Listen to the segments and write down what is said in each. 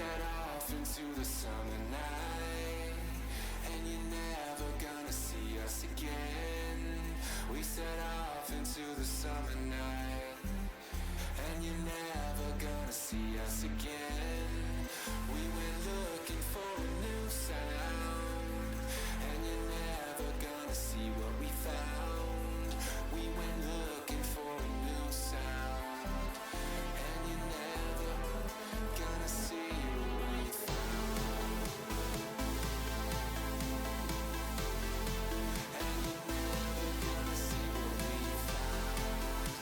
set off into the summer night, and you're never gonna see us again. We set off into the summer night, and you're never gonna see us again. We went looking for a new sound, and you're never gonna see what we found. We went looking for a new sound, and you're never gonna see what we found. And you're never gonna see what we found.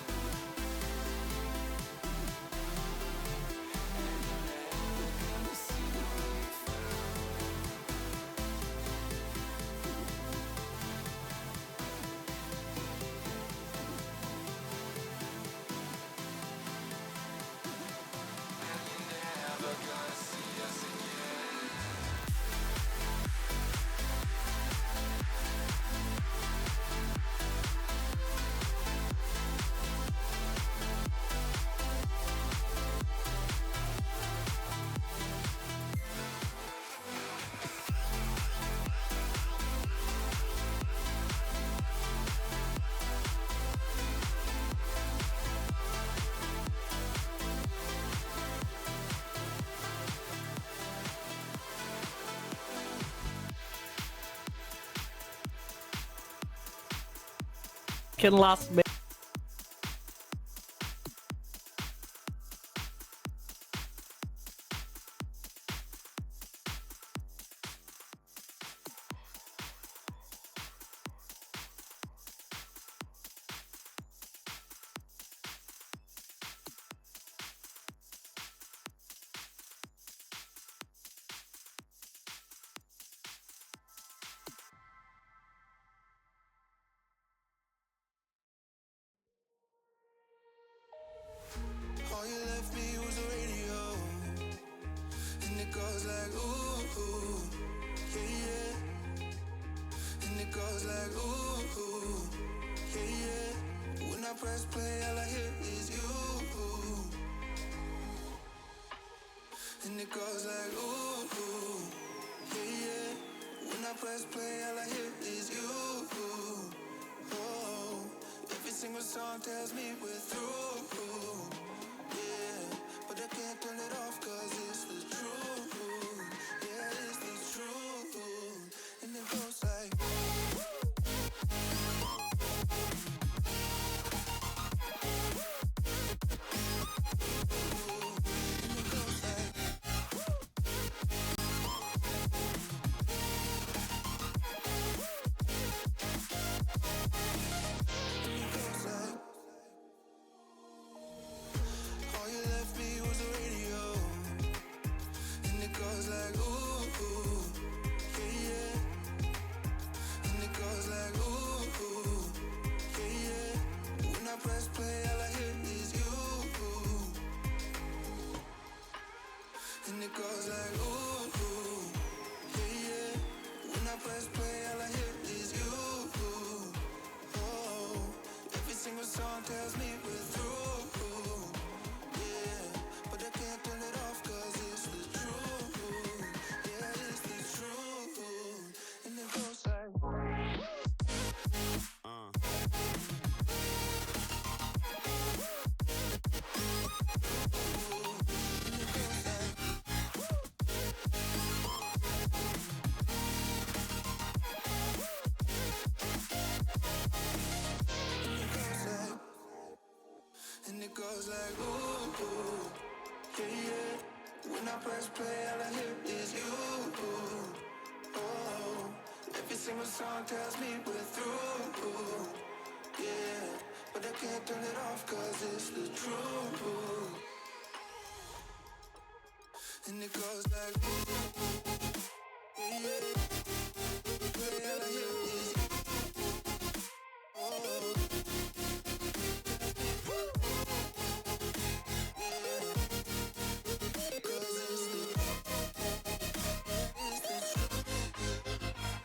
And you're never gonna see what we found. And you're never gonna see us again. Can last minute. All you left me was a radio, and it goes like ooh, ooh, yeah, yeah. And it goes like ooh, ooh, yeah, yeah. When I press play, all I hear is you. And it goes like ooh, ooh, yeah, yeah. When I press play, all I hear is you. Oh, every single song tells me we're through. Yeah, but I can't turn it off 'cause it's the truth. Yeah, it's the truth. And it goes like all you left me was a radio, and it goes like ooh, ooh, yeah, yeah. And it goes like ooh, ooh, yeah, yeah. When I press play, all I hear is you. And it goes like ooh, ooh, yeah, yeah. When I press play, all I hear is you. Oh, every single song tells me we're through. Yeah, but I can't turn it off 'cause it's the truth. Yeah, it's the truth. And it goes like and it goes like ooh, ooh, yeah, yeah. When I press play, all I hear is you. Oh, every single song tells me we're through. Yeah, but I can't turn it off 'cause it's the truth. And it goes like yeah, yeah. Play, all I hear is you. Oh, yeah, 'cause it's the truth.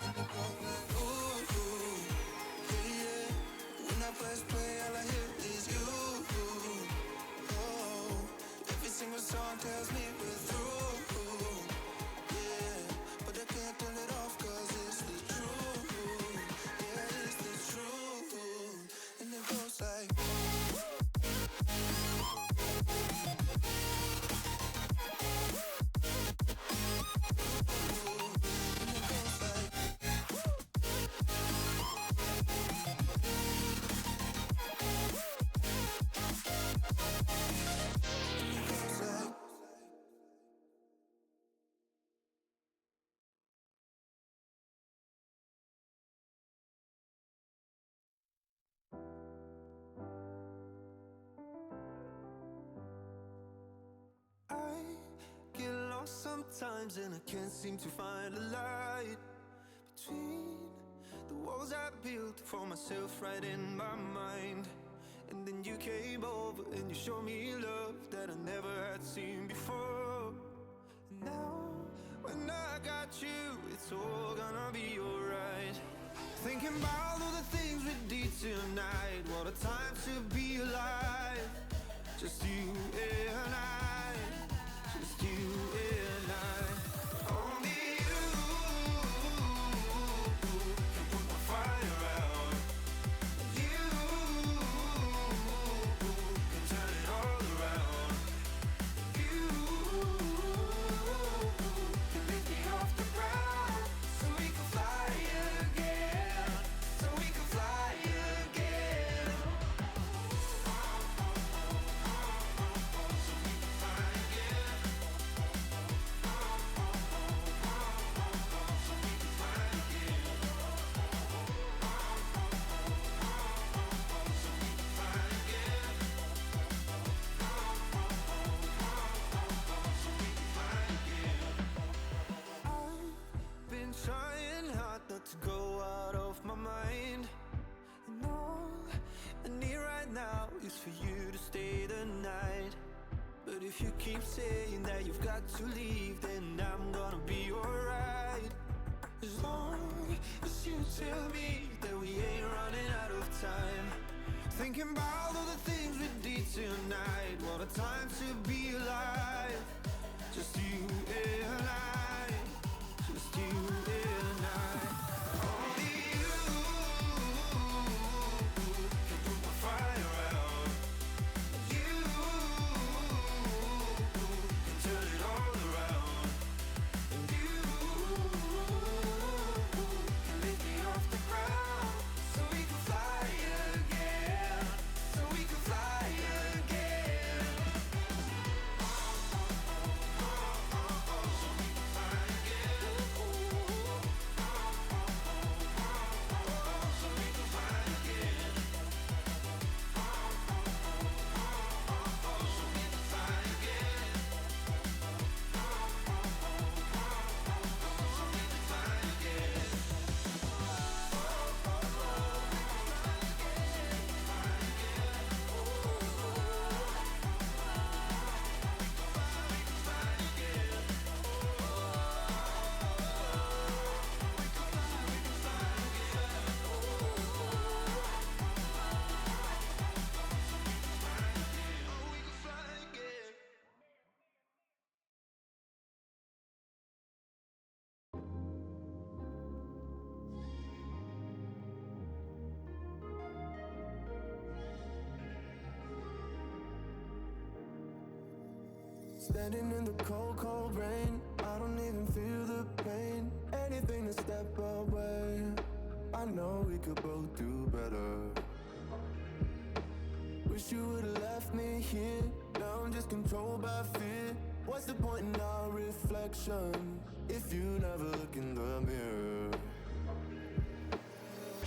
And it goes like ooh, ooh, yeah, yeah. When I press play, all I hear is you. Oh, every single song tells me we're through. times and I can't seem to find a light between the walls I built for myself right in my mind. And then you came over and you showed me love that I never had seen before. And now, when I got you, it's all gonna be alright. Thinking about all the things we did tonight. What a time to be alive. Just you and I. Just you and I. Only you can put my fire out. You can turn it all around. You can lift me off the ground so we can fly again. So we can fly again. I've been trying hard not to go out of my mind. And all I need right now is for you to stay the night. But if you keep saying that you've got to leave, then I'm gonna be alright. As long as you tell me that we ain't running out of time. Thinking about all the things we did tonight. What a time to be alive. Just you and I. Just you and I. Only you can put my fire out. You can turn it all around. And you can lift me off the ground so we can fly again. So we can fly again. Standing in the cold, cold rain, I don't even feel the pain. Anything to step away. I know we could both do better. Wish you would've left me here. Now I'm just controlled by fear. What's the point in our reflection if you never look in the mirror?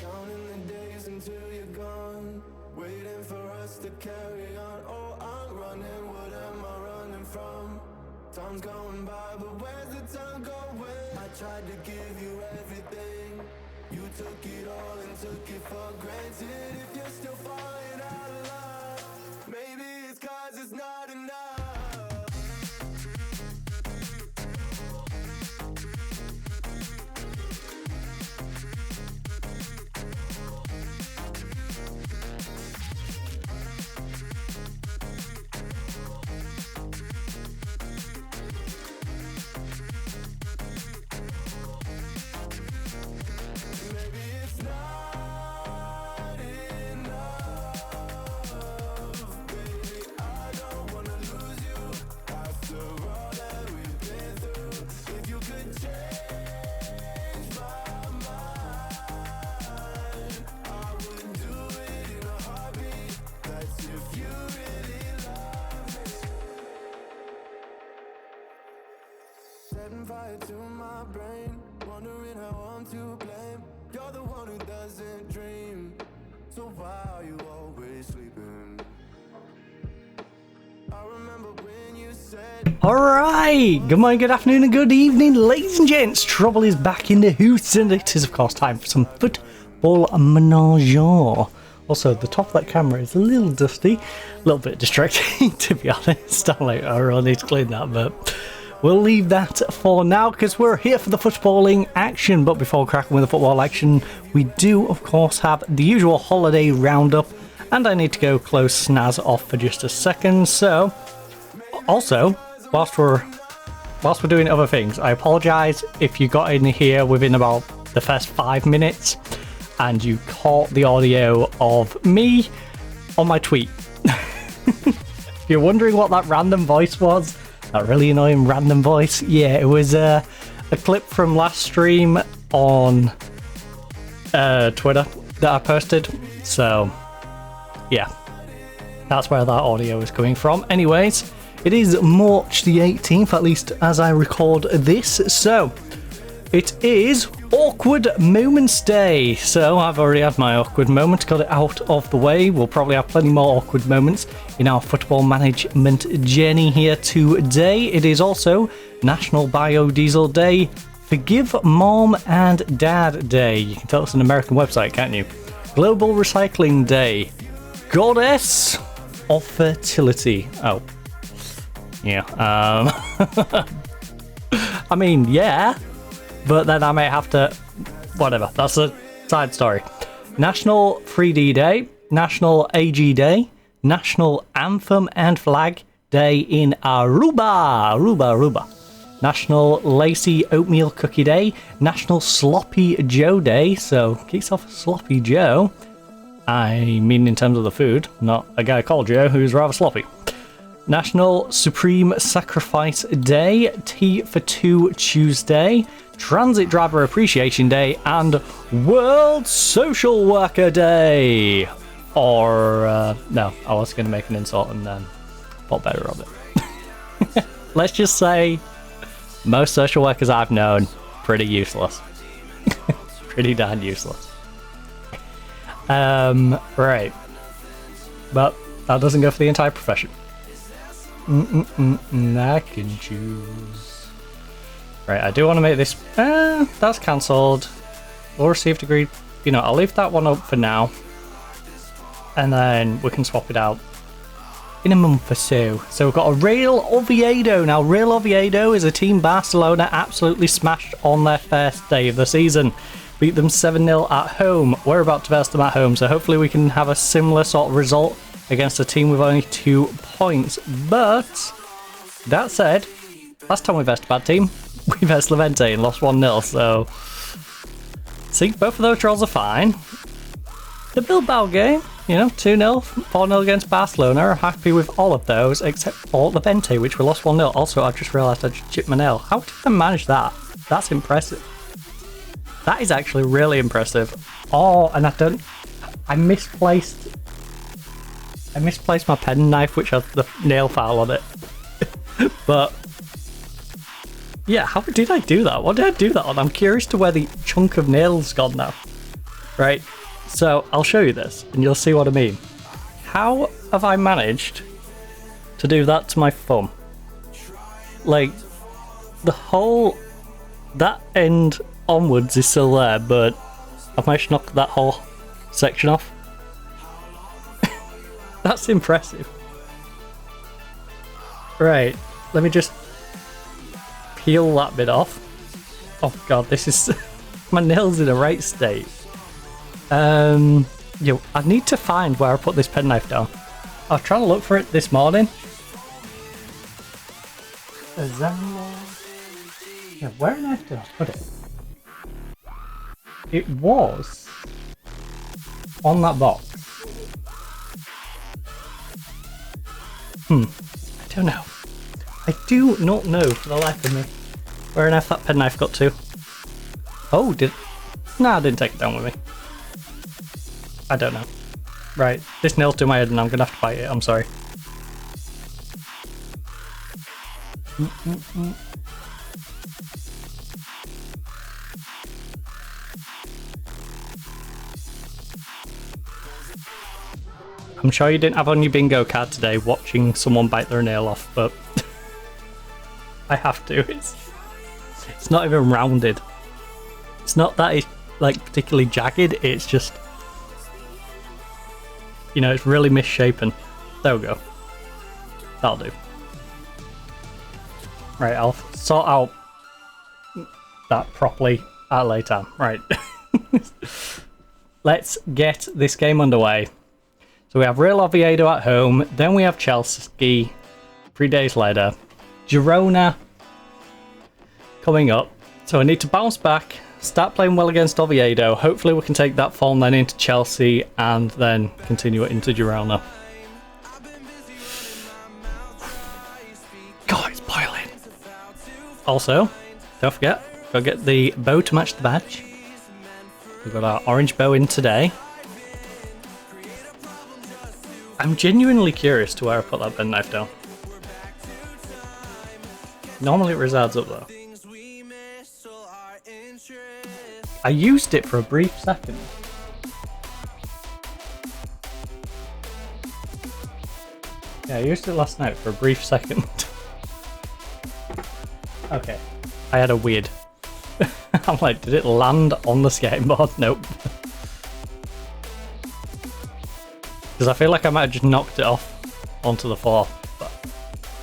Counting the days until you're gone, waiting for us to carry on. Oh, I'm running, what am I running from? Time's going by, but where's the time going? I tried to give you everything. You took it all and took it for granted. If you're still falling out of love, maybe it's 'cause it's not enough. Setting fire to my brain, wondering how I'm to blame. You're the one who doesn't dream, so why are you always sleeping? I remember when you Alright, good morning, good afternoon and good evening ladies and gents. Trouble is back in the house and it is of course time for some football menage. Also, the top of that camera is a little dusty, a little bit distracting to be honest. I'm like, I really need to clean that, but we'll leave that for now because we're here for the footballing action. But before cracking with the football action, we do of course have the usual holiday roundup, and I need to go close Snaz off for just a second. So, also, whilst we're doing other things, I apologise if you got in here within about the first 5 minutes and you caught the audio of me on my tweet. If you're wondering what that random voice was, that really annoying random voice, yeah, it was a clip from last stream on Twitter that I posted. So, yeah, that's where that audio is coming from. Anyways, it is March the 18th, at least as I record this, so it is Awkward Moments Day. So I've already had my awkward moment, got it out of the way. We'll probably have plenty more awkward moments in our football management journey here today. It is also National Biodiesel Day, Forgive Mom and Dad Day. You can tell it's an American website, can't you? Global Recycling Day, Goddess of Fertility. Oh. Yeah, I mean, yeah, but then I may have to, whatever, that's a side story. National 3D Day, National AG Day, National Anthem and Flag Day in Aruba. National Lacy Oatmeal Cookie Day, National Sloppy Joe Day, so kicks off Sloppy Joe. I mean in terms of the food, not a guy called Joe who's rather sloppy. National Supreme Sacrifice Day, Tea for Two Tuesday, Transit Driver Appreciation Day, and World Social Worker Day. Or, no, I was going to make an insult and then thought better of it. Let's just say most social workers I've known, pretty useless. Pretty darn useless. Right. But that doesn't go for the entire profession. I can choose. Right, I do want to make this. That's cancelled. Or received agreed. You know, I'll leave that one up for now, and then we can swap it out in a month or so. So we've got a Real Oviedo now. Real Oviedo is a team Barcelona absolutely smashed on their first day of the season. Beat them 7-0 at home. We're about to verse them at home, so hopefully we can have a similar sort of result against a team with only 2 points. But that said, last time we versed a bad team, we versed Levante and lost 1-0. So, see, both of those draws are fine. The Bilbao game, you know, 2-0, 4-0 against Barcelona. I'm happy with all of those except for Levante, which we lost 1-0. Also, I just realised I just chipped my nail. How did I manage that? That's impressive. That is actually really impressive. Oh, and I misplaced my pen knife, which has the nail file on it. But yeah, how did I do that? What did I do that on? I'm curious to where the chunk of nail's gone now. Right, so I'll show you this and you'll see what I mean. How have I managed to do that to my thumb? Like, the whole, that end onwards is still there, but I've managed to knock that whole section off. That's impressive. Right, let me just peel that bit off. Oh god, this is my nail's in a right state. Yo, I need to find where I put this penknife down. I was trying to look for it this morning. Yeah, where on earth did I put it? It was on that box. I don't know. I do not know for the life of me where on earth that penknife got to. Oh, no, I didn't take it down with me. I don't know. Right, this nail's to my head and I'm gonna have to bite it, I'm sorry. I'm sure you didn't have on your bingo card today watching someone bite their nail off, but I have to. It's not even rounded. It's not that it's like particularly jagged, it's just, you know, it's really misshapen. There we go. That'll do. Right, I'll sort out that properly at a later time. Right. Let's get this game underway. So we have Real Oviedo at home, then we have Chelsea 3 days later. Girona coming up. So I need to bounce back, start playing well against Oviedo. Hopefully we can take that form then into Chelsea and then continue it into Girona. God, it's boiling. Also, don't forget, go get the bow to match the badge. We've got our orange bow in today. I'm genuinely curious to where I put that pen knife down. Normally it resides up though. I used it for a brief second. Yeah, I used it last night for a brief second. Okay, I had a weird. I'm like, did it land on the skateboard? Nope. Because I feel like I might have just knocked it off onto the floor. But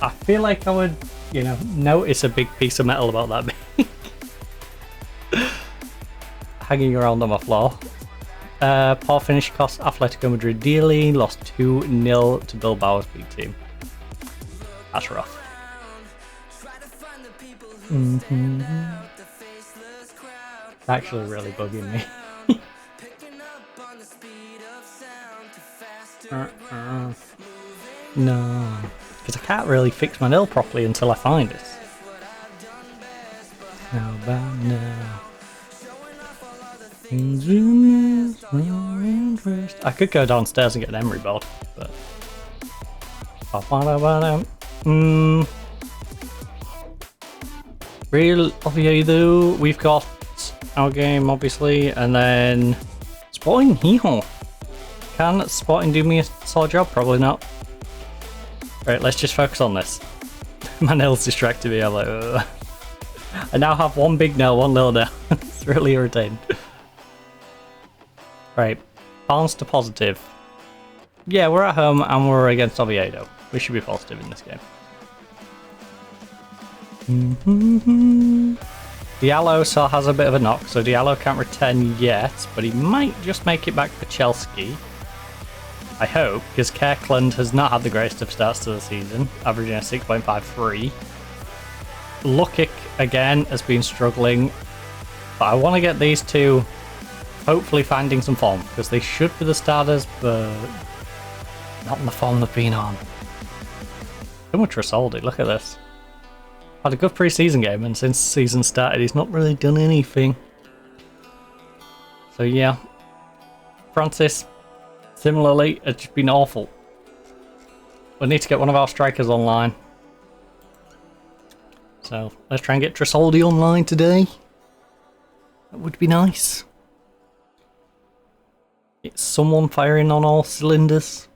I feel like I would, you know, notice a big piece of metal about that big. Hanging around on my floor. Poor finish cost Atletico Madrid dearly. Lost 2-0 to Bilbao's big team. That's rough. Actually really bugging me. No, because I can't really fix my nail properly until I find it. How about now? I could go downstairs and get an emery board, but Real Oviedo, we've got our game obviously, and then Sporting Gijón. Can Sporting do me a solid job? Probably not. Right, let's just focus on this. My nails distracted me. I'm like, ugh. I now have one big nail, one little nail. It's really irritating. Right, balance to positive. Yeah, we're at home and we're against Oviedo. We should be positive in this game. Diallo still has a bit of a knock, so Diallo can't return yet, but he might just make it back for Chelsea. I hope, because Kirkland has not had the greatest of starts to the season, averaging a 6.53. Lukic, again, has been struggling, but I want to get these two hopefully finding some form, because they should be the starters, but not in the form they've been on. So much Rasoldi, look at this. Had a good pre-season game, and since the season started, he's not really done anything. So yeah, Francis, similarly, it's just been awful. We need to get one of our strikers online. So let's try and get Trasoldi online today. That would be nice. It's someone firing on all cylinders.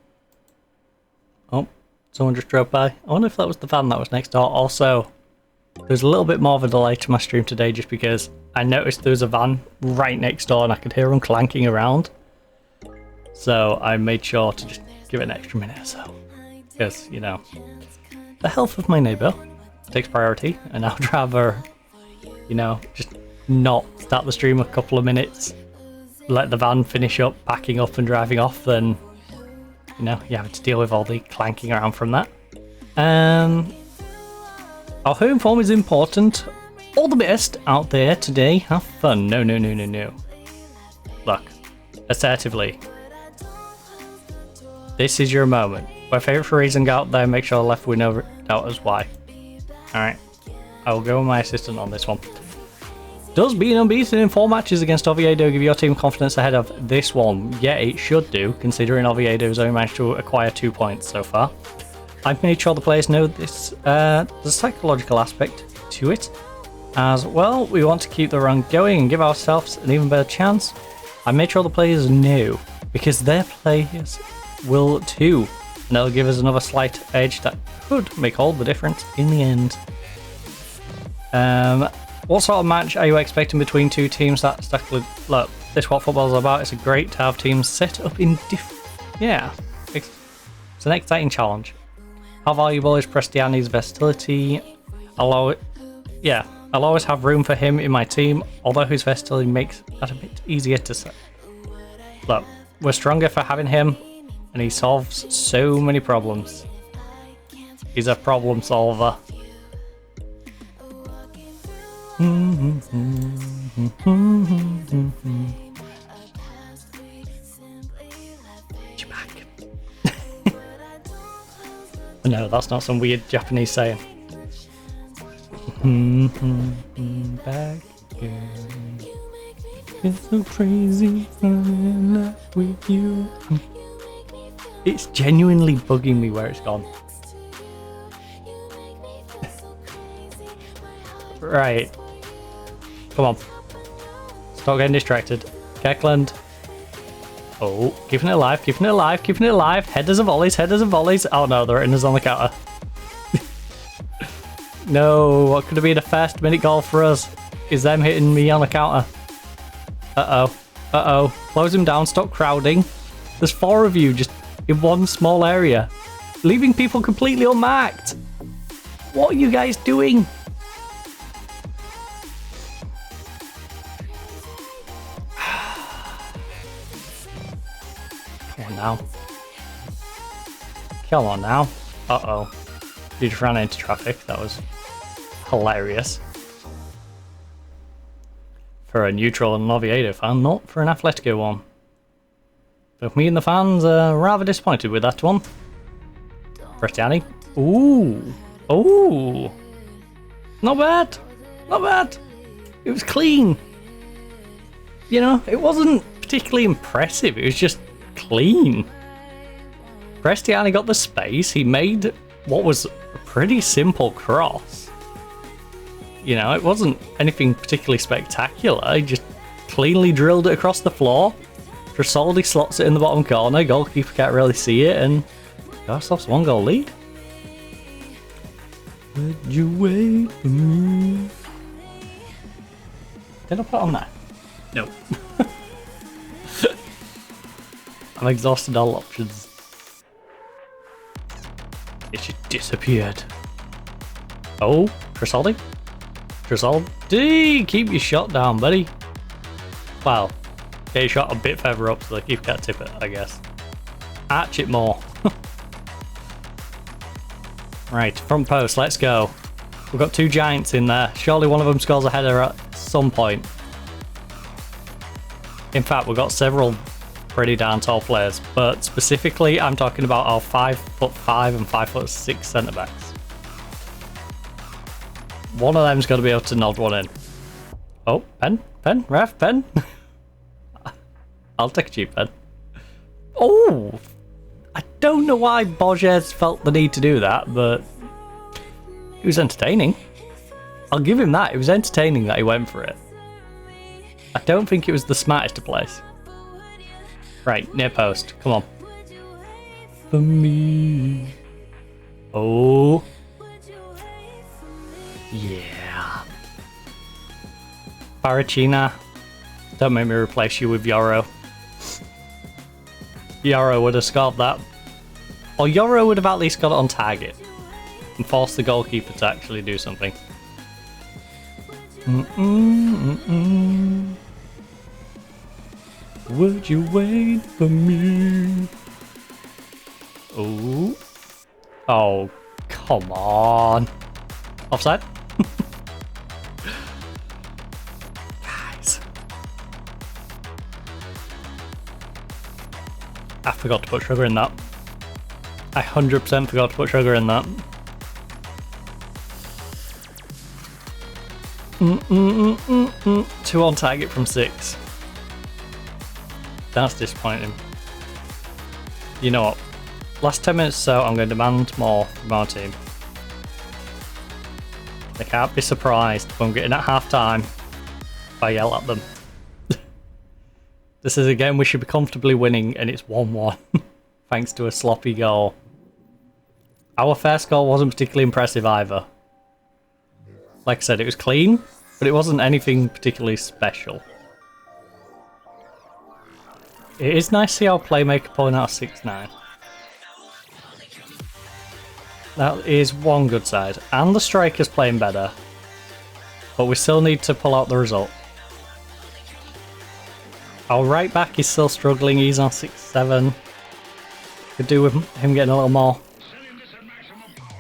Oh, someone just drove by. I wonder if that was the van that was next door. Also, there's a little bit more of a delay to my stream today just because I noticed there was a van right next door and I could hear them clanking around. So I made sure to just give it an extra minute or so. Because, you know, the health of my neighbour takes priority, and I'd rather, you know, just not start the stream a couple of minutes, let the van finish up, packing up and driving off, than, you know, you having to deal with all the clanking around from that. Our home form is important. All the best out there today. Have fun. No. Look, assertively. This is your moment. My favourite phrasing out there, make sure the left win over doubt as why. Alright. I will go with my assistant on this one. Does being unbeaten in 4 matches against Oviedo give your team confidence ahead of this one? Yeah, it should do, considering Oviedo has only managed to acquire 2 points so far. I've made sure the players know this, the psychological aspect to it. As well, we want to keep the run going and give ourselves an even better chance. I made sure the players know, because their players will too. And that'll give us another slight edge that could make all the difference in the end. What sort of match are you expecting between two teams? That's exactly, look, this is what football's about. It's great to have teams set up in yeah, it's an exciting challenge. How valuable is Prestiani's versatility? I'll always have room for him in my team, although his versatility makes that a bit easier to say. Look, we're stronger for having him, and he solves so many problems. He's a problem solver. No, that's not some weird Japanese saying. Back again. It's so crazy falling in love with you. It's genuinely bugging me where it's gone. Right. Come on. Stop getting distracted. Keckland. Oh, keeping it alive, keeping it alive, keeping it alive. Headers and volleys, headers and volleys. Oh no, they're hitting us on the counter. No, what could have been a first minute goal for us is them hitting me on the counter. Uh-oh. Uh-oh. Close him down, stop crowding. There's 4 of you just in one small area, leaving people completely unmarked. What are you guys doing? Come on now. Come on now. Uh-oh. You just ran into traffic. That was hilarious. For a neutral and Oviedo fan, not for an Atletico one. But me and the fans are rather disappointed with that one. Prestiani. Ooh. Ooh. Not bad. Not bad. It was clean. You know, it wasn't particularly impressive. It was just clean. Prestiani got the space. He made what was a pretty simple cross. You know, it wasn't anything particularly spectacular. He just cleanly drilled it across the floor. Trasoldi slots it in the bottom corner. Goalkeeper can't really see it, and got ourselves a 1-goal lead. Would you wait for me? Did I put it on there? No. I've exhausted all options. It just disappeared. Oh, Trasoldi? Trasoldi, keep your shot down, buddy. Well, get your shot a bit further up so the keeper can't tip it, I guess. Arch it more. Right, front post, let's go. We've got 2 giants in there. Surely one of them scores a header at some point. In fact, we've got several pretty darn tall players, but specifically I'm talking about our 5'5" and 5'6" centre backs. One of them's got to be able to nod one in. Oh, pen, ref, pen. I'll take a cheap pen. Oh, I don't know why Borges felt the need to do that, but it was entertaining. I'll give him that. It was entertaining that he went for it. I don't think it was the smartest of plays. Right, near post. Come on. For me. Oh. Yeah. Baracina. Don't make me replace you with Yoro. Yoro would have scored that. Or Yoro would have at least got it on target. And forced the goalkeeper to actually do something. Would you wait for me? Oh. Oh, come on. Offside? Guys. I forgot to put sugar in that. I 100% forgot to put sugar in that. 2 on target from 6. That's disappointing. You know what? Last 10 minutes or so, I'm going to demand more from our team. They can't be surprised when I'm getting at half time if I yell at them. This is a game we should be comfortably winning, and it's 1-1 thanks to a sloppy goal. Our first goal wasn't particularly impressive either. Like I said, it was clean, but it wasn't anything particularly special. It is nice to see our playmaker pulling out a 6-9. That is one good side. And the striker's playing better. But we still need to pull out the result. Our right back is still struggling. He's on 6-7. Could do with him getting a little more.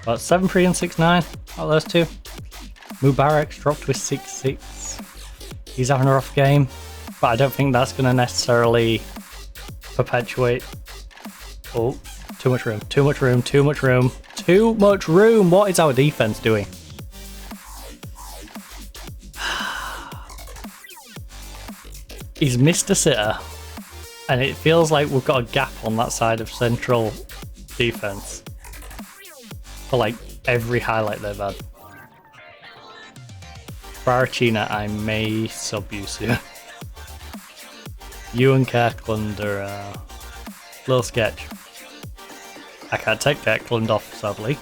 But 7-3 and 6-9 out of those two. Mubarak's dropped with 6-6. He's having a rough game. But I don't think that's going to necessarily perpetuate. Oh, too much room, too much room, too much room, too much room. What is our defense doing? He's missed a sitter, and it feels like we've got a gap on that side of central defense for like every highlight they've had. Barachina, I may sub you soon. You and Kirkland are a little sketch. I can't take Kirkland off, sadly.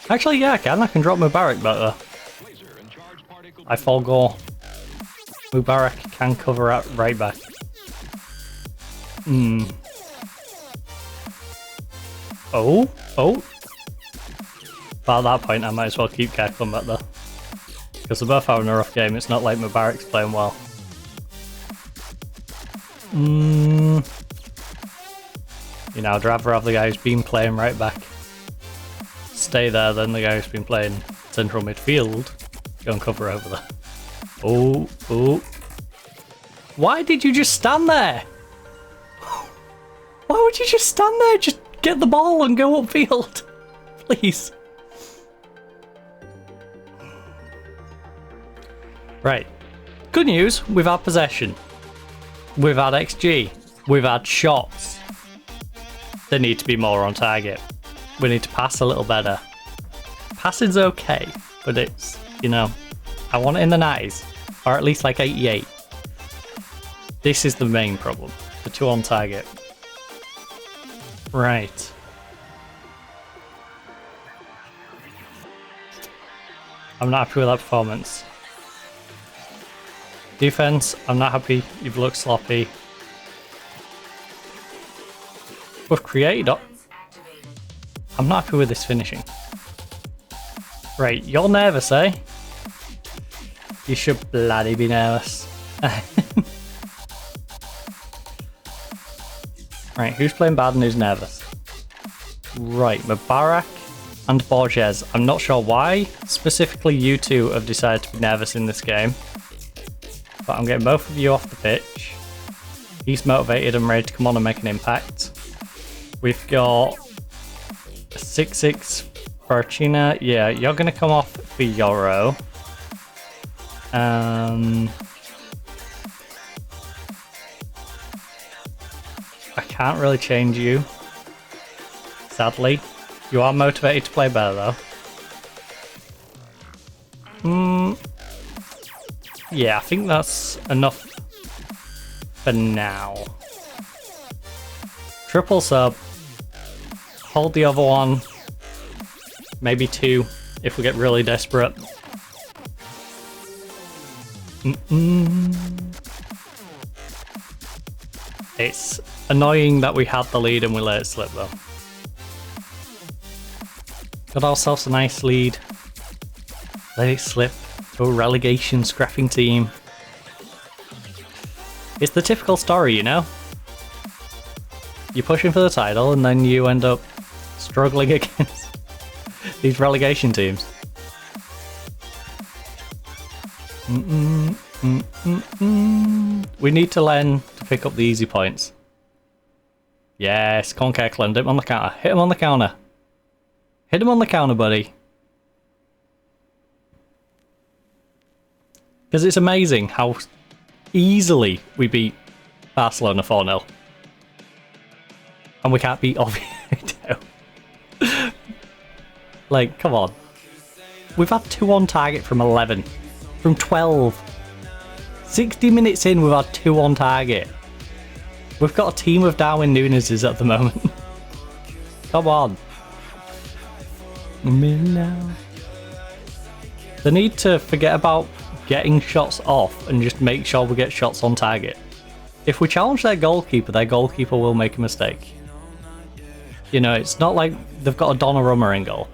Actually, yeah, I can. I can drop Mubarak back there. I forgo. Mubarak can cover at right back. Oh. But at that point, I might as well keep Kirkland back there. Because they're both having a rough game. It's not like Mubarak's playing well. You know, I'd rather have the guy who's been playing right back stay there than the guy who's been playing central midfield go and cover over there. Oh. Why did you just stand there? Why would you just stand there? Just get the ball and go upfield. Please. Right. Good news, we've had possession. We've had XG. We've had shots. There need to be more on target. We need to pass a little better. Passing's okay, but it's, you know, I want it in the 90s, or at least like 88. This is the main problem. The 2 on target. Right. I'm not happy with that performance. Defense, I'm not happy. You've looked sloppy. We've created up. I'm not happy with this finishing. Right, you're nervous, eh? You should bloody be nervous. Right, who's playing bad and who's nervous? Right, Mubarak and Borges. I'm not sure why specifically you two have decided to be nervous in this game. But I'm getting both of you off the pitch. He's motivated and ready to come on and make an impact. We've got a 6-6 Barachina. Yeah, you're going to come off for Euro. I can't really change you. Sadly. You are motivated to play better though. Yeah, I think that's enough for now. Triple sub. Hold the other one. Maybe 2 if we get really desperate. It's annoying that we had the lead and we let it slip though. Got ourselves a nice lead. Let it slip to a relegation scrapping team. It's the typical story, you know? You're pushing for the title and then you end up struggling against these relegation teams. We need to learn to pick up the easy points. Yes, come on Kirkland, hit him on the counter. Hit him on the counter. Hit him on the counter, buddy. Because it's amazing how easily we beat Barcelona 4-0. And we can't beat Oviedo. Like, come on. We've had 2 on target from 11. From 12. 60 minutes in, we've had 2 on target. We've got a team of Darwin Núñez's at the moment. Come on. A minute now. They need to forget about getting shots off and just make sure we get shots on target. If we challenge their goalkeeper will make a mistake. You know, it's not like they've got a Donnarumma in goal.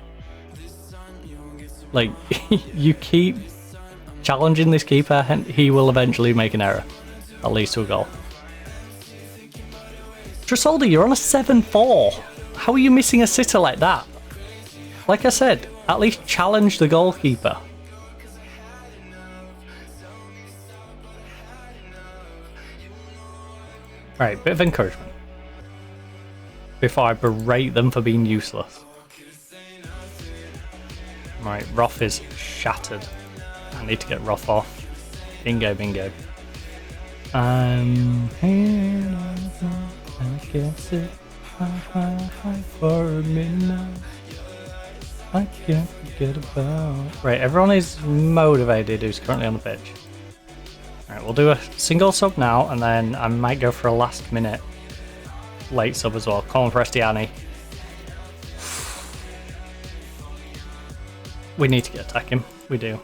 Like, you keep challenging this keeper and he will eventually make an error that leads to a goal. Trasoldi, you're on a 7-4. How are you missing a sitter like that? Like I said, at least challenge the goalkeeper. Right, bit of encouragement before I berate them for being useless. Right, Roth is shattered. I need to get Roth off. Bingo, bingo. I'm here, I can't sit for a minute. I can't forget about. Right, everyone is motivated who's currently on the pitch. Alright, we'll do a single sub now, and then I might go for a last minute late sub as well. Colin Prestiani. We need to get attacking. We do.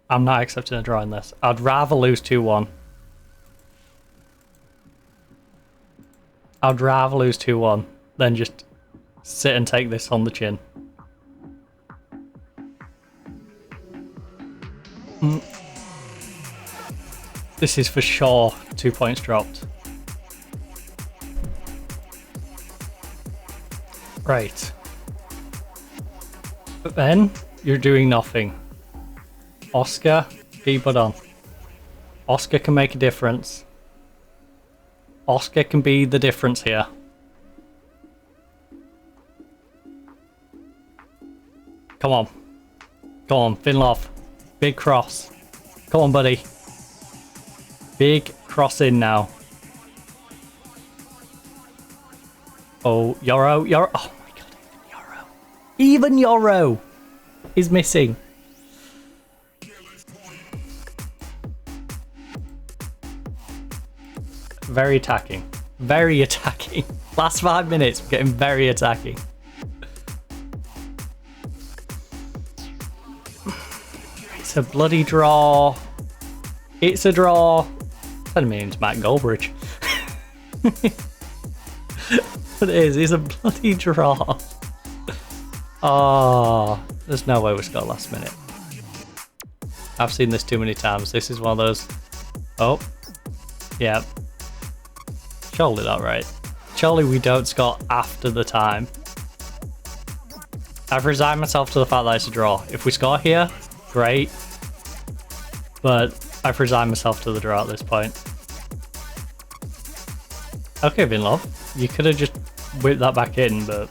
I'm not accepting a draw in this. I'd rather lose 2-1. I'd rather lose 2-1 than just sit and take this on the chin. This is for sure 2 points dropped. Right. But then you're doing nothing. Oscar, keep it on. Oscar can make a difference. Oscar can be the difference here. Come on. Come on, Finloff. Big cross. Come on, buddy. Big cross in now. Oh, Yoro. Oh my god, even Yoro is missing. Very attacking. Very attacking. Last 5 minutes, we're getting very attacking. It's a bloody draw. It's a draw. Send me into Matt Goldbridge. But it is. It's a bloody draw. Oh, there's no way we score last minute. I've seen this too many times. This is one of those. Oh, yeah. Surely not right. Surely we don't score after the time. I've resigned myself to the fact that it's a draw. If we score here, great. But I've resigned myself to the draw at this point. Okay, Vinlov, you could have just whipped that back in, but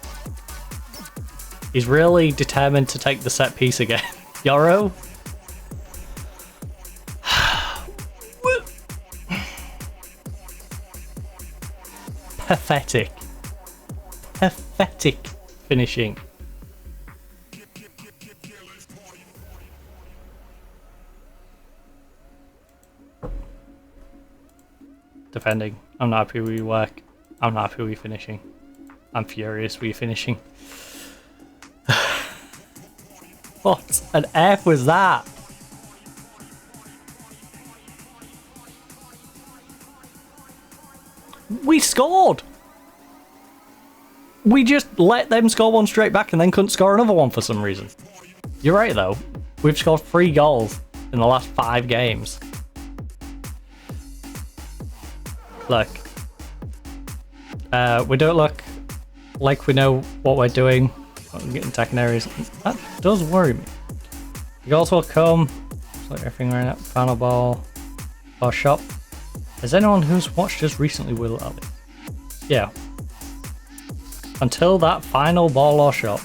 he's really determined to take the set piece again. Yoro? Pathetic. Pathetic finishing. Defending. I'm not happy with your work. I'm not happy with you finishing. I'm furious with you finishing. What an F was that? We scored! We just let them score one straight back and then couldn't score another one for some reason. You're right though. We've scored 3 goals in the last 5 games. Look. We don't look like we know what we're doing. I'm getting attacking areas. That does worry me. The goals will come. Just like everything right now. Final ball. Or shot. As anyone who's watched us recently will have it. Yeah. Until that final ball or shot.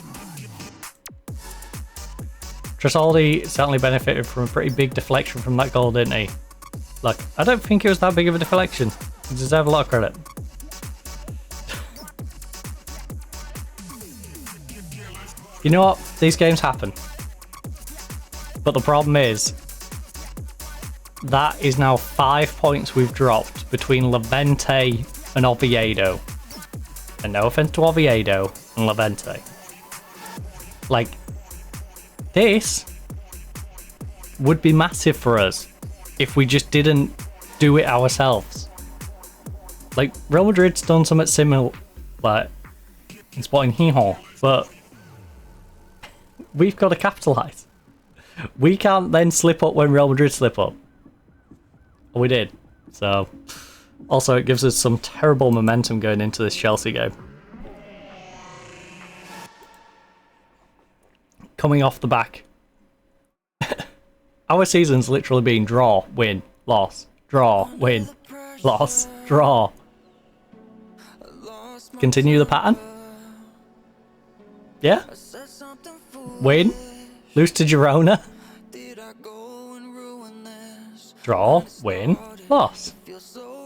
Trasoldi certainly benefited from a pretty big deflection from that goal, didn't he? Look, I don't think it was that big of a deflection. He deserves a lot of credit. You know what? These games happen. But the problem is, that is now 5 points we've dropped between Levante and Oviedo. And no offense to Oviedo and Levante. Like, this would be massive for us if we just didn't do it ourselves. Like, Real Madrid's done something similar, like, in Sporting Gijón, but we've got to capitalise. We can't then slip up when Real Madrid slip up. We did. So, also it gives us some terrible momentum going into this Chelsea game. Coming off the back. Our season's literally been draw, win, loss, draw, win, loss, draw. Continue the pattern. Yeah. Win. Lose to Girona. Draw, win, loss.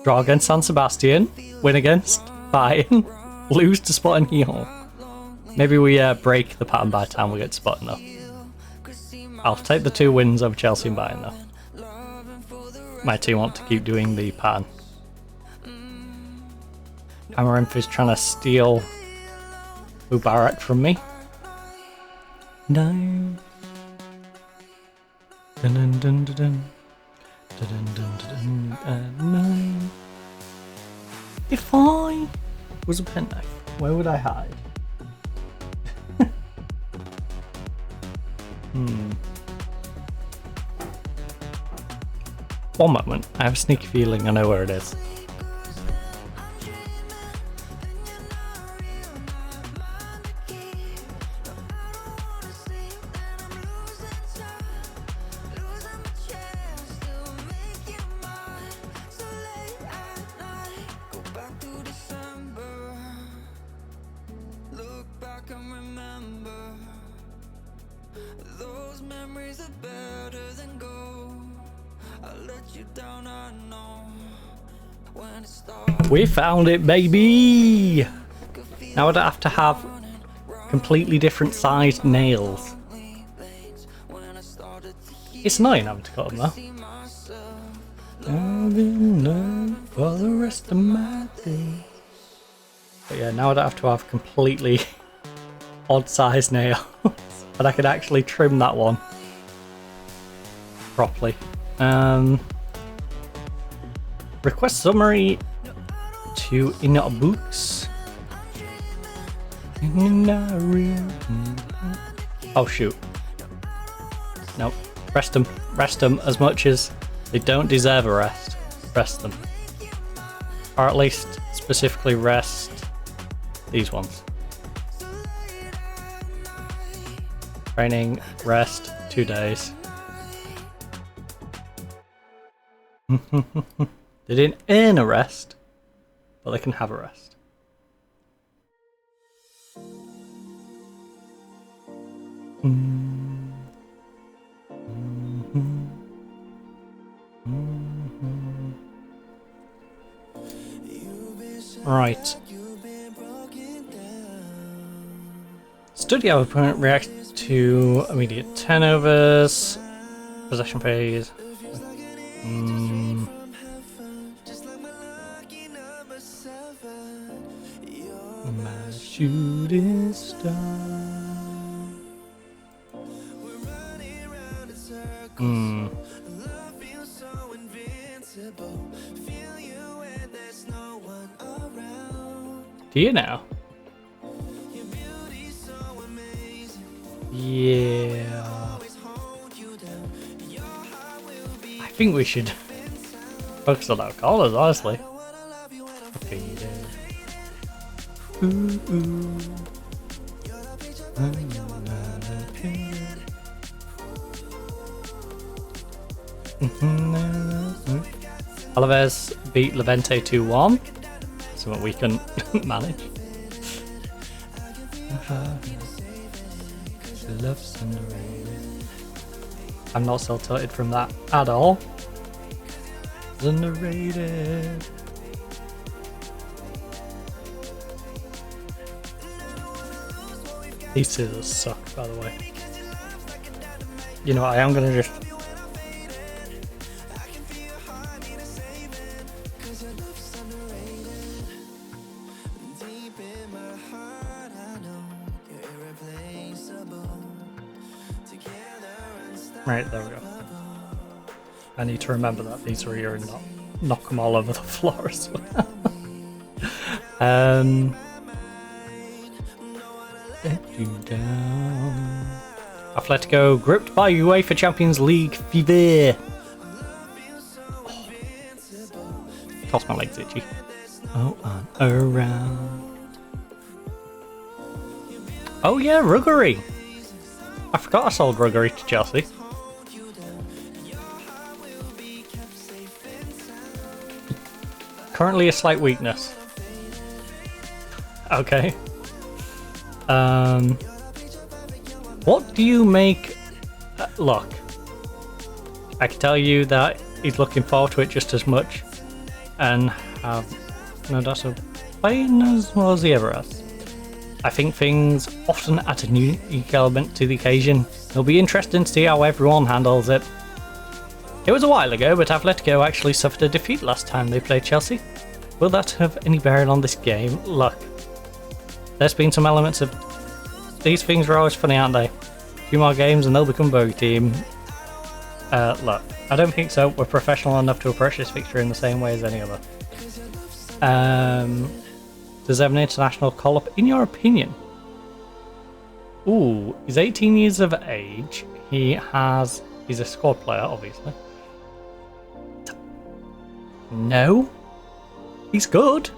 Draw against San Sebastian. Win against Bayern. Lose to Sporting Gijón. Maybe we break the pattern by the time we get to Sporting though. I'll take the 2 wins over Chelsea and Bayern though. My team want to keep doing the pattern. Amaranth is trying to steal Mubarak from me. No. Dun dun dun dun dun. Dun dun dun dun. No. If I was a penknife, where would I hide? One moment. I have a sneaky feeling I know where it is. We found it, baby! Now I don't have to have completely different sized nails. It's annoying having to cut them though. I've been known for the rest of my days. But yeah, now I don't have to have completely odd sized nails. But I can actually trim that one properly. Request summary to in books. Oh shoot. Nope. Rest them. Rest them as much as they don't deserve a rest. Rest them. Or at least specifically rest these ones. Training, rest, 2 days. They didn't earn a rest, but they can have a rest. Right. Study how opponent reacts to immediate turnovers, possession phase. My shooting star. Do you know? Yeah. I think we should focus on our callers, honestly. Okay, Alaves beat Levante 2-1. Something we can manage. I'm not so tilted from that at all. Underrated. These scissors suck, by the way. You know what, I am gonna just... Deep in my heart, I know you're irreplaceable. Right, there we go. I need to remember that these three are not knock them all over the floor as well. Let you down. Atletico gripped by UEFA Champions League fever. Oh. Toss my legs itchy. Oh, I'm around. Oh yeah, Ruggery. I forgot I sold Ruggery to Chelsea. Currently a slight weakness. Okay. What do you make... look. I can tell you that he's looking forward to it just as much. And have no doubt of playing as well as he ever has. I think things often add a unique element to the occasion. It'll be interesting to see how everyone handles it. It was a while ago, but Atletico actually suffered a defeat last time they played Chelsea. Will that have any bearing on this game? Look, there's been some elements of... these things are always funny, aren't they? A few more games and they'll become bogey team. Look, I don't think so. We're professional enough to approach this fixture in the same way as any other. Does he have an international call-up, in your opinion? Ooh, he's 18 years of age. He's a squad player, obviously. No. He's good.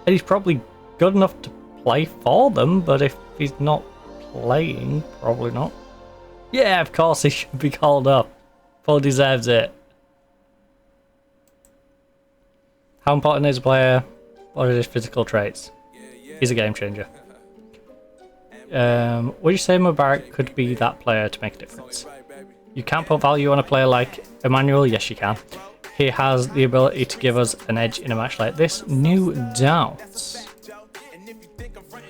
And he's probably good enough to play for them, but if he's not playing, probably not. Yeah, of course he should be called up. Full deserves it. How important is a player? What are his physical traits? He's a game changer. Would you say Mubarak could be that player to make a difference? You can't put value on a player like Emmanuel? Yes, you can. He has the ability to give us an edge in a match like this, no doubt.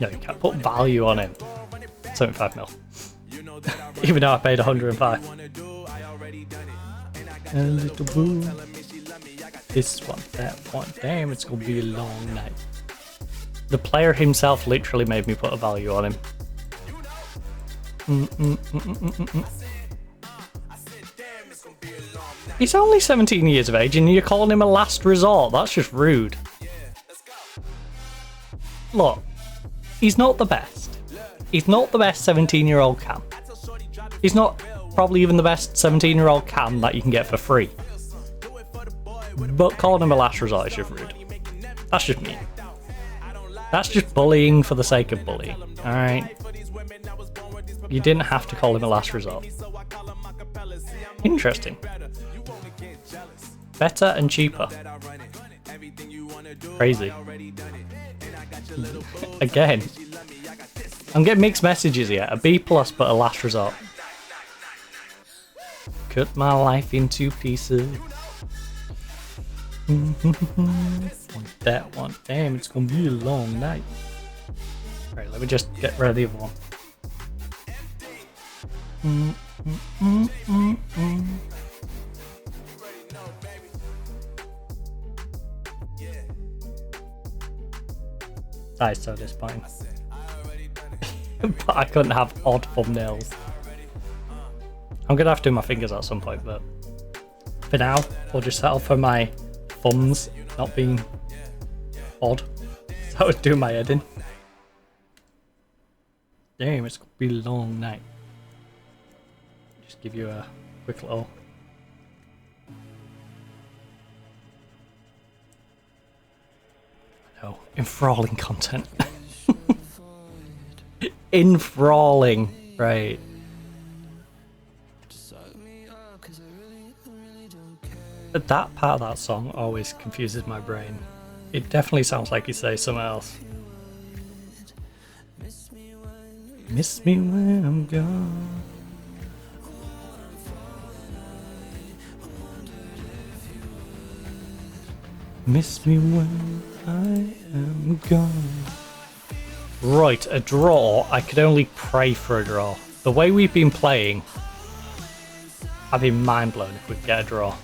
No, you can't put value on him. 75 mil. Even though I paid 105. A little boo. This one, that one. Damn, it's gonna be a long night. The player himself literally made me put a value on him. He's only 17 years of age and you're calling him a last resort. That's just rude. Look, he's not the best. He's not the best 17-year-old Cam. He's not probably even the best 17-year-old Cam that you can get for free. But calling him a last resort is just rude. That's just mean. That's just bullying for the sake of bullying. Alright? You didn't have to call him a last resort. Interesting. Better and cheaper. Crazy. Again. I'm getting mixed messages here. A B plus but a last resort. Cut my life into pieces. That one. Damn, it's gonna be a long night. Alright, let me just get rid of the other one. That is so disappointing. But I couldn't have odd thumbnails. I'm gonna have to do my fingers at some point, but for now, we'll just settle for my thumbs not being odd. So I was doing my head in. Damn, it's gonna be a long night. Just give you a quick little. No, enthralling content. Enthralling, right. That part of that song always confuses my brain. It definitely sounds like you say something else. Miss me when I'm gone. Miss me when I am gone. Right, a draw. I could only pray for a draw. The way we've been playing, I'd be mind blown if we could get a draw.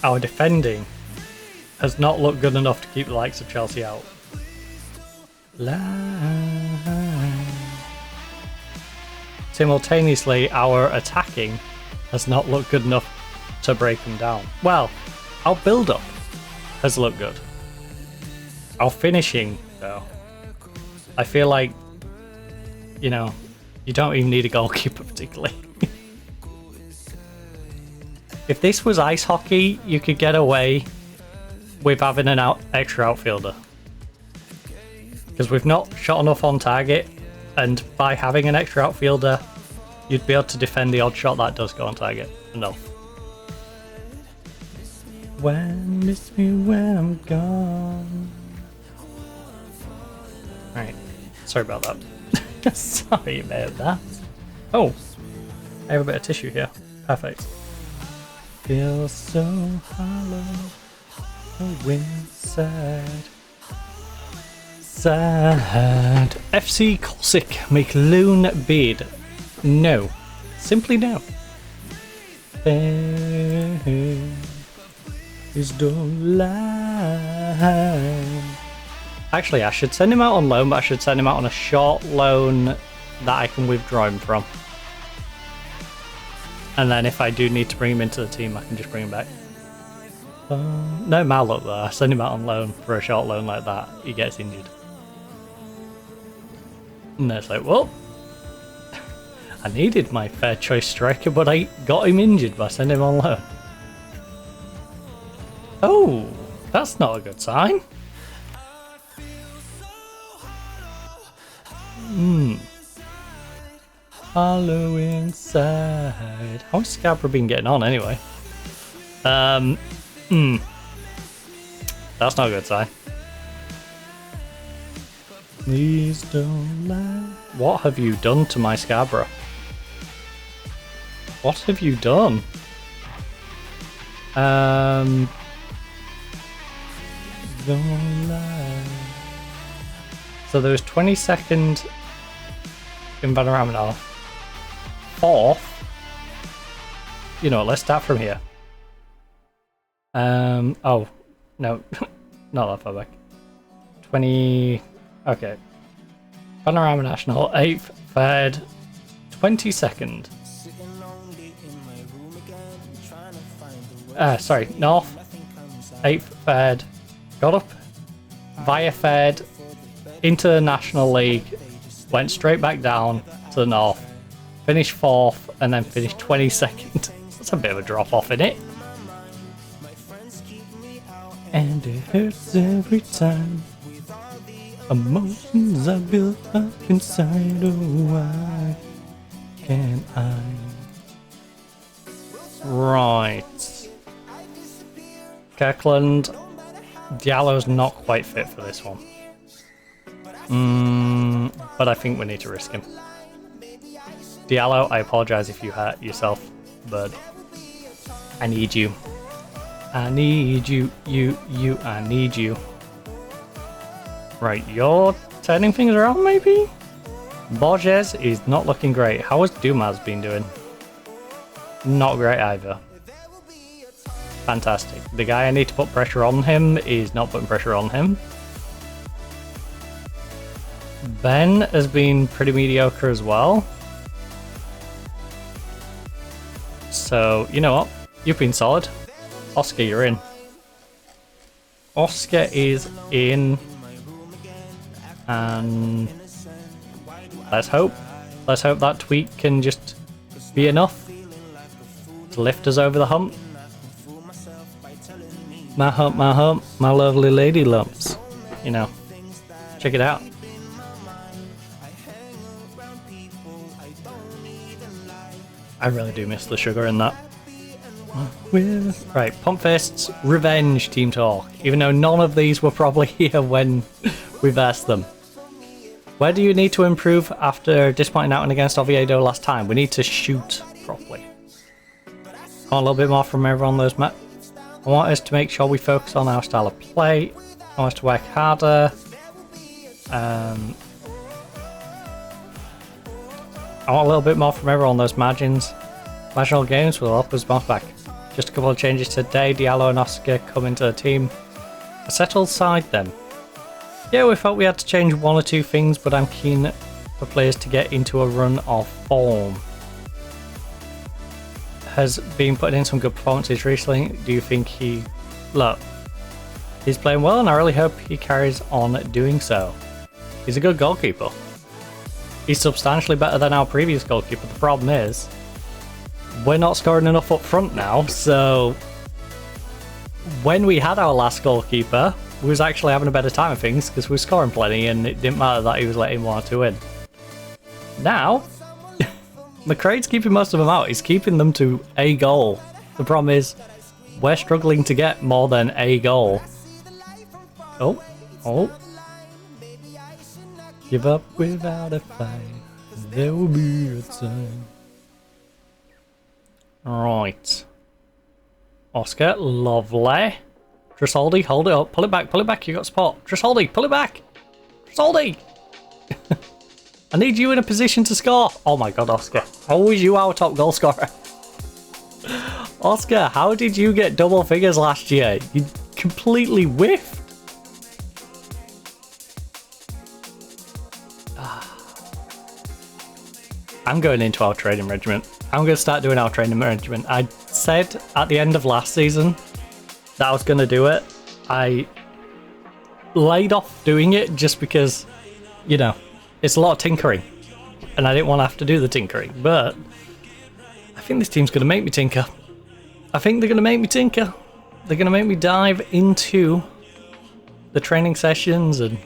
Our defending has not looked good enough to keep the likes of Chelsea out. simultaneously our attacking has not looked good enough to break them down. Well, our build-up has looked good. Our finishing, though, I feel like, you know, you don't even need a goalkeeper particularly. If this was ice hockey, you could get away with having an extra outfielder. Because we've not shot enough on target, and by having an extra outfielder, you'd be able to defend the odd shot that does go on target enough. When miss me when I'm gone. Right, sorry about that. Sorry about that. Oh, I have a bit of tissue here. Perfect. Feel so hollow, inside. Sad. FC Corsic make loan bid. No. Simply no. Please don't lie. Actually, I should send him out on loan, but I should send him out on a short loan that I can withdraw him from. And then if I do need to bring him into the team, I can just bring him back. No mal up there. Send him out on loan for a short loan like that. He gets injured. And it's like, well, I needed my fair choice striker, but I got him injured by sending him on loan. Oh, that's not a good sign. Hollow inside. How's Scabra been getting on anyway? That's not a good sign. Please don't lie. What have you done to my Scabra? What have you done? Don't lie. So there was 22nd in Vanarama. 4th. You know what, let's start from here. Oh, no, not that far back. 20, okay. Panorama National, 8th, 3rd, 22nd. Sorry, North, 8th, 3rd, got up, via 3rd, into the National League, went straight back down to the North, finished 4th, and then finished 22nd. That's a bit of a drop off, isn't it? And it hurts every time. Emotions are built up inside. Oh, why can't I? Right. Kirkland. Diallo's not quite fit for this one. But I think we need to risk him. Diallo, I apologise if you hurt yourself, but I need you. I need you, I need you. Right, you're turning things around maybe? Borges is not looking great. How has Dumas been doing? Not great either. Fantastic. The guy I need to put pressure on him is not putting pressure on him. Ben has been pretty mediocre as well. So, you know what? You've been solid. Oscar, you're in. Oscar is in. And let's hope that tweak can just be enough to lift us over the hump. My hump, my lovely lady lumps. You know, check it out. I really do miss the sugar in that. Right, Pump Fist's Revenge Team Talk. Even though none of these were probably here when we've asked them. Where do you need to improve after disappointing out and against Oviedo last time? We need to shoot properly. I want a little bit more from everyone on those I want us to make sure we focus on our style of play. I want us to work harder. I want a little bit more from everyone on those margins. Marginal games will help us bounce back. Just a couple of changes today. Diallo and Oscar come into the team. A settled side then. Yeah, we felt we had to change one or two things, but I'm keen for players to get into a run of form. Has been putting in some good performances recently. Do you think he's playing well, and I really hope he carries on doing so. He's a good goalkeeper. He's substantially better than our previous goalkeeper. The problem is, we're not scoring enough up front now, so when we had our last goalkeeper, we was actually having a better time of things because we were scoring plenty and it didn't matter that he was letting 1 or 2 in. Now, McRae's keeping most of them out. He's keeping them to a goal. The problem is, we're struggling to get more than a goal. Oh. Give up without a fight. There will be a time. Right. Oscar, lovely. Trisoldi, hold it up. Pull it back, you got support. Trisoldi, pull it back. Trisoldi! I need you in a position to score. Oh my god, Oscar. How was you our top goal scorer? Oscar, how did you get double figures last year? You completely whiffed. I'm going into our training regiment. I'm going to start doing our training regiment. I said at the end of last season that I was going to do it. I laid off doing it just because, you know, it's a lot of tinkering. And I didn't want to have to do the tinkering. But I think this team's going to make me tinker. I think they're going to make me tinker. They're going to make me dive into the training sessions and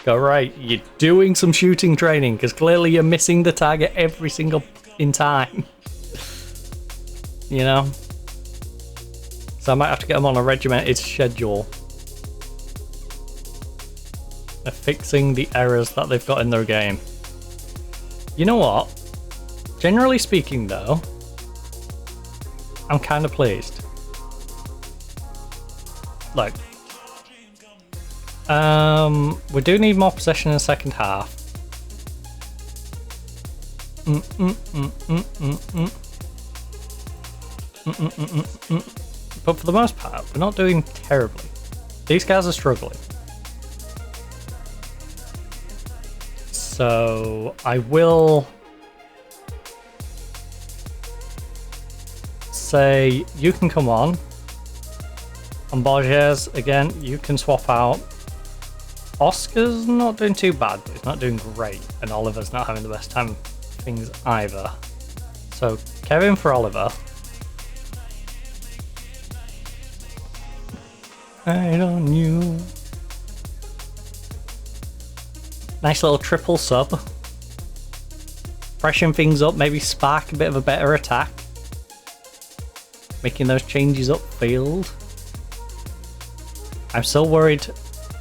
go, right, you're doing some shooting training because clearly you're missing the target every single in time. You know? So I might have to get them on a regimented schedule of fixing the errors that they've got in their game. You know what? Generally speaking though, I'm kind of pleased. Look. We do need more possession in the second half. But for the most part, we're not doing terribly. These guys are struggling. So I will say you can come on. On Borges, again, you can swap out. Oscar's not doing too bad, but he's not doing great. And Oliver's not having the best time of things either. So Kevin for Oliver. I on you. Nice little triple sub. Freshen things up, maybe spark a bit of a better attack. Making those changes upfield. I'm still worried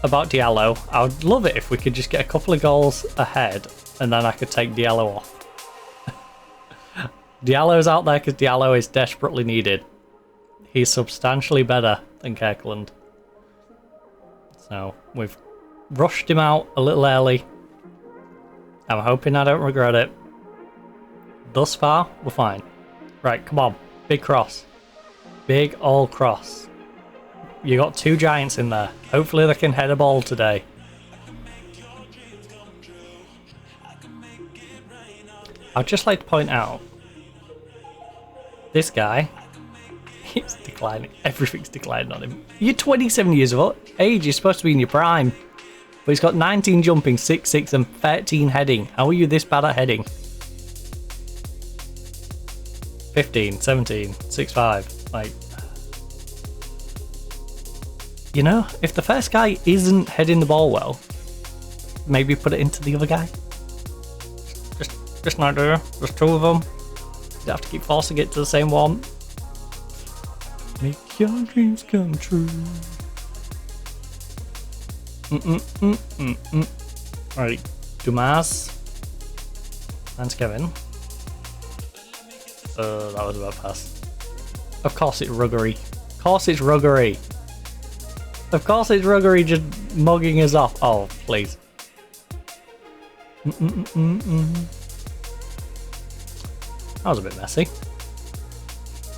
about Diallo. I would love it if we could just get a couple of goals ahead and then I could take Diallo off. Diallo's out there because Diallo is desperately needed. He's substantially better than Kirkland. So we've rushed him out a little early. I'm hoping I don't regret it. Thus far, we're fine. Right, come on. Big cross. Big old cross. You got 2 giants in there. Hopefully they can head a ball today. I'd just like to point out, this guy, he's declining. Everything's declining on him. You're 27 years of age. You're supposed to be in your prime. But he's got 19 jumping, 6'6", and 13 heading. How are you this bad at heading? 15, 17, 6'5". Like, you know, if the first guy isn't heading the ball well, maybe put it into the other guy. Just not do. There's 2 of them. You have to keep forcing it to the same one. Make your dreams come true. Right, Dumas. And Kevin. That was about pass. Of course it's Ruggery. Of course it's Ruggery. Of course it's Ruggery just mugging us off. Oh, please. That was a bit messy.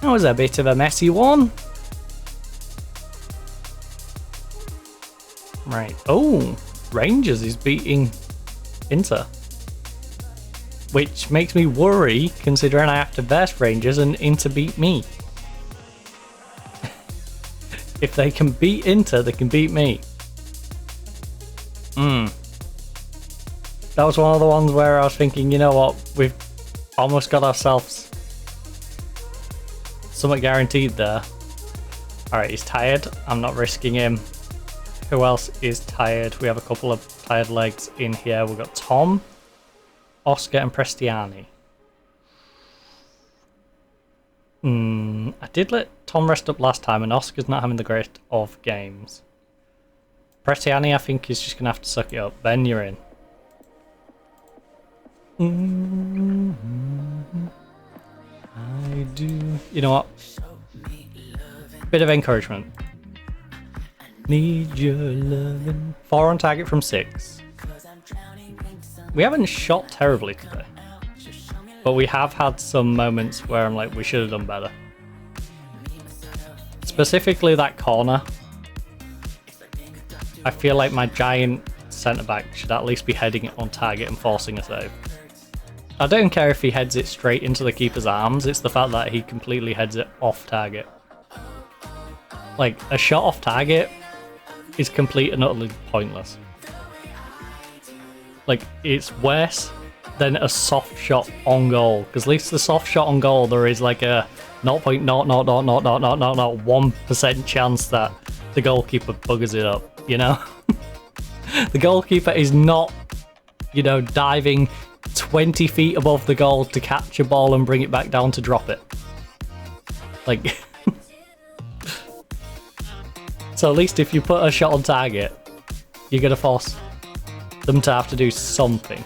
That was a bit of a messy one. Right. Oh, Rangers is beating Inter. which makes me worry considering I have to burst Rangers and Inter beat me. If they can beat Inter, they can beat me. That was one of the ones where I was thinking, you know what, we've almost got ourselves somewhat guaranteed there. Alright, he's tired. I'm not risking him. Who else is tired? We have a couple of tired legs in here. We've got Tom, Oscar and Prestiani. I did let Tom rest up last time and Oscar's not having the greatest of games. Prestiani, I think, is just going to have to suck it up. Ben, you're in. I do. You know what? Bit of encouragement. Need your loving. 4 on target from 6. We haven't shot terribly today, but we have had some moments where I'm like, we should have done better. Specifically that corner. I feel like my giant centre back should at least be heading it on target and forcing a save. I don't care if he heads it straight into the keeper's arms, it's the fact that he completely heads it off target. Like, a shot off target is complete and utterly pointless. Like, it's worse than a soft shot on goal, because at least the soft shot on goal there is like a 0.0000001% chance that the goalkeeper buggers it up, you know? The goalkeeper is not, you know, diving 20 feet above the goal to catch a ball and bring it back down to drop it. Like, so at least if you put a shot on target, you're going to force them to have to do something.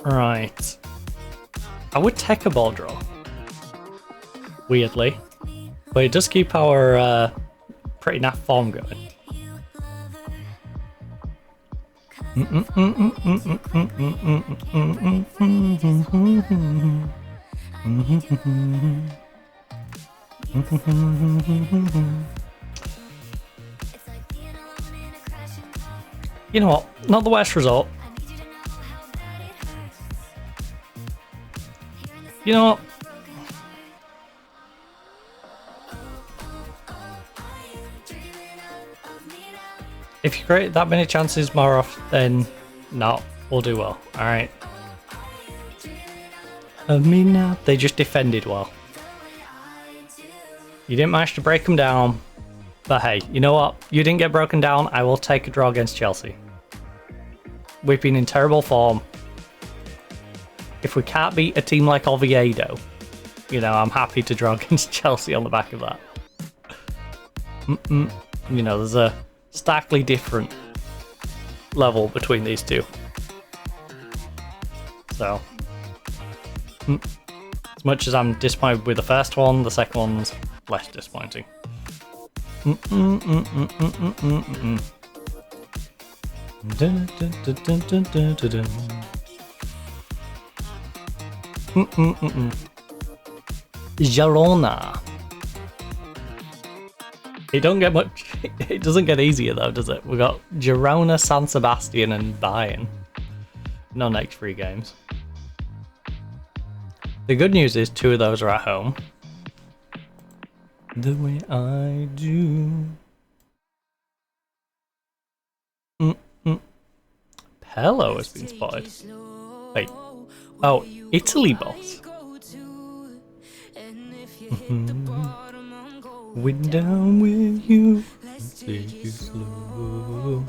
Right. I would take a ball draw. Weirdly. But it does keep our pretty naff form going. You know what? Not the worst result. You know what? If you create that many chances more often, then no, we'll do well. Alright. Of me now. They just defended well. You didn't manage to break them down. But hey, you know what? You didn't get broken down. I will take a draw against Chelsea. We've been in terrible form. If we can't beat a team like Oviedo, you know, I'm happy to draw against Chelsea on the back of that. You know, there's a starkly different level between these two. So, as much as I'm disappointed with the first one, the second one's less disappointing. Girona. It don't get much. It doesn't get easier though, does it? We got Girona, San Sebastian, and Bayern. No next 3 games. The good news is 2 of those are at home. The way I do. Pello has been spotted. Wait. Oh, Italy boss. We're down with you. Let's take it slow.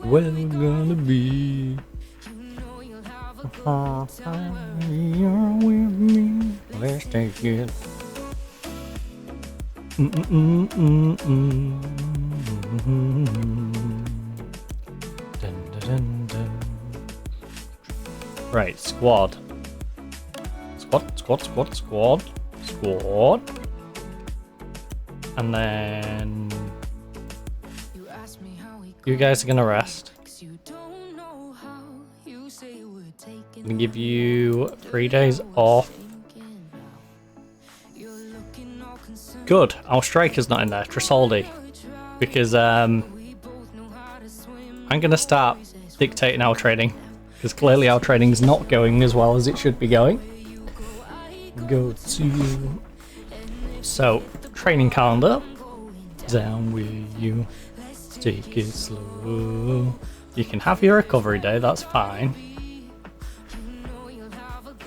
Where we're gonna be. You're with me. Let's take it. Right, squad. Squad. And then you guys are gonna rest. I'm gonna give you 3 days off. Good. Our striker's not in there, Tresoldi, because I'm gonna start dictating our training, because clearly our training is not going as well as it should be going. Go to... So, training calendar. Down with you. Take it slow. You can have your recovery day, that's fine.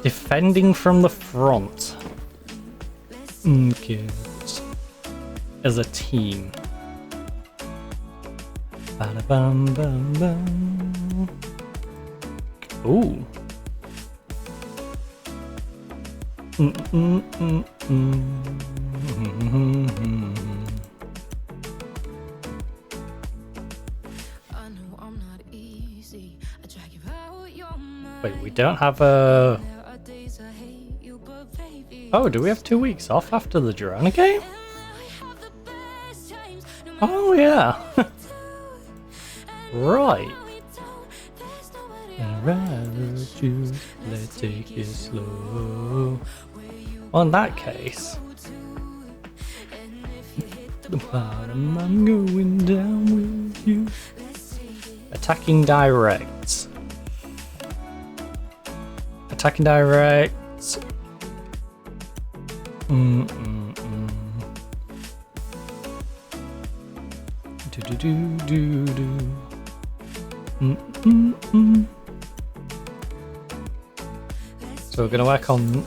Defending from the front. Okay. As a team. Ba-da-bum-bum-bum. Ooh. Wait, we don't have a... Oh, do we have 2 weeks off after the Girona game? Oh, yeah. Right. Let's take it slow. Well, in that case... The bottom, I'm going down with you. Attacking direct. Attacking direct. So we're gonna work on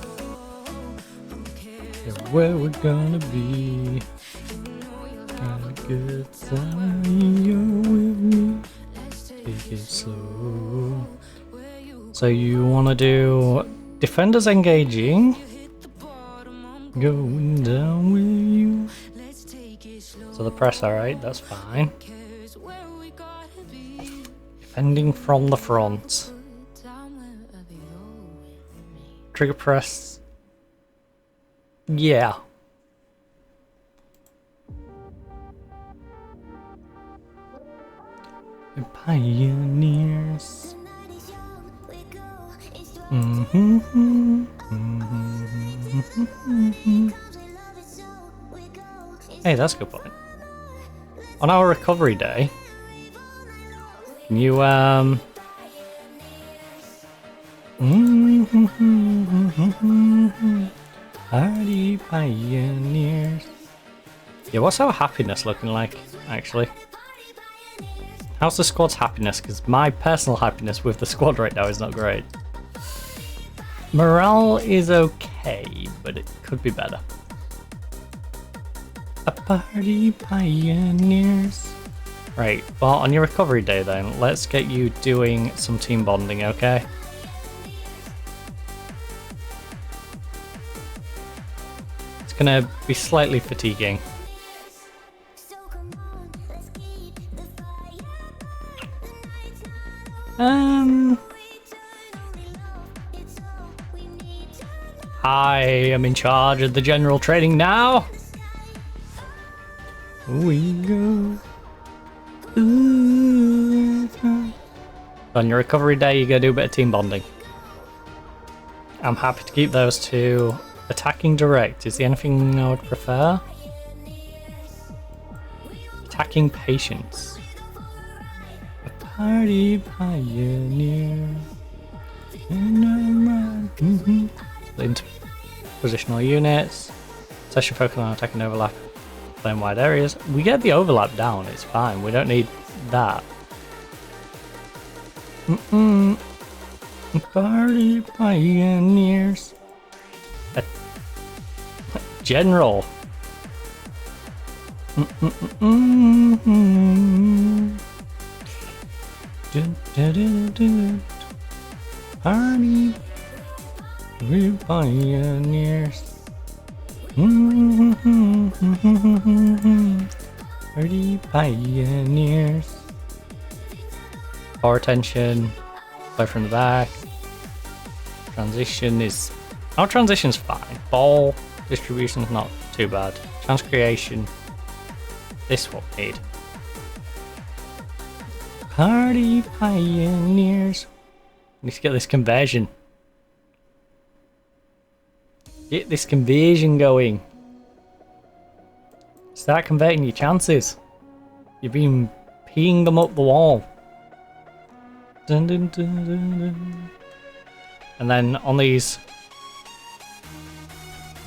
where we're gonna be. Have a good time, you're with me. Take it slow. So you wanna do defenders engaging. Going down with you. So the press, alright, that's fine. Defending from the front. Trigger press. Yeah. The pioneers. Hey, that's a good point. On our recovery day, can you Party pioneers. Yeah, what's our happiness looking like, actually? How's the squad's happiness? Because my personal happiness with the squad right now is not great. Morale is okay, but it could be better. A party pioneers. Right, well, on your recovery day then, let's get you doing some team bonding, okay? It's gonna be slightly fatiguing. I am in charge of the general training now. We go. Ooh. On your recovery day, you gotta do a bit of team bonding. I'm happy to keep those two. Attacking direct. Is there anything I would prefer? Attacking patience. A party pioneer. Into positional units. Session focus on attacking overlap. Playing wide areas. We get the overlap down, it's fine. We don't need that. Party pioneers. General. Party pioneers. Party pioneers. Power attention. Play from the back. Transition is... Our transition's fine. Ball distribution's not too bad. Chance creation. This what we need. Party pioneers. Need to get this conversion. Get this conversion going. Start converting your chances. You've been peeing them up the wall. Dun, dun, dun, dun, dun. And then on these...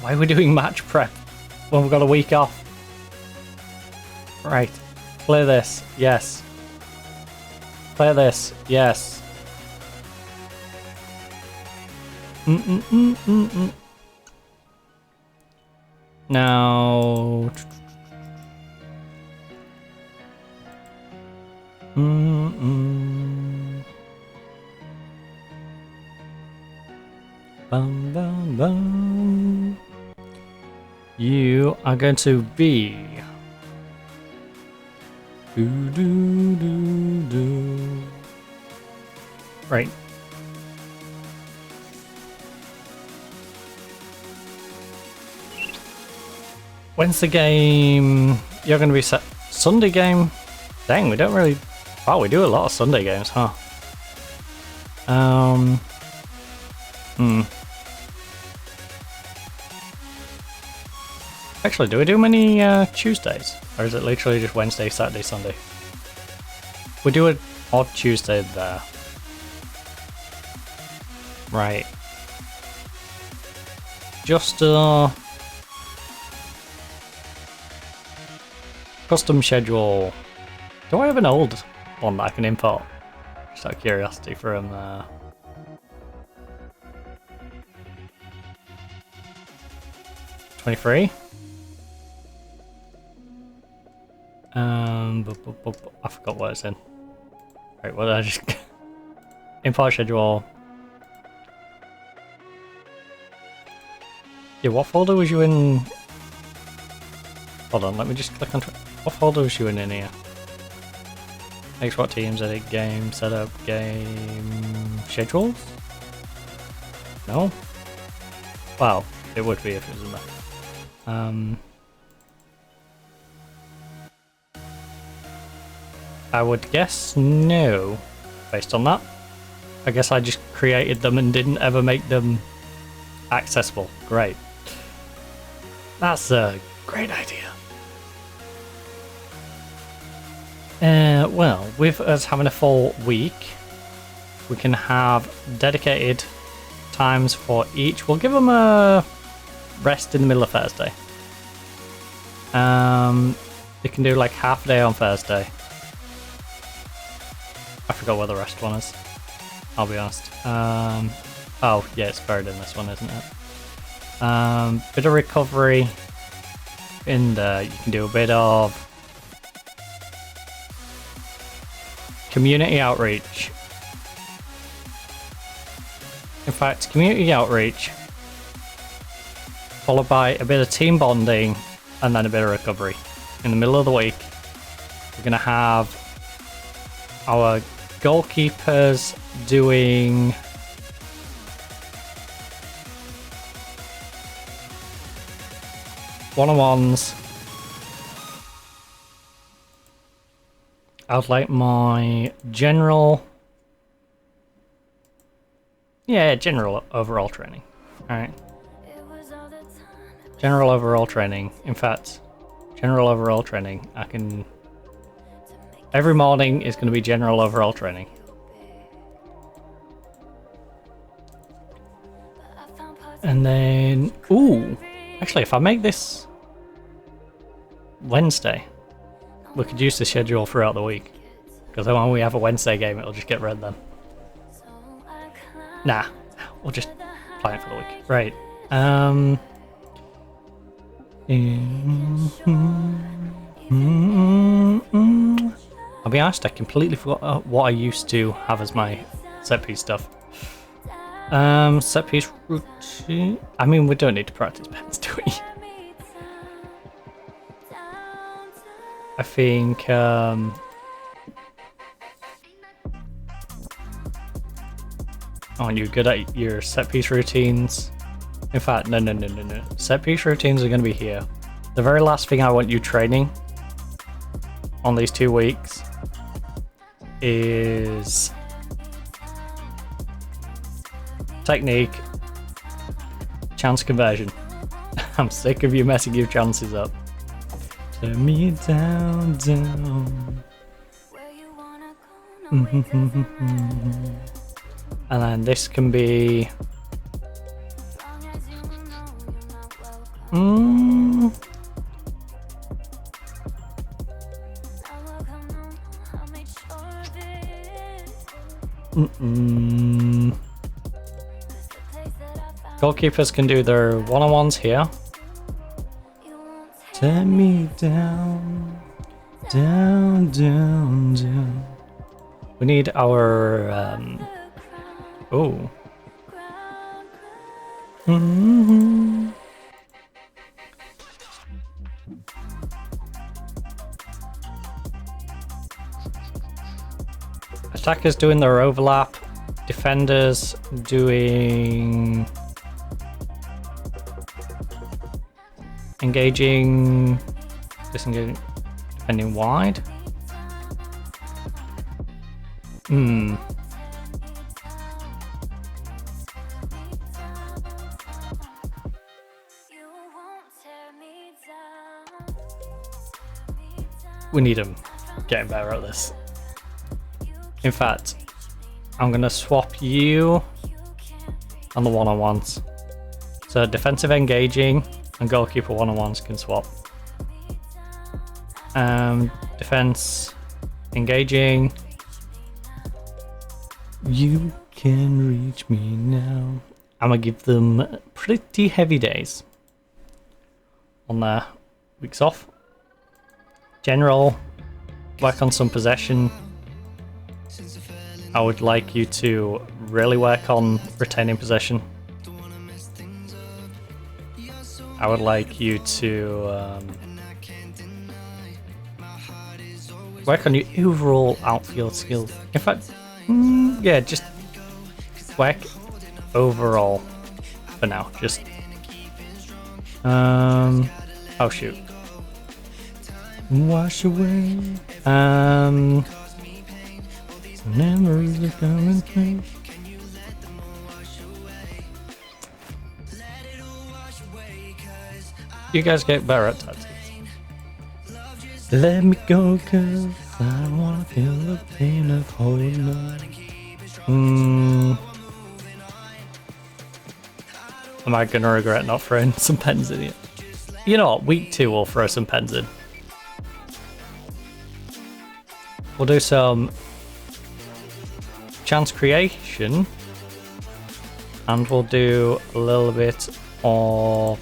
Why are we doing match prep when we've got a week off? Right. Play this. Yes. Play this. Yes. Now... Bum, bum, bum. You are going to be... Do, do, do, do. Right. When's the game? You're going to be set. Sunday game? Dang, we don't really... Wow, we do a lot of Sunday games, huh? Actually, do we do many Tuesdays? Or is it literally just Wednesday, Saturday, Sunday? We do an odd Tuesday there. Right. Just custom schedule. Do I have an old one that I can import? Just out of curiosity from 23. I forgot what it's in. Right, what did I just import schedule? Yeah, what folder was you in? Hold on, let me just click on. What folder was you in here? Export teams, edit game, setup, game, schedules? No? Wow, it would be if it was in there. I would guess no, based on that. I guess I just created them and didn't ever make them accessible. Great. That's a great idea. Well, with us having a full week, we can have dedicated times for each. We'll give them a rest in the middle of Thursday. They can do like half a day on Thursday. I forgot what the rest one is. I'll be honest. Oh, yeah, it's buried in this one, isn't it? Bit of recovery in there. You can do a bit of community outreach. In fact, community outreach followed by a bit of team bonding and then a bit of recovery. In the middle of the week, we're going to have our goalkeepers doing one-on-ones. I'd like my general overall training. Alright. General overall training. In fact, general overall training. I can... Every morning is going to be general overall training. And then... Ooh! Actually, if I make this Wednesday, we could use the schedule throughout the week. Because then when we have a Wednesday game, it'll just get read then. Nah, we'll just plan it for the week. Right. I'll be honest, I completely forgot what I used to have as my set piece stuff. Set piece routine. I mean, we don't need to practice bets, do we? I think oh, you're good at your set piece routines. In fact, no. Set piece routines are going to be here. The very last thing I want you training on these 2 weeks is technique, chance conversion. I'm sick of you messing your chances up. Turn me down. And then this can be... Goalkeepers can do their one-on-ones here. Take me down, down, down, down. We need our Attackers doing their overlap, defenders doing engaging, disengaging, defending wide. We need them getting better at this. In fact, I'm gonna swap you on the one-on-ones. So defensive engaging and goalkeeper one-on-ones can swap. Defense engaging. You can reach me now. I'm gonna give them pretty heavy days on their weeks off. General, work on some possession. I would like you to really work on retaining possession. I would like you to work on your overall outfield skills. In fact, yeah, just work overall for now. Just oh shoot. Wash away. Memories are coming through. You guys get better at tactics. Let me go, cause I don't wanna feel the pain of holding on. Am I gonna regret not throwing some pens in it? You know what, week 2 we'll throw some pens in. We'll do some chance creation, and we'll do a little bit of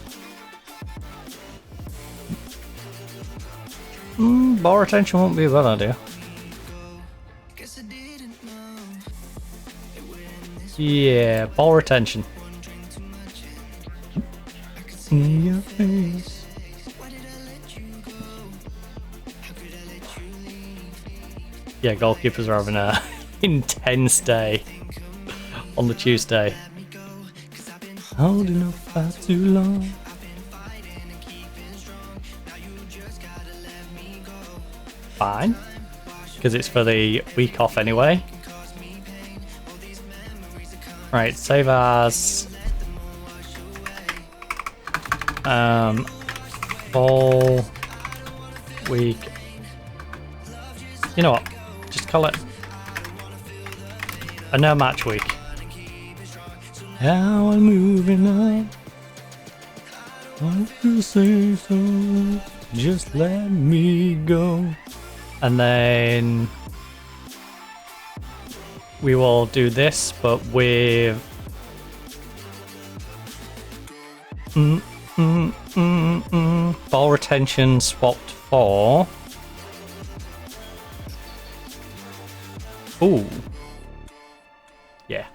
ball retention. Won't be a bad idea. Yeah, ball retention. In your face. Yeah, goalkeepers are having a intense day on the Tuesday. Holding up for too long. Fine, because it's for the week off anyway. Right, save as ball week. You know what? Just call it a no match week. How I'm moving on. Want to say so? Just let me go. And then we will do this, but with ball retention swapped for. Ooh. Yeah.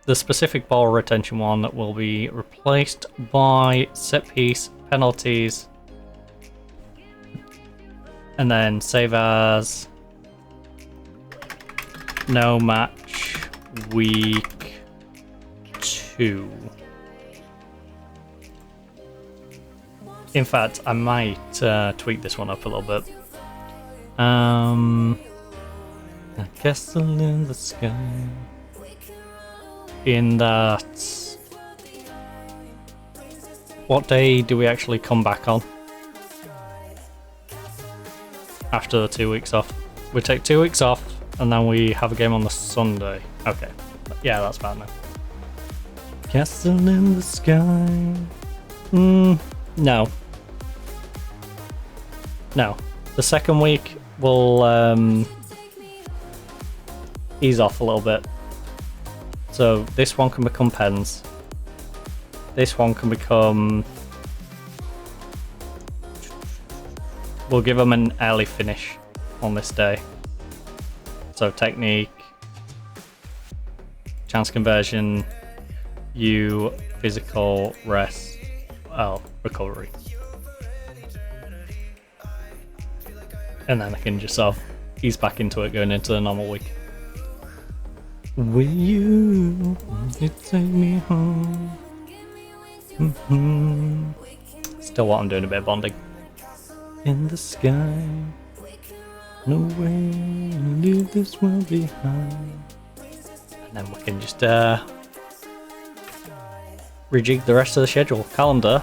The specific ball retention one will be replaced by set piece penalties. And then save as no match week 2. In fact, I might tweak this one up a little bit. A castle in the sky. In that, what day do we actually come back on? After the 2 weeks off. We take 2 weeks off, and then we have a game on the Sunday. Okay, yeah, that's bad now. Castle in the sky. No. No. The second week will ease off a little bit. So this one can become pens. This one can become... We'll give them an early finish on this day. So technique, chance conversion, you physical, rest, recovery. And then I can just sort of ease back into it going into the normal week. Will you take me home? Still what I'm doing a bit of bonding. In the sky, no way to leave this world behind. And then we can just rejig the rest of the schedule. Calendar.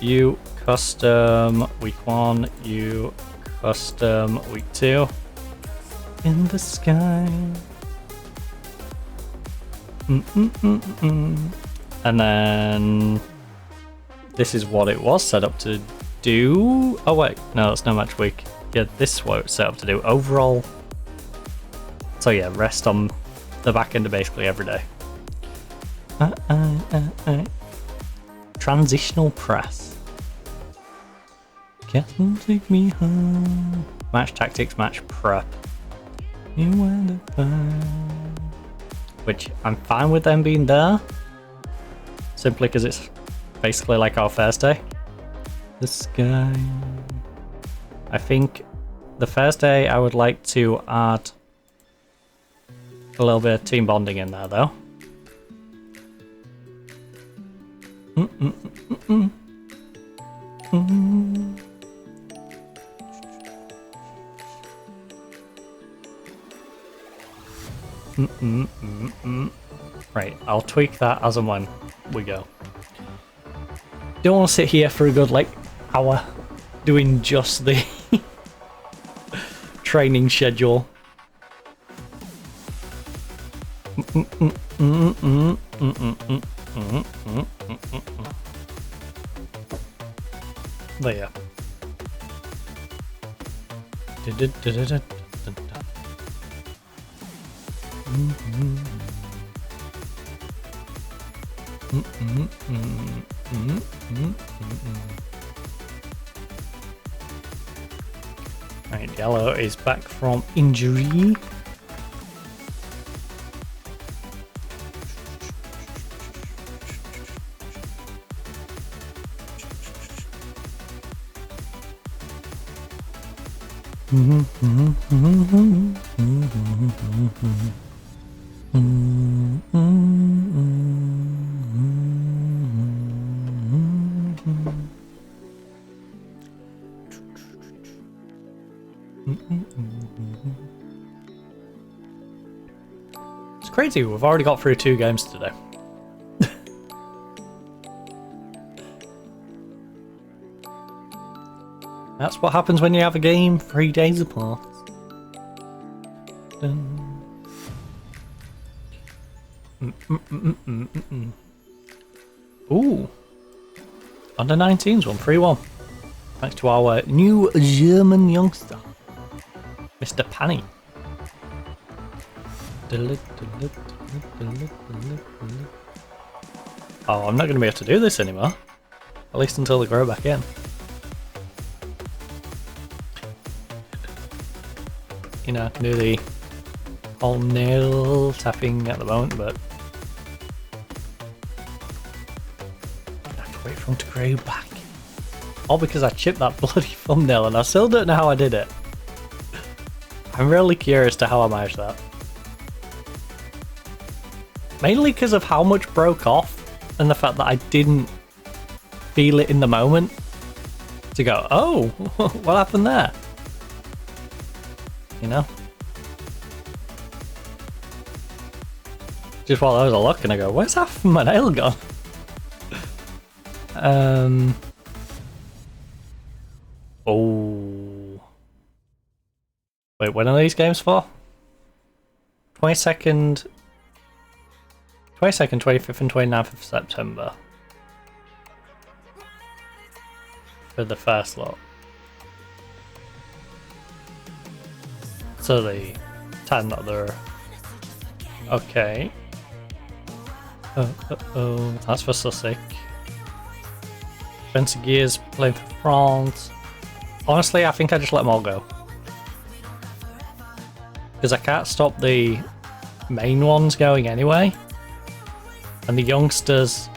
You custom week 1, you custom week 2. In the sky. And then this is what it was set up to do. Oh wait, no, that's no match week. Yeah, this is what it's set up to do. Overall. So yeah, rest on the back end of basically every day. Transitional press. Can't take me home. Match tactics, match prep. You wind up fine. Which I'm fine with them being there. Simply because it's basically like our first day. The sky. I think the first day I would like to add a little bit of team bonding in there though. Right, I'll tweak that as and when we go. Don't want to sit here for a good like hour doing just the training schedule. There. Right, Yellow is back from injury. It's crazy, we've already got through 2 games today. That's what happens when you have a game 3 days apart. Ooh. Under 19s won 3-1. Thanks to our new German youngster, Mr. Panny. Oh, I'm not going to be able to do this anymore. At least until they grow back in. You know, I can do the whole nail tapping at the moment, but I have to wait for them to grow back. All because I chipped that bloody thumbnail and I still don't know how I did it. I'm really curious to how I managed that. Mainly because of how much broke off and the fact that I didn't feel it in the moment to go, oh, what happened there? You know? Just while I was looking, I go, where's half my nail gone? Oh. Wait, when are these games for? 22nd, 25th and 29th of September. For the first lot. So the time that they're... Okay. Oh, that's for Sussex. Spencer Gears playing for France. Honestly, I think I just let them all go. Because I can't stop the main ones going anyway. And the youngsters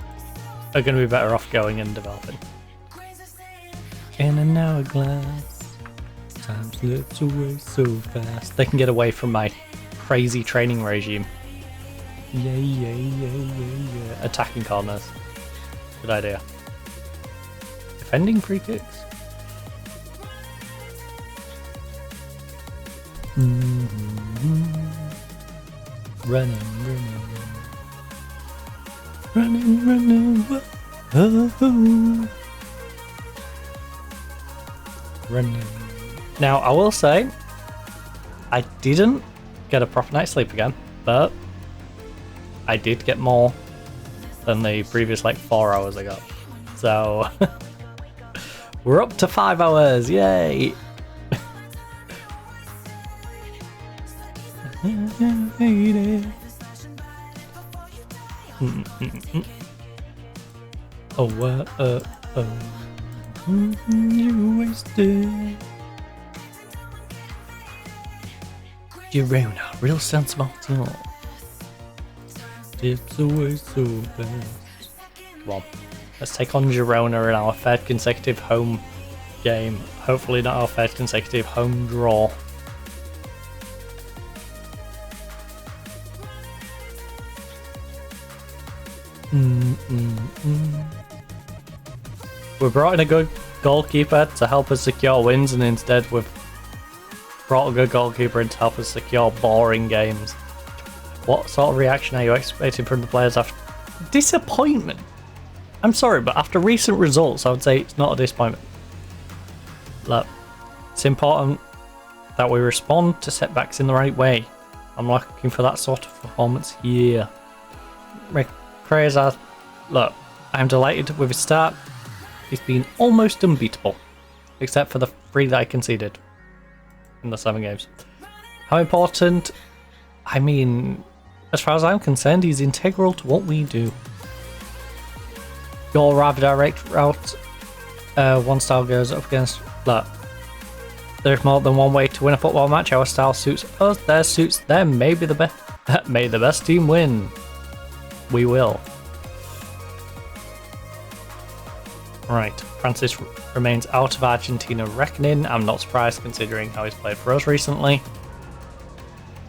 are going to be better off going and developing. In an hourglass, time slips away so fast. They can get away from my crazy training regime. Yeah. Attacking corners. Good idea. Defending free kicks. Running. Running. Now, I will say, I didn't get a proper night's sleep again, but I did get more than the previous 4 hours I got. So we're up to 5 hours, yay! You wasted. Girona, real sensible too. Dips away so fast. Come on, let's take on Girona in our third consecutive home game. Hopefully not our third consecutive home draw. We brought in a good goalkeeper to help us secure wins, and instead we've brought a good goalkeeper in to help us secure boring games. What sort of reaction are you expecting from the players after disappointment? I'm sorry, but after recent results, I would say it's not a disappointment. Look, it's important that we respond to setbacks in the right way. I'm looking for that sort of performance here. Look, I'm delighted with his start. He's been almost unbeatable, except for the 3 that I conceded in the 7 games. How important? I mean, as far as I'm concerned, he's integral to what we do. Your rather direct route, one style goes up against. Look, there's more than one way to win a football match. Our style suits us, theirs suits them. May the best team win. We will. Right, Francis remains out of Argentina reckoning. I'm not surprised considering how he's played for us recently.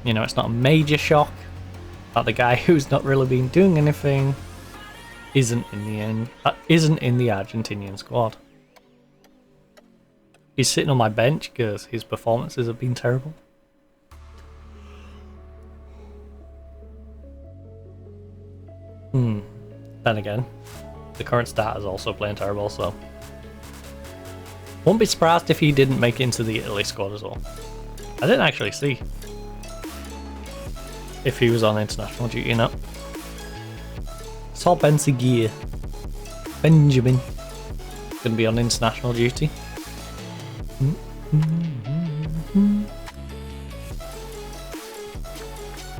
You know, it's not a major shock that the guy who's not really been doing anything isn't in the Argentinian squad. He's sitting on my bench because his performances have been terrible. Then again, the current starter's also playing terrible, so won't be surprised if he didn't make it into the Italy squad as well. I didn't actually see if he was on international duty, you know. Saw Benjamin gonna be on international duty.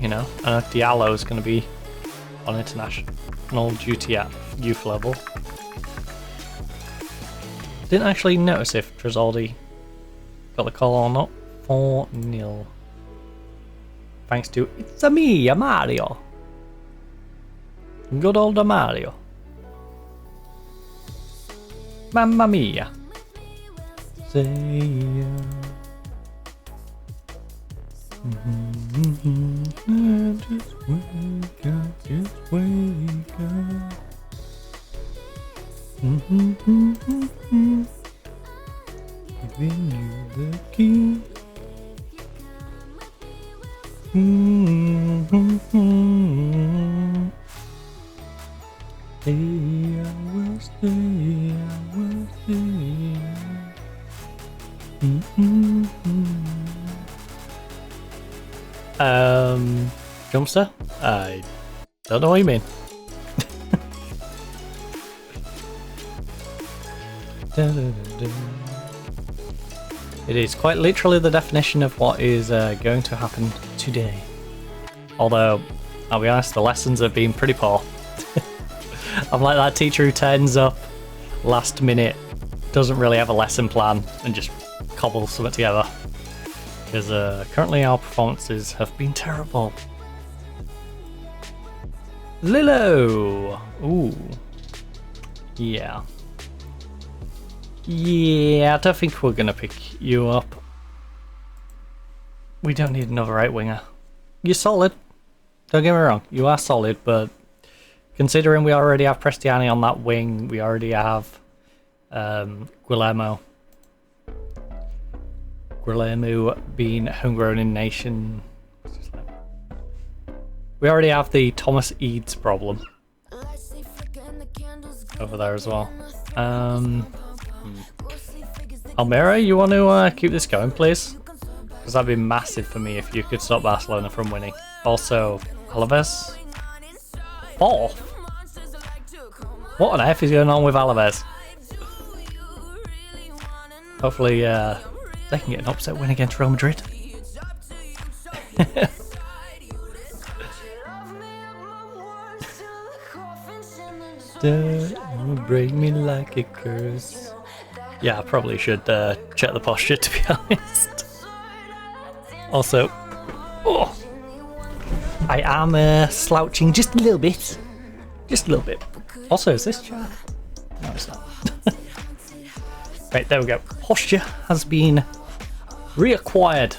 You know, Diallo's gonna be on international duty at youth level. Didn't actually notice if Tresoldi got the call or not. 4-0. Thanks to It's a me, Mario. Good old Mario. Mamma mia. Say just wake up, just wake up. Giving you the key. Stay, I will stay, I will stay. hamster? I don't know what you mean. It is quite literally the definition of what is going to happen today. Although, I'll be honest, the lessons have been pretty poor. I'm like that teacher who turns up last minute, doesn't really have a lesson plan, and just cobbles something together. Because currently our performances have been terrible. Lilo! Ooh. Yeah. Yeah, I don't think we're gonna pick you up. We don't need another right winger. You're solid. Don't get me wrong, you are solid, but considering we already have Prestiani on that wing, we already have Guillermo being homegrown in nation. We already have the Thomas Eads problem over there as well. Almira, you want to keep this going, please? Because that'd be massive for me if you could stop Barcelona from winning. Also, Alaves. Fourth? What on earth is going on with Alaves? Hopefully, they can get an upset win against Real Madrid. Don't break me like a curse. Yeah, I probably should check the posture, to be honest. Also, oh, I am slouching just a little bit. Just a little bit. Also, is this chair? No, it's not. Right, there we go. Posture has been reacquired.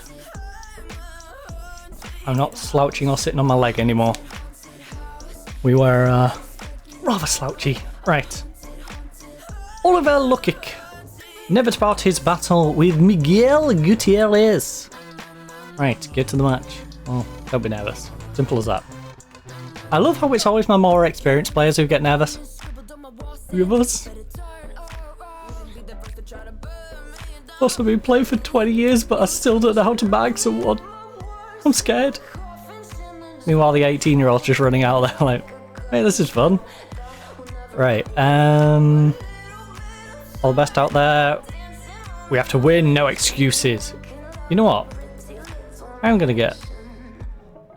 I'm not slouching or sitting on my leg anymore. We were rather slouchy. Right. Oliver Lukic never to part his battle with Miguel Gutierrez. Right, get to the match. Oh, don't be nervous. Simple as that. I love how it's always my more experienced players who get nervous. Look at us. Also been playing for 20 years, but I still don't know how to bag someone. I'm scared. Meanwhile, the 18-year-old's just running out there like, hey, this is fun. Right, all the best out there. We have to win, no excuses. You know what? I'm gonna get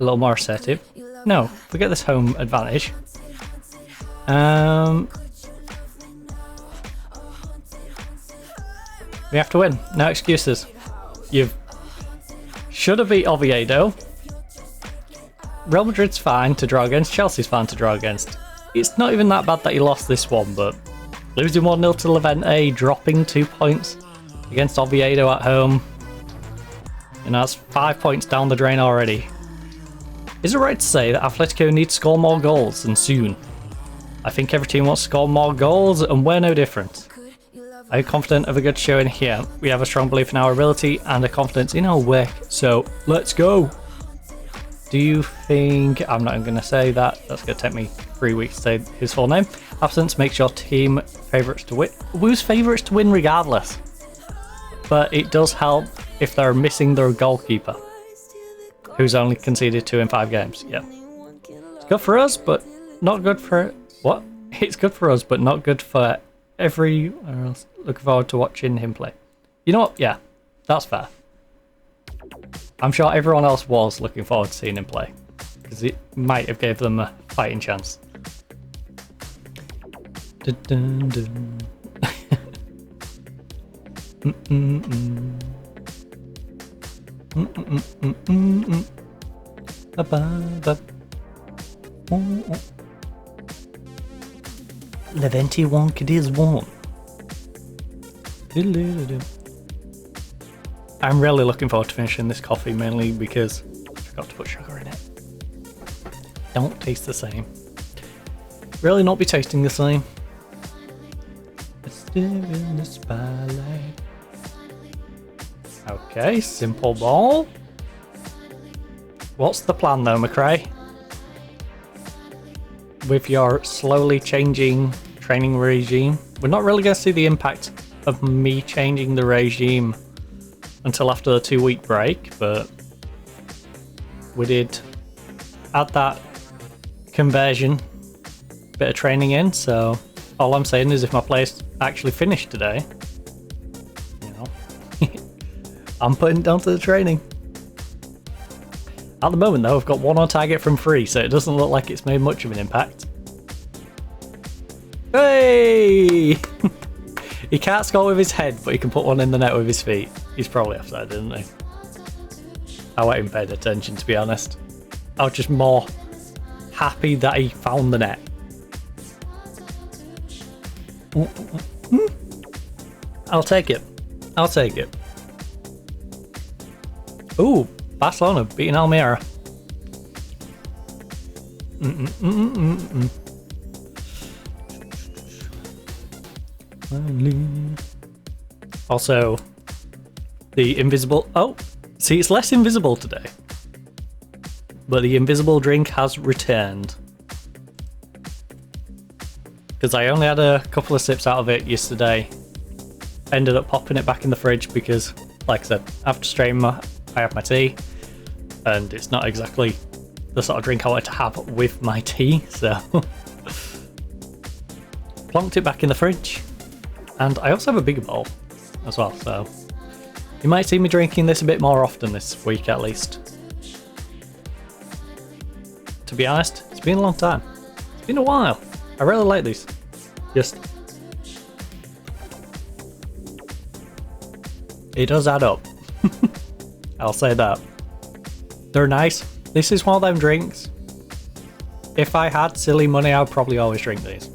a little more assertive. No, forget this home advantage. We have to win, no excuses. You should have beat Oviedo. Real Madrid's fine to draw against, Chelsea's fine to draw against. It's not even that bad that you lost this one, but losing 1-0 to Levante, dropping 2 points against Oviedo at home. You know, that's 5 points down the drain already. Is it right to say that Atletico need to score more goals, and soon? I think every team wants to score more goals, and we're no different. Are you confident of a good showing here? We have a strong belief in our ability and a confidence in our work, so let's go! Do you think... I'm not going to say that. That's going to take me 3 weeks to say his full name. Absence makes your team favourites to win. Who's favourites to win regardless? But it does help if they're missing their goalkeeper, who's only conceded 2 in 5 games. Yeah. It's good for us, but not good for... What? It's good for us, but not good for everyone else. Looking forward to watching him play. You know what? Yeah, that's fair. I'm sure everyone else was looking forward to seeing him play, because it might have gave them a fighting chance. Dun, dun, dun. Levante wonk it is one. I'm really looking forward to finishing this coffee, mainly because I forgot to put sugar in it. Don't taste the same. Really not be tasting the same. Still in the spotlight. Okay, simple ball. What's the plan though, McRae? With your slowly changing training regime, we're not really going to see the impact of me changing the regime until after the 2-week break, but we did add that conversion bit of training in, so all I'm saying is if my play's actually finished today, you know, I'm putting it down to the training. At the moment though, I've got 1 on target from 3, so it doesn't look like it's made much of an impact. Hey! He can't score with his head, but he can put one in the net with his feet. He's probably offside, isn't he? I wasn't even paying attention, to be honest. I was just more happy that he found the net. I'll take it. I'll take it. Ooh, Barcelona beating Almeria. Also, the invisible... Oh, see, it's less invisible today. But the invisible drink has returned. Because I only had a couple of sips out of it yesterday. Ended up popping it back in the fridge because, like I said, after stream I have my tea. And it's not exactly the sort of drink I wanted to have with my tea, so... Plonked it back in the fridge. And I also have a bigger bowl as well, so... You might see me drinking this a bit more often this week at least. To be honest, it's been a long time. It's been a while. I really like these. Just... It does add up. I'll say that. They're nice. This is one of them drinks. If I had silly money, I'd probably always drink these.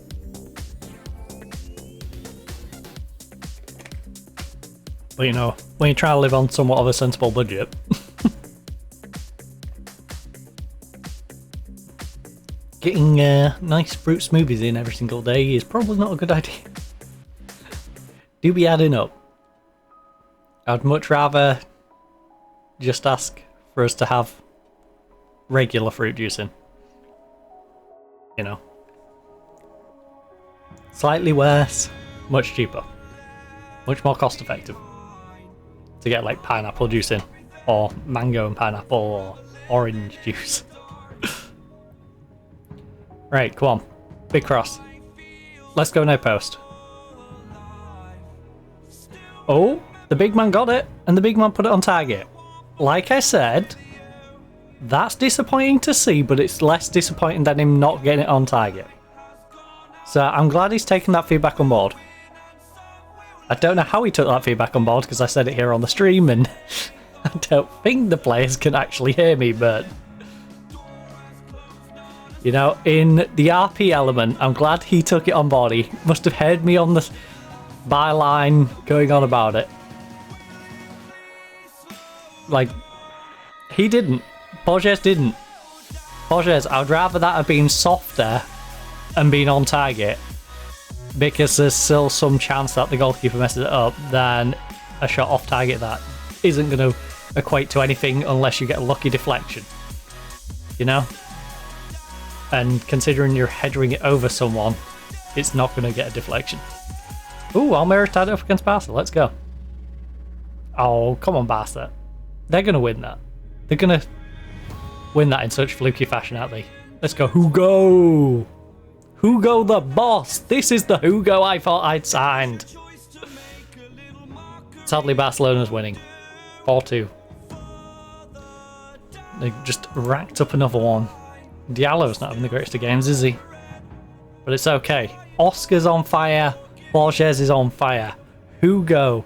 But you know, when you try to live on somewhat of a sensible budget... Getting nice fruit smoothies in every single day is probably not a good idea. Do be adding up. I'd much rather just ask for us to have regular fruit juice in. You know. Slightly worse, much cheaper. Much more cost effective. To get like pineapple juice in. Or mango and pineapple or orange juice. Right, come on. Big cross. Let's go no post. Oh, the big man got it, and the big man put it on target. Like I said, that's disappointing to see, but it's less disappointing than him not getting it on target. So I'm glad he's taken that feedback on board. I don't know how he took that feedback on board, because I said it here on the stream, and I don't think the players can actually hear me, but... You know, in the RP element, I'm glad he took it on board. He must have heard me on the byline going on about it. Like, he didn't. Borges didn't. Borges, I'd rather that have been softer and been on target, because there's still some chance that the goalkeeper messes it up, than a shot off target that isn't going to equate to anything unless you get a lucky deflection. You know? And considering you're headering it over someone, it's not going to get a deflection. Ooh, Almeria tied it up against Barca. Let's go. Oh, come on, Barca. They're going to win that. They're going to win that in such fluky fashion, aren't they? Let's go, Hugo! Hugo the boss! This is the Hugo I thought I'd signed. Sadly, Barcelona's winning. 4-2. They just racked up another one. Diallo's not having the greatest of games, is he? But it's okay. Oscar's on fire. Borges is on fire. Hugo,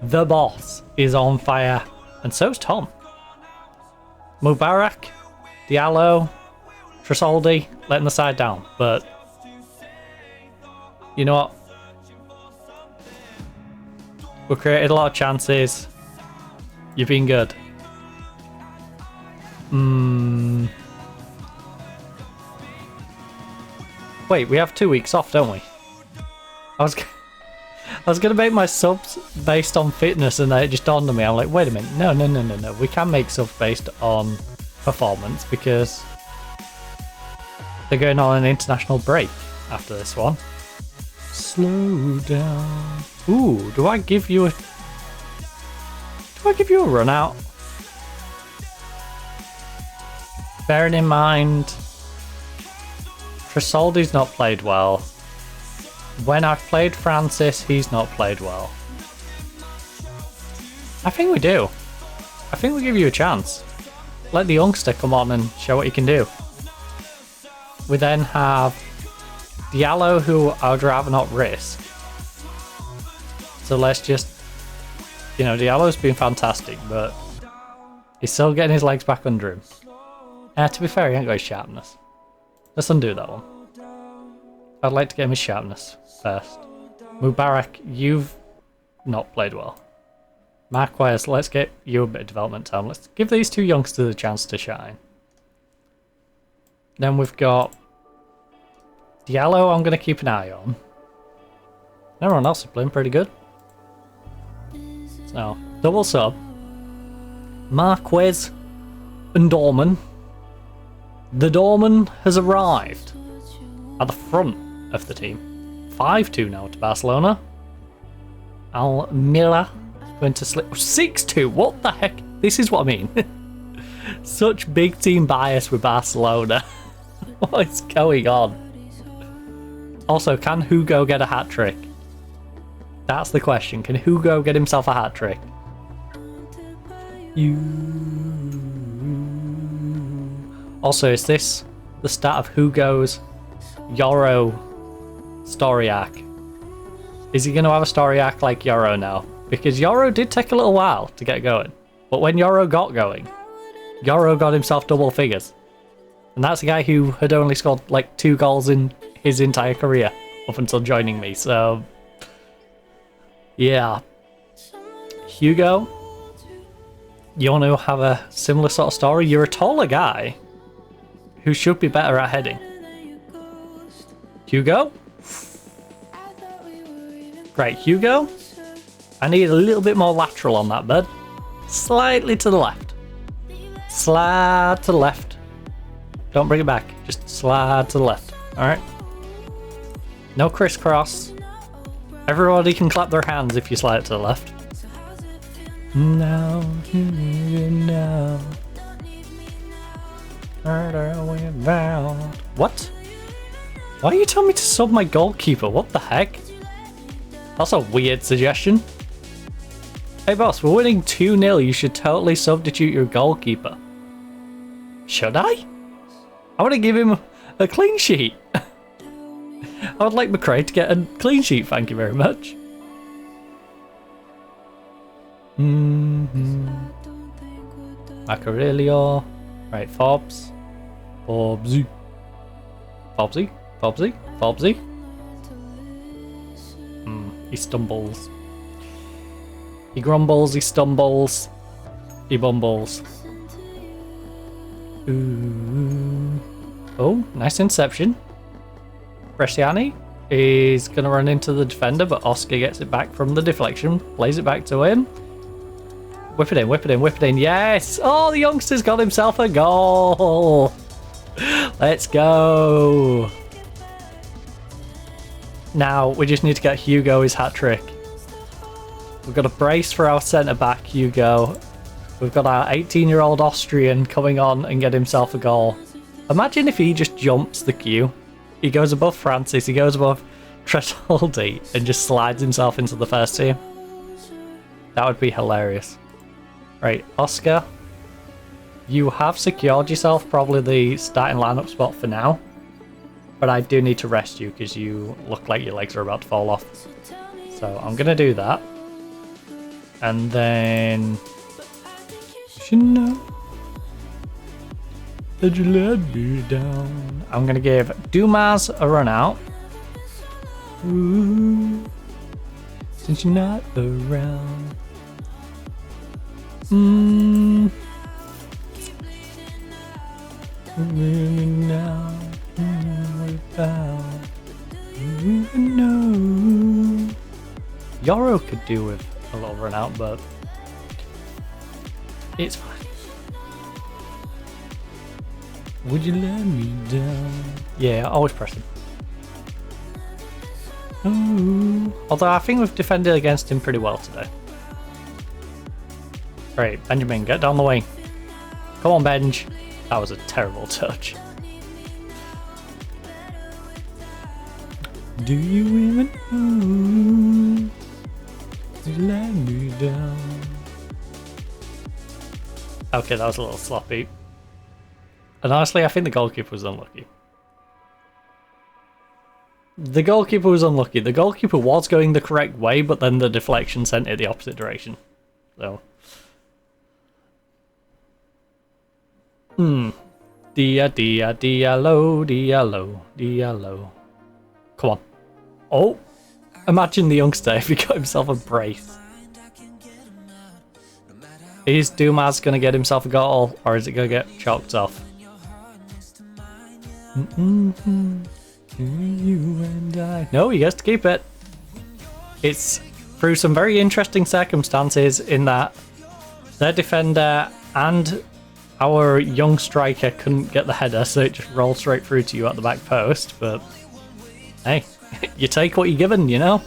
the boss, is on fire. And so's Tom. Mubarak, Diallo, Tresoldi, letting the side down. But, you know what? We've created a lot of chances. You've been good. Wait, we have 2 weeks off, don't we? I was gonna make my subs based on fitness, and then it just dawned on me. I'm like, wait a minute, no. We can make subs based on performance because they're going on an international break after this one. Slow down. Ooh, do I give you a run out? bearing in mind, Trisoldi's not played well. When I've played Francis, he's not played well. I think we do. I think we give you a chance. Let the youngster come on and show what he can do. We then have Diallo, who I would rather not risk. So let's just... You know, Diallo's been fantastic, but he's still getting his legs back under him. To be fair, he ain't got his sharpness. Let's undo that one. I'd like to get him his sharpness first. Mubarak, you've not played well. Marquez, let's get you a bit of development time. Let's give these two youngsters a chance to shine. Then we've got Diallo, I'm going to keep an eye on. Everyone else is playing pretty good. So, double sub. Marquez and Dorman. The Dorman has arrived at the front of the team. 5-2 now to Barcelona. Almira going to slip 6-2. What the heck? This is what I mean. Such big team bias with Barcelona. What is going on? Also, can Hugo get a hat trick? That's the question. Can Hugo get himself a hat trick? Also, is this the start of Hugo's Yoro story arc? Is he going to have a story arc like Yoro now? Because Yoro did take a little while to get going. But when Yoro got going, Yoro got himself double figures. And that's a guy who had only scored like 2 goals in his entire career up until joining me. So, yeah. Hugo, you want to have a similar sort of story? You're a taller guy who should be better at heading. Hugo? Great, Hugo. I need a little bit more lateral on that, bud. Slightly to the left. Slide to the left. Don't bring it back. Just slide to the left. Alright? No crisscross. Everybody can clap their hands if you slide it to the left. No, no. What? Why are you telling me to sub my goalkeeper? What the heck? That's a weird suggestion. Hey boss, we're winning 2-0. You should totally substitute your goalkeeper. Should I? I want to give him a clean sheet. I would like McRae to get a clean sheet, thank you very much. Macarillo. Right, Fobbs. Fobbsy. Fobbsy. Fobbsy. Fobbsy. He stumbles. He grumbles, he stumbles. He bumbles. Ooh. Oh, nice inception. Bresciani is going to run into the defender, but Oscar gets it back from the deflection. Plays it back to him. Whip it in, whip it in, whip it in. Yes! Oh, the youngster's got himself a goal. Let's go. Now, we just need to get Hugo his hat-trick. We've got a brace for our centre-back, Hugo. We've got our 18-year-old Austrian coming on and get himself a goal. Imagine if he just jumps the queue. He goes above Francis, he goes above Tresoldi, and just slides himself into the first team. That would be hilarious. Right, Oscar. You have secured yourself probably the starting lineup spot for now. But I do need to rest you because you look like your legs are about to fall off. So I'm going to do that. And then... You know that you let me down. I'm going to give Dumas a run out. Ooh, since you're not around. Really now. No. Yoro could do with a little run out, but it's fine. Would you let me down? Yeah, always pressing. Ooh. Although I think we've defended against him pretty well today. Great, Benjamin, get down the wing. Come on, Benj. That was a terrible touch. Do you even know you let me down? Okay, that was a little sloppy. And honestly, I think the goalkeeper was unlucky. The goalkeeper was unlucky. The goalkeeper was going the correct way, but then the deflection sent it the opposite direction. So. Diallo. Come on. Oh! Imagine the youngster if he got himself a brace. Is Dumas going to get himself a goal, or is it going to get chalked off? You and I. No, he gets to keep it. It's through some very interesting circumstances in that their defender and our young striker couldn't get the header, so it just rolled straight through to you at the back post. But hey, you take what you're given, you know?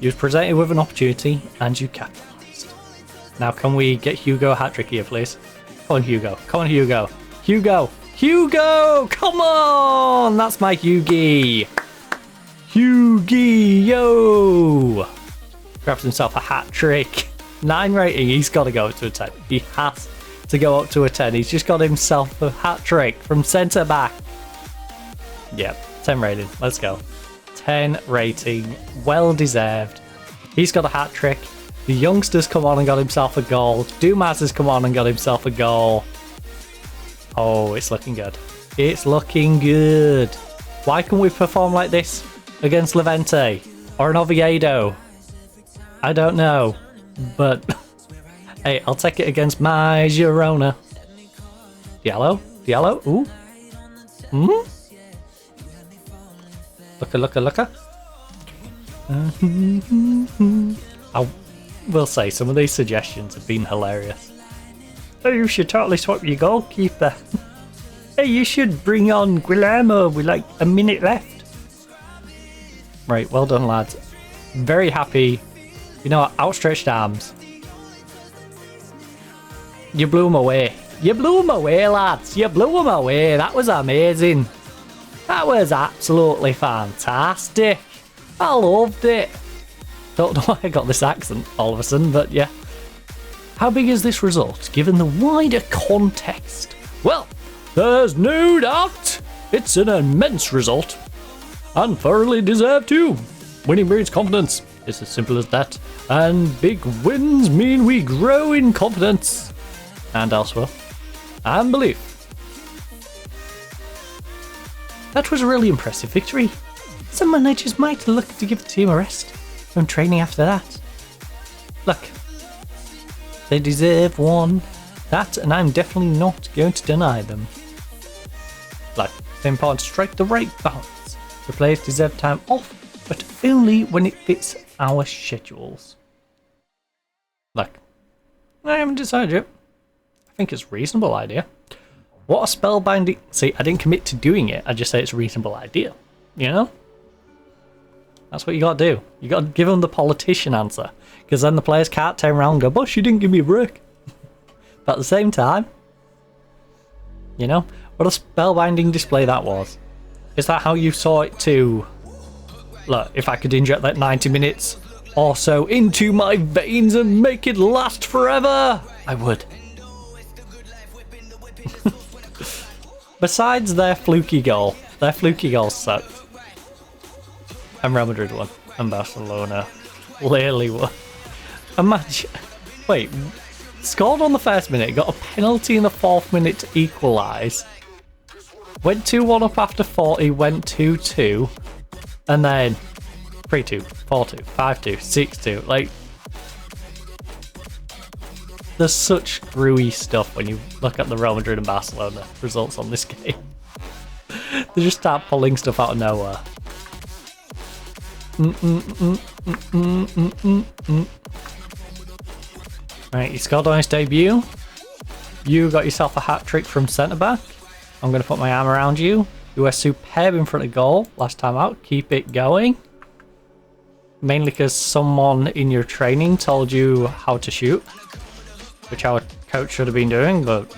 You was presented with an opportunity and you capitalised. Now can we get Hugo a hat-trick here, please? Come on, Hugo. Come on, Hugo. Hugo! Hugo! Come on! That's my Hugie! Hugie, yo! Grabs himself a hat-trick. 9 rating, he's got to go up to a 10. He has to go up to a 10. He's just got himself a hat-trick from centre-back. Yep, 10 rating. Let's go. 10 rating. Well deserved. He's got a hat-trick. The youngster's come on and got himself a goal. Dumas has come on and got himself a goal. Oh, it's looking good. It's looking good. Why can't we perform like this against Levante or an Oviedo? I don't know. But, hey, I'll take it against my Girona. Diallo? Ooh. Looker. I will say, some of these suggestions have been hilarious. Oh, you should totally swap your goalkeeper. Hey, you should bring on Guillermo with like a minute left. Right, well done, lads. Very happy. You know what? Outstretched arms. You blew them away. You blew them away, lads. You blew them away. That was amazing. That was absolutely fantastic. I loved it. Don't know why I got this accent all of a sudden, but yeah. How big is this result, given the wider context? Well, there's no doubt it's an immense result. And thoroughly deserved too. Winning breeds confidence. It's as simple as that. And big wins mean we grow in confidence. And elsewhere. And belief. That was a really impressive victory. Some managers might look to give the team a rest from training after that. Look, they deserve one. That, and I'm definitely not going to deny them. Like, it's important to strike the right balance. The players deserve time off, but only when it fits our schedules. Look, I haven't decided yet. I think it's a reasonable idea. What a spellbinding... See, I didn't commit to doing it, I just say it's a reasonable idea. You know? That's what you gotta do. You gotta give them the politician answer. Because then the players can't turn around and go, boss, you didn't give me a break. But at the same time, you know, what a spellbinding display that was. Is that how you saw it too? Look, if I could inject that 90 minutes or so into my veins and make it last forever, I would. Besides their fluky goal sucked. And Real Madrid won. And Barcelona clearly won. Imagine. Wait. Scored on the first minute. Got a penalty in the 4th minute to equalise. Went 2-1 up after 40. Went 2-2. And then 3-2, 4-2, 5-2, 6-2. Like, there's such screwy stuff when you look at the Real Madrid and Barcelona results on this game. They just start pulling stuff out of nowhere. Right, he scored on his debut. You got yourself a hat-trick from centre-back. I'm going to put my arm around you. You were superb in front of goal last time out. Keep it going. Mainly because someone in your training told you how to shoot. Which our coach should have been doing, but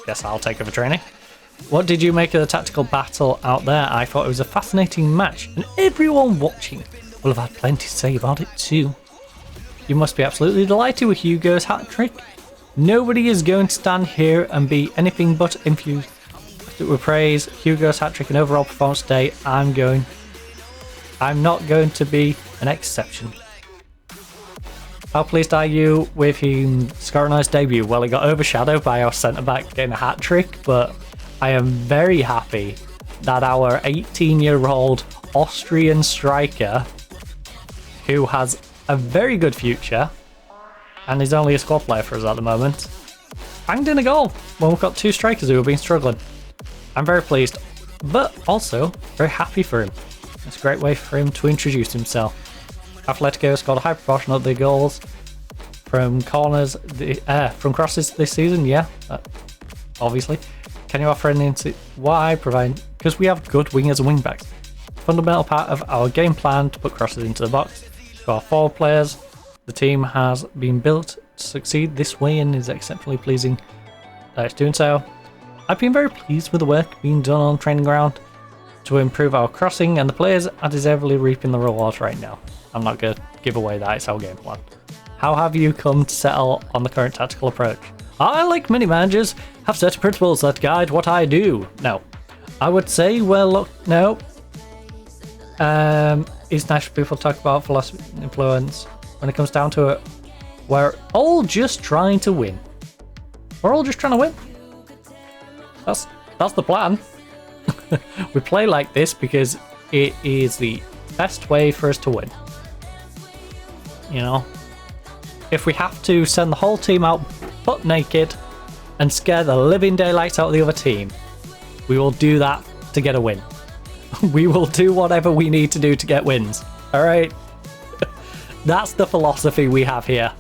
Guess I'll take over training. What did you make of the tactical battle out there? I thought it was a fascinating match, and everyone watching will have had plenty to say about it too. You must be absolutely delighted with Hugo's hat-trick. Nobody is going to stand here and be anything but infused with praise. Hugo's hat-trick and overall performance today, I'm not going to be an exception. How pleased are you with him scoring a nice debut? Well, he got overshadowed by our centre-back getting a hat-trick, but I am very happy that our 18-year-old Austrian striker, who has a very good future, and is only a squad player for us at the moment, banged in a goal when we've got two strikers who have been struggling. I'm very pleased, but also very happy for him. It's a great way for him to introduce himself. Atletico scored a high proportion of their goals from corners, from crosses this season, yeah, obviously. Can you offer any insight? Why provide? Because we have good wingers and wingbacks. Fundamental part of our game plan to put crosses into the box. For our forward players, the team has been built to succeed this way and is exceptionally pleasing that it's doing so. I've been very pleased with the work being done on training ground to improve our crossing, and the players are deservedly reaping the rewards right now. I'm not going to give away that it's our game plan. How have you come to settle on the current tactical approach? I, like many managers, have certain principles that guide what I do. No. I would say, well, look, no. It's nice for people to talk about philosophy and influence. When it comes down to it, we're all just trying to win. We're all just trying to win. That's the plan. We play like this because it is the best way for us to win. You know? If we have to send the whole team out butt naked and scare the living daylights out of the other team, we will do that to get a win. We will do whatever we need to do to get wins. Alright? That's the philosophy we have here.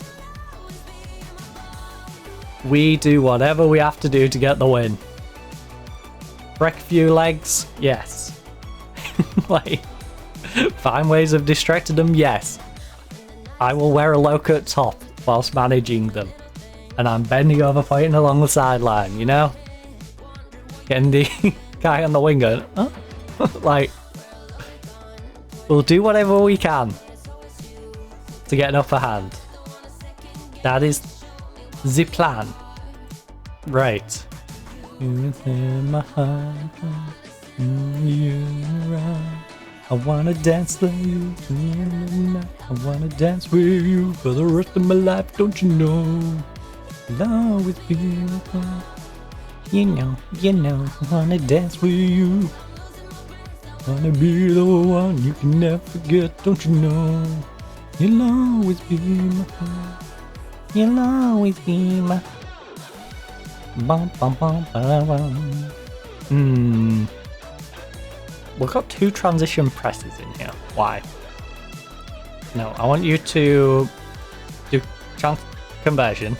We do whatever we have to do to get the win. Break a few legs? Yes. Like, find ways of distracting them? Yes. I will wear a low-cut top whilst managing them. And I'm bending over, pointing along the sideline, you know? Getting the guy on the wing going, huh? Like, we'll do whatever we can to get an upper hand. That is the plan. Right. Within my heart, I wanna dance with you tonight. I wanna dance with you for the rest of my life, don't you know? Love is beautiful. You know, I wanna dance with you. Wanna be the one you can never forget, don't you know? You'll always be my heart. You'll always be my bum bum bum bum bum. We've got two transition presses in here. Why? No, I want you to do chance conversion.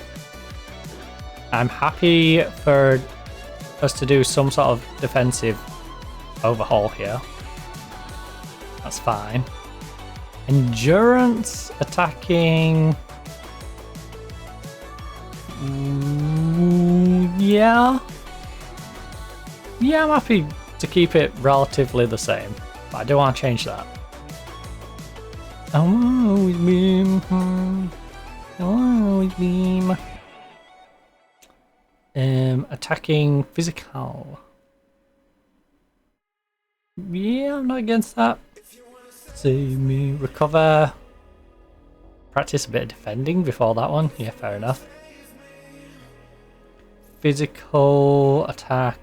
I'm happy for us to do some sort of defensive overhaul here. That's fine. Endurance, attacking. Yeah. Yeah, I'm happy to keep it relatively the same, but I do want to change that. I'll always be attacking physical. Yeah, I'm not against that. Save me, recover. Practice a bit of defending before that one. Yeah, fair enough. Physical attack.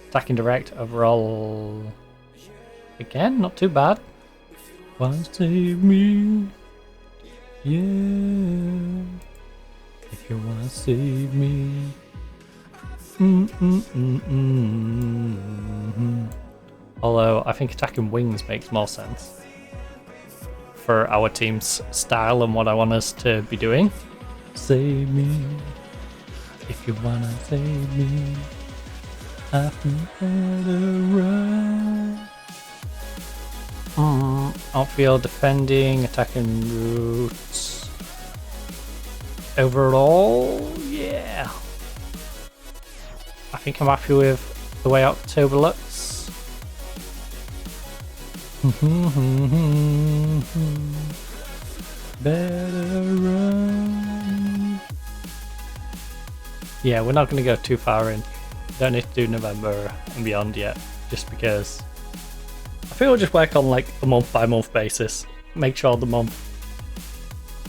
Attacking direct overall. Again, not too bad. Wanna save me? Yeah. If you wanna save me. Although I think attacking wings makes more sense for our team's style and what I want us to be doing. Save me. If you wanna save me. Outfield, defending, attacking routes. Overall, yeah. think I'm happy with the way October looks. Better run. Yeah, we're not going to go too far in. Don't need to do November and beyond yet, just because I think we'll just work on like a month by month basis. Make sure the month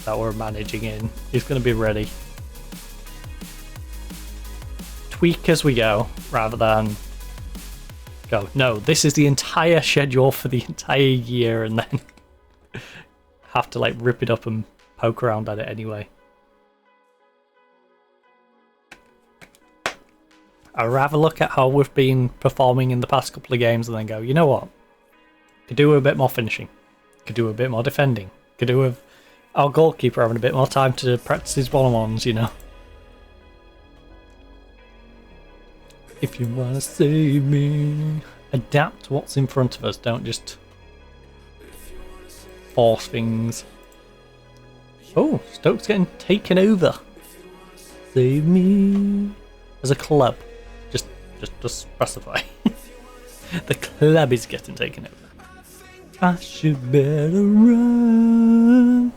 that we're managing in is going to be ready. Tweak as we go, rather than go, no, this is the entire schedule for the entire year, and then have to like rip it up and poke around at it anyway. I'd rather look at how we've been performing in the past couple of games and then go, you know what? Could do with a bit more finishing. Could do with a bit more defending. Could do with our goalkeeper having a bit more time to practice his one-on-ones, you know. If you want to save me, adapt what's in front of us. Don't just force things. Oh, Stoke's getting taken over. Save me. As a club. Just specify. The club is getting taken over. I should better run.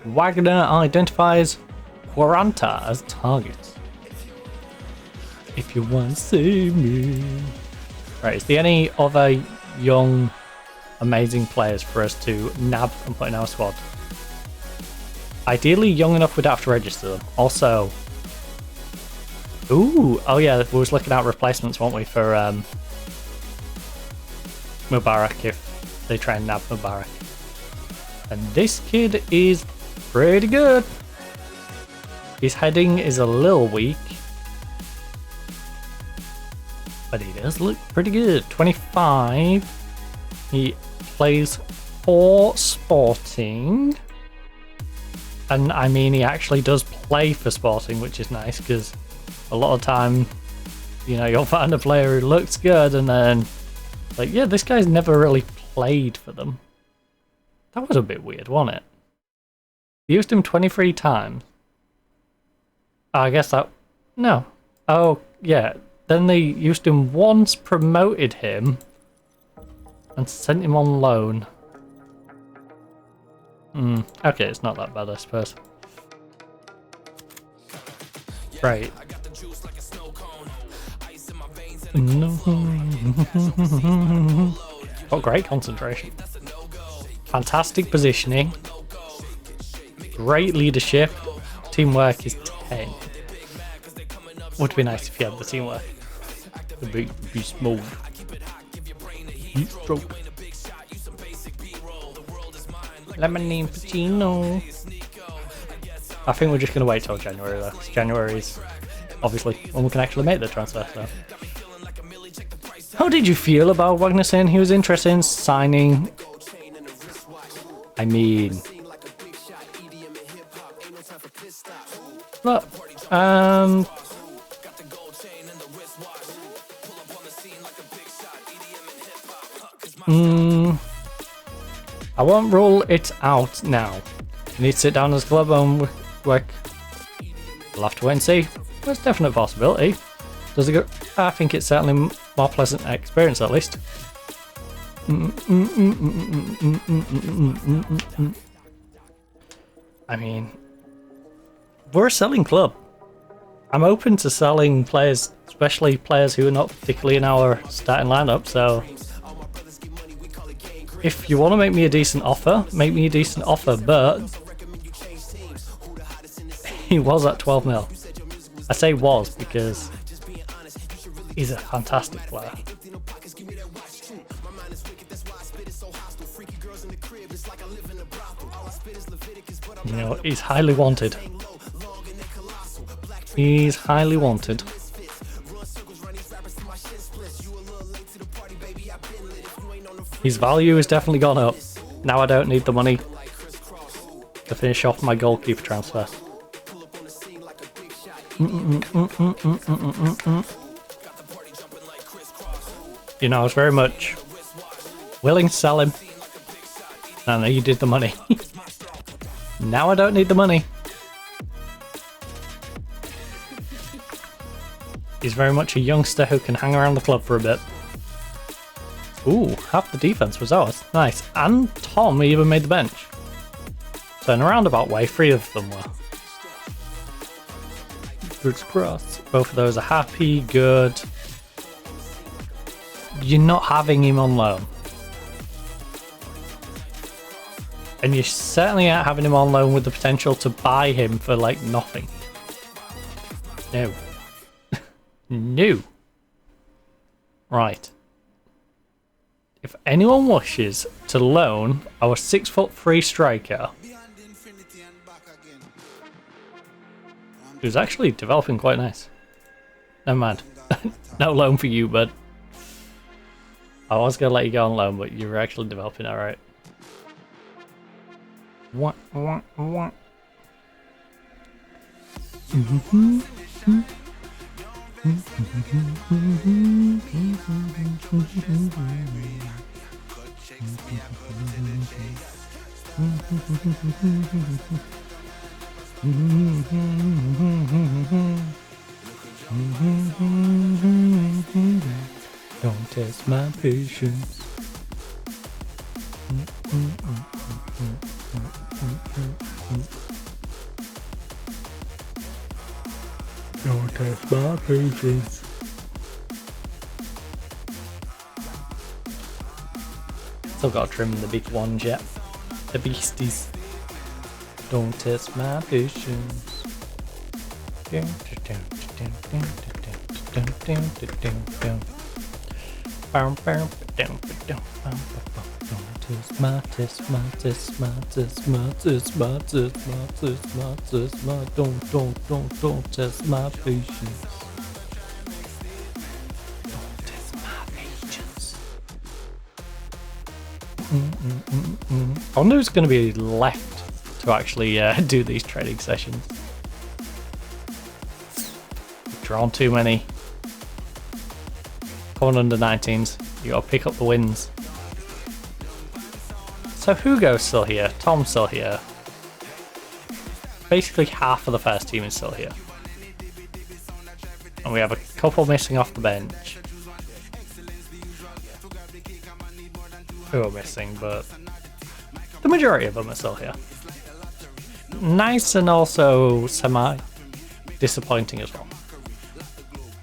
Wagner identifies Quaranta as target. If you want to save me. Right, is there any other young, amazing players for us to nab and put in our squad? Ideally young enough we'd have to register them. Also, oh yeah, we was looking at replacements, weren't we, for Mubarak if they try and nab Mubarak. And this kid is pretty good. His heading is a little weak, but he does look pretty good. 25. He plays for Sporting. And I mean, he actually does play for Sporting, which is nice, because a lot of time, you know, you'll find a player who looks good and then, like, yeah, this guy's never really played for them. That was a bit weird, wasn't it? They used him 23 times. Oh, I guess that... No. Oh, yeah. Then they used him once, promoted him, and sent him on loan. Okay, it's not that bad, I suppose. Right. Oh, great concentration. Fantastic positioning. Great leadership. Teamwork is 10. Would be nice if you had the teamwork. Be smooth. Stroke. Lemonade Pacino. I think we're just going to wait till January though. January is obviously when we can actually make the transfer. So. How did you feel about Wagner saying he was interested in signing? I mean, look, I won't rule it out now. You need to sit down as a club and work. We'll have to wait and see. There's a definite possibility. Does it go? I think it's certainly more pleasant experience at least. I mean, we're a selling club. I'm open to selling players, especially players who are not particularly in our starting lineup, so if you want to make me a decent offer, make me a decent offer, but he was at 12 mil. I say was because he's a fantastic player. You know, he's highly wanted. He's highly wanted. His value has definitely gone up. Now I don't need the money to finish off my goalkeeper transfer. You know, I was very much willing to sell him, and I needed the money. Now I don't need the money. He's very much a youngster who can hang around the club for a bit. Ooh, half the defense was ours. Nice. And Tom even made the bench. So in a roundabout way, 3 of them were. Good cross. Both of those are happy, good. You're not having him on loan. And you certainly aren't having him on loan with the potential to buy him for like nothing. No. No. Right. If anyone wishes to loan our 6'3" striker, who's actually developing quite nice. Never mind. No loan for you, bud. I was going to let you go on loan, but you're actually developing alright. What? Don't test my patience. Don't test my patience. Still got to trim the big ones yet. The beasties. Don't test my patience. Don't test my patience. Don't test my patience. I wonder who's going to be left to actually do these training sessions. We've drawn too many. Coming under 19s, you got to pick up the wins. So Hugo's still here, Tom's still here. Basically half of the first team is still here. And we have a couple missing off the bench. Who are missing, but the majority of them are still here. Nice and also semi-disappointing as well.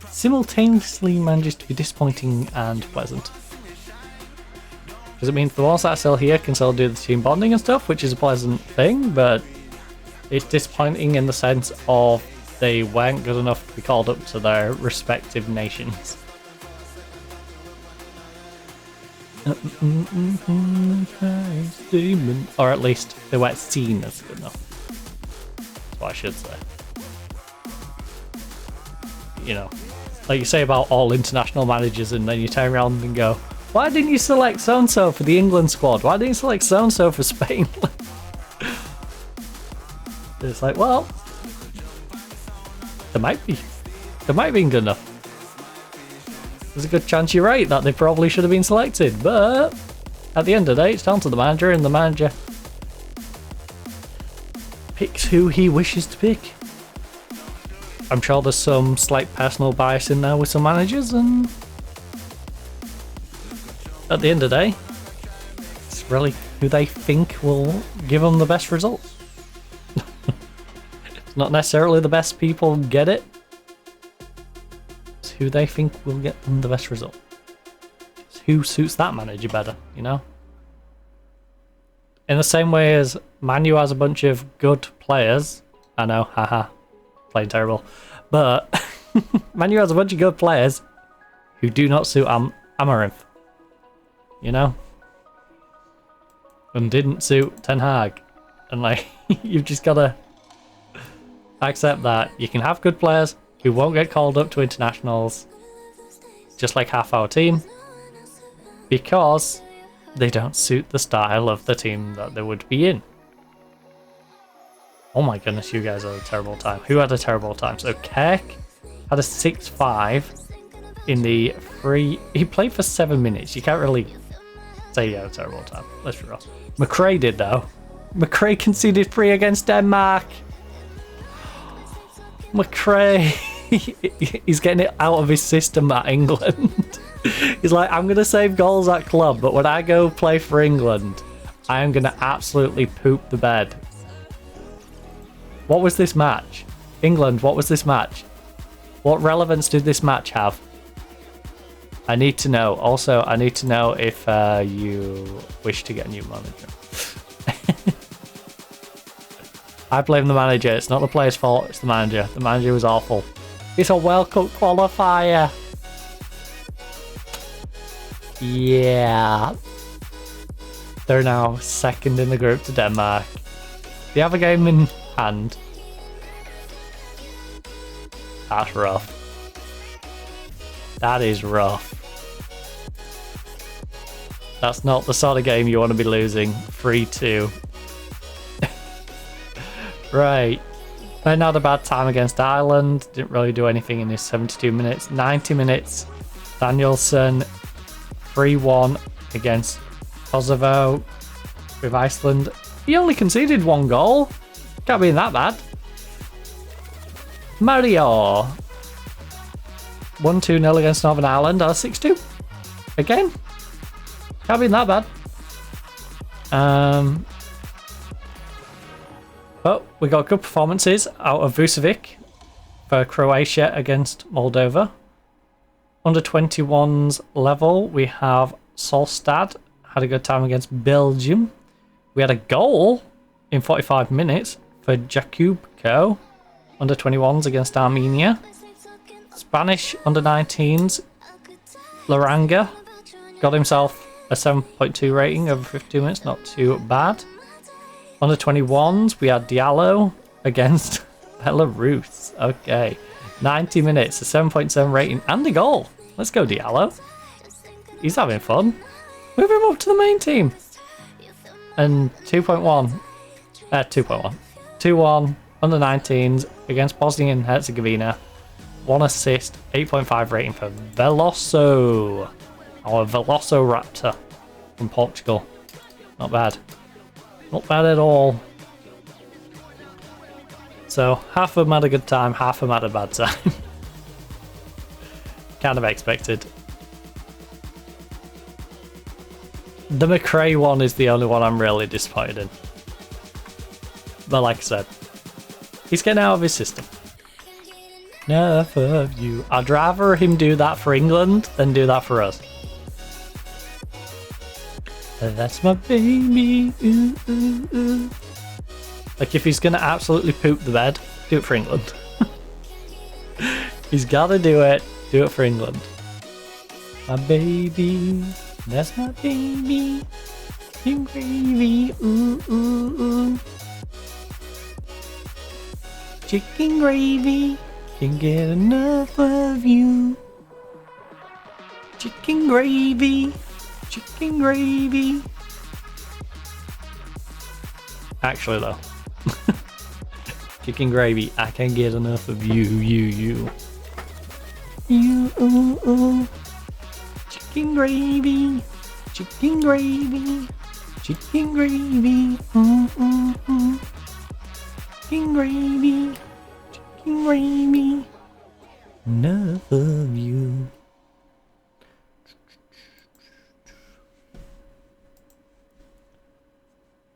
Simultaneously manages to be disappointing and pleasant. Because it means the ones that are still here can still do the team bonding and stuff, which is a pleasant thing, but it's disappointing in the sense of they weren't good enough to be called up to their respective nations. Or at least they weren't seen as good enough. That's what I should say. You know, like you say about all international managers, and then you turn around and go, why didn't you select so-and-so for the England squad? Why didn't you select so-and-so for Spain? It's like, well, they might be good enough. There's a good chance you're right that they probably should have been selected, but at the end of the day, it's down to the manager, and the manager picks who he wishes to pick. I'm sure there's some slight personal bias in there with some managers, and at the end of the day, it's really who they think will give them the best results. It's not necessarily the best people get it. It's who they think will get them the best result. It's who suits that manager better, you know? In the same way as Manu has a bunch of good players, I know, haha, playing terrible, but Manu has a bunch of good players who do not suit Amaranth, you know? And didn't suit Ten Hag. And like, you've just gotta accept that you can have good players who won't get called up to internationals, just like half our team, because they don't suit the style of the team that they would be in. Oh my goodness, you guys had a terrible time. Who had a terrible time? So Kirk had a 6-5 in the free. He played for 7 minutes. You can't really say he had a terrible time. Let's be real. McRae did though. McRae conceded 3 against Denmark. McRae. He's getting it out of his system at England. He's like, I'm going to save goals at club, but when I go play for England, I am going to absolutely poop the bed. What was this match? England, what was this match? What relevance did this match have? I need to know. Also, I need to know if you wish to get a new manager. I blame the manager. It's not the player's fault, it's the manager. The manager was awful. It's a World Cup qualifier. Yeah. They're now second in the group to Denmark. They have a game in hand. That's rough. That is rough. That's not the sort of game you want to be losing 3-2. Right. Then had a bad time against Ireland. Didn't really do anything in his 72 minutes. 90 minutes. Danielson 3-1 against Kosovo with Iceland. He only conceded 1 goal. Can't be that bad. Mario 1-2-0 against Northern Ireland. 6-2. Again. Can't be that bad. Oh, we got good performances out of Vucevic for Croatia against Moldova. Under 21s level, we have Solstad. Had a good time against Belgium. We had a goal in 45 minutes for Jakubko. Under 21s against Armenia. Spanish under 19s. Laranga got himself a 7.2 rating over 52 minutes. Not too bad. Under 21s, we had Diallo against Belarus. Okay. 90 minutes, a 7.7 rating, and a goal. Let's go, Diallo. He's having fun. Move him up to the main team. And 2.1. 2-1 under 19s against Bosnia and Herzegovina. 1 assist, 8.5 rating for Veloso. Our Velociraptor from Portugal. Not bad. Not bad at all. So, half of them had a good time, half of them had a bad time. Kind of expected. The McRae one is the only one I'm really disappointed in. But like I said, he's getting out of his system. Enough of you. I'd rather him do that for England than do that for us. That's my baby. Ooh, ooh, ooh. Like, if he's gonna absolutely poop the bed, do it for England. He's gotta do it. Do it for England. My baby. That's my baby. Chicken gravy. Ooh, ooh, ooh. Chicken gravy. Can't get enough of you. Chicken gravy. Chicken gravy. Actually, though. Chicken gravy. I can't get enough of you. You. Ooh, ooh. Chicken gravy. Chicken gravy. Chicken gravy. Ooh, ooh, ooh. Chicken gravy. Chicken gravy. Enough of you.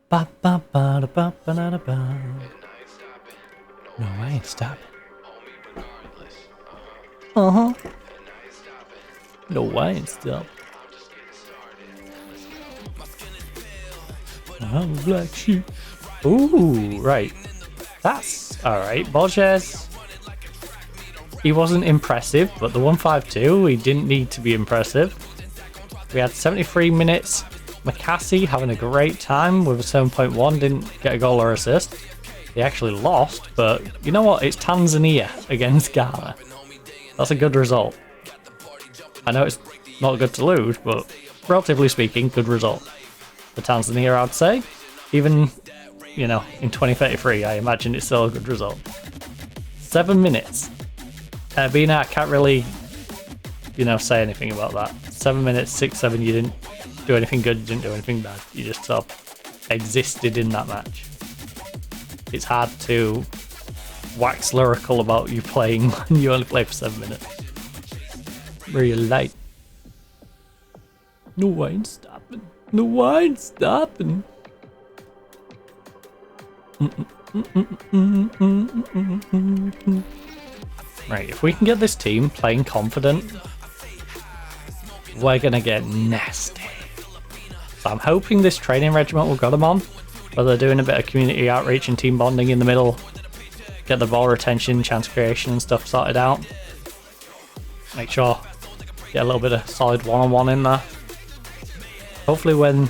Ba ba ba da ba ba da ba. No, I ain't stopping. Uh-huh. No, I ain't stopping. I'm a black sheep. Ooh, right. That's alright. Borges. He wasn't impressive, but the 152, he didn't need to be impressive. We had 73 minutes. McCassie having a great time with a 7.1, didn't get a goal or assist. They actually lost, but you know what? It's Tanzania against Ghana. That's a good result. I know it's not good to lose, but relatively speaking, good result. For Tanzania, I'd say. Even, you know, in 2033, I imagine it's still a good result. 7 minutes. Bina, I can't really, you know, say anything about that. 7 minutes, 6-7, you didn't do anything good, you didn't do anything bad. You just sort of existed in that match. It's hard to wax lyrical about you playing when you only play for 7 minutes. Very late. No, I ain't stopping. No, I ain't stopping. Right, if we can get this team playing confident, we're gonna get nasty. So I'm hoping this training regiment will got them on, where they're doing a bit of community outreach and team bonding in the middle, get the ball retention, chance creation and stuff sorted out. Make sure get a little bit of solid one-on-one in there. Hopefully when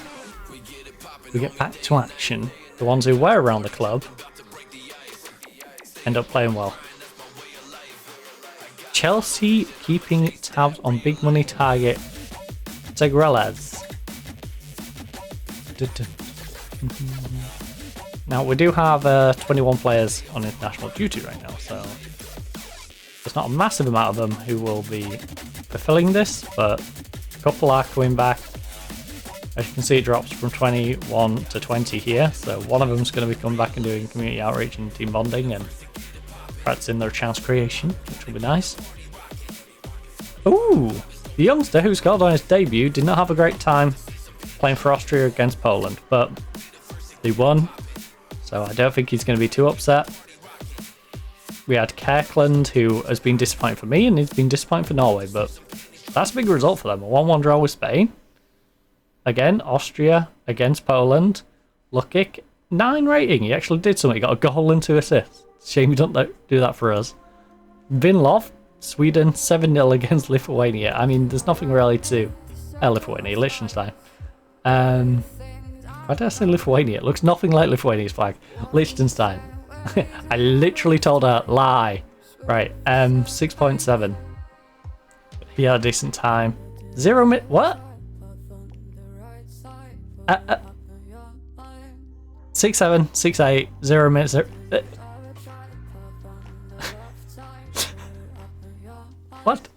we get back to action, the ones who were around the club end up playing well. Chelsea keeping tabs on big money target Segreles. Now we do have 21 players on international duty right now, so there's not a massive amount of them who will be fulfilling this, but a couple are coming back. As you can see, it drops from 21 to 20 here, so one of them is going to be coming back and doing community outreach and team bonding and practicing their chance creation, which will be nice. Ooh, the youngster who scored on his debut did not have a great time playing for Austria against Poland, but they won, so I don't think he's going to be too upset. We had Kirkland, who has been disappointing for me, and he's been disappointing for Norway, but that's a big result for them. A 1-1 draw with Spain. Again, Austria against Poland. Lukic, 9 rating. He actually did something. He got a goal and 2 assists. Shame he don't do that for us. Vinlov, Sweden, 7-0 against Lithuania. I mean, there's nothing really to... Lithuania, Liechtenstein. Why did I say Lithuania? It looks nothing like Lithuania's flag. Liechtenstein. I literally told her, lie. Right, 6.7. He had a decent time. 0 minute... What? 6-7, 6-8, 0 minutes. What?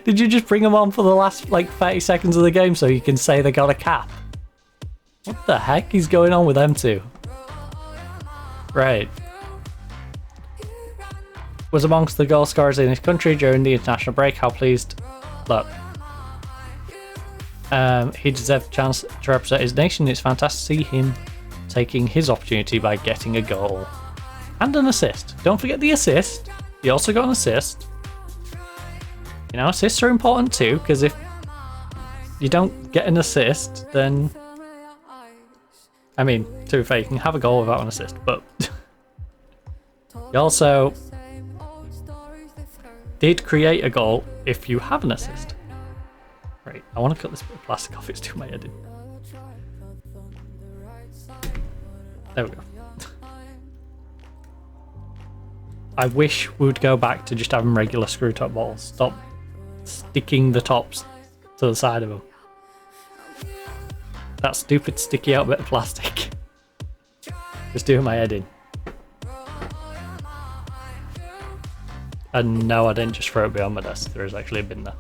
Did you just bring them on for the last like 30 seconds of the game so you can say they got a cap? What the heck is going on with them two? Right. Was amongst the goal scorers in his country during the international break. How pleased. Look. He deserved a chance to represent his nation. It's fantastic to see him taking his opportunity by getting a goal. And an assist. Don't forget the assist. He also got an assist. You know, assists are important too, because if you don't get an assist, then... I mean, to be fair, you can have a goal without an assist, but... you also did create a goal if you have an assist. Right, I want to cut this bit of plastic off, it's too my head in. There we go. I wish we would go back to just having regular screw top balls. Stop sticking the tops to the side of them. That stupid sticky out bit of plastic. Just doing my head in. And no, I didn't just throw it behind my desk. There is actually a bin there.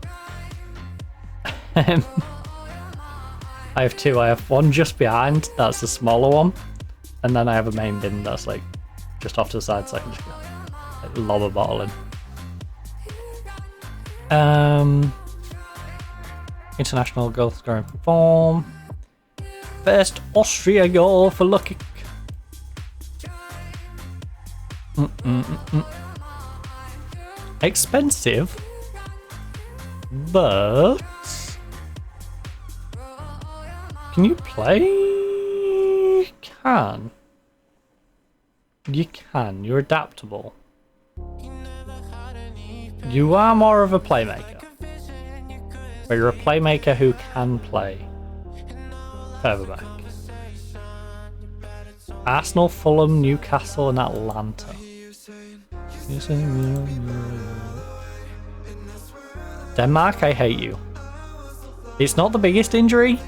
I have two. I have one just behind, that's the smaller one, and then I have a main bin that's like just off to the side, so I can just like, lob a bottle in. International goal scoring form. First Austria goal for Lukic. Expensive, but can you play? Can. You can. You're adaptable. You are more of a playmaker. But you're a playmaker who can play. Further back. Arsenal, Fulham, Newcastle and Atlanta. Denmark, I hate you. It's not the biggest injury,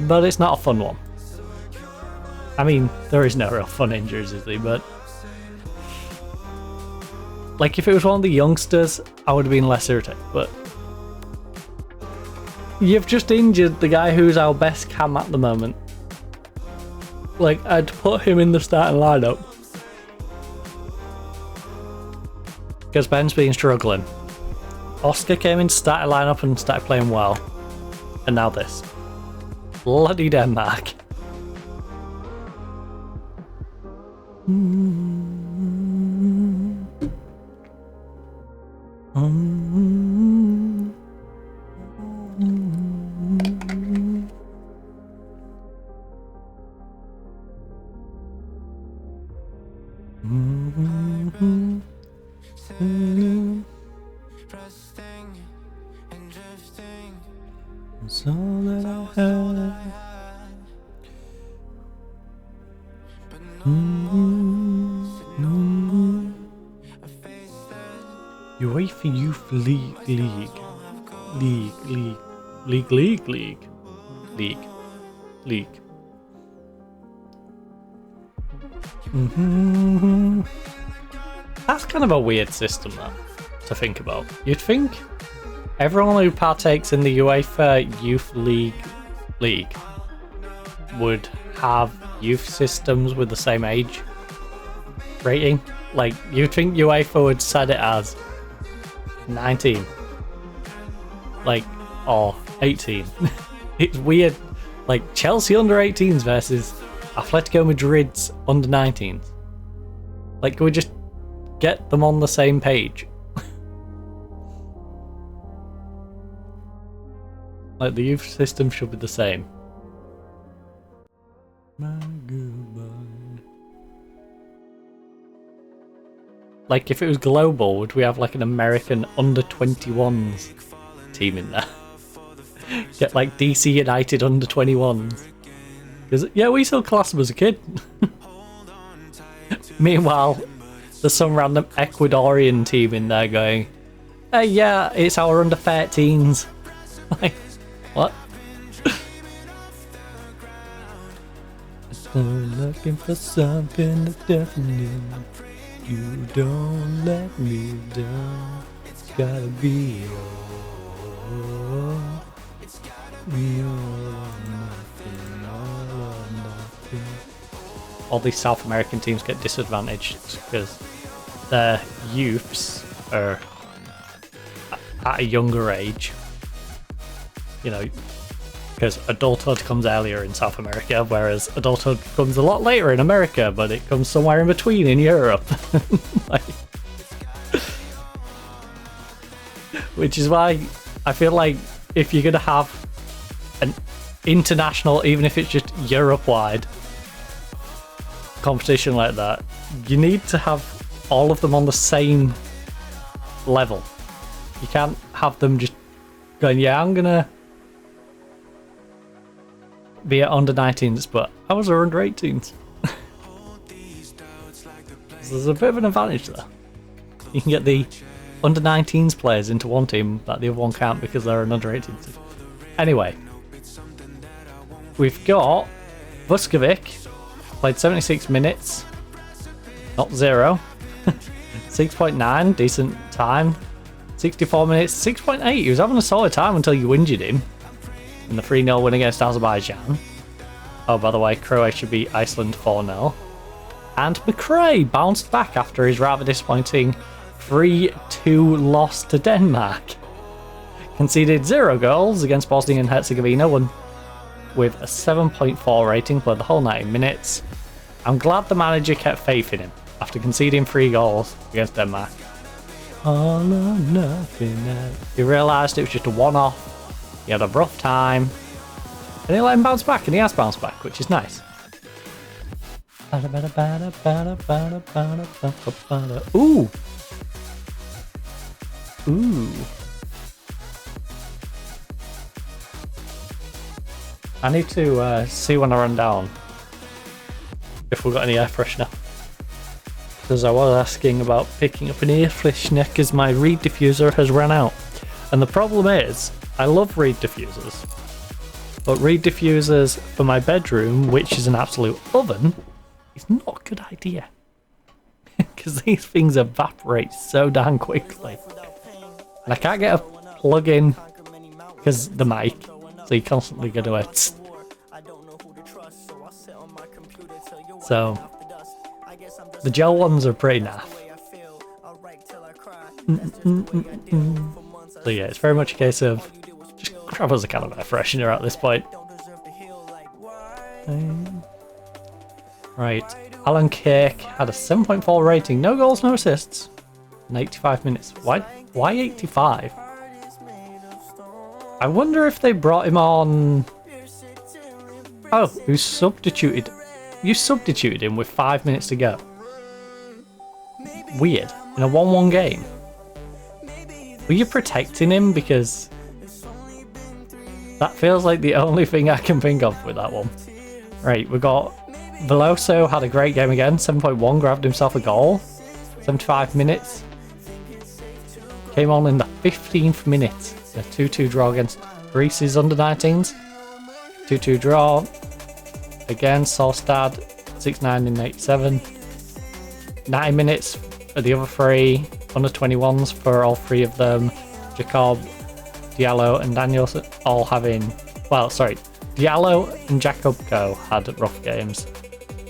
but it's not a fun one. I mean, there is no real fun injuries, is there? But like, if it was one of the youngsters, I would have been less irritated. But you've just injured the guy who's our best cam at the moment. Like, I'd put him in the starting lineup. because Ben's been struggling. Oscar came in, started line up and started playing well. And now this. Bloody Denmark. Resting and drifting. It's all that I have. But no, said no. I faced it. UEFA Youth League. That's kind of a weird system, that, to think about. You'd think everyone who partakes in the UEFA Youth League would have youth systems with the same age rating. Like, you'd think UEFA would set it as 19. Like, or 18. It's weird. Like, Chelsea under 18s versus Atletico Madrid's under 19s. Like, can we just get them on the same page? Like, the youth system should be the same. My goodbye. Like, if it was global, would we have like an American under 21s team in there? Get like DC United under 21s. Because, yeah, we still class them as a kid. Meanwhile, there's some random Ecuadorian team in there going, hey, yeah, it's our under 13s. Like, what? I'm looking for something that's definite. You don't let me down. It's gotta be all. We all or nothing, all or nothing. All these South American teams get disadvantaged because their youths are at a younger age. You know, because adulthood comes earlier in South America, whereas adulthood comes a lot later in America, but it comes somewhere in between in Europe. Like, which is why I feel like if you're going to have an international, even if it's just Europe-wide competition like that, you need to have all of them on the same level. You can't have them just going, yeah, I'm going to be at under 19s, but I was under 18s. So there's a bit of an advantage there. You can get the under 19s players into one team, but the other one can't because they're an under 18s. Anyway, we've got Vuskovic, played 76 minutes, not 0. 6.9, decent time. 64 minutes, 6.8. He was having a solid time until you injured him in the 3-0 win against Azerbaijan. Oh, by the way, Croatia beat Iceland 4-0. And McRae bounced back after his rather disappointing 3-2 loss to Denmark. Conceded 0 goals against Bosnia and Herzegovina, won with a 7.4 rating for the whole 90 minutes. I'm glad the manager kept faith in him after conceding 3 goals against Denmark. All or nothing. He realised it was just a one-off. He had a rough time, and he let him bounce back, and he has bounced back, which is nice. Ooh! Ooh! I need to see when I run down if we've got any air freshener. Because I was asking about picking up an air freshener because my reed diffuser has run out. And the problem is, I love reed diffusers, but reed diffusers for my bedroom, which is an absolute oven, is not a good idea. Because these things evaporate so damn quickly. And I can't get a plug in because the mic, so you constantly go to it. So, the gel ones are pretty naff. So yeah, it's very much a case of just grab us a can of air freshener at this point. Right, Alan Cake had a 7.4 rating, no goals, no assists, in 85 minutes. Why 85? I wonder if they brought him on. Oh, you substituted him with 5 minutes to go. Weird. In a 1-1 game. Were you protecting him? Because that feels like the only thing I can think of with that one. Right, we got Veloso had a great game again. 7.1, grabbed himself a goal. 75 minutes. Came on in the 15th minute. A 2-2 draw against Greece's under-19s. 2-2 draw. Again, Solstad. 6-9 in 87. 9 minutes for the other three. Under-21s for all three of them. Jacob, Diallo and Danielson all having... Well, sorry. Diallo and Jacob Go had rough games.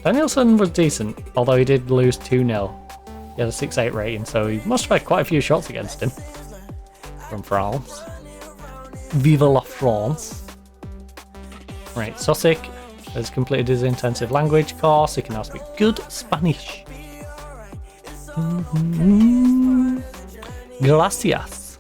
Danielson was decent, although he did lose 2-0. He had a 6-8 rating, so he must have had quite a few shots against him. From France. Vive la France. Right, Sosik has completed his intensive language course. He can now speak good Spanish. Gracias.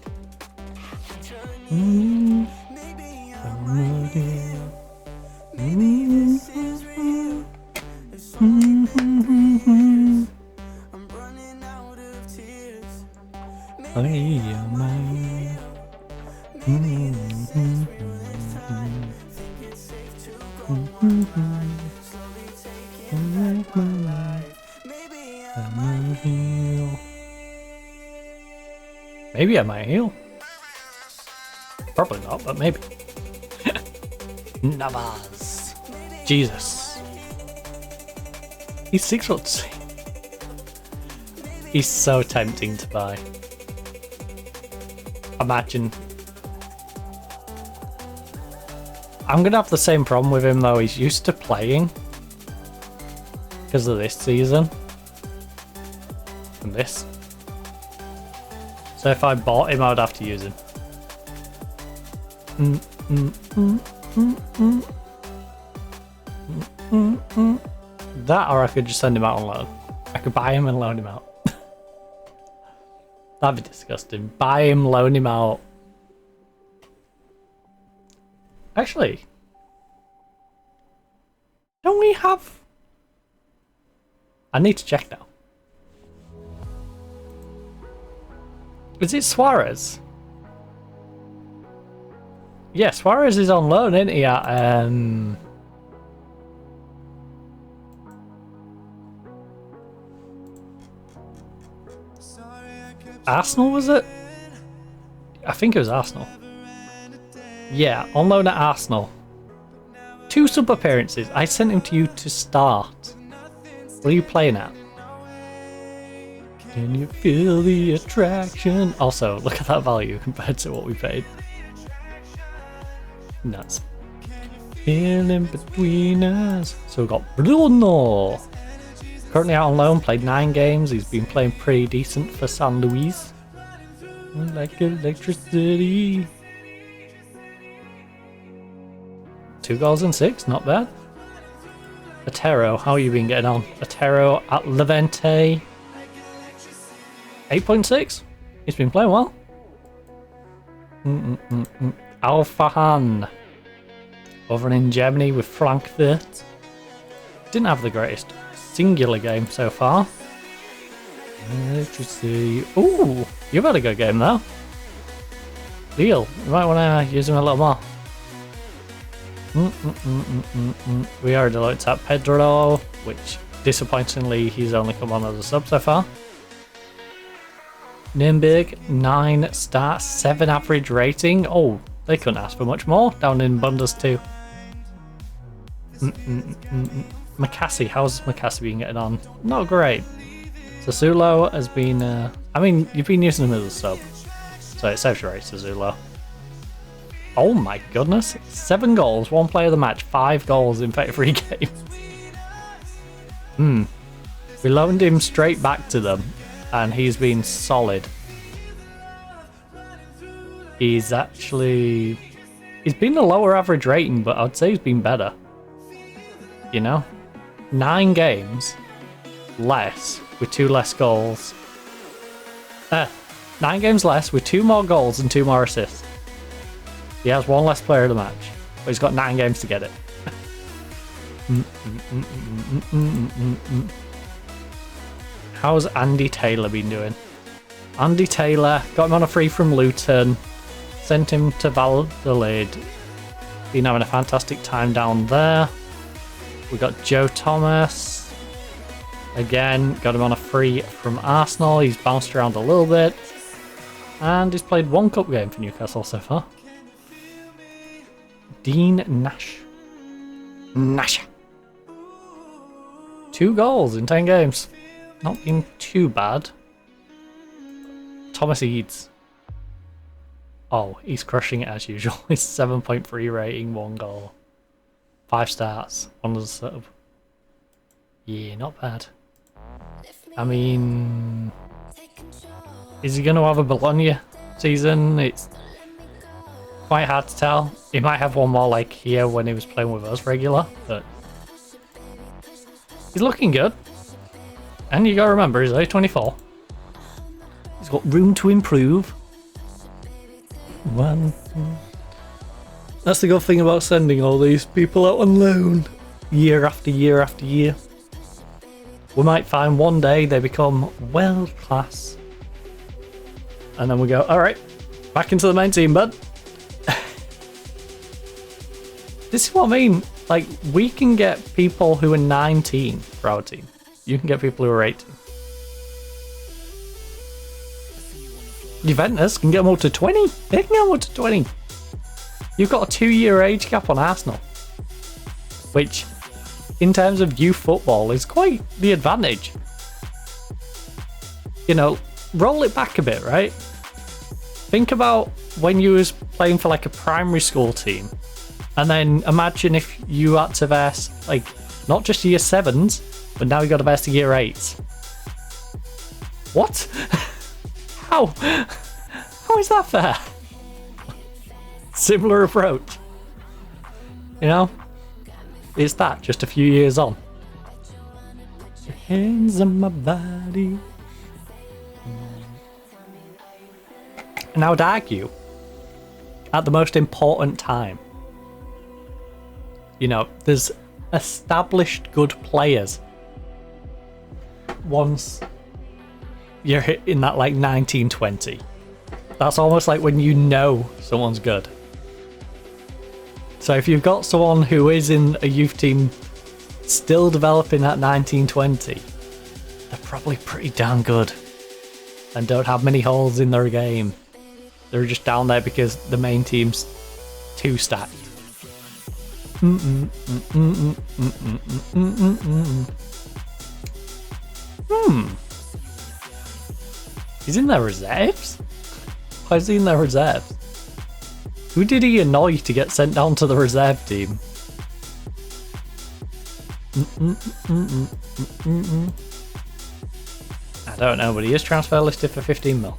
Maybe I might heal. Probably not, but maybe. Navas. Jesus. He's 6'6". He's so tempting to buy. Imagine. I'm gonna have the same problem with him though. He's used to playing because of this season and this. So if I bought him, I would have to use him. That, or I could just send him out on loan. I could buy him and loan him out. That'd be disgusting. Buy him, loan him out. Actually, don't we have... I need to check now. Is it Suarez? Yeah, Suarez is on loan, isn't he? At, Arsenal, was it? I think it was Arsenal. Yeah, on loan at Arsenal. 2 sub appearances. I sent him to you to start. What are you playing at? Can you feel the attraction? Also, look at that value compared to what we paid. Nuts. Feeling between us. So we've got Bruno. Currently out on loan, played 9 games. He's been playing pretty decent for San Luis. Like electricity. 2 goals and 6, not bad. Otero, how you been getting on? Otero at Levante. 8.6. He's been playing well. Alfahan. Over in Germany with Frankfurt. Didn't have the greatest singular game so far. Electricity. Ooh, you've had a good game though. Deal. You might want to use him a little more. We already looked at Pedro, which disappointingly he's only come on as a sub so far. Nürnberg, 9 star, 7 average rating. Oh, they couldn't ask for much more down in Bundes too. Makassi, how's Makassi been getting on? Not great. Sassuolo has been, I mean, you've been using him as a sub, so it saves your rate, Sassuolo. Oh my goodness, 7 goals, 1 player of the match, 5 goals in 33 games. We loaned him straight back to them, and he's been solid. He's been a lower average rating, but I'd say he's been better. You know? 9 games less with 2 less goals. 9 games less with 2 more goals and 2 more assists. He has 1 less player of the match, but he's got 9 games to get it. How's Andy Taylor been doing? Andy Taylor, got him on a free from Luton, sent him to Valladolid. Been having a fantastic time down there. We got Joe Thomas. Again, got him on a free from Arsenal. He's bounced around a little bit. And he's played 1 cup game for Newcastle so far. Dean Nash. 2 goals in 10 games. Not been too bad. Thomas Eads. Oh, he's crushing it as usual. He's 7.3 rating, 1 goal. 5 starts, 1 as a sub. Yeah, not bad. I mean, is he going to have a Bologna season? It's quite hard to tell. He might have one more like here when he was playing with us regular, but he's looking good. And you gotta remember, he's only 24. He's got room to improve. Well, that's the good thing about sending all these people out on loan year after year after year. We might find one day they become world class, and then we go, alright, back into the main team, bud. This is what I mean. Like, we can get people who are 19 for our team. You can get people who are 18. Juventus can get them up to 20. They can get them up to 20. You've got a 2-year age gap on Arsenal, which, in terms of youth football, is quite the advantage. You know, roll it back a bit, right? Think about when you was playing for like a primary school team, and then imagine if you had to verse like not just year 7s, but now you got to verse the year 8s. What? How? How is that fair? Similar approach. You know? Is that just a few years on? Your hands on my body. And I would argue, at the most important time, you know, there's established good players. Once you're hitting that like 1920, that's almost like when you know someone's good. So if you've got someone who is in a youth team still developing at 1920, they're probably pretty damn good and don't have many holes in their game. They're just down there because the main team's too stacked. He's in their reserves? Why is he in their reserves? Who did he annoy to get sent down to the reserve team? I don't know, but he is transfer listed for 15 mil.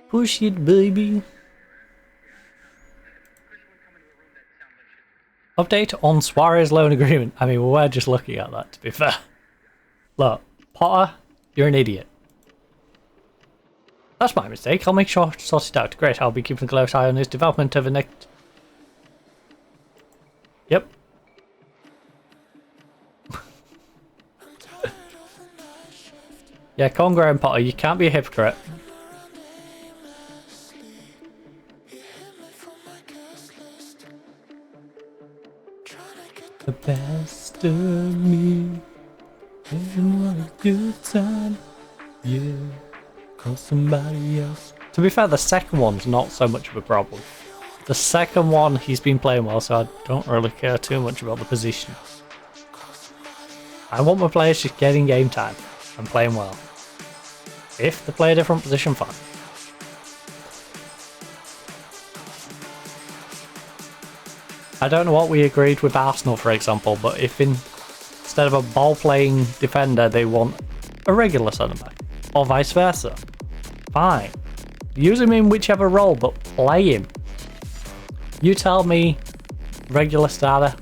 Push it, baby. Update on Suarez loan agreement. I mean, we're just looking at that, to be fair. Look, Potter, you're an idiot. That's my mistake. I'll make sure to sort it out. Great, I'll be keeping a close eye on his development over the next... Yep. Yeah, come on, Graham Potter, you can't be a hypocrite. The best of me, and what a good time, yeah, call somebody else. To be fair, the second one's not so much of a problem. The second one, he's been playing well, so I don't really care too much about the position. I want my players just getting game time. and playing well. If they play a different position, fine. I don't know what we agreed with Arsenal, for example, but if instead of a ball-playing defender, they want a regular centre-back, or vice versa, fine. Use him in whichever role, but play him. You tell me regular starter,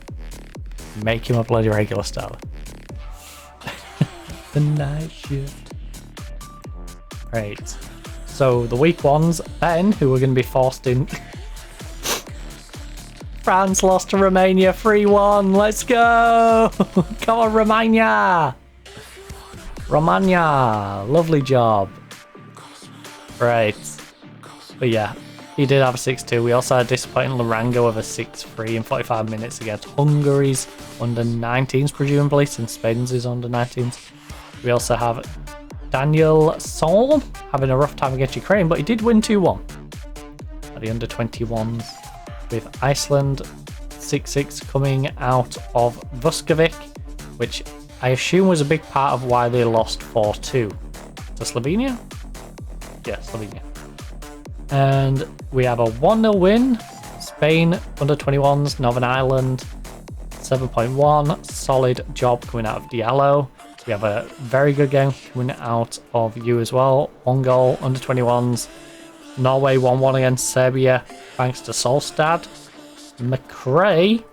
make him a bloody regular starter. The night shift. Right. So the week ones, Ben, who are going to be forced in. France lost to Romania 3-1. Let's go! Come on, Romania! Romania, lovely job. Right. But yeah, he did have a 6-2. We also had disappointing Larango with a 6-3 in 45 minutes against Hungary's under-19s, presumably, since Spain's is under-19s. We also have Daniel Sol having a rough time against Ukraine, but he did win 2-1 at the under-21s, with Iceland 6-6 coming out of Vuskovic, which I assume was a big part of why they lost 4-2 to Slovenia? Yeah, Slovenia. And we have a 1-0 win. Spain under-21s, Northern Ireland 7.1. Solid job coming out of Diallo. We have a very good game coming out of you as well. 1 goal, under-21s. Norway 1-1 against Serbia thanks to Solstad. McRae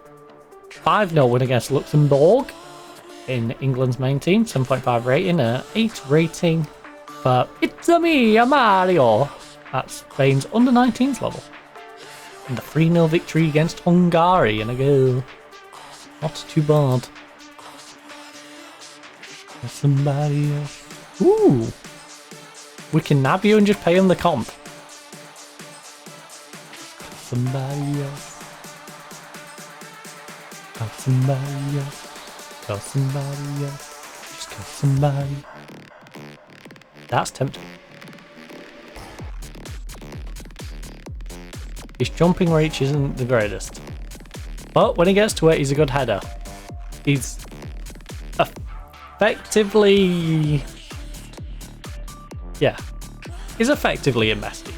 5-0 win against Luxembourg in England's main team. 7.5 rating, an 8 rating for It's-a-me, a Mario at Spain's under-19s level. And a 3-0 victory against Hungary in a goal. Not too bad. Somebody else. Ooh. We can nab you and just pay him the comp. Somebody else. Call somebody else. Call somebody else. Just call somebody. That's tempting. His jumping reach isn't the greatest, but when he gets to it, he's a good header. He's effectively... yeah. He's effectively a Messi.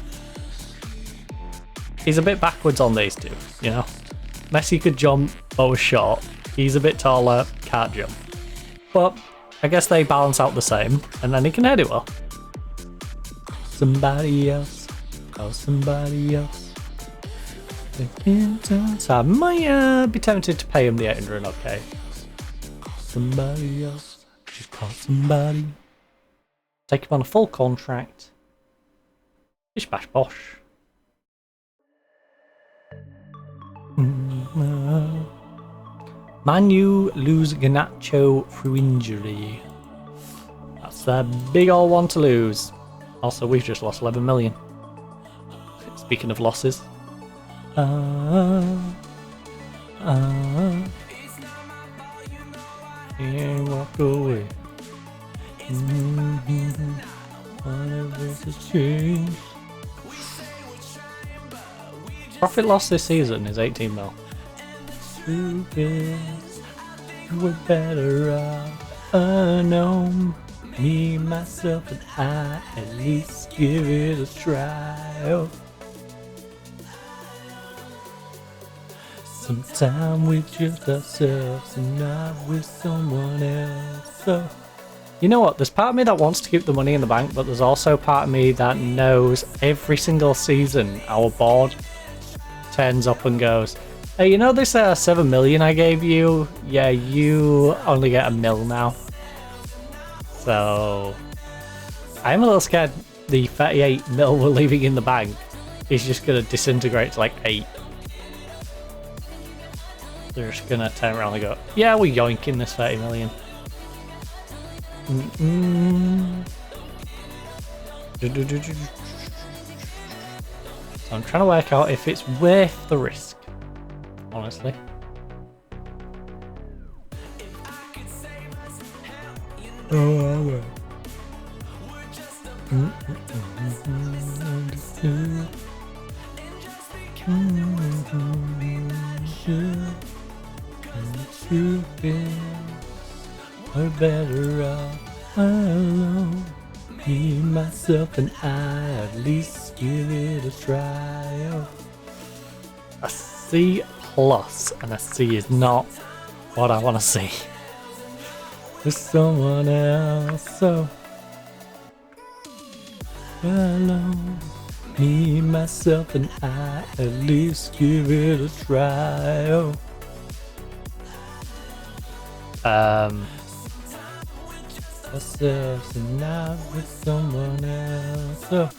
He's a bit backwards on these two, you know? Messi could jump, but was short. He's a bit taller, can't jump. But I guess they balance out the same, and then he can head it well. Somebody else. Oh, somebody else. So I might be tempted to pay him the 800, okay? Somebody else. Just call somebody. Take him on a full contract. Bish bash bosh. Manu lose Garnacho through injury. That's a big old one to lose. Also, we've just lost 11 million. Speaking of losses. And walk away. Profit loss this season is 18 mil. We're better off unknown. Me, myself, and I at least give it a try. Sometime with just ourselves and not with someone else. So, you know what? There's part of me that wants to keep the money in the bank, but there's also part of me that knows every single season our board turns up and goes, hey, you know this 7 million I gave you? Yeah, you only get 1 mil now. So, I'm a little scared the 38 mil we're leaving in the bank is just going to disintegrate to like 8. They're just going to turn around and go, yeah, we're yoinking this 30 million. So I'm trying to work out if it's worth the risk, honestly. Oh, we're better off alone. Me, myself, and I, at least give it a try. Oh. A C plus, and a C is not what I want to see. There's someone else, so alone. Me, myself, and I, at least give it a try. Oh. Myself and I with someone else. So,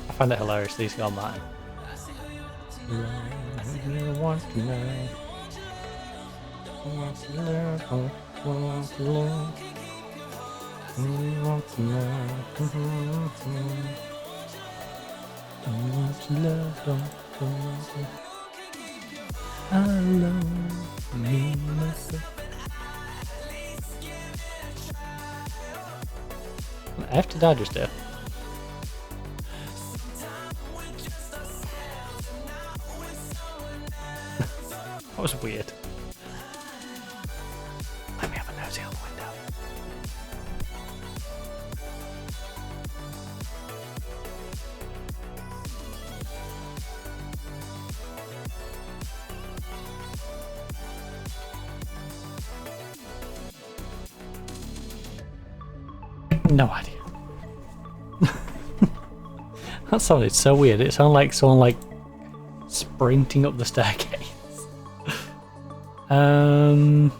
I find it hilarious that he's got mine. Want to know. Want to learn. Want to learn. Want to know. Want to love. I love me myself. I have to die just there. That was weird. Let me have a nosy out the window. No idea. That sounded so weird. It sounded like someone like sprinting up the staircase. And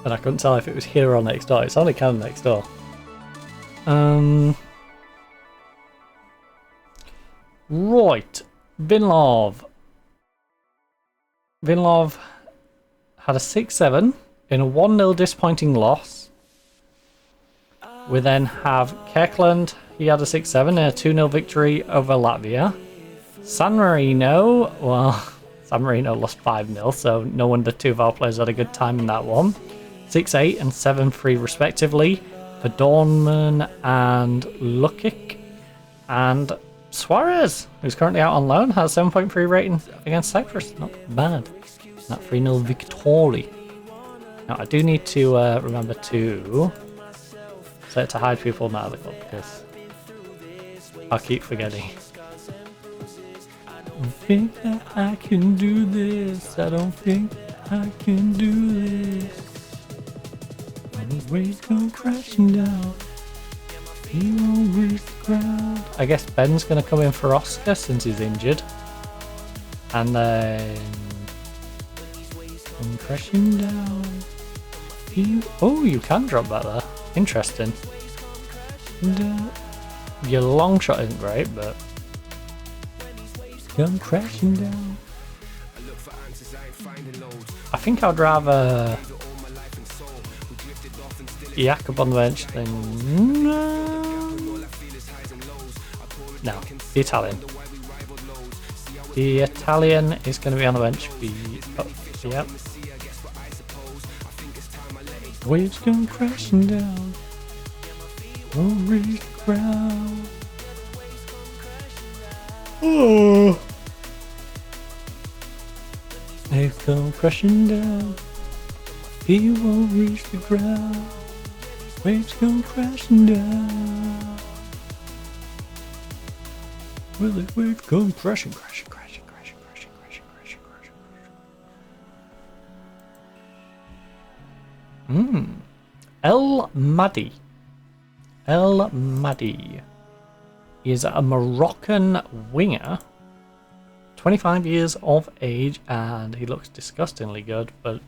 I couldn't tell if it was here or next door. It sounded kind of next door. Right. Vinlov. Vinlov had a 6-7 in a 1-0 disappointing loss. We then have Kirkland. He had a 6-7 in a 2-0 victory over Latvia. San Marino, well, San Marino lost 5-0, so no wonder two of our players had a good time in that one. 6-8 and 7-3 respectively for Dornman and Lukic. And Suarez, who's currently out on loan, has a 7.3 rating against Cyprus. Not bad. That 3-0 victory. Now, I do need to remember to set to hide people from out of the club because I'll keep forgetting. I don't think that I can do this. I don't think I can do this. The waves go crashing down. He won't reach the ground. I guess Ben's going to come in for Oscar since he's injured. And then come crashing down. Oh, you can drop back there. Interesting. And, your long shot isn't great, but come crashing down. I think I'd rather Jakob on the bench than no, the Italian. The Italian is going to be on the bench. Yep. Waves come crashing down. Won't reach the ground. Oh. Waves come crashing down. He won't reach the ground. Waves come crashing down. Will the waves come crashing, crashing, crashing, crashing, crashing, crashing, crashing, crashing. El Madi. El Madi is a Moroccan winger, 25 years of age, and he looks disgustingly good, but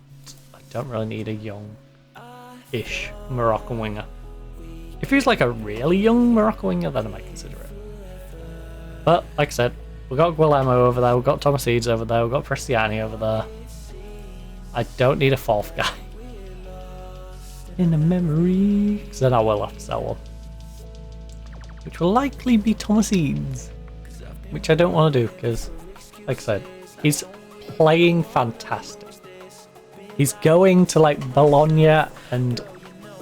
I don't really need a young-ish Moroccan winger. If he's like a really young Moroccan winger, then I might consider it. But, like I said, we've got Guillermo over there, we've got Tomasides over there, we've got Prestiani over there. I don't need a fourth guy. In a memory, because then I will have to sell one. Which will likely be Tomasides. Which I don't want to do, because, like I said, he's playing fantastic. He's going to, like, Bologna and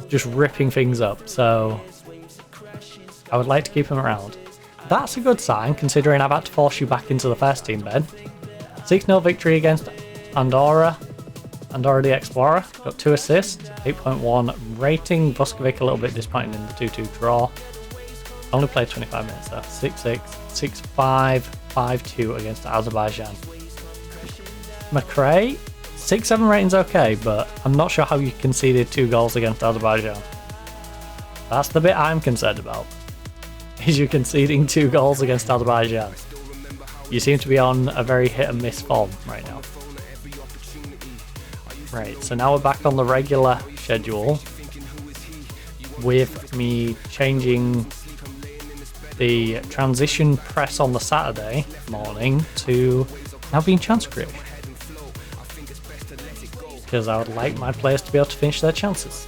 just ripping things up, so I would like to keep him around. That's a good sign, considering I've had to force you back into the first team, Ben. 6-0 victory against Andorra. and already Explorer. Got 2 assists, 8.1 rating. Vuskovic a little bit disappointing in the 2-2 draw. Only played 25 minutes though. 6-6, 6-5, 5-2 against Azerbaijan. McRae, 6-7 rating's okay, but I'm not sure how you conceded 2 goals against Azerbaijan. That's the bit I'm concerned about. Is you conceding 2 goals against Azerbaijan. You seem to be on a very hit and miss form right now. Right, so now we're back on the regular schedule with me changing the transition press on the Saturday morning to now being chance creation. Because I would like my players to be able to finish their chances.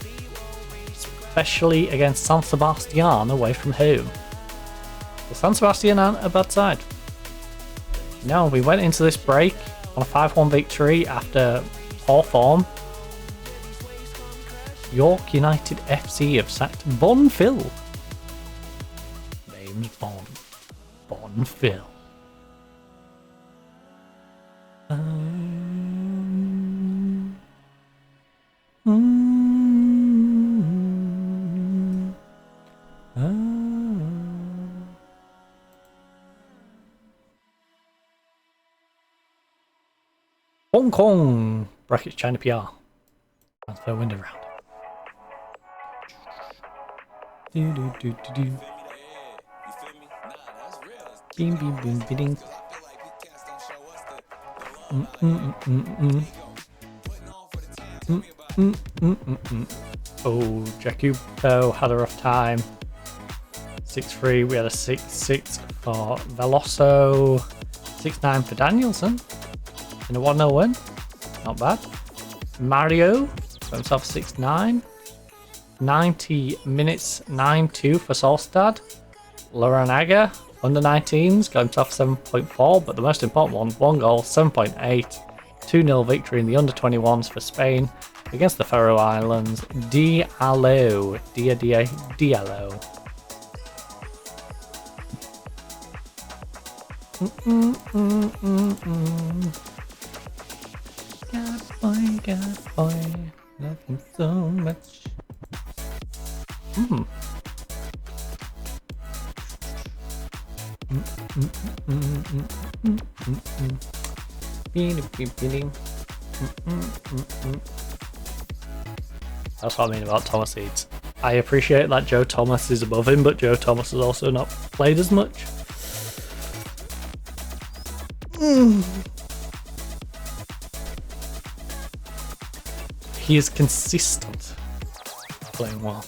Especially against San Sebastian away from home. The San Sebastian aren't a bad side. No, we went into this break on a 5-1 victory after poor form. York United FC have sacked Bon Phil. Name's Bon. Bon Phil. Hong Kong brackets China PR. Transfer window round. Beam beam beam beam. Oh, Jacupo had a rough time. 6-3. We had a 6-6 for Veloso. 6-9 for Danielson. In a 1-0 win. Not bad. Mario got himself 6-9. 90 minutes, 9-2 for Solstad. Loranaga, under 19s, got himself 7.4, but the most important one, 1 goal, 7.8. 2-0 victory in the under 21s for Spain against the Faroe Islands. Diallo. Diallo. God boy, love him so much. That's what I mean about Thomas Eads. I appreciate that Joe Thomas is above him, but Joe Thomas has also not played as much. He is consistent, playing well.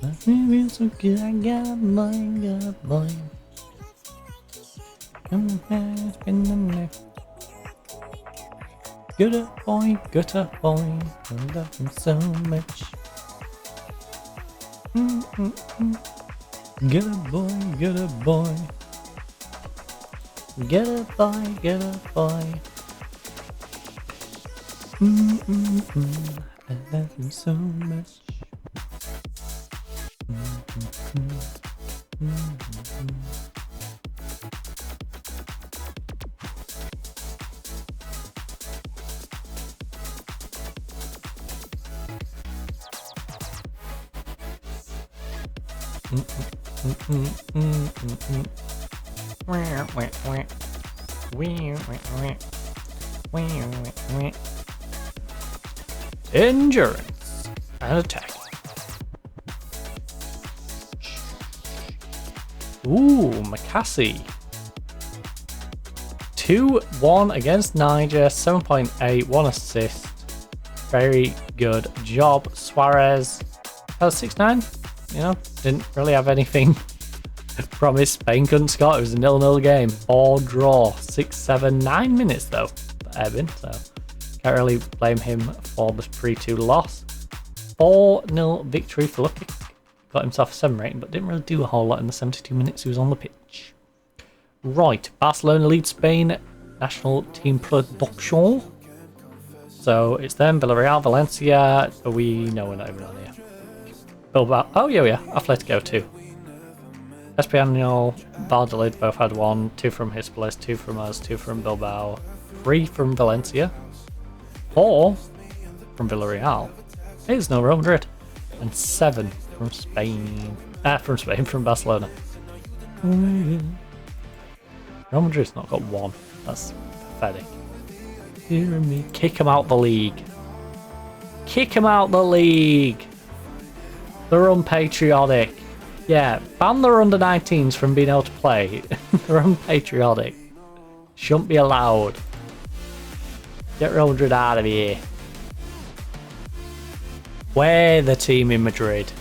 I feel so good, I got a boy. Come on, spin the neck. Good a boy, I love him so much. Get a boy, get a boy. Get a boy, get a boy. I love him so much. Endurance and attack. Ooh, Makassi. 2-1 against Niger, 7.8, 1 assist. Very good job. Suarez had a 6-9. You know, didn't really have anything promised. Spain couldn't score. It was a 0-0 game. 4 draw. 6-7, 9 minutes though for Eben, so can't really blame him for the 3-2 loss. 4-0 victory for Lukic. Got himself a 7 rating, but didn't really do a whole lot in the 72 minutes he was on the pitch. Right, Barcelona leads Spain national team production. So it's them, Villarreal, Valencia. We know we're not even on here. Bilbao. Oh yeah, Atletico too. Espanyol, Valladolid both had 1, 2 from Hispalis, 2 from us, 2 from Bilbao, 3 from Valencia. 4 from Villarreal. 8 is no Real Madrid. And 7 from Spain. From Barcelona. Real Madrid's not got 1. That's pathetic. Hear me. Kick him out the league. Kick him out the league. They're unpatriotic. Yeah, ban their under-19s from being able to play. They're unpatriotic. Shouldn't be allowed. Get Real Madrid out of here. We're the team in Madrid.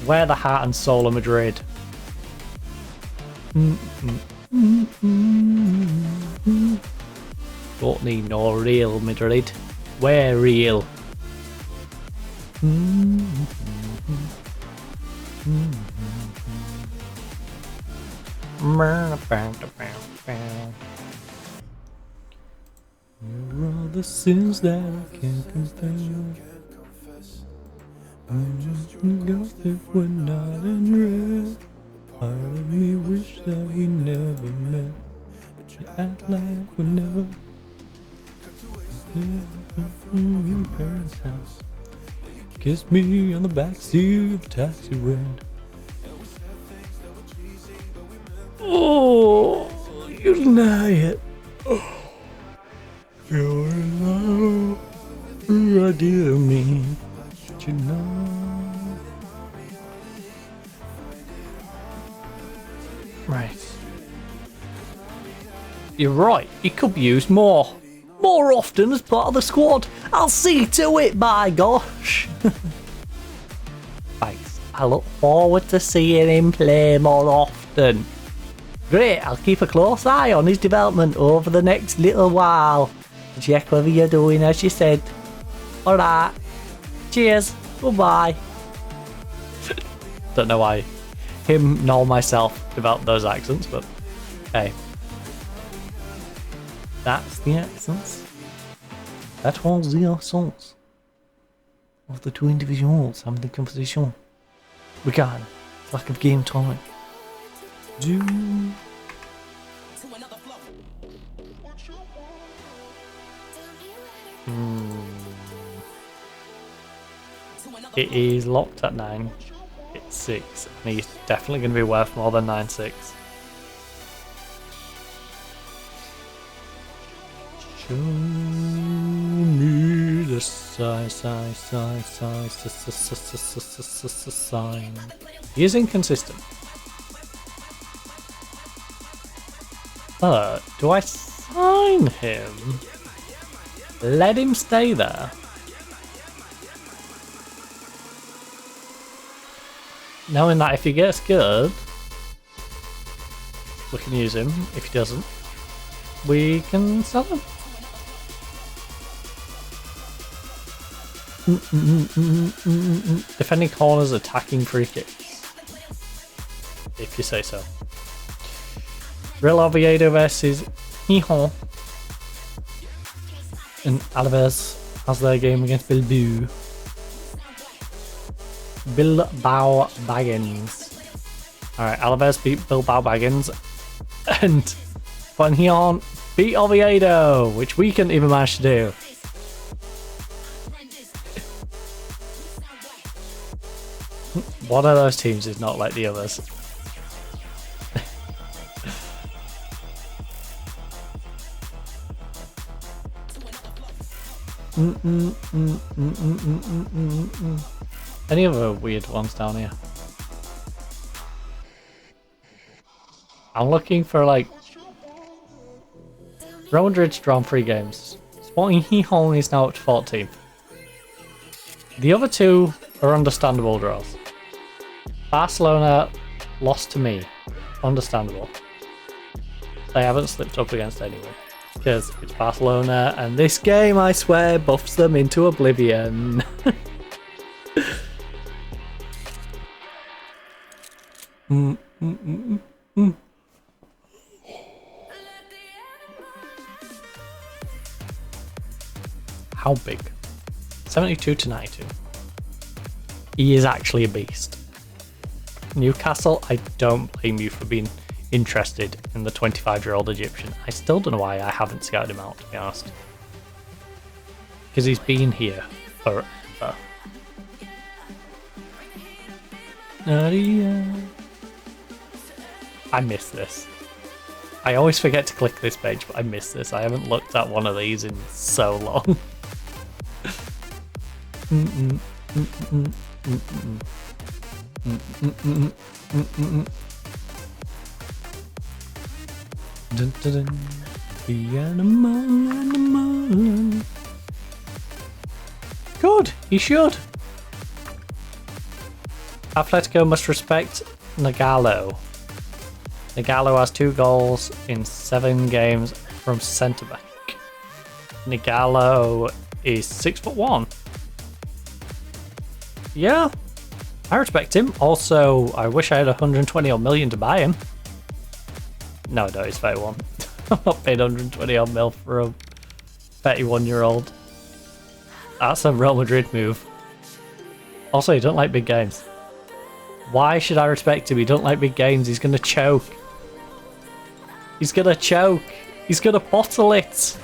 We're the heart and soul of Madrid. Don't need no Real Madrid. We're real. You're all the sins that I can't confess. I'm just a ghost if we're not in red. Part of me wish that we never met. But you act like we never. Your parents' house. Kiss me on the backseat of the taxi red. Oh, you deny it. Oh, you're in love. You dear me. But you know. Right. You're right. He could be used more often as part of the squad. I'll see to it, by gosh. Thanks. I look forward to seeing him play more often. Great, I'll keep a close eye on his development over the next little while. Check whether you're doing as you said. Alright. Cheers. Goodbye. Don't know why him nor myself developed those accents, but hey. That's the accents. That was the accents of the two individuals having the conversation. We got lack of game time. It is locked at 9. It's 6, and he's definitely going to be worth more than 9.6. Show me the sign. He is inconsistent. Do I sign him? Let him stay there. Knowing that if he gets good, we can use him. If he doesn't, we can sell him. Defending corners, attacking free kicks. If you say so. Real Oviedo versus Gijón. And Alaves has their game against Bilbao. Bilbao Baggins. Alright, Alaves beat Bilbao Baggins. And Gijón beat Oviedo, which we couldn't even manage to do. One of those teams is not like the others. Any other weird ones down here? I'm looking for like Real Madrid's drawn 3 games. Sporting Gijón is now up to 14th. The other 2 are understandable draws. Barcelona lost to me. Understandable. They haven't slipped up against anyone. Because it's Barcelona, and this game, I swear, buffs them into oblivion. How big? 72 to 92. He is actually a beast. Newcastle, I don't blame you for being interested in the 25-year-old Egyptian. I still don't know why I haven't scouted him out, to be honest. because he's been here forever. I miss this. I always forget to click this page, but I miss this. I haven't looked at one of these in so long. Dun, dun, dun. The animal. Good, he should. Atletico must respect Nagalo. Nagalo has 2 goals in 7 games from centre back. Nagalo is 6'1". Yeah, I respect him. Also, I wish I had 120 odd million to buy him. No, he's 31. I'm not paying 120 odd mil for a 31-year-old. That's a Real Madrid move. Also, you don't like big games. Why should I respect him? He don't like big games. He's gonna choke. He's gonna choke. He's gonna bottle it.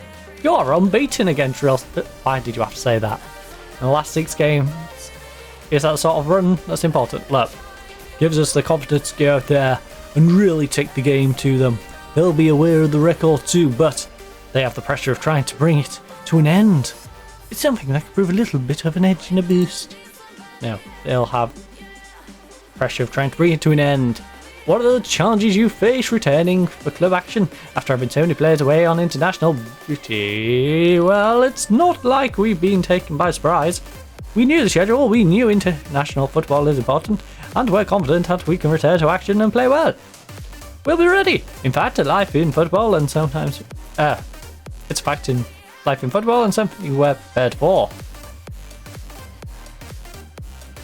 You're unbeaten against Real. Why did you have to say that? In the last 6 games, is that sort of run that's important? Look, gives us the confidence to go out there and really take the game to them. They'll be aware of the record too, but they have the pressure of trying to bring it to an end. It's something that could prove a little bit of an edge and a boost. No, they'll have pressure of trying to bring it to an end. What are the challenges you face returning for club action after having so many players away on international duty? Well, it's not like we've been taken by surprise. We knew the schedule, we knew international football is important, and we're confident that we can return to action and play well. We'll be ready. In fact, life in football and sometimes... it's a fact in life in football and something we're prepared for.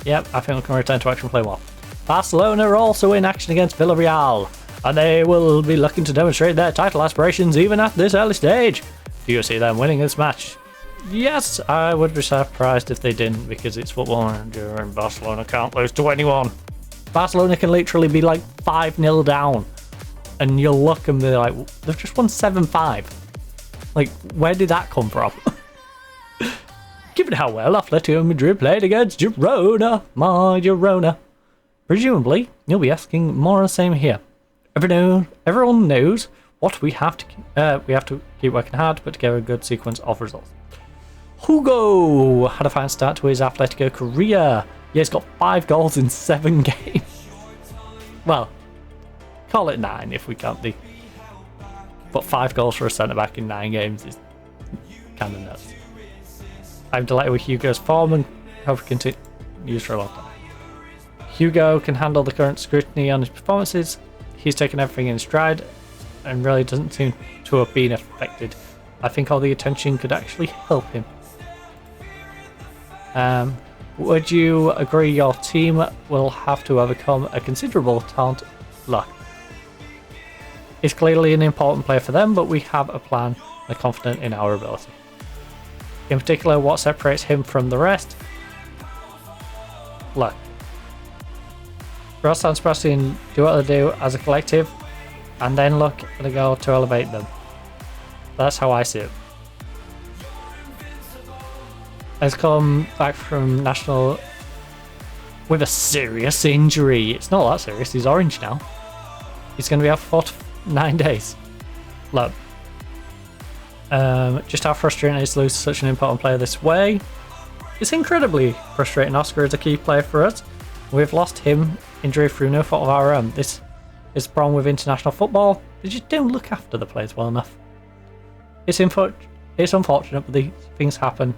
Yep, I think we can return to action and play well. Barcelona are also in action against Villarreal, and they will be looking to demonstrate their title aspirations even at this early stage. Do you see them winning this match? Yes, I would be surprised if they didn't, because it's football and Barcelona can't lose to anyone. Barcelona can literally be like 5-0 down, and you'll look and they're like, they've just won 7-5. Like, where did that come from? Given how well Atletico Madrid played against Girona, my Girona. Presumably, you'll be asking more of the same here. Everyone knows what we have to keep working hard to put together a good sequence of results. Hugo had a fine start to his Atletico career. Yeah, he's got 5 goals in 7 games. Well, call it 9 if we count the... But 5 goals for a centre-back in 9 games is kind of nuts. I'm delighted with Hugo's form and hope he continues for a long time. Hugo can handle the current scrutiny on his performances. He's taken everything in stride and really doesn't seem to have been affected. I think all the attention could actually help him. Would you agree your team will have to overcome a considerable talent lack? He's clearly an important player for them, but we have a plan and are confident in our ability. In particular, what separates him from the rest? Look. Ross and Sebastian do what they do as a collective, and then look at a goal to elevate them. That's how I see it. Has come back from national with a serious injury. It's not that serious. He's orange now. He's going to be out for 9 days. Look, just how frustrating it is to lose such an important player this way. It's incredibly frustrating. Oscar is a key player for us. We've lost him injury through no fault of our own. This is the problem with international football. They just don't look after the players well enough. It's unfortunate, but these things happen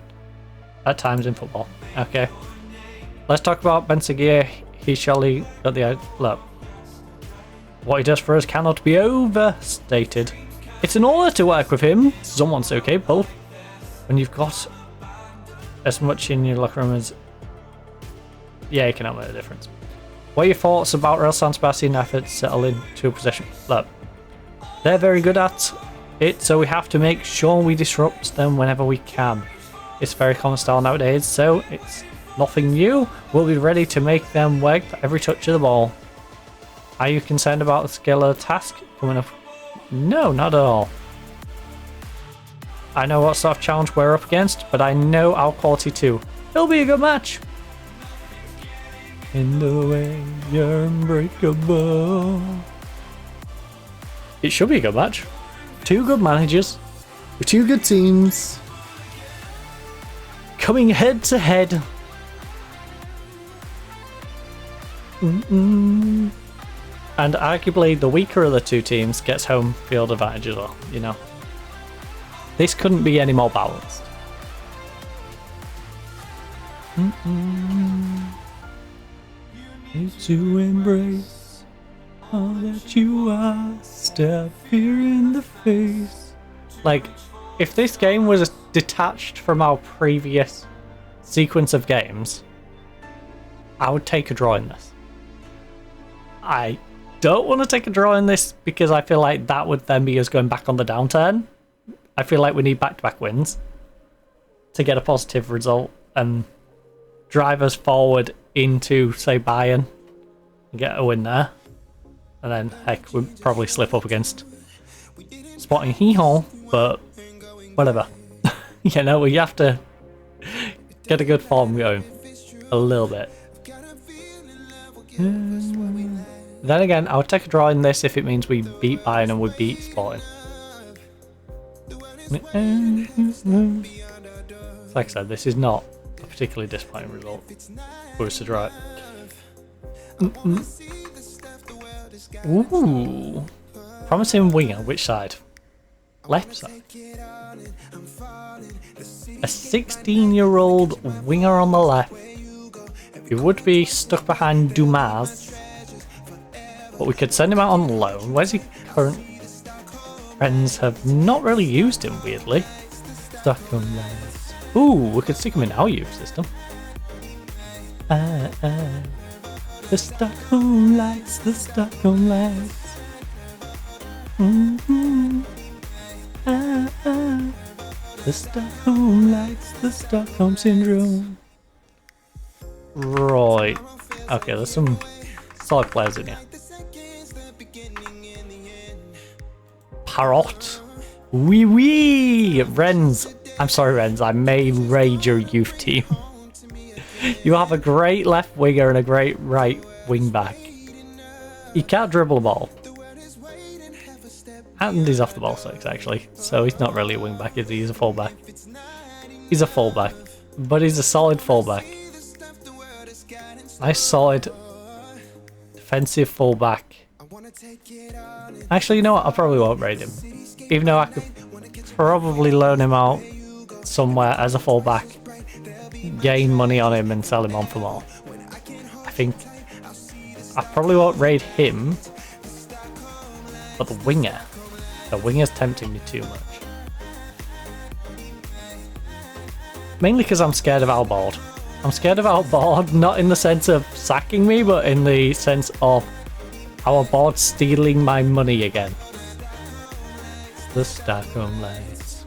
at times in football. Okay, let's talk about Ben Seguir. He surely got the look. What he does for us cannot be overstated. It's an honour to work with him. Someone so capable. When you've got as much in your locker room as... Yeah, you cannot make a difference. What are your thoughts about Real San Sebastian effort to settle into a possession? Look, they're very good at it, so we have to make sure we disrupt them whenever we can. It's a very common style nowadays, so it's nothing new. We'll be ready to make them work for every touch of the ball. Are you concerned about the skill of the task coming up? No, not at all. I know what sort of challenge we're up against, but I know our quality too. It'll be a good match. In the way you're unbreakable. It should be a good match. Two good managers with two good teams coming head to head. And arguably the weaker of the two teams gets home field advantage as well, you know. This couldn't be any more balanced. Need to embrace all that you are, stare fear in the face. Like, if this game was detached from our previous sequence of games, I would take a draw in this. I don't want to take a draw in this because I feel like that would then be us going back on the downturn. I feel like we need back-to-back wins to get a positive result and drive us forward into, say, Bayern and get a win there. And then, heck, we'd probably slip up against Sporting Gijón, but whatever. You know, we have to get a good form going a little bit. Then again, I would take a draw in this if it means we beat Bayern and we beat Sporting. Like I said, this is not a particularly disappointing result for us to draw it. Ooh. Promising winger, which side? Left side. A 16-year-old winger on the left. He would be stuck behind Dumas, but we could send him out on loan. Where's he current? Friends have not really used him, weirdly. Stockholm Lights. Ooh, we could stick him in our youth system. The Stockholm Lights, the Stockholm Lights. The Stockholm Lights, the Stockholm Syndrome. Right. Okay, there's some solid players in here. Parrot. Wee wee! Rennes. I'm sorry, Rennes. I may raid your youth team. You have a great left winger and a great right wing back. He can't dribble the ball. And he's off the ball six, actually. So he's not really a wing back, is he? He's a fullback. He's a fullback. But he's a solid fullback. Nice solid defensive fullback. Actually, you know what? I probably won't raid him. Even though I could probably loan him out somewhere as a fullback, gain money on him and sell him on for more. I think I probably won't raid him, but the winger's tempting me too much. Mainly because I'm scared of Alboard. I'm scared of Alboard, not in the sense of sacking me, but in the sense of our board stealing my money again. The Stockholm Lights.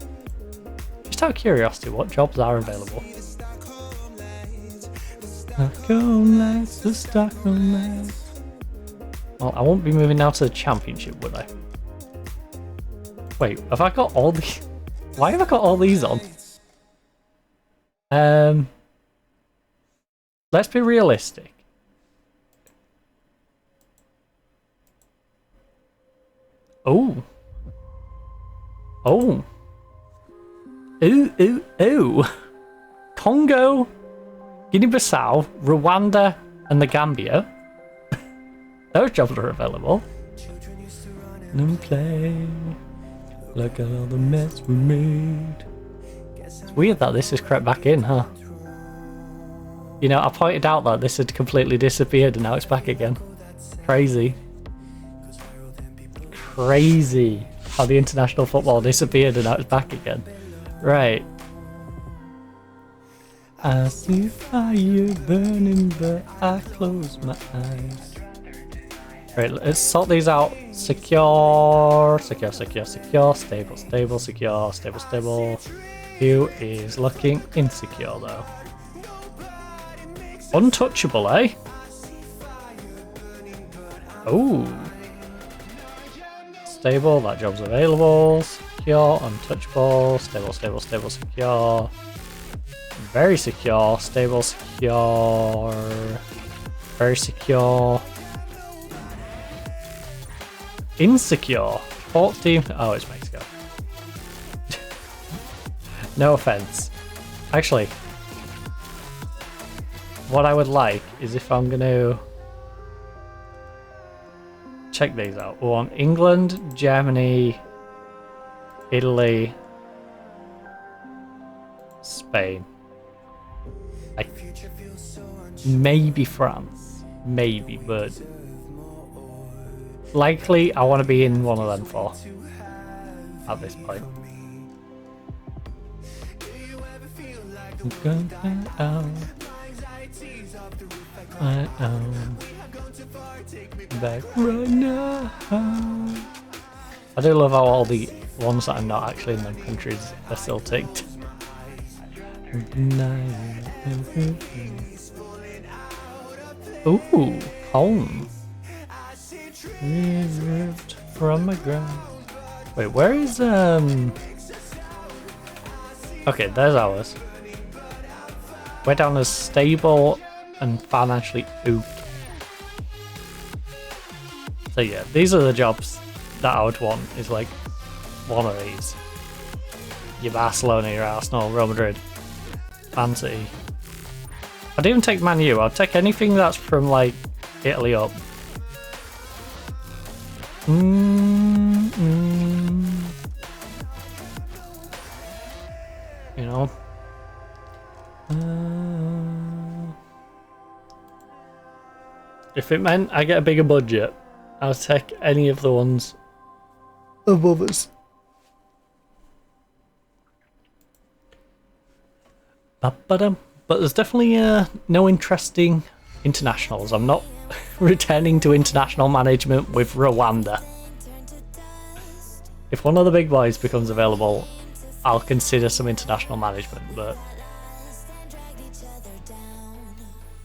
Just out of curiosity, what jobs are available? Stockholm Lights, the Stockholm Lights. Well, I won't be moving now to the championship, would I? Wait, have I got all the... Why have I got all these on? Let's be realistic. Oh. Oh. Ooh. Congo, Guinea-Bissau, Rwanda, and the Gambia. Those jobs are available. And play. Look at all the mess we made. It's weird that this has crept back in, huh? You know, I pointed out that this had completely disappeared and now it's back again. Crazy. Crazy how the international football disappeared and now it's back again. Right. I see fire burning, but I close my eyes. Right, let's sort these out. Secure, secure, secure, secure, stable, stable, secure, stable, stable. Who is looking insecure though? Untouchable, eh? Oh. Stable, that job's available. secure, untouchable, stable, stable, stable, secure, very secure, stable, secure, very secure, insecure, 14, oh, it's Mexico. No offense. Actually, what I would like is if I'm gonna check these out. We want England, Germany, Italy, Spain. Maybe France. Maybe, but likely I want to be in one of them four at this point. I am back right now. I do love how all the ones that are not actually in them countries are still ticked. Ooh, home. Removed from the ground. Wait, where is okay, there's ours. We're down as stable and financially okay. So yeah, these are the jobs that I would want, is like one of these. Your Barcelona, your Arsenal, Real Madrid, Man City. I'd even take Man U. I'd take anything that's from like Italy up. You know. If it meant I get a bigger budget, I'll take any of the ones above us. But there's definitely no interesting internationals. I'm not returning to international management with Rwanda. If one of the big boys becomes available, I'll consider some international management, but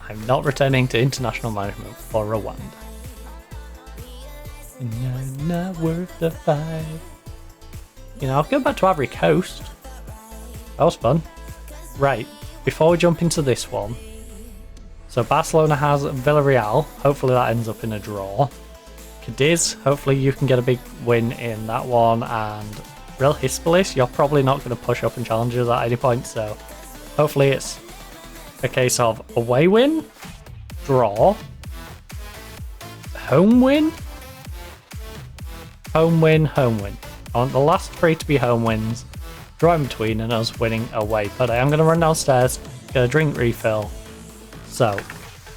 I'm not returning to international management for Rwanda. Not worth the fight. You know, I'll go back to Ivory Coast. That was fun. Right, before we jump into this one, so Barcelona has Villarreal. Hopefully that ends up in a draw. Cadiz, hopefully you can get a big win in that one. And Real Hispalis, you're probably not going to push up and challenge us at any point, so hopefully it's a case of away win, draw, home win, home win, home win. I want the last three to be home wins, draw in between, and us winning away. But I am going to run downstairs, get a drink refill. So,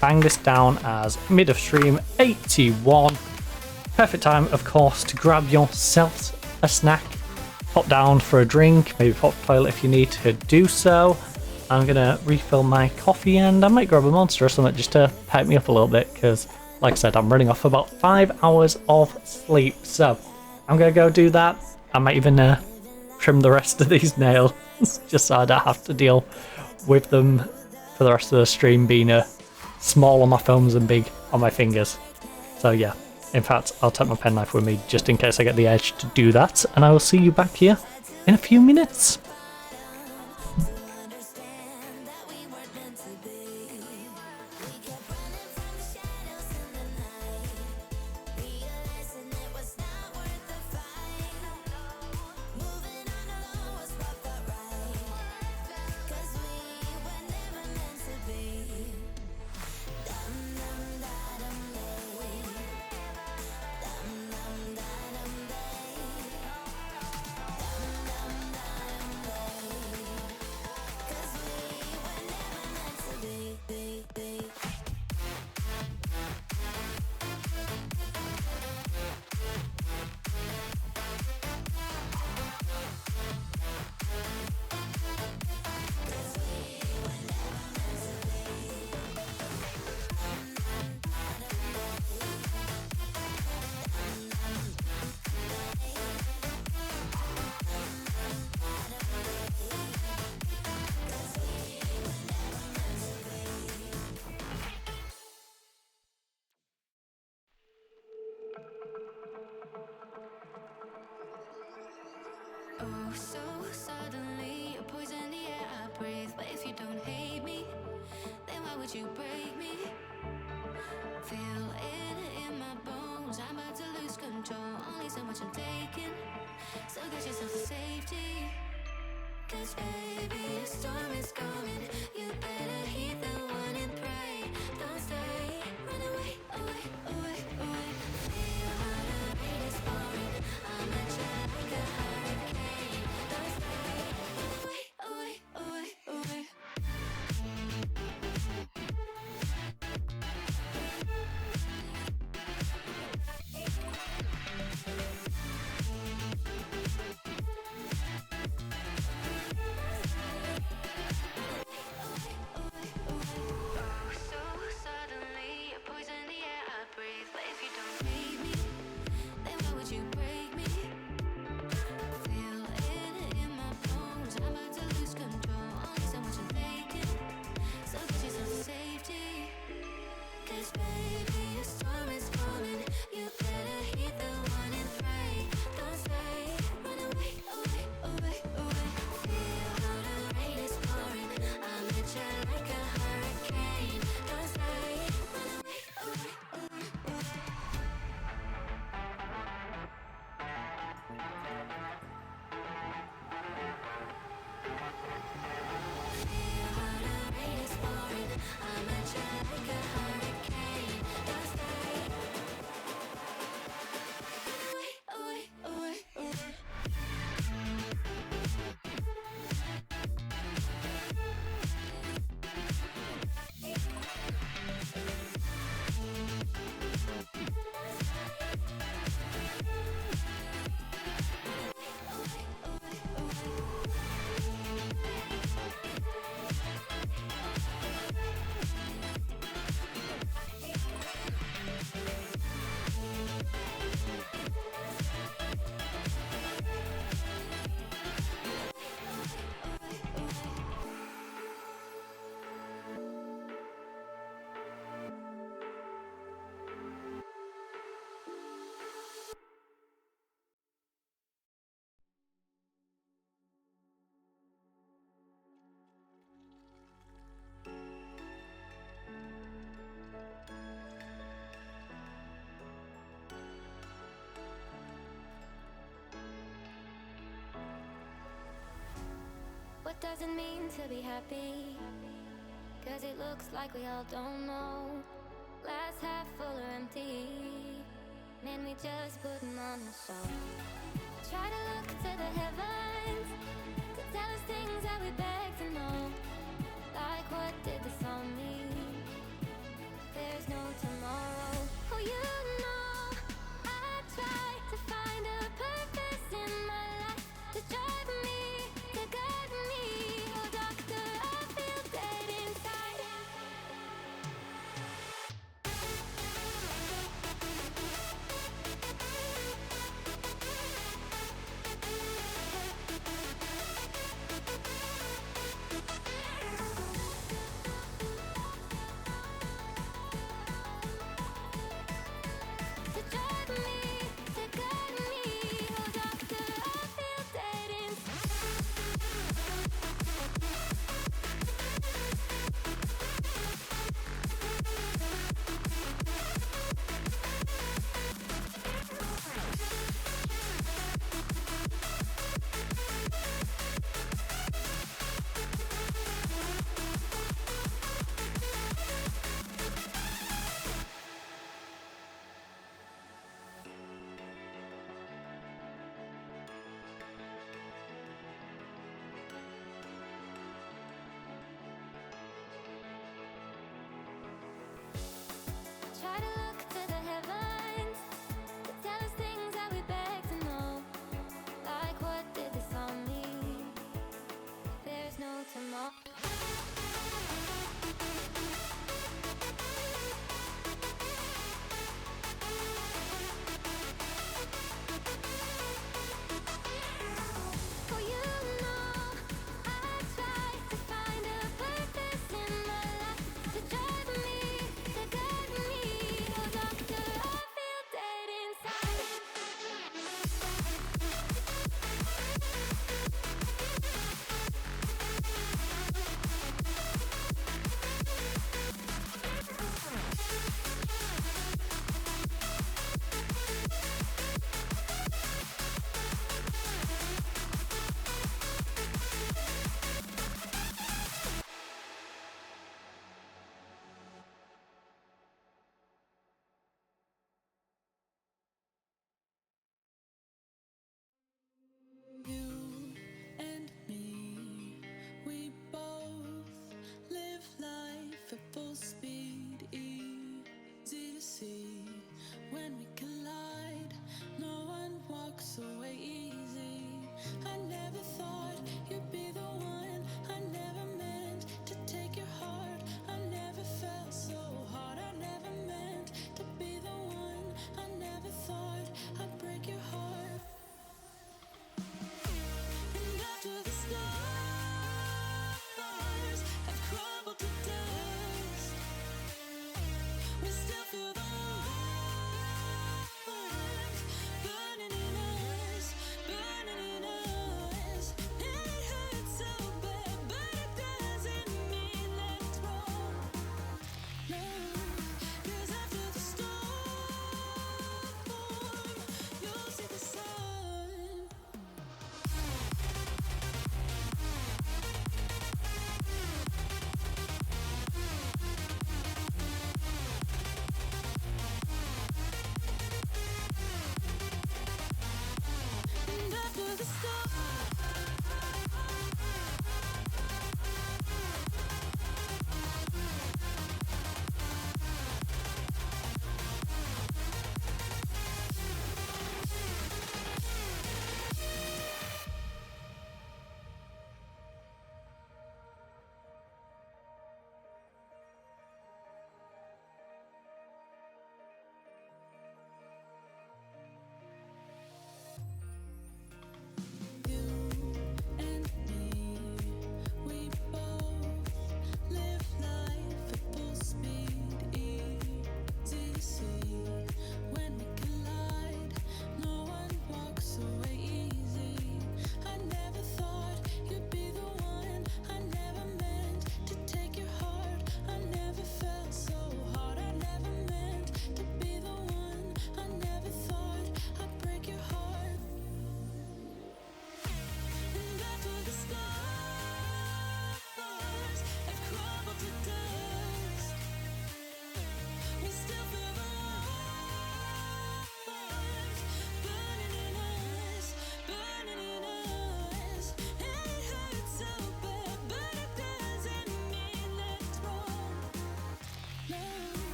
bang this down as mid of stream 81. Perfect time, of course, to grab yourself a snack, pop down for a drink, maybe pop to the toilet if you need to do so. I'm going to refill my coffee and I might grab a Monster or something just to pipe me up a little bit because, like I said, I'm running off about 5 hours of sleep. So, I'm going to go do that. I might even trim the rest of these nails just so I don't have to deal with them for the rest of the stream being small on my thumbs and big on my fingers. So yeah, in fact, I'll take my penknife with me just in case I get the edge to do that, and I will see you back here in a few minutes. Feel it in my bones. I'm about to lose control. Only so much I'm taking. So get yourself to safety. 'Cause baby, a storm is coming. You better heed the one and pray. Don't stay, run away, away, away, away. Feel how the rain is pouring. I'm at you like a hurricane. Don't stay, run away, away, away, away. What does it mean to be happy? 'Cause it looks like we all don't know. Glass half full or empty. Man, we just putting on a show. Try to look to the heavens to tell us things that we beg to know. Like, what did this all mean? There's no tomorrow. Oh, you know, I try to find a purpose in my life to drive me, to guide me. Oh, doctor, I feel dead inside.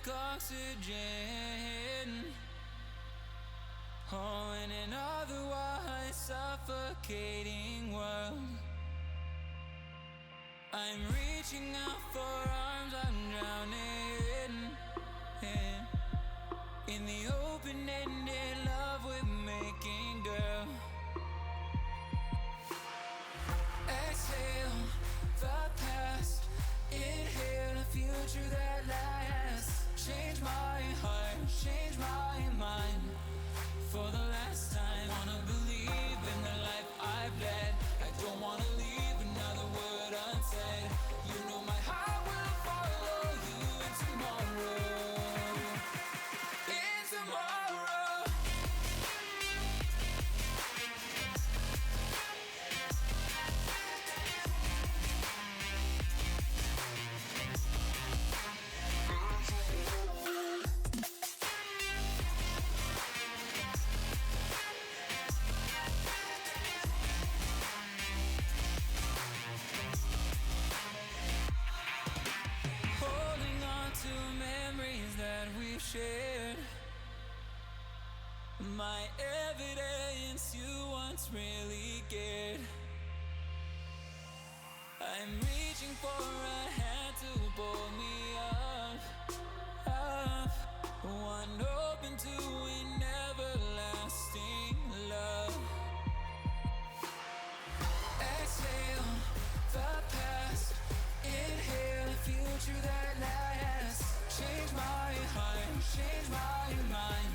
oxygen. Oh, in an otherwise suffocating world, I'm reaching out for arms, I'm drowning in the open-ended love we're making, girl. Exhale the past, inhale a future that lasts. Change my heart, change my mind. For the last time, wanna believe in the life I've led. I don't wanna leave another word unsaid. You know my heart will follow you in tomorrow. In tomorrow. Holding on to memories that we've shared. My evidence you once really cared. I'm reaching for a hand to pull me up. One open to an everlasting love. Exhale the past, inhale a future that lasts. Change my heart, change my mind.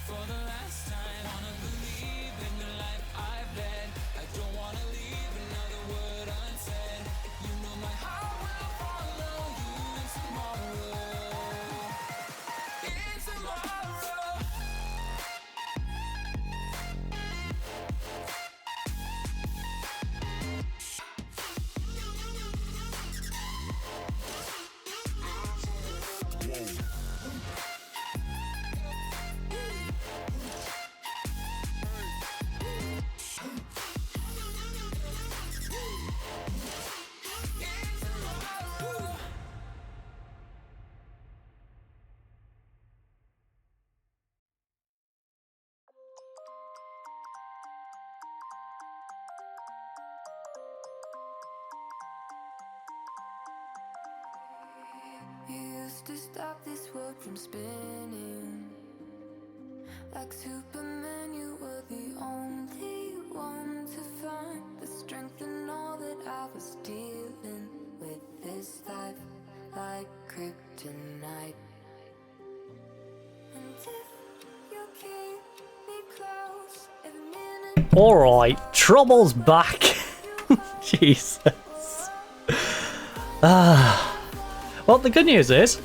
For the last time, wanna believe in the life I've led. I don't wanna leave another word unsaid. You know my heart will follow you in tomorrow. In tomorrow. You used to stop this world from spinning. Like Superman, you were the only one to find the strength in all that I was dealing with this life, like kryptonite. And if you keep me close, every minute. Alright, Trouble's back. Jesus. Well, the good news is,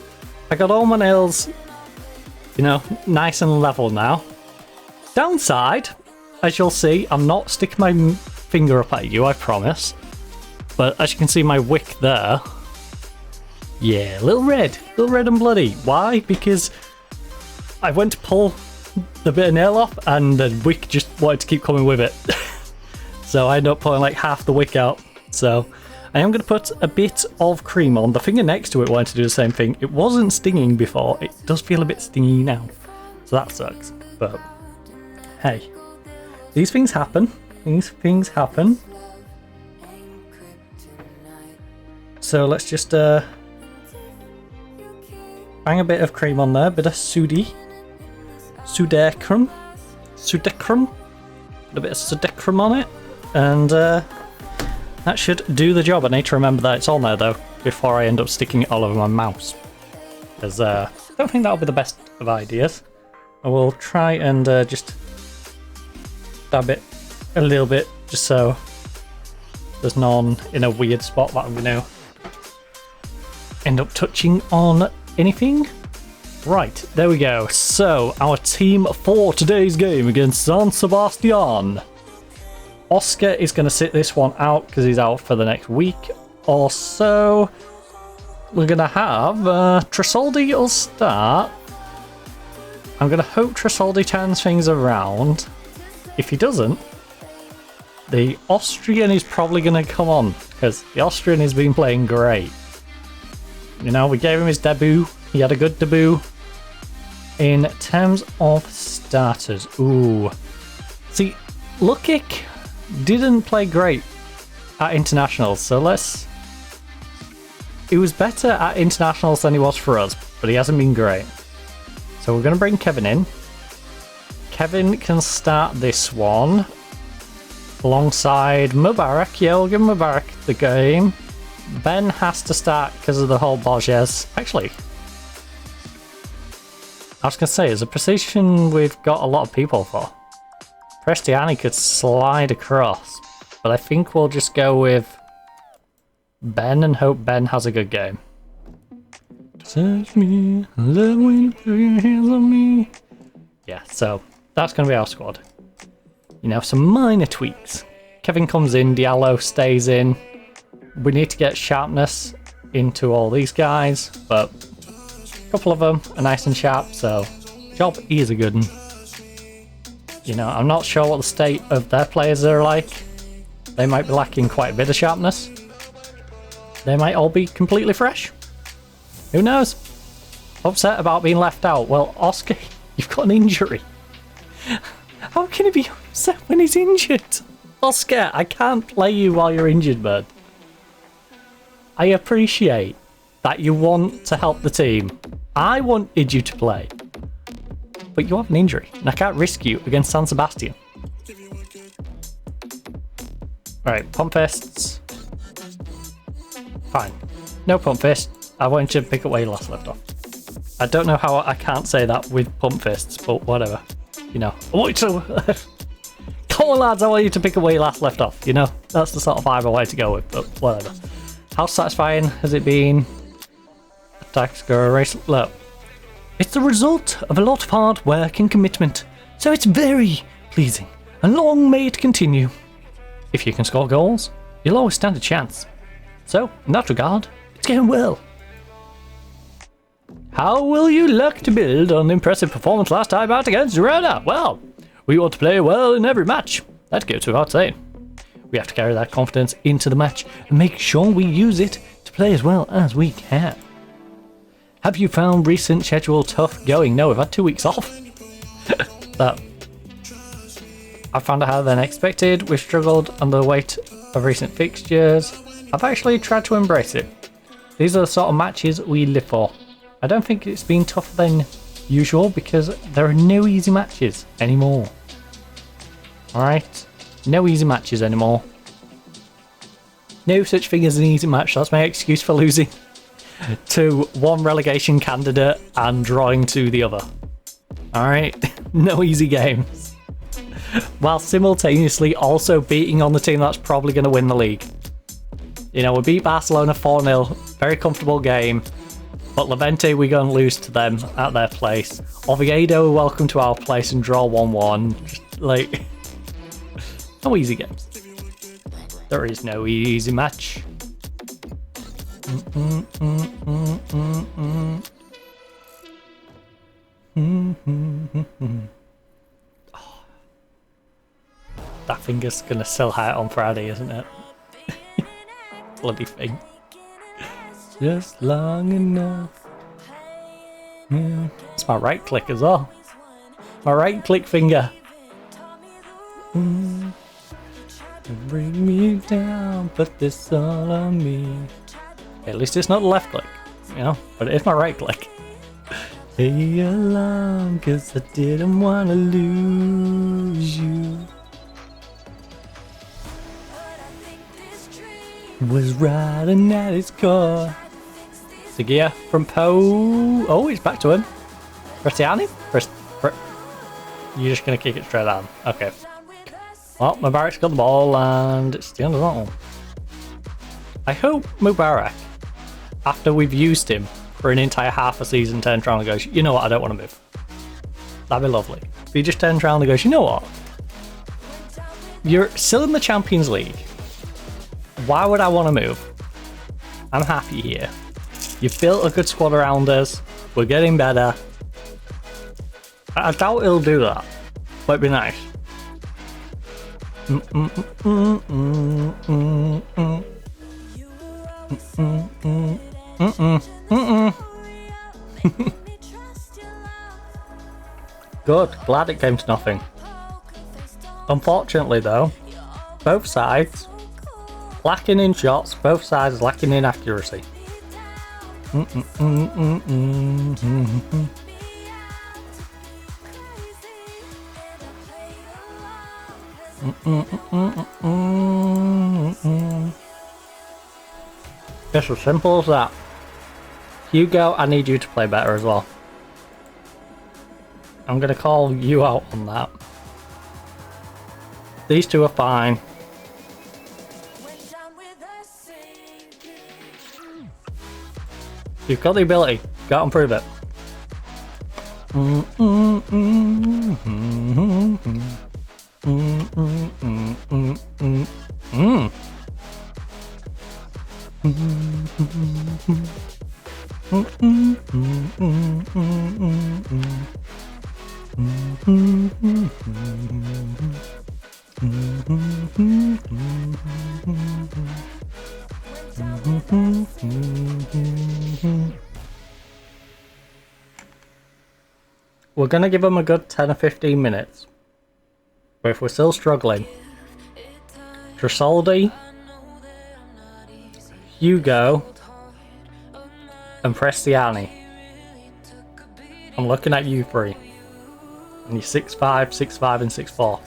I got all my nails, nice and level now. Downside, as you'll see, I'm not sticking my finger up at you, I promise. But as you can see my wick there, yeah, a little red and bloody. Why? Because I went to pull the bit of nail off and the wick just wanted to keep coming with it. So I ended up pulling like half the wick out. So I am going to put a bit of cream on. The finger next to it wanted to do the same thing. It wasn't stinging before. It does feel a bit stingy now. So that sucks. But hey, these things happen. These things happen. So let's just bang a bit of cream on there. A bit of Sudecrem. Put a bit of Sudecrem on it. And that should do the job. I need to remember that it's on there though, before I end up sticking it all over my mouse. Because I don't think that'll be the best of ideas. I will try and just dab it a little bit, just so there's none in a weird spot that I'm going to end up touching on anything. Right, there we go. So, our team for today's game against San Sebastian. Oscar is going to sit this one out because he's out for the next week or so. We're going to have Tresoldi will start. I'm going to hope Tresoldi turns things around. If he doesn't, the Austrian is probably going to come on because the Austrian has been playing great. We gave him his debut He had a good debut. In terms of starters, ooh. See, Lukic didn't play great at internationals, so let's... He was better at internationals than he was for us, but he hasn't been great. So we're going to bring Kevin in. Kevin can start this one alongside Mubarak. Yeah, we'll give Mubarak the game. Ben has to start because of the whole Borges. Actually, I was going to say, it's a position we've got a lot of people for. Prestiani could slide across, but I think we'll just go with Ben and hope Ben has a good game. Touch me, love when you put your hands on me. Yeah, so that's going to be our squad. You know, some minor tweaks. Kevin comes in, Diallo stays in. We need to get sharpness into all these guys, but a couple of them are nice and sharp, so job is a good one. You know, I'm not sure what the state of their players are like. They might be lacking quite a bit of sharpness. They might all be completely fresh. Who knows? Upset about being left out. Well, Oscar, you've got an injury. How can he be upset when he's injured? Oscar, I can't play you while you're injured, bud. I appreciate that you want to help the team. I wanted you to play. But you have an injury, and I can't risk you against San Sebastian. Alright, pump fists. Fine. No pump fist. I want you to pick up where you last left off. I don't know how I can't say that with pump fists, but whatever. You know, I want you to... Come on, lads, I want you to pick up where you last left off. You know, that's the sort of vibe I want to go with, but whatever. How satisfying has it been? Attacks go race. Look, it's the result of a lot of hard work and commitment, so it's very pleasing, and long may it continue. If you can score goals, you'll always stand a chance. So, in that regard, it's going well. How will you look to build on the impressive performance last time out against Girona? Well, we want to play well in every match. That goes without saying. We have to carry that confidence into the match and make sure we use it to play as well as we can. Have you found recent schedule tough going? No, we've had 2 weeks off. That I found it harder than expected. We've struggled under the weight of recent fixtures. I've actually tried to embrace it. These are the sort of matches we live for. I don't think it's been tougher than usual because there are no easy matches anymore. Alright? No easy matches anymore. No such thing as an easy match. That's my excuse for losing to one relegation candidate and drawing to the other. Alright? No easy games. While simultaneously also beating on the team that's probably going to win the league. You know, we beat Barcelona 4-0. Very comfortable game. But Levante, we're going to lose to them at their place. Oviedo, welcome to our place and draw 1-1. Like, no easy games. There is no easy match. Oh. That finger's going to still hurt on Friday, isn't it? Bloody thing. Just long enough. Yeah. It's my right click as well. My right click finger. Bring me down, put this all on me. At least it's not the left click, you know, but it's my right click. Stay along, cause I didn't want to lose you. Was riding at its core. Seguia from Poe. Oh, it's back to him. Prestiani? You're just going to kick it straight down. Okay. Well, Mubarak's got the ball and it's the end of that one. I hope Mubarak, after we've used him for an entire half a season, turns around and goes, you know what, I don't want to move. That'd be lovely. If he just turns around and goes, you know what? You're still in the Champions League. Why would I want to move? I'm happy here. You've built a good squad around us. We're getting better. I doubt he'll do that, but it'd be nice. Good, glad it came to nothing. Unfortunately though, both sides lacking in shots, both sides lacking in accuracy. Just as simple as that. Hugo, I need you to play better as well. I'm gonna call you out on that. These two are fine. You've got the ability. Go out and prove it. We're gonna give them a good 10 or 15 minutes. But if we're still struggling, Trasoldi, Hugo, and Prestiani. I'm looking at you three. And you're 6'5", 6'5", and 6'4".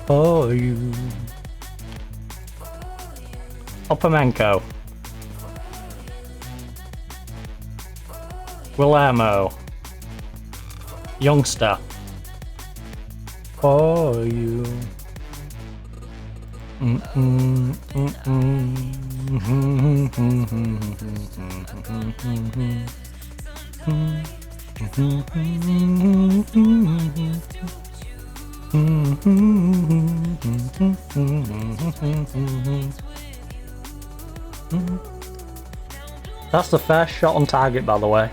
For you. Opamenko. Willermo. Youngster. For you. That's the first shot on target, by the way.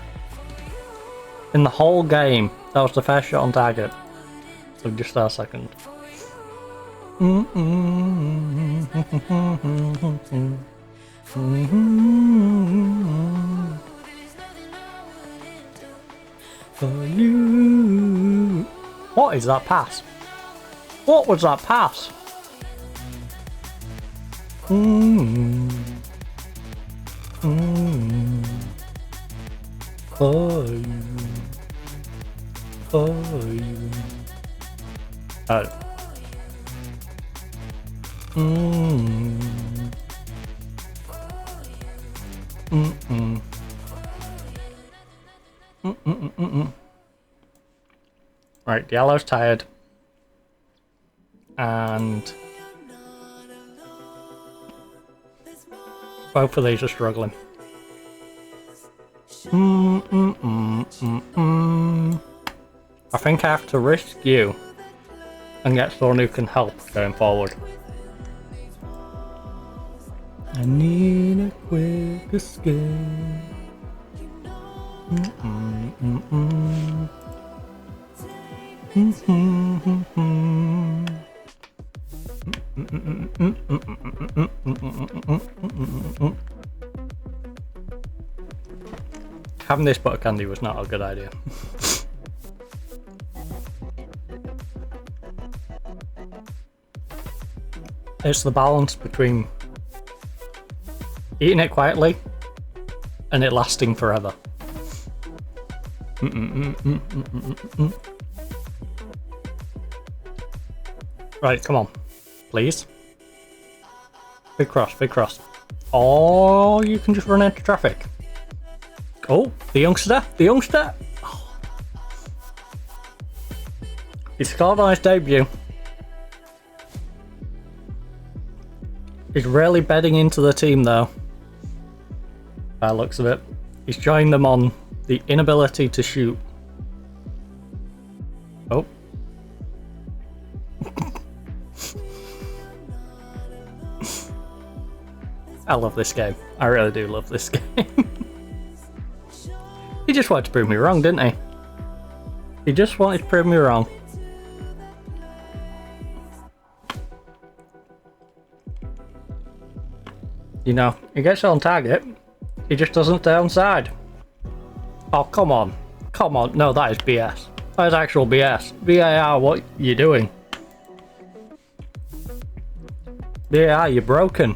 In the whole game, that was the first shot on target. So just a second. For you. What is that pass? What was that pass? For you. For you. Oh. Right, Diallo's tired. And both of these are struggling. I think I have to risk you and get someone who can help going forward. I need a quick escape. Having this butter candy was not a good idea. It's the balance between eating it quietly and it lasting forever. Right, come on. Please. Big cross, big cross. Or you can just run into traffic. Oh, the youngster, the youngster. Oh. He scored on his debut. He's really bedding into the team though. by the looks of it. He's joined them on the inability to shoot. Oh. I love this game. I really do love this game. He just wanted to prove me wrong, didn't he? He just wanted to prove me wrong. You know, he gets on target, he just doesn't stay on side. Oh, come on. Come on. No, that is BS. That is actual BS. VAR, what you doing? VAR, you're broken.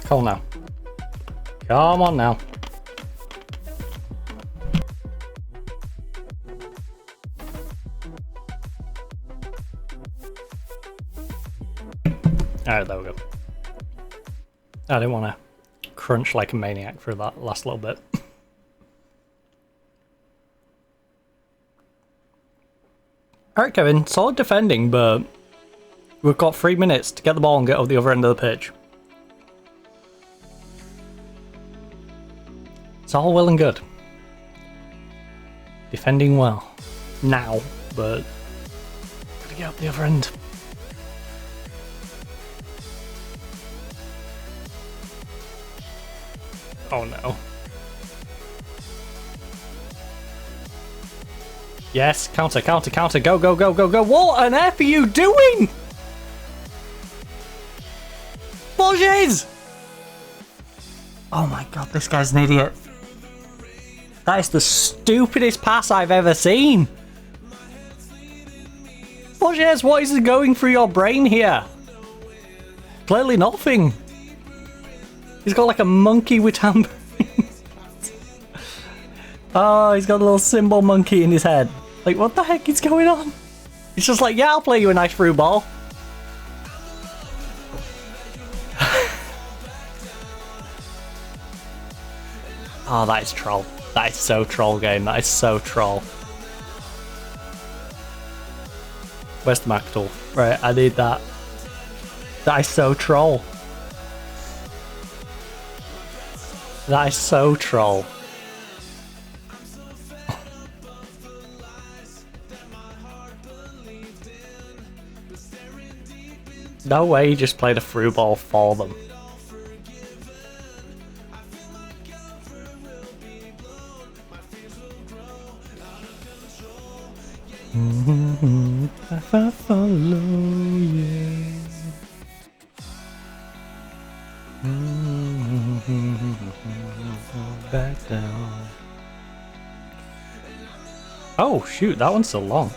Come on now. Come on now. Alright, there we go. I didn't want to crunch like a maniac for that last little bit. Alright, Kevin, solid defending, but we've got 3 minutes to get the ball and get over the other end of the pitch. It's all well and good. Defending well. Now, but gotta get up the other end. Oh no. Yes, counter, counter, counter, go, go, go, go, go. What on earth are you doing? Borges! Oh my god, this guy's an idiot. That is the stupidest pass I've ever seen. Borges, what is going through your brain here? Clearly nothing. He's got like a monkey with tambourines. Oh, he's got a little cymbal monkey in his head. Like, what the heck is going on? He's just like, yeah, I'll play you a nice through ball. Oh, that is troll. That is so troll game. That is so troll. Where's the Mac tool? Right, I need that. That is so troll. That is so troll. No way he just played a through ball for them. If I follow you. Back down. Oh shoot, that one's so long.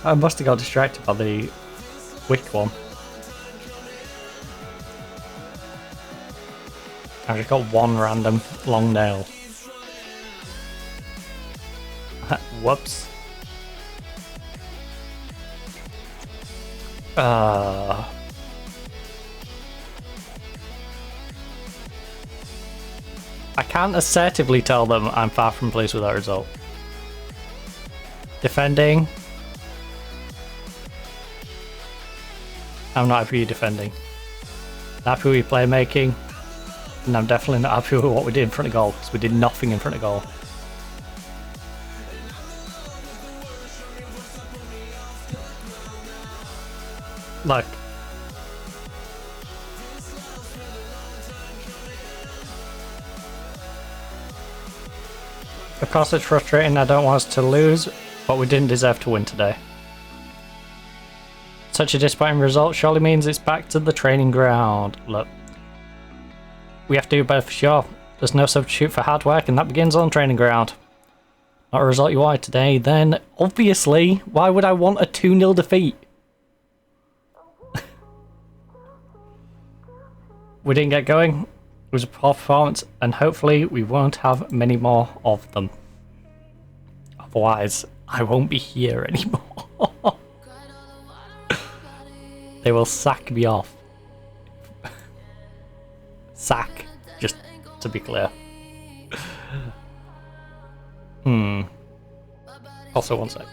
I must have got distracted by the quick one. I've just got one random long nail. Whoops. I can't assertively tell them I'm far from pleased with that result. Defending. I'm not happy with defending. Not happy with playmaking. And I'm definitely not happy with what we did in front of goal, because we did nothing in front of goal. Look. Of course it's frustrating, I don't want us to lose, but we didn't deserve to win today. Such a disappointing result surely means it's back to the training ground. Look. We have to do better for sure. There's no substitute for hard work, and that begins on training ground. Not a result you wanted today, then obviously, why would I want a 2-0 defeat? We didn't get going. It was a poor performance, and hopefully we won't have many more of them. Otherwise, I won't be here anymore. They will sack me off. Sack, just to be clear. Also, one sec.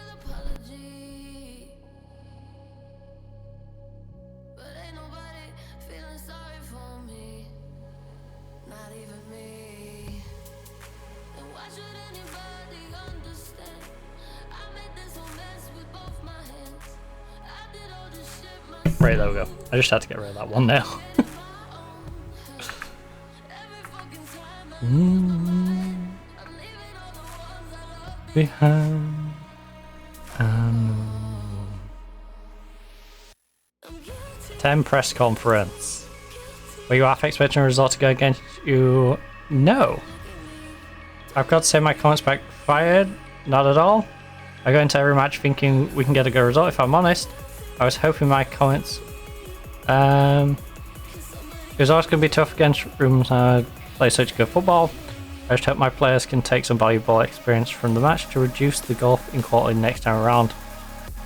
Right, there we go. I just had to get rid of that one now. Behind. 10 press conference. Were you half expecting a result to go against you? No. I've got to say my comments backfired. Not at all. I go into every match thinking we can get a good result, if I'm honest. I was hoping my comments... it was always going to be tough against rooms play such good football. I just hope my players can take some valuable experience from the match to reduce the gulf in quality next time around.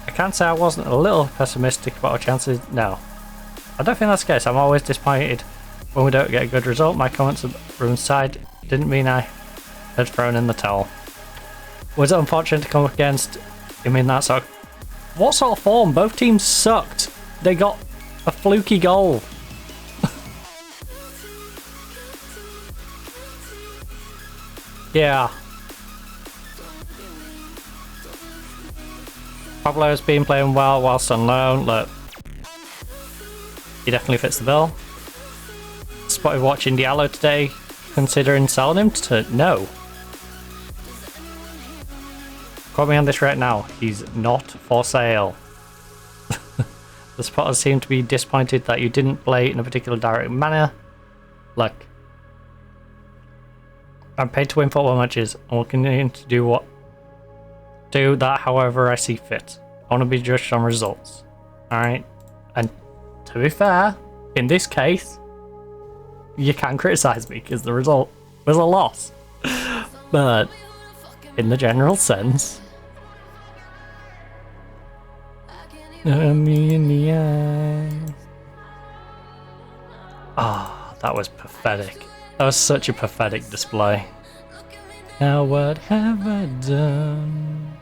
I can't say I wasn't a little pessimistic about our chances. No. I don't think that's the case. I'm always disappointed when we don't get a good result. My comments on the room's side didn't mean I had thrown in the towel. Was it unfortunate to come up against him in that sort of... What sort of form? Both teams sucked. They got a fluky goal. Yeah. Pablo's been playing well whilst on loan. Look, he definitely fits the bill. Spotted watching Diallo today. Considering selling him to... No. Quote me on this right now. He's not for sale. The spotters seem to be disappointed that you didn't play in a particular direct manner. Look. I'm paid to win football matches and will continue to do that however I see fit. I want to be judged on results. Alright? And to be fair, in this case, you can criticise me because the result was a loss. But in the general sense, me in the eye. Ah, that was pathetic. That was such a pathetic display. Now what have I done?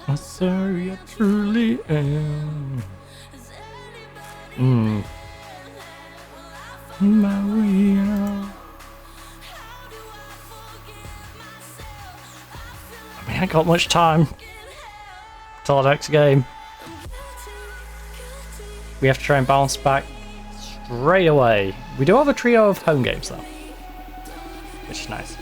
I'm sorry, I truly am. My way out. I ain't got much time till the next game. We have to try and bounce back straight away. We do have a trio of home games though, which is nice.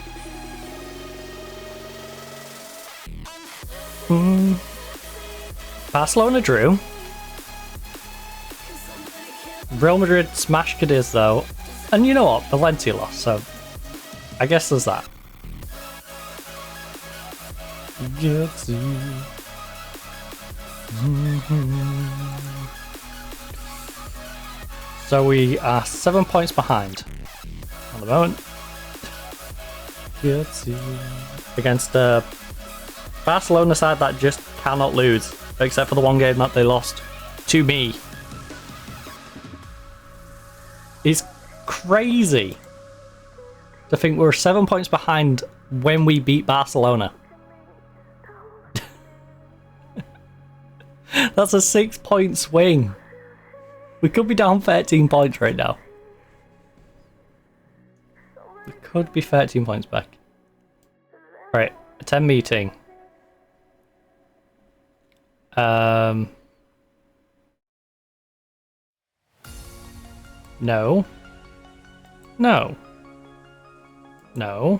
Barcelona drew. Real Madrid smashed Cadiz though, and you know what? Valencia lost, so I guess there's that. So we are 7 points behind at the moment against the Barcelona side that just cannot lose, except for the one game that they lost to me. It's crazy to think we're 7 points behind when we beat Barcelona. That's a 6 point swing. We could be down 13 points right now. We could be 13 points back. Right, attend meeting. No. No. No.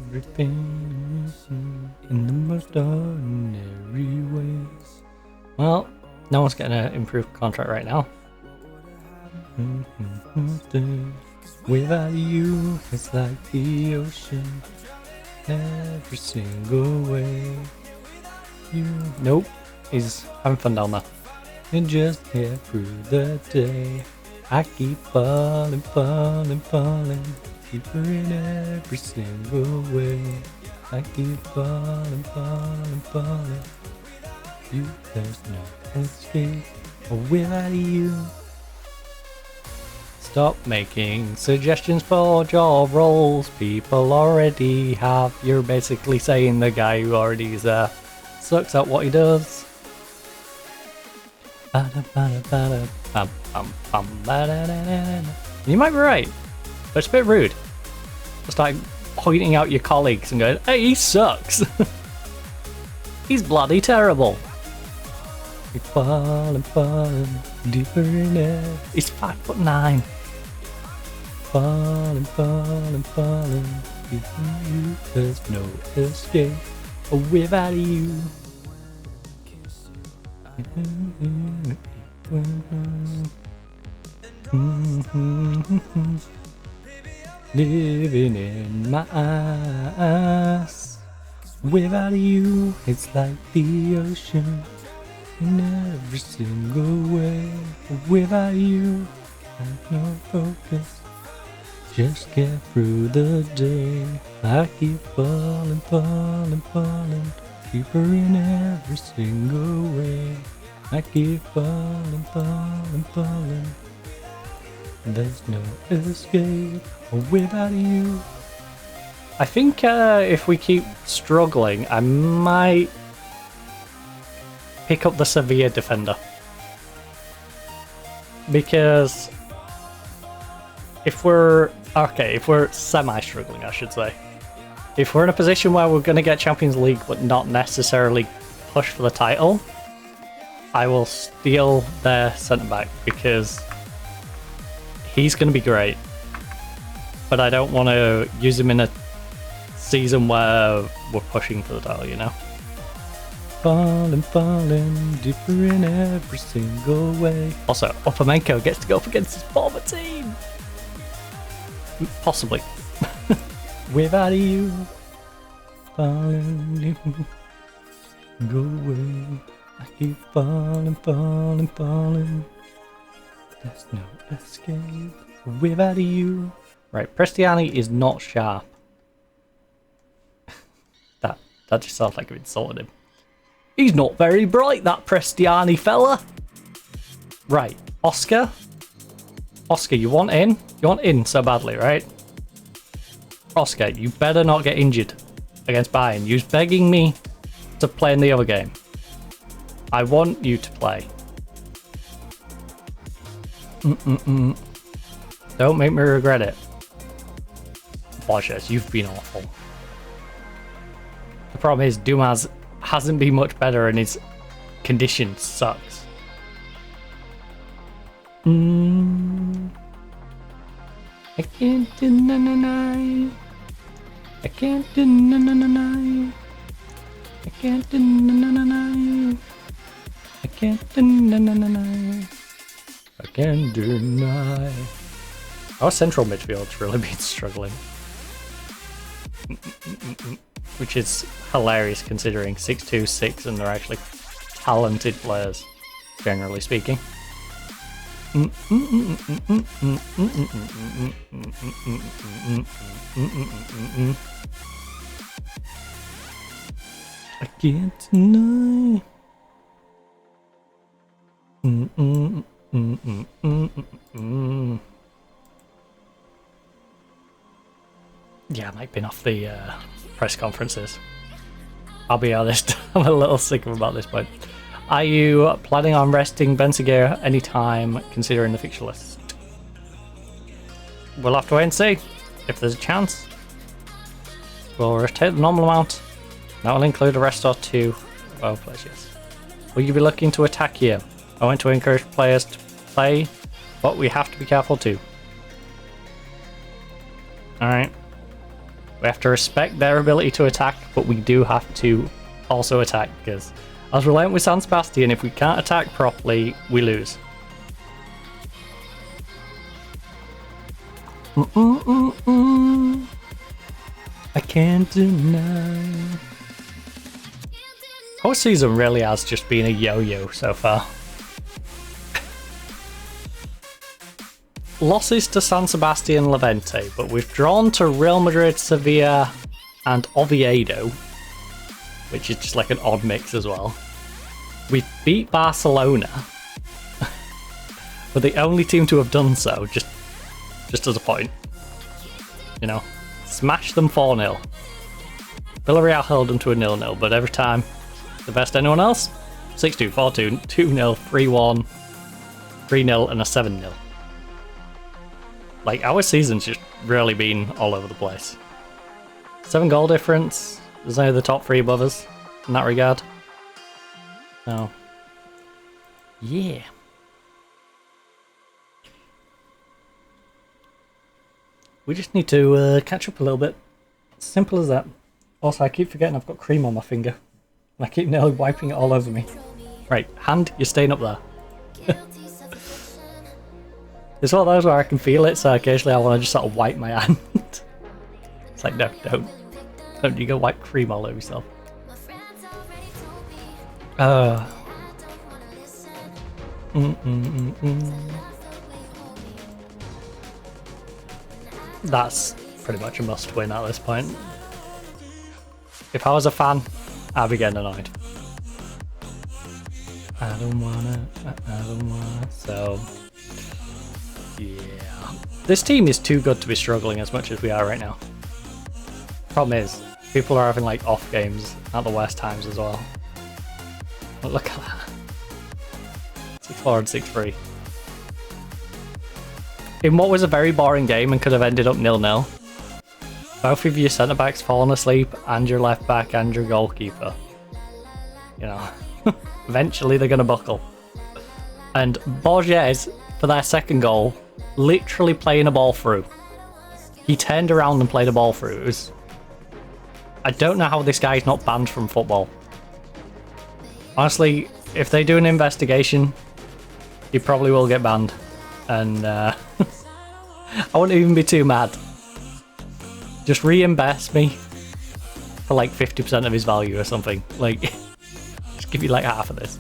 Everything in the most ordinary ways. Well, no one's getting an improved contract right now. Without you, it's like the ocean. Every single way. You. Nope. He's having fun down there. And just get through the day. I keep falling, falling, falling. Deeper in every single way. I keep falling, falling, falling. you, there's no escape without you. Stop making suggestions for job roles people already have. You're basically saying the guy who already is there sucks at what he does. You might be right, but it's a bit rude. Just like pointing out your colleagues and going, hey, he sucks. He's bloody terrible. He's falling deeper in it. He's 5'9". Falling deeper in you. There's no escape without you. Living in my eyes. Without you, it's like the ocean in every single way. Without you, I have no focus. Just get through the day. I keep falling deeper in every single way. I keep falling. There's no escape without you. I think if we keep struggling, I might pick up the Sevilla defender. Because if we're semi-struggling, I should say. If we're in a position where we're going to get Champions League but not necessarily push for the title, I will steal their centre-back because he's going to be great. But I don't want to use him in a season where we're pushing for the title, you know? Falling deeper in every single way. Also, Upamenko gets to go up against his former team. Possibly. Without you, falling, go away. I keep falling. There's no escape without you. Right, Prestiani is not sharp. That just sounds like I've insulted him. He's not very bright, that Prestiani fella. Right, Oscar, you want in? You want in so badly, right? Oscar, you better not get injured against Bayern. You're begging me to play in the other game. I want you to play. Don't make me regret it. Borges, you've been awful. The problem is Dumas hasn't been much better and his condition sucks. I can't deny. I can't deny. I can't deny. I can't deny. I can't deny. Our central midfield's really been struggling. Which is hilarious considering 6'2", and they're actually talented players, generally speaking. I can't deny. Yeah, I might be off the press conferences. I'll be honest, I'm a little sick of about this point. Are you planning on resting Benseguer anytime considering the fixture list? We'll have to wait and see if there's a chance. We'll rotate the normal amount. That will include a rest or two. Well, players, yes. Will you be looking to attack here? I want to encourage players to play, but we have to be careful too. Alright. We have to respect their ability to attack, but we do have to also attack, because as we're playing with San Sebastian, if we can't attack properly, we lose. I can't deny. Our season really has just been a yo-yo so far. Losses to San Sebastian and Levante, but we've drawn to Real Madrid, Sevilla, and Oviedo, which is just like an odd mix as well. We beat Barcelona. We're the only team to have done so, just as a point. You know, smash them 4-0. Villarreal held them to a 0-0, but every time the best anyone else, 6-2, 4-2, 2-0, 3-1, 3-0, and a 7-0. Like, our season's just really been all over the place. 7 goal difference. There's only the top 3 above us in that regard. So, yeah. We just need to catch up a little bit. Simple as that. Also, I keep forgetting I've got cream on my finger. And I keep nearly wiping it all over me. Right, hand, you're staying up there. It's one of those where I can feel it, so occasionally I want to just sort of wipe my hand. It's like, no, don't. Don't you go wipe cream all over yourself. That's pretty much a must win at this point. If I was a fan, I'd be getting annoyed. I don't wanna. So, yeah. This team is too good to be struggling as much as we are right now. Problem is, people are having like off games at the worst times as well. But look at that. 6-4 and 6-3. In what was a very boring game and could have ended up 0-0, both of your centre backs fallen asleep, and your left back and your goalkeeper. You know, eventually they're gonna buckle. And Borges, for their second goal, literally playing a ball through. He turned around and played a ball through. It was... I don't know how this guy's not banned from football. Honestly, if they do an investigation, he probably will get banned. And I wouldn't even be too mad. Just reimburse me for like 50% of his value or something. Like, just give you like half of this.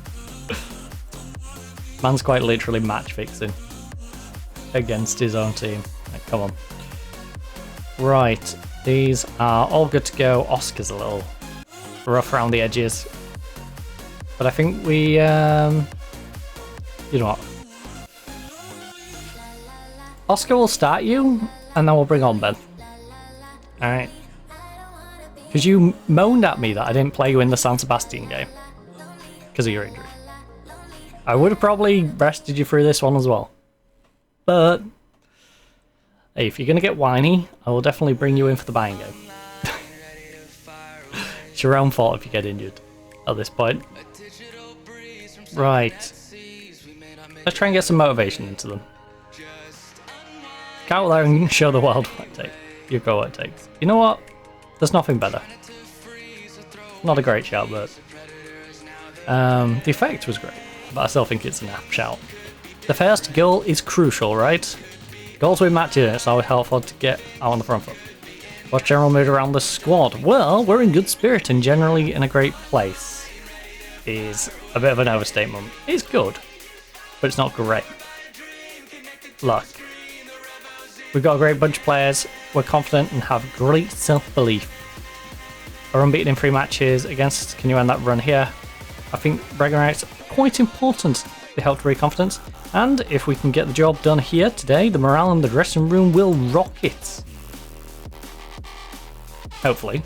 Man's quite literally match fixing against his own team. Like, come on. Right, these are all good to go. Oscar's a little rough around the edges, but I think we, you know what? Oscar will start you, and then we'll bring on Ben. Alright. Because you moaned at me that I didn't play you in the San Sebastian game. Because of your injury. I would have probably rested you through this one as well. But, hey, if you're going to get whiny, I will definitely bring you in for the Bayern game. It's your own fault if you get injured at this point. Right. Let's try and get some motivation into them. Go out there and show the world what it takes. You go what it takes. You know what? There's nothing better. Not a great shout, but the effect was great. But I still think it's an apt shout. The first goal is crucial, right? Goals win matches, and it's always helpful to get out on the front foot. What's general mood around the squad? Well, we're in good spirit and generally in a great place. Is a bit of an overstatement. It's good, but it's not great. Look. We've got a great bunch of players, we're confident and have great self-belief. We're unbeaten in 3 matches against, can you end that run here? I think bragging rights are quite important. They help to raise confidence, and if we can get the job done here today, the morale in the dressing room will rocket. Hopefully.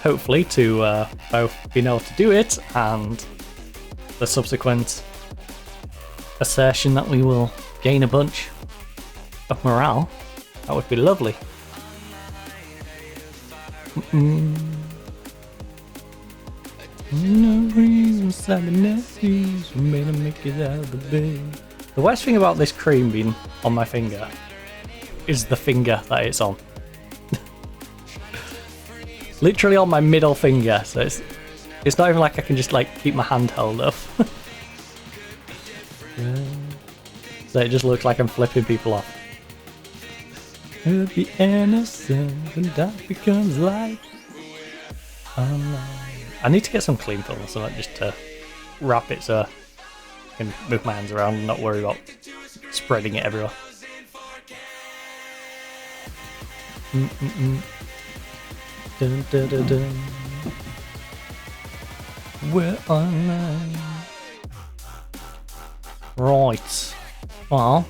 Hopefully to both being able to do it and the subsequent assertion that we will gain a bunch of morale. That would be lovely. The worst thing about this cream being on my finger is the finger that it's on. Literally on my middle finger, so it's not even like I can just like keep my hand held up. So it just looks like I'm flipping people off. Be innocent and that becomes life. I need to get some clean film or something just to wrap it so I can move my hands around and not worry about spreading it everywhere. Dun, dun, dun, dun. We're online. Right. Well,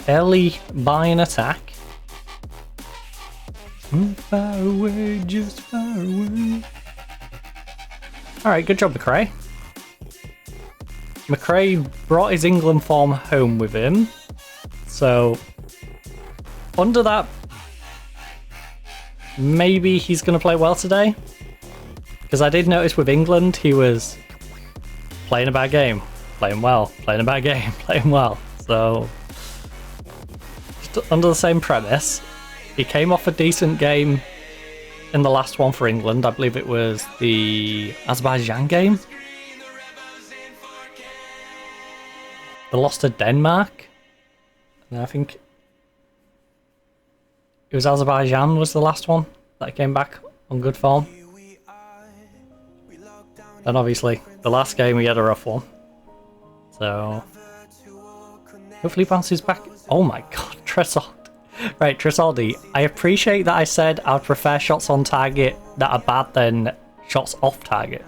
early buy and attack. Far away, just far away. Alright, good job, McRae. McRae brought his England form home with him. So, under that, maybe he's going to play well today. Because I did notice with England, he was playing a bad game, playing well, playing a bad game, playing well. So, just under the same premise, he came off a decent game in the last one for England. I believe it was the Azerbaijan game. They lost to Denmark. And I think it was Azerbaijan was the last one that came back on good form. And obviously, the last game we had a rough one. So, hopefully bounces back. Oh my god, Tresol. Right, Tresaldi, I appreciate that I said I'd prefer shots on target that are bad than shots off target.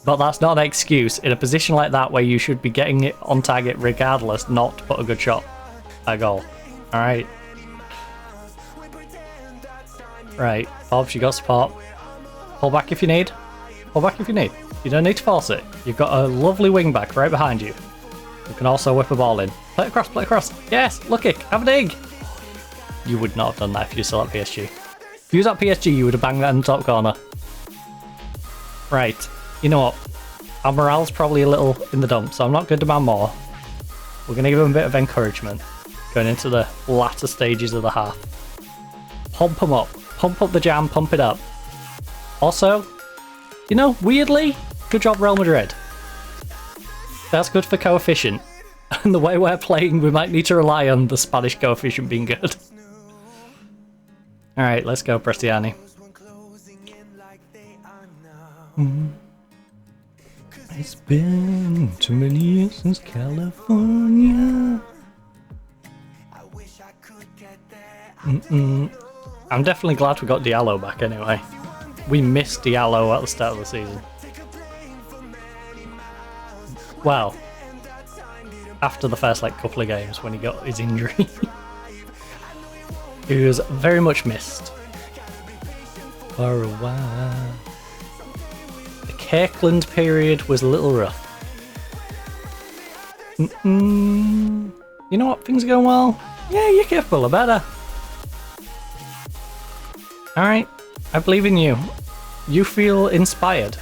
But that's not an excuse in a position like that where you should be getting it on target regardless not to put a good shot at goal. Alright. Right, Bobs, you got support. Pull back if you need. Pull back if you need. You don't need to force it. You've got a lovely wing back right behind you. You can also whip a ball in. Play it across, play it across. Yes, look it, have a dig. You would not have done that if you still at PSG. If you was at PSG, you would have banged that in the top corner. Right, you know what? Our morale's probably a little in the dump, so I'm not going to demand more. We're going to give him a bit of encouragement going into the latter stages of the half. Pump them up. Pump up the jam, pump it up. Also, you know, weirdly, good job Real Madrid. That's good for coefficient. And the way we're playing, we might need to rely on the Spanish coefficient being good. Alright, let's go, Prestiani. It's been too many years since California. I'm definitely glad we got Diallo back anyway. We missed Diallo at the start of the season. Well, after the first couple of games when he got his injury. He was very much missed. For a while. The Kirkland period was a little rough. You know what? Things are going well. Yeah, you're capable of better. Alright, I believe in you. You feel inspired.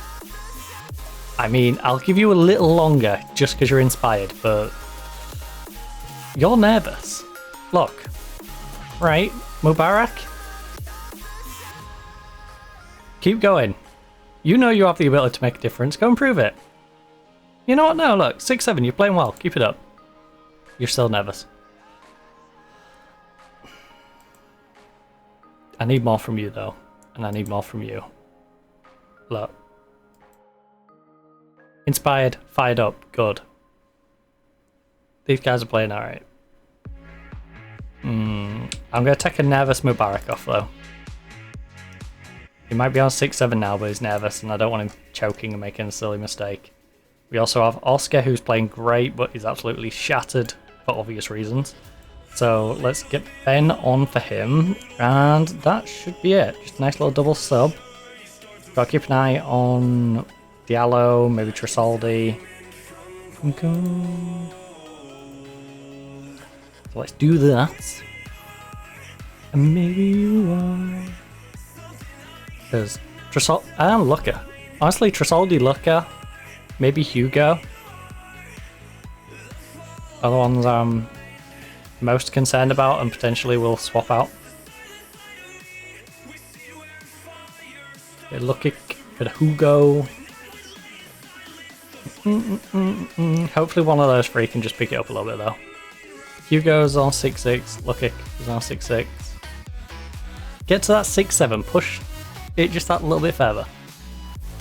I mean, I'll give you a little longer just because you're inspired, but you're nervous. Look. Right, Mubarak. Keep going. You know you have the ability to make a difference. Go and prove it. You know what? No, look. 6-7, you're playing well. Keep it up. You're still nervous. I need more from you, though. And I need more from you. Look. Inspired, fired up, good. These guys are playing alright. I'm going to take a nervous Mubarak off, though. He might be on 6-7 now, but he's nervous, and I don't want him choking and making a silly mistake. We also have Oscar, who's playing great, but is absolutely shattered for obvious reasons. So let's get Ben on for him, and that should be it. Just a nice little double sub. Got to keep an eye on Diallo, maybe Tresaldi. Okay. So let's do that. And maybe you are. Because Tresaldi and Lucca. Honestly, Tresaldi, Lucca, maybe Hugo. Are the ones I'm most concerned about and potentially will swap out. Bit Lucca, bit of Hugo. Hopefully one of those three can just pick it up a little bit though. Hugo's on 6-6, Lucca is on 6-6. Get to that 6-7, push it just that little bit further.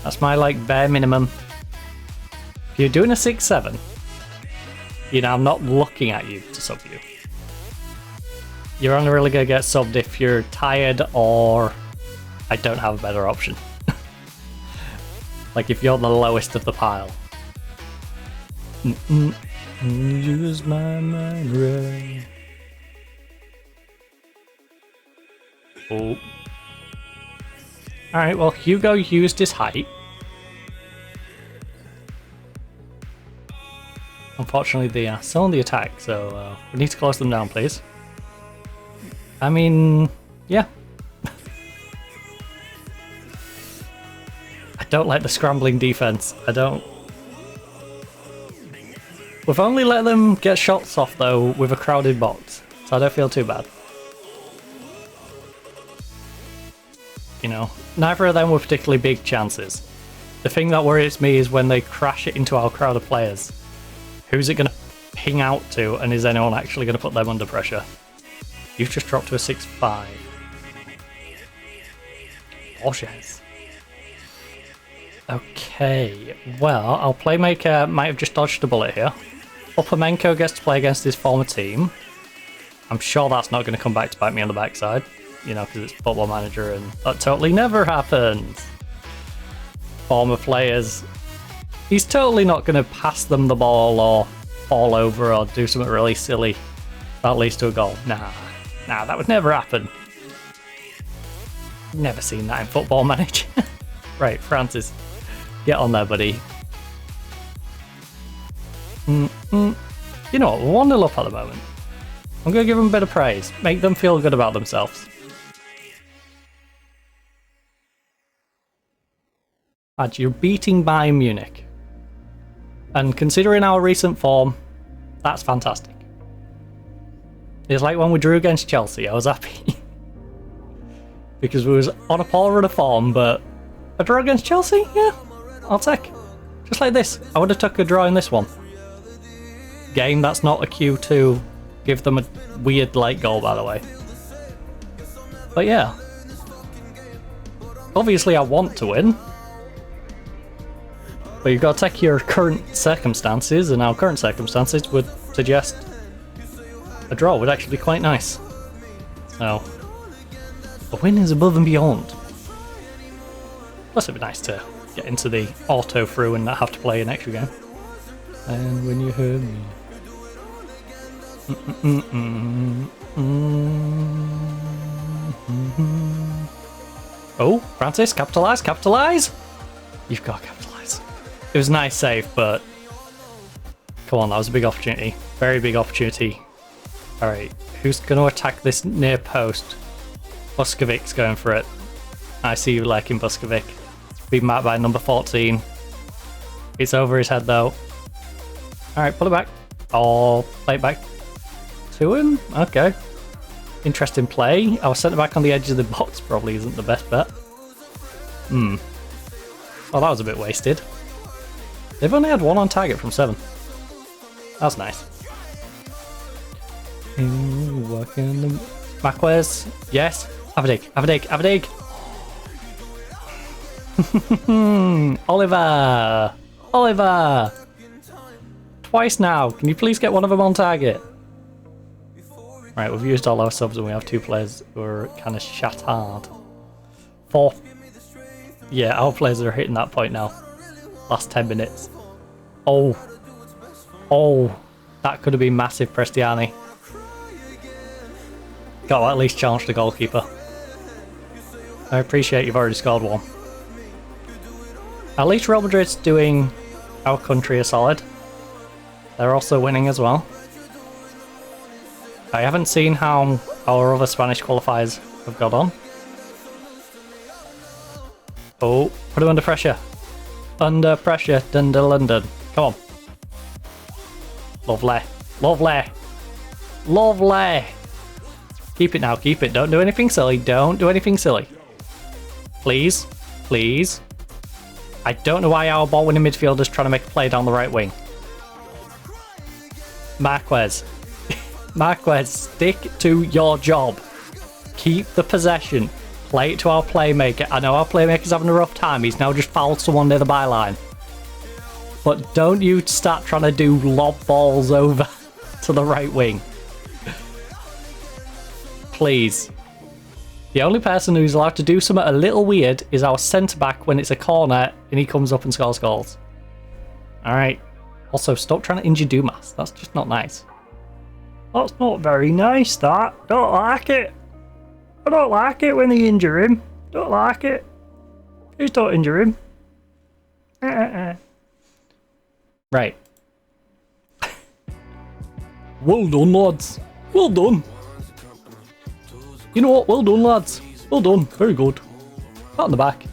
That's my bare minimum. If you're doing a 6-7, you know I'm not looking at you to sub you. You're only really going to get subbed if you're tired or I don't have a better option. Like if you're the lowest of the pile. Use my mind right. Oh. Alright, well, Hugo used his height. Unfortunately, they are still on the attack, so we need to close them down, please. I mean, yeah. I don't like the scrambling defense. I don't. We've only let them get shots off, though, with a crowded box, so I don't feel too bad. You know, neither of them were particularly big chances. The thing that worries me is when they crash it into our crowd of players. Who's it going to ping out to, and is anyone actually going to put them under pressure? You've just dropped to a 6-5. Bullshit. Okay, well, our playmaker might have just dodged a bullet here. Upamenko gets to play against his former team. I'm sure that's not going to come back to bite me on the backside. You know, because it's Football Manager and that totally never happens. Former players. He's totally not going to pass them the ball or fall over or do something really silly that leads to a goal. Nah, that would never happen. Never seen that in Football Manager. Right, Francis. Get on there, buddy. You know what, we're 1-0 up at the moment. I'm going to give them a bit of praise. Make them feel good about themselves. You're beating Bayern Munich. And considering our recent form, that's fantastic. It's like when we drew against Chelsea, I was happy. Because we was on a poor run of form, but a draw against Chelsea? Yeah, I'll take. Just like this. I would have took a draw in this one. Game, that's not a cue to give them a weird late goal, by the way. But yeah. Obviously I want to win. But you've got to take your current circumstances, and our current circumstances would suggest a draw would actually be quite nice. So, a win is above and beyond. Plus it'd be nice to get into the auto through and not have to play an extra game. And when you heard me. Oh, Francis, capitalise, capitalise! You've got to capitalise. It was a nice save, but come on, that was a big opportunity. Very big opportunity. Alright, who's going to attack this near post? Buskovic's going for it. I see you liking Buskovic. Being marked by number 14. It's over his head though. Alright, pull it back. Or play it back to him? Okay. Interesting play. Our centre back on the edge of the box probably isn't the best bet. Oh, that was a bit wasted. They've only had 1 on target from 7. That's nice. Marquez, yes. Have a dig, have a dig, have a dig. Oliver! Oliver! Twice now. Can you please get one of them on target? Right, we've used all our subs and we have 2 players who are kind of shattered. 4. Yeah, our players are hitting that point now. Last 10 minutes. Oh. Oh. That could have been massive, Prestiani. Got to at least challenge the goalkeeper. I appreciate you've already scored 1. At least Real Madrid's doing our country a solid. They're also winning as well. I haven't seen how our other Spanish qualifiers have got on. Oh, put him under pressure. Under pressure, Dundee London. Come on. Lovely. Lovely. Lovely. Keep it now, keep it. Don't do anything silly. Don't do anything silly. Please. Please. I don't know why our ball-winning midfielder's trying to make a play down the right wing. Marquez. Marquez, stick to your job. Keep the possession. Play it to our playmaker. I know our playmaker's having a rough time. He's now just fouled someone near the byline. But don't you start trying to do lob balls over to the right wing. Please. The only person who's allowed to do something a little weird is our centre-back when it's a corner and he comes up and scores goals. Alright. Also, stop trying to injure Dumas. That's just not nice. That's not very nice, that. Don't like it. I don't like it when they injure him. Don't like it. Please don't injure him. Right. Well done, lads. Well done. You know what? Well done, lads. Well done. Very good. Pat on the back.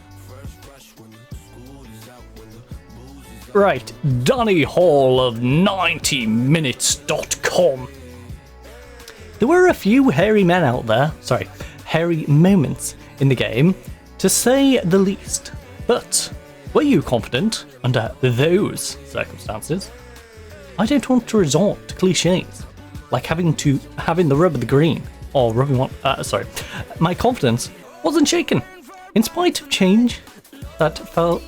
Right. Danny Hall of 90minutes.com. There were a few hairy men out there. Sorry. Hairy moments in the game, to say the least. But were you confident under those circumstances? I don't want to resort to cliches, like having the rub of the green, or rubbing one. My confidence wasn't shaken, in spite of change that fell.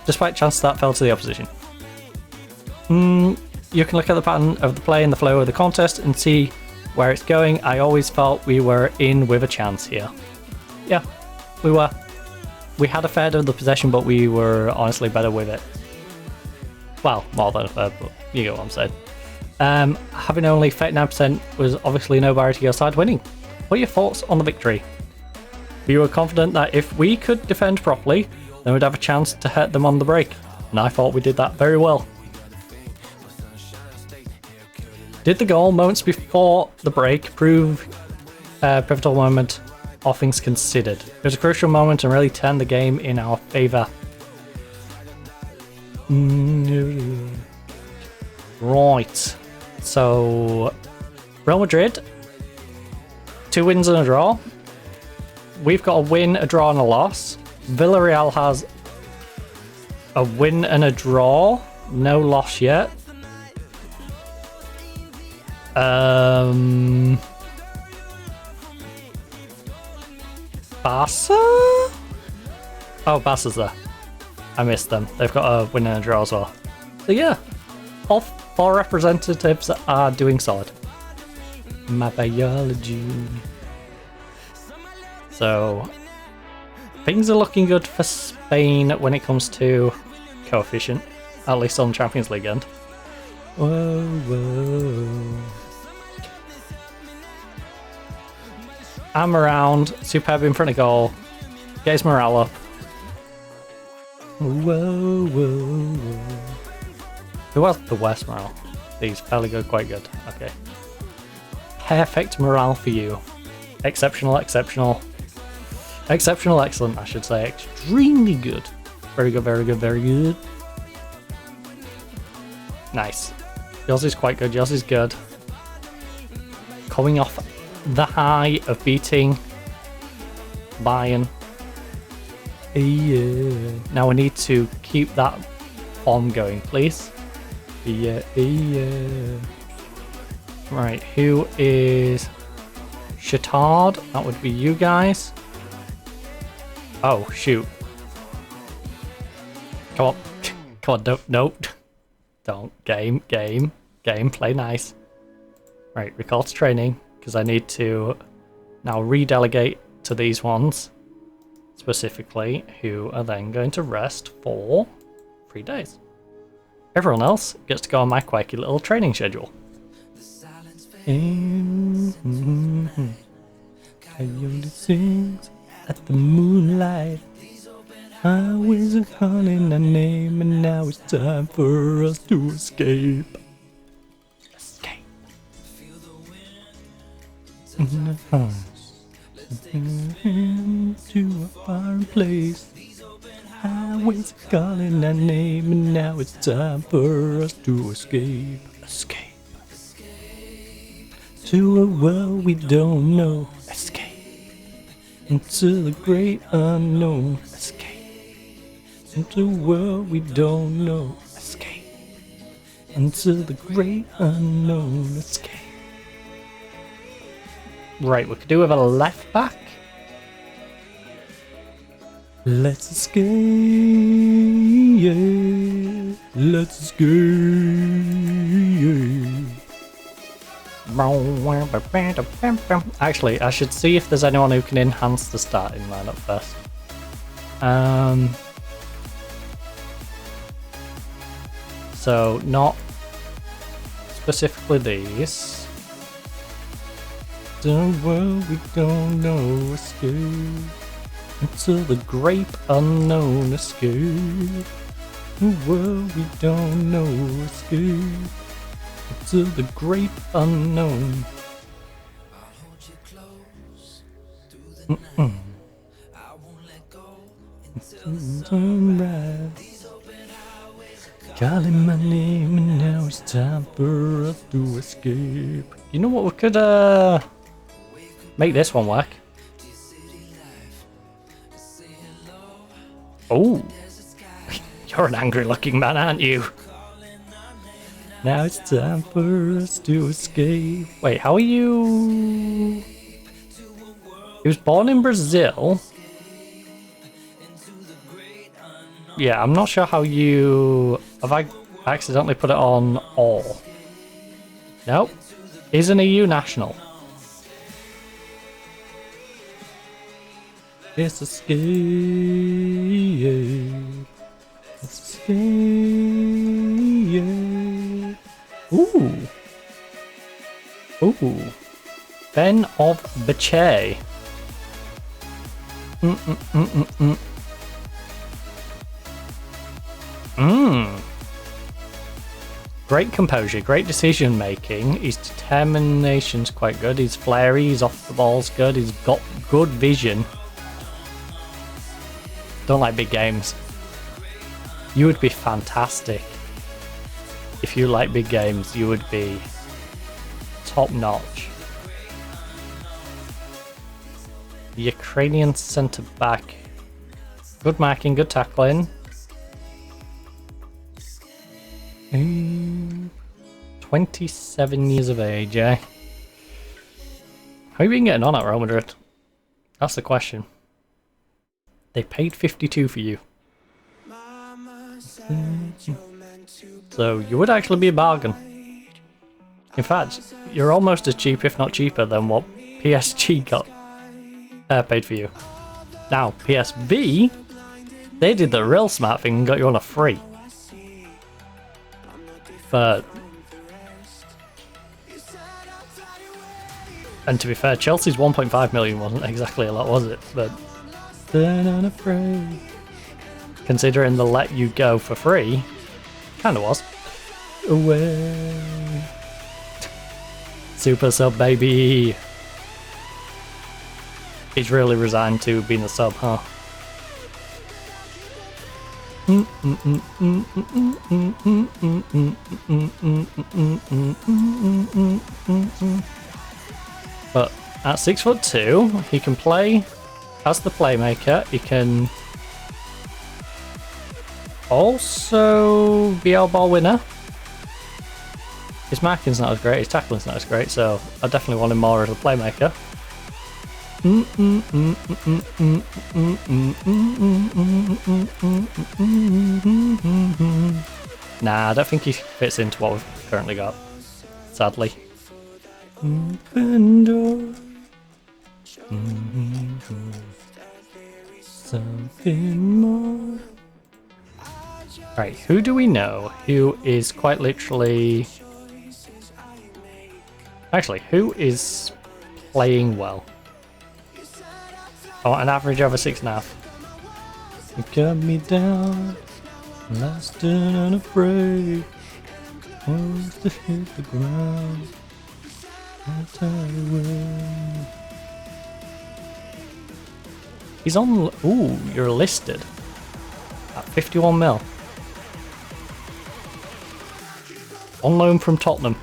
Despite chance that fell to the opposition. You can look at the pattern of the play and the flow of the contest and see where it's going. I always felt we were in with a chance here. Yeah, we were. We had a fair of the possession, but we were honestly better with it. Well, more than a fair, but you get what I'm saying. Having only 39% was obviously no barrier to your side winning. What are your thoughts on the victory? We were confident that if we could defend properly, then we'd have a chance to hurt them on the break, and I thought we did that very well. Did the goal moments before the break prove a pivotal moment, all things considered? It was a crucial moment and really turned the game in our favour. Right, so Real Madrid, 2 wins and a draw. We've got a win, a draw and a loss. Villarreal has a win and a draw, no loss yet. Barca? Oh, Barca's there. I missed them. They've got a win and a draw as well. So yeah, all 4 representatives are doing solid. My biology. So things are looking good for Spain when it comes to coefficient, at least on Champions League end. Whoa, whoa. I'm around, superb in front of goal, gets morale up. Whoa, whoa, whoa. Who was the worst morale? He's fairly good, quite good. Okay. Perfect morale for you. Exceptional, exceptional. Exceptional, excellent, I should say. Extremely good. Very good, very good, very good. Nice. Yours is quite good, yours is good. Coming off the high of beating Bayern. Yeah. Now we need to keep that form going, please. Yeah. Right, who is Shatard? That would be you guys. Oh, shoot. Come on. Come on, don't. Game, play nice. Right, recall to training, because I need to now redelegate to these ones, specifically, who are then going to rest for 3 days. Everyone else gets to go on my quirky little training schedule. Coyote sings at the moonlight. I was calling a name, and now it's time for us to escape. Escape. In the house, to a foreign place. I was calling a name, and now it's time for us to escape. Escape. To a world we don't know. Escape. Into the great unknown. Escape. Into a world we don't know. Escape. Into the great unknown. Escape. Right, we could do with a left back. Let's escape. Yeah. Let's escape. Actually, I should see if there's anyone who can enhance the starting lineup first. So, not specifically these. The world we don't know escape until the great unknown escape. The world we don't know escape until the great unknown. Sunrise, calling my name, and now it's time for us to escape. You know what? We could make this one work. Oh, you're an angry-looking man, aren't you? Now it's time for us to escape. Wait, how are you? He was born in Brazil. Yeah, I'm not sure how you... Have I accidentally put it on all? Nope. He's an EU national. It's escape. It's escape. Ooh. Ooh. Ben of Bache. Great composure, great decision making. His determination's quite good. He's flary, he's off the ball's good, he's got good vision. Don't like big games. You would be fantastic. If you like big games, you would be top notch. Ukrainian centre back. Good marking, good tackling. 27 years of age, eh? How have you been getting on at Real Madrid? That's the question. They paid 52 for you. So you would actually be a bargain. In fact, you're almost as cheap, if not cheaper, than what PSG got paid for you. Now, PSV, they did the real smart thing and got you on a free. But... And to be fair, Chelsea's 1.5 million wasn't exactly a lot, was it? But... They're not afraid. Considering they let you go for free, kinda was. Away. Super sub, baby. He's really resigned to being a sub, huh? But at 6'2", he can play as the playmaker. He can also be our ball winner. His marking's not as great, his tackling's not as great, so I definitely want him more as a playmaker. Nah, I don't think he fits into what we've currently got, sadly. Open door. Something more. Right, who do we know who is quite literally... Actually, who is playing well? Oh, an average over 6.5. You cut me down, lost and unafraid. Close to hit the ground. That's how it went. He's on... Ooh, you're listed at 51 mil. On loan from Tottenham.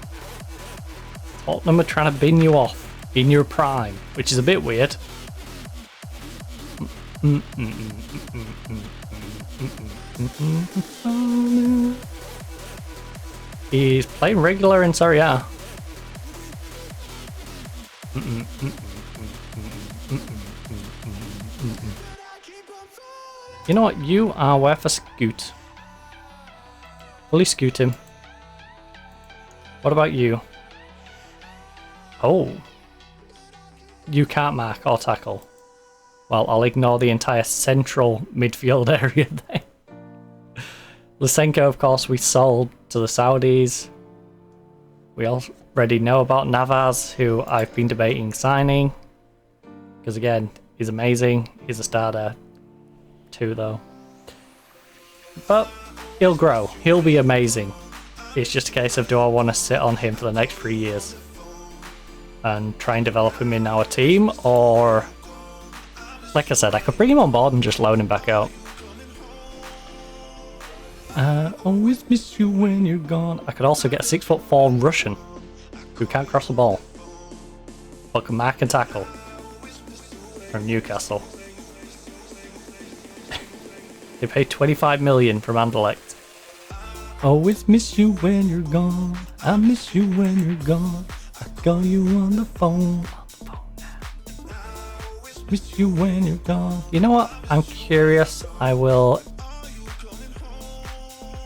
Tottenham are trying to bin you off in your prime, which is a bit weird. He's playing regular in Serie A. You know what? You are worth a scoot. Fully scoot him. What about you? Oh. You can't mark or tackle. Well, I'll ignore the entire central midfield area there. Lysenko, of course, we sold to the Saudis. We already know about Navas, who I've been debating signing. Because again, he's amazing. He's a starter too, though. But he'll grow. He'll be amazing. It's just a case of, do I want to sit on him for the next 3 years and try and develop him in our team, or like I said, I could bring him on board and just loan him back out. Always miss you when you're gone. I could also get a 6'4" Russian who can't cross the ball but can mark and tackle from Newcastle. They paid 25 million from Anderlecht. Always miss you when you're gone. I miss you when you're gone. I call you on the phone. Miss you when you're gone. You know what? I'm curious. I will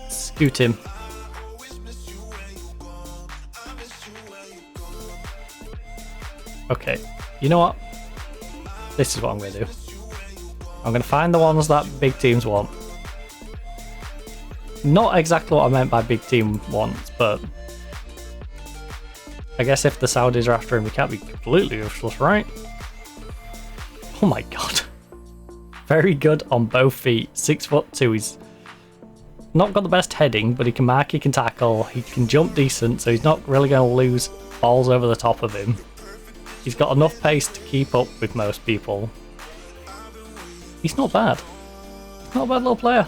scoot him. Okay. You know what? This is what I'm going to do. I'm going to find the ones that big teams want. Not exactly what I meant by big team wants, but I guess if the Saudis are after him, we can't be completely useless, right? Oh my god. Very good on both feet. 6'2". He's not got the best heading, but he can mark, he can tackle, he can jump decent, so he's not really going to lose balls over the top of him. He's got enough pace to keep up with most people. He's not bad. Not a bad little player.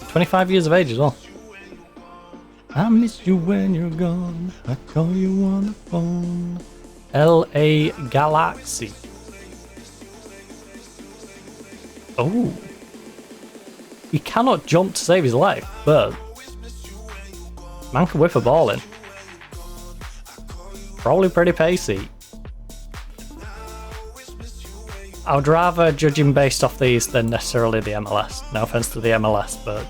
25 years of age as well. I miss you when you're gone. I call you on the phone. LA Galaxy. Oh. He cannot jump to save his life, but man can whip a ball in. Probably pretty pacey. I would rather judge him based off these than necessarily the MLS. No offense to the MLS, but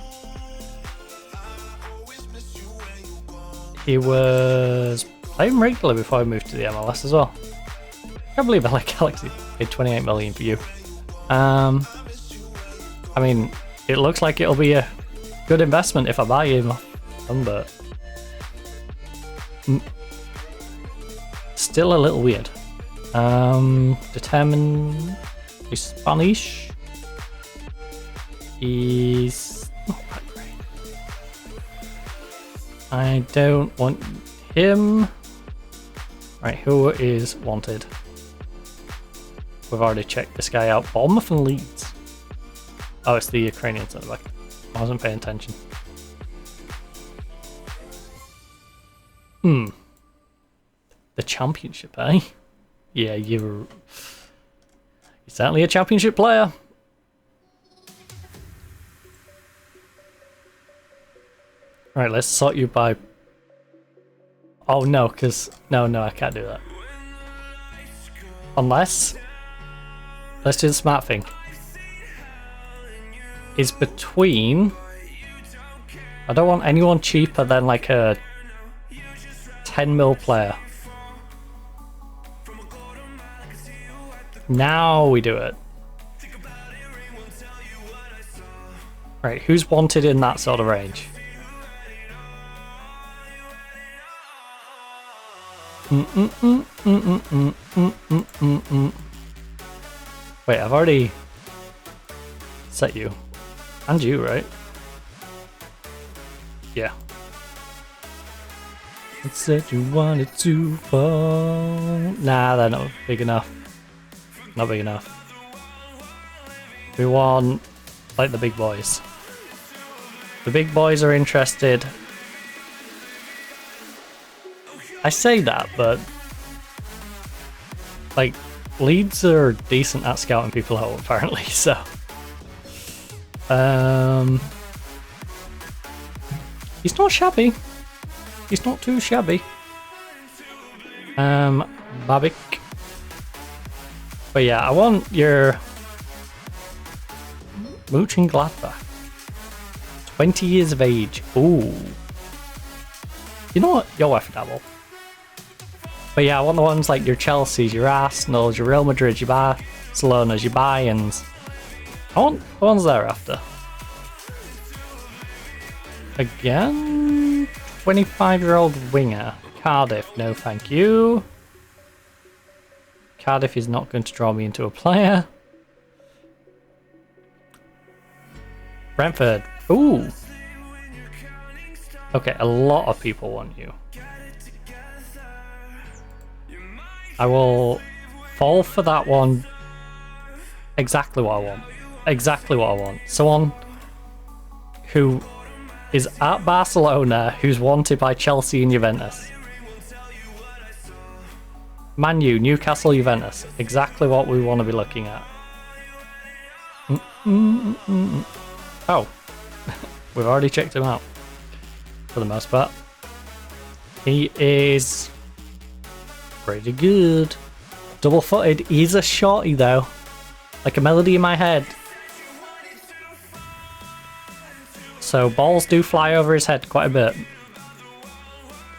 he was playing regularly before he moved to the MLS as well. I can't believe LA Galaxy paid 28 million for you. I mean, it looks like it'll be a good investment if I buy him, but still a little weird. Determined. He's Spanish. He's not that great. I don't want him. Right, who is wanted? We've already checked this guy out. Bournemouth and Leeds. Oh, it's the Ukrainian centre back. I wasn't paying attention. The Championship, eh? Yeah, you're certainly a Championship player. Right, let's sort you by... Oh no, because... No, I can't do that. Unless... Let's do the smart thing. Is between... I don't want anyone cheaper than like a 10 mil player. Now we do it. Right, who's wanted in that sort of range? Wait, I've already set you. And you, right? Yeah. It said you wanted to fall. Nah, they're not big enough. Not big enough. We want like the big boys. The big boys are interested. I say that, but like Leeds are decent at scouting people out apparently, so he's not shabby. He's not too shabby. Babik. But yeah, I want your Mönchengladbach. 20 years of age. Ooh. You know what? Your wife and I will. But yeah, I want the ones like your Chelsea's, your Arsenal's, your Real Madrid, your Barcelona's, your Bayern's. I want the ones thereafter. Again? 25-year-old winger. Cardiff, no thank you. Cardiff is not going to draw me into a player. Brentford. Ooh. Okay, a lot of people want you. I will fall for that one. Exactly what I want. Exactly what I want. Someone who is at Barcelona, who's wanted by Chelsea and Juventus. Man U, Newcastle, Juventus. Exactly what we want to be looking at. Oh. We've already checked him out. For the most part. He is pretty good. Double-footed. He's a shorty though. Like a melody in my head. So balls do fly over his head quite a bit.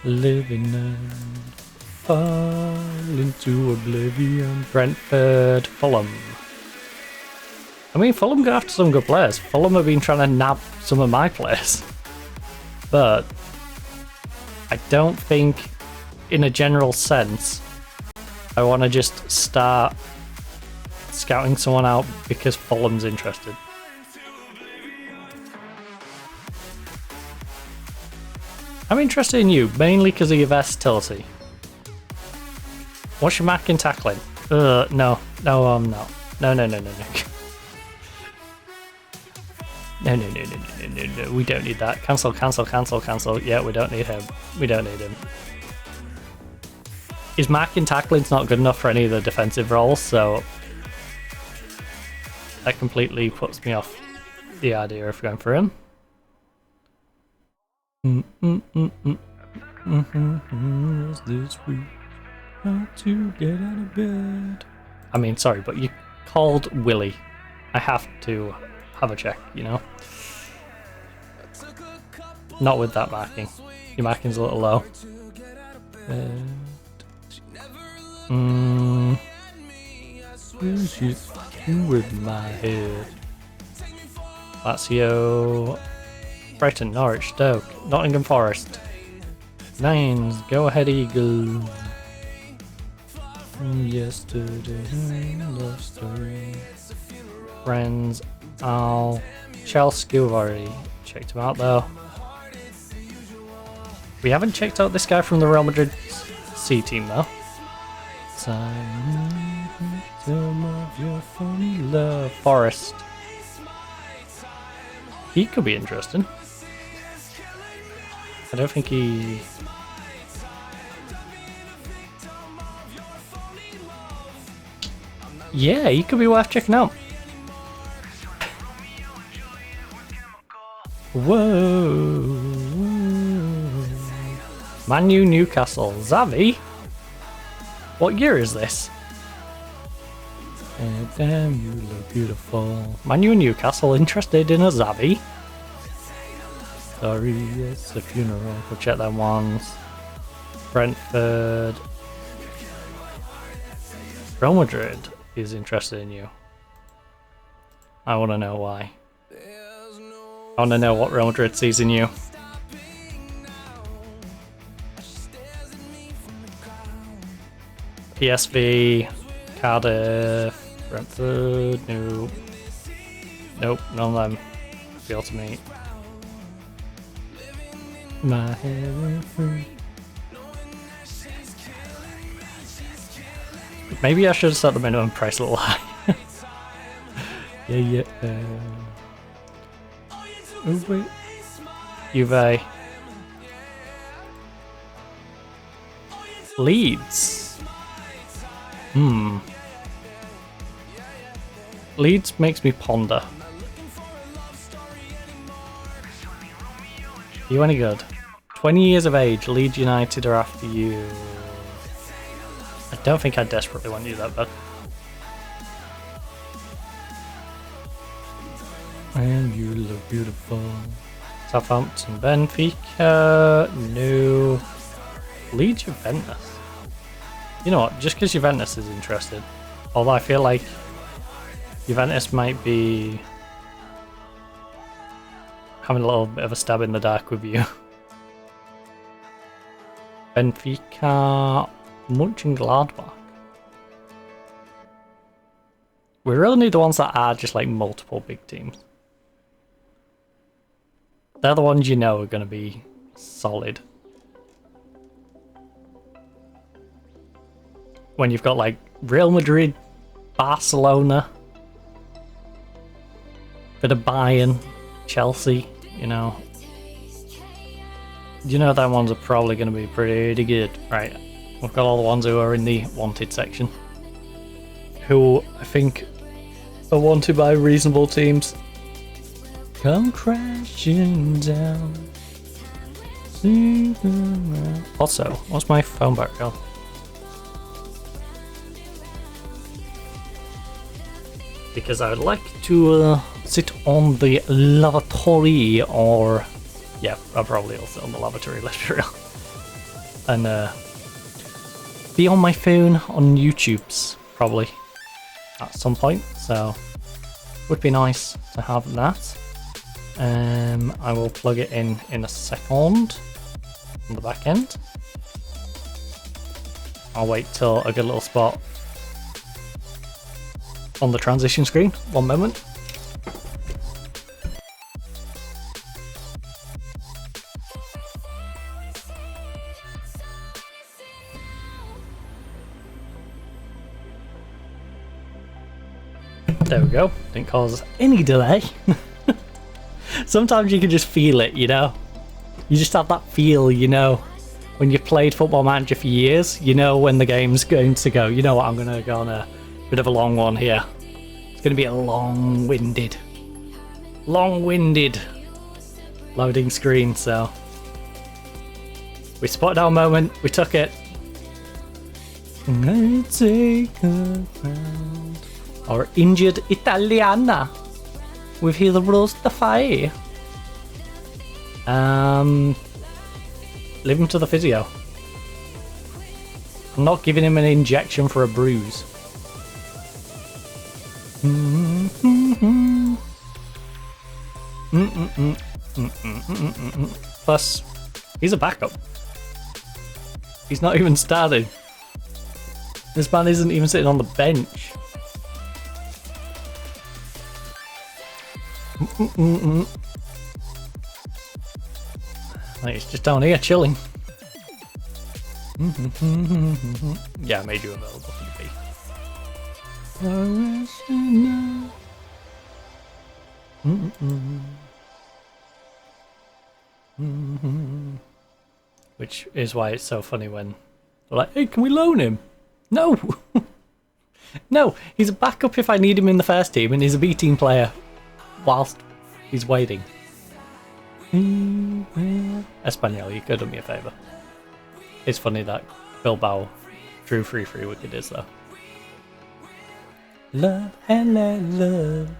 Living and fall into oblivion. Brentford, Fulham. I mean, Fulham go after some good players. Fulham have been trying to nab some of my players. But I don't think, in a general sense, I want to just start scouting someone out because Fulham's interested. I'm interested in you, mainly because of your versatility. What's your mark in tackling? No, I'm not. No. No, we don't need that. Cancel. Yeah, we don't need him. His marking tackling's not good enough for any of the defensive roles, so that completely puts me off the idea of going for him. Is this week how to get out of bed? I mean, sorry, but you called Willie. I have to have a check, you know? Not with that marking. Your marking's a little low. Who's you with my head? Lazio, Brighton, Norwich, Stoke, Nottingham Forest. Nines, go ahead Eagle. Yesterday, love story. Friends, Chelsea, we've already checked him out though. We haven't checked out this guy from the Real Madrid C team though. Forest. He could be interesting. I don't think he... Yeah, he could be worth checking out. Whoa. Man U, Newcastle. Xavi? What year is this? Damn, you look beautiful. Man U, Newcastle interested in a Xavi? Sorry, it's a funeral. We'll check them ones. Brentford. Real Madrid is interested in you. I want to know why. I want to know what Real Madrid sees in you. PSV, Cardiff, Brentford, nope. Nope, none of them appeal to me. My head free. Maybe I should have set the minimum price a little high. Yeah. Oh wait. Juve. Leeds. Leeds makes me ponder. Are you any good? 20 years of age, Leeds United are after you. I don't think I desperately want you that bad. And you look beautiful. Southampton, Benfica, no. Leeds, Juventus. You know what? Just because Juventus is interested, although I feel like Juventus might be having a little bit of a stab in the dark with you. Benfica, Mönchengladbach. We really need the ones that are just like multiple big teams. They're the ones you know are going to be solid. When you've got like Real Madrid, Barcelona, bit of Bayern, Chelsea, you know that ones are probably going to be pretty good. Right, we've got all the ones who are in the wanted section, who I think are wanted by reasonable teams. Come crashing down. Also, what's my phone battery on? Because I would like to sit on the lavatory, or yeah, I'll probably also on the lavatory, let's be real, and be on my phone on YouTube's probably at some point. So would be nice to have that. I will plug it in a second on the back end. I'll wait till a good little spot on the transition screen. One moment. There we go. Didn't cause any delay. Sometimes you can just feel it, you know? You just have that feel, you know? When you've played Football Manager for years, you know when the game's going to go. You know what, I'm going to go on a bit of a long one here. It's going to be a long-winded loading screen, so... We spotted our moment, we took it. Take a round. Our injured Italiana with his Rostafari. Leave him to the physio. I'm not giving him an injection for a bruise. Plus, he's a backup. He's not even starting. This man isn't even sitting on the bench. Like, he's just down here chilling. Yeah, I made you available to the Which is why it's so funny when they're like, hey, can we loan him? No! No, he's a backup if I need him in the first team, and he's a B team player whilst he's waiting. Espanol, you could do me a favour. It's funny that Bilbao drew 3-3 wicked is though. Love and love.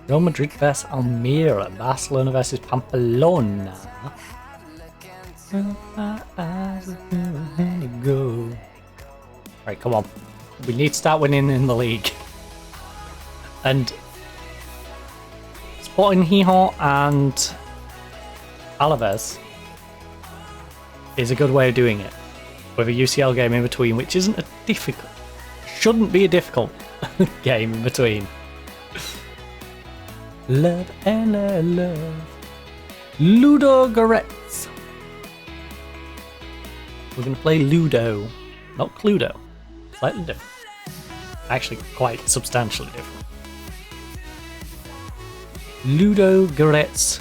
Real Madrid vs Almeria, Barcelona vs Pamplona. Right, come on. We need to start winning in the league. And Sporting Gijón and Alaves is a good way of doing it, with a UCL game in between, which shouldn't be a difficult game in between. Love and love. Ludo Goretz. We're going to play Ludo, not Cluedo. Slightly different. Actually, quite substantially different. Ludo Goretz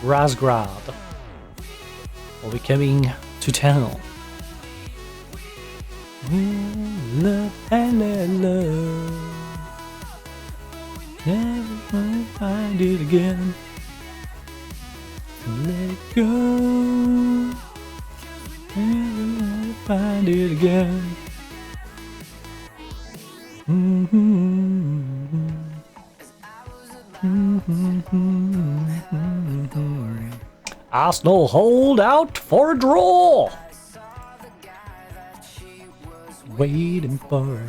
Razgrad will be coming to town. Love and love. Never find find it again. Let it go. Never find it again. Arsenal hold out for a draw. Waiting for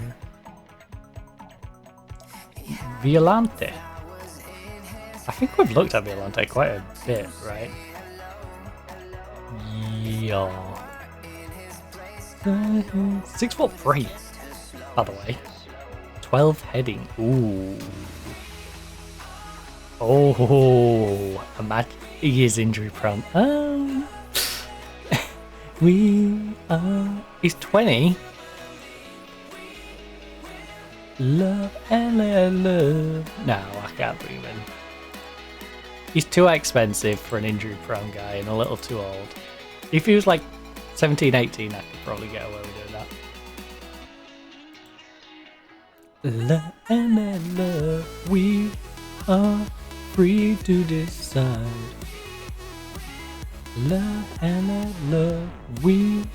Violante. I think we've looked at Violante quite a bit, right? Yeah. 6'3", by the way. 12 heading. Ooh. Oh, a match. He is injury prone. He's 20. Love and love. No, I can't bring him in. He's too expensive for an injury prone guy and a little too old. If he was like 17, 18, I could probably get away with doing that. Love and love, we are free to decide. Love and love, we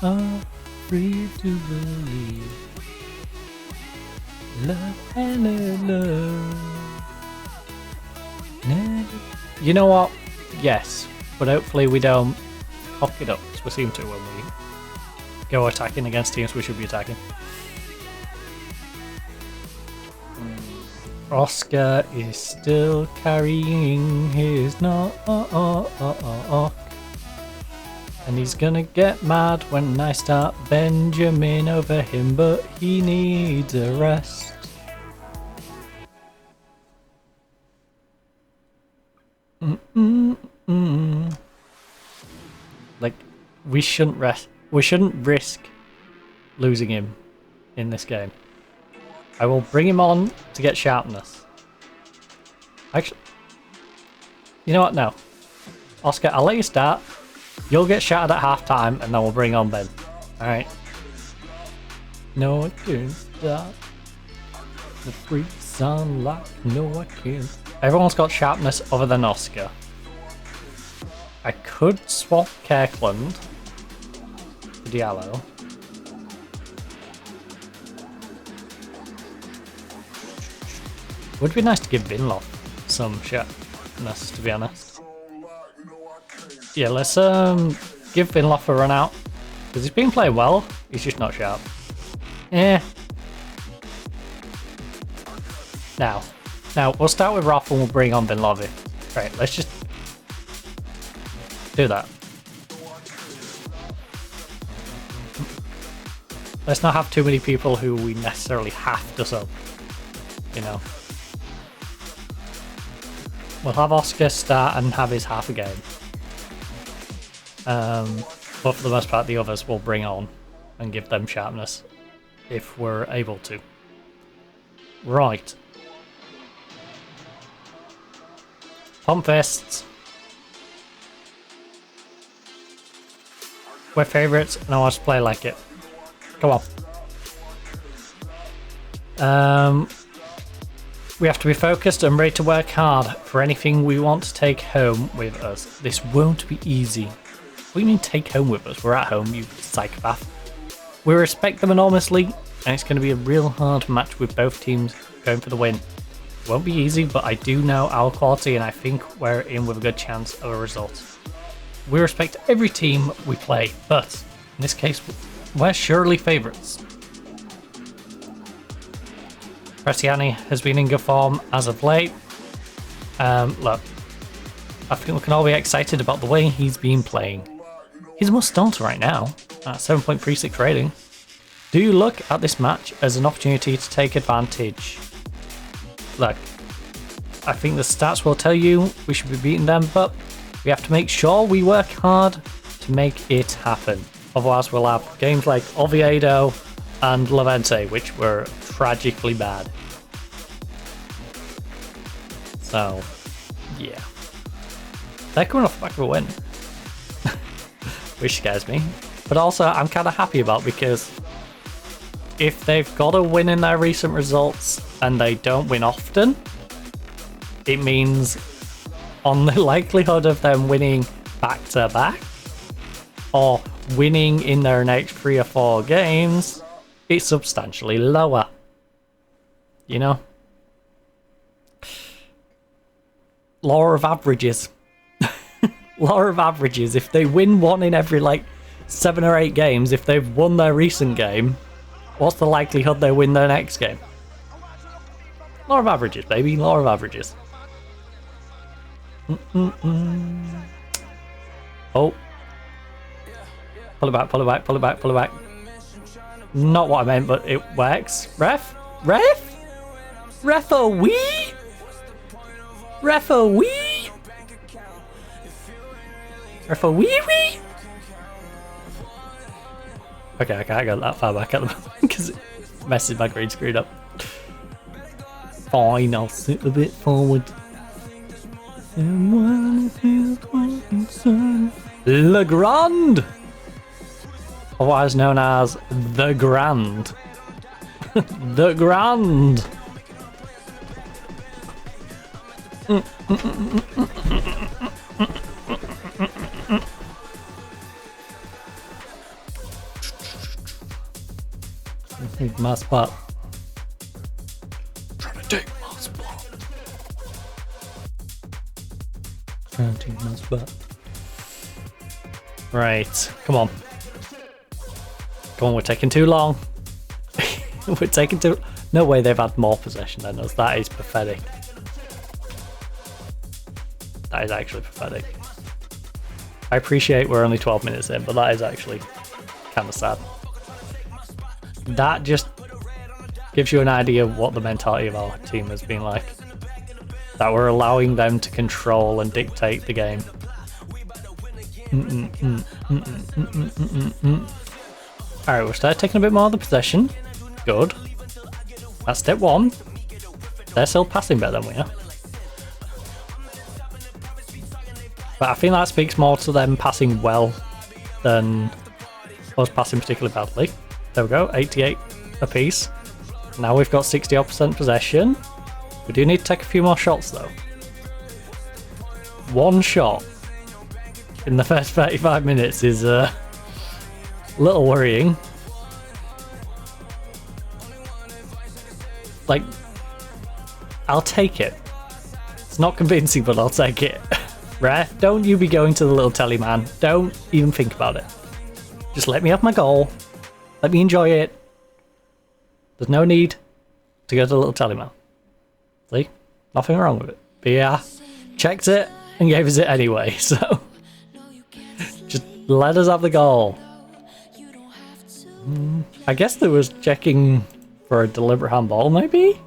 are free to believe. Love and love. You know what? Yes, but hopefully we don't cock it up, as we seem to when we go attacking against teams we should be attacking. Oscar is still carrying his knock, and he's gonna get mad when I start Benjamin over him, but he needs a rest. Like, we shouldn't risk losing him in this game. I will bring him on to get sharpness. Actually, you know what? No, Oscar, I'll let you start. You'll get shattered at half time, and then we'll bring on Ben. All right. No, I can't stop. The freaks on lock. No, I can't. Everyone's got sharpness other than Oscar. I could swap Kirkland for Diallo. Would be nice to give Vinloff some sharpness, to be honest. Yeah, let's give Vinloff a run out, because he's been playing well. He's just not sharp. Yeah. Now we'll start with Roth and we'll bring on Vinlovi. Right, let's just do that. Let's not have too many people who we necessarily have to sub, you know. We'll have Oscar start and have his half a game. But for the most part, the others we'll bring on and give them sharpness if we're able to. Right. Pump fists. We're favourites and I want to play like it. Come on. We have to be focused and ready to work hard for anything we want to take home with us. This won't be easy. What do you mean take home with us? We're at home, you psychopath. We respect them enormously, and it's going to be a real hard match with both teams going for the win. It won't be easy, but I do know our quality and I think we're in with a good chance of a result. We respect every team we play, but in this case, we're surely favourites. Bresciani has been in good form as of late. Look, I think we can all be excited about the way he's been playing. He's a must-starter right now, at 7.36 rating. Do you look at this match as an opportunity to take advantage? Look, I think the stats will tell you we should be beating them, but we have to make sure we work hard to make it happen. Otherwise we'll have games like Oviedo and Levante, which were tragically bad. So, yeah. They're coming off the back of a win. Which scares me. But also, I'm kind of happy about, because if they've got a win in their recent results and they don't win often, it means on the likelihood of them winning back-to-back or winning in their next 3 or 4 games, it's substantially lower. You know? Law of averages. Law of averages. If they win one in every, like, 7 or 8 games, if they've won their recent game, what's the likelihood they win their next game? Law of averages, baby. Law of averages. Oh. Pull it back, pull it back, pull it back, pull it back. Not what I meant, but it works. Ref? Ref? Referee? Referee? Referee? Okay, I can't go that far back at the moment because it messes my green screen up. Fine, I'll sit a bit forward. Le Grand! Otherwise known as The Grand. The Grand! Take my spot. Trying to take my spot. Trying to take my spot. Right, come on. Come on, we're taking too long. We're taking too... No way they've had more possession than us. That is pathetic. That is actually pathetic. I appreciate we're only 12 minutes in, but that is actually kind of sad. That just gives you an idea of what the mentality of our team has been like. That we're allowing them to control and dictate the game. Alright, we'll start taking a bit more of the possession. Good. That's step 1. They're still passing better than we are. But I think that speaks more to them passing well than us passing particularly badly. There we go, 88 apiece. Now we've got 60% possession. We do need to take a few more shots though. 1 shot in the first 35 minutes is a little worrying. Like, I'll take it. It's not convincing, but I'll take it. Ref, don't you be going to the little telly, man. Don't even think about it. Just let me have my goal. Let me enjoy it. There's no need to go to the little telly, man. See? Nothing wrong with it. But yeah, checked it and gave us it anyway, so just let us have the goal. I guess there was checking for a deliberate handball, maybe?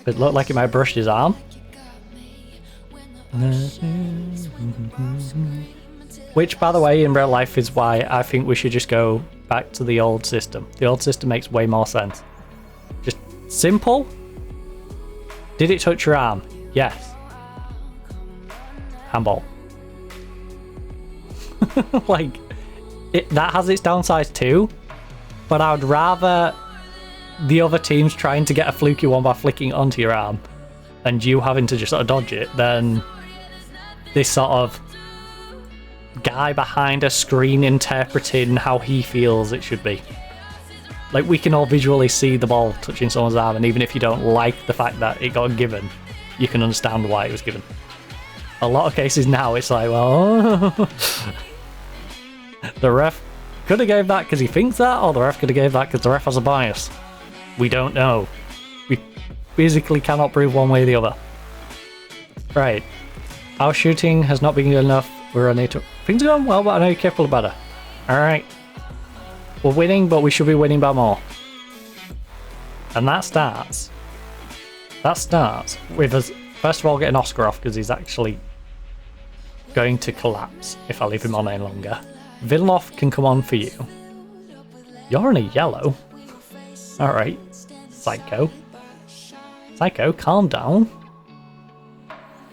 It looked like it might have brushed his arm. Which, by the way, in real life is why I think we should just go back to the old system. The old system makes way more sense. Just simple. Did it touch your arm? Yes. Handball. Like, that has its downsides too, but I would rather the other teams trying to get a fluky one by flicking onto your arm and you having to just sort of dodge it than this sort of guy behind a screen interpreting how he feels it should be. Like, we can all visually see the ball touching someone's arm, and even if you don't like the fact that it got given, you can understand why it was given. A lot of cases now it's like, well, the ref could have gave that because he thinks that, or the ref could have gave that because the ref has a bias. We don't know. We physically cannot prove one way or the other. Right. Our shooting has not been good enough. We're on to... Things are going well, but I know you're capable of better. Alright. We're winning, but we should be winning by more. And that starts with us, first of all, getting Oscar off because he's actually going to collapse if I leave him on any longer. Villanov can come on for you. You're in a yellow. Alright. Psycho, calm down.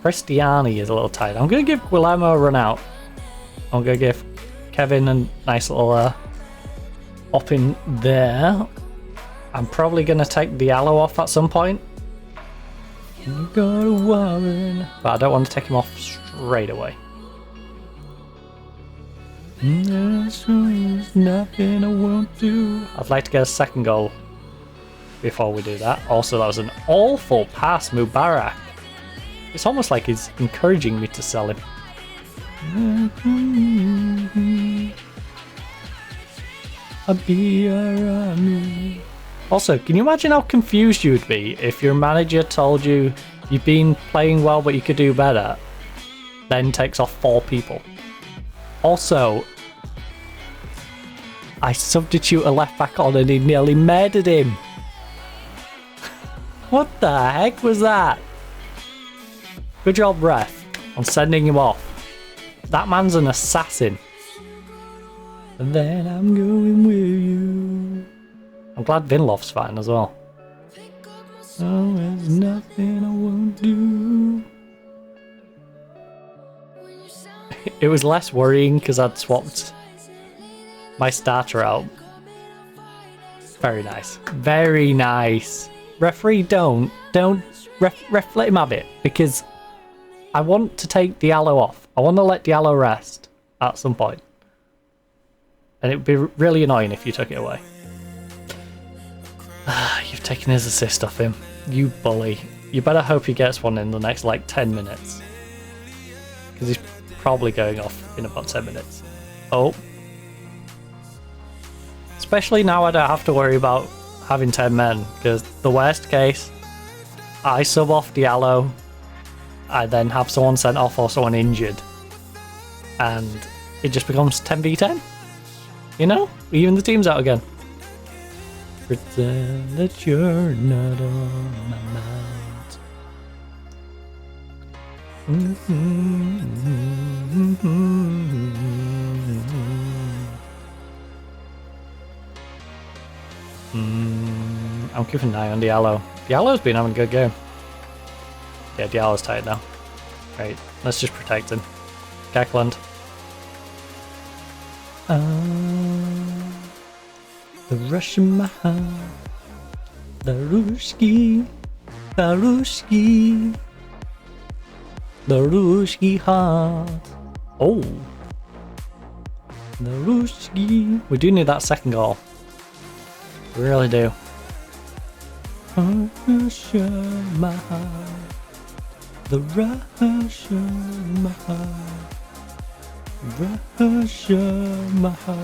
Cristiani is a little tired. I'm going to give Guillermo a run out. I'm going to give Kevin a nice little up in there. I'm probably going to take Diallo off at some point. You got a woman. But I don't want to take him off straight away. There's nothing I won't do. I'd like to get a second goal before we do that. Also, that was an awful pass, Mubarak. It's almost like he's encouraging me to sell him. I'll be around. Also, can you imagine how confused you would be if your manager told you you've been playing well but you could do better, then takes off 4 people? Also, I substitute a left back on and he nearly murdered him. What the heck was that? Good job, ref, on sending him off. That man's an assassin. And then I'm going with you. I'm glad Vinlov's fine as well. Oh, there's nothing I won't do. It was less worrying because I'd swapped my starter out. Very nice. Very nice. Referee, don't. Ref, let him have it. Because I want to take Diallo off. I want to let Diallo rest at some point. And it would be really annoying if you took it away. You've taken his assist off him. You bully. You better hope he gets one in the next, like, 10 minutes. Because he's probably going off in about 10 minutes. Oh. Especially now I don't have to worry about having 10 men. Because the worst case, I sub off Diallo. I then have someone sent off or someone injured. And it just becomes 10v10. You know? Even the team's out again. Pretend that you're not on my mind. I'm keeping an eye on Diallo. Diallo's been having a good game. Yeah, Diallo's tired now. Right, let's just protect him. Gekland. The Russian Maha. The Ruski. The Ruski. The Ruski heart. Oh. The Ruski. We do need that second goal. We really do. Russian Maha. The Russian Maha. Russian Maha.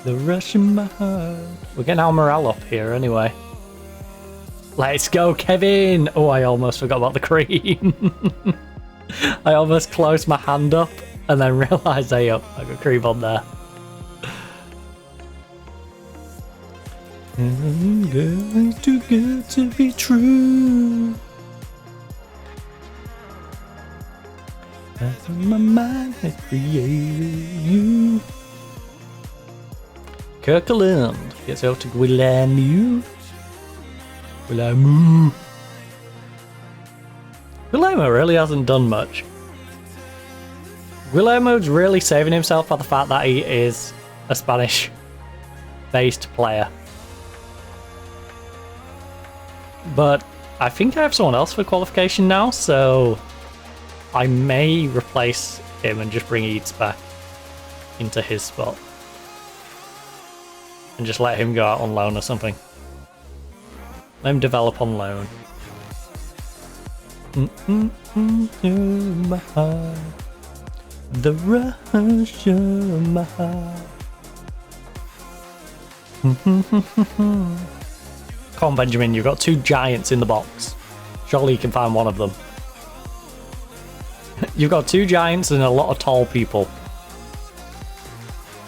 The Russian Maha. We're getting our morale up here anyway. Let's go, Kevin! Oh, I almost forgot about the cream. I almost closed my hand up and then realised, hey up, I got cream on there. And it's too good to be true. That's what my mind has created you. Kirkland gets out to Guillermo. Guillermo really hasn't done much. Guillermo's really saving himself by the fact that he is a Spanish-based player. But I think I have someone else for qualification now, so I may replace him and just bring Eads back into his spot. And just let him go out on loan or something. Let him develop on loan. My heart. The Russian my heart. Come on, Benjamin, you've got 2 giants in the box. Surely you can find one of them. You've got 2 giants and a lot of tall people.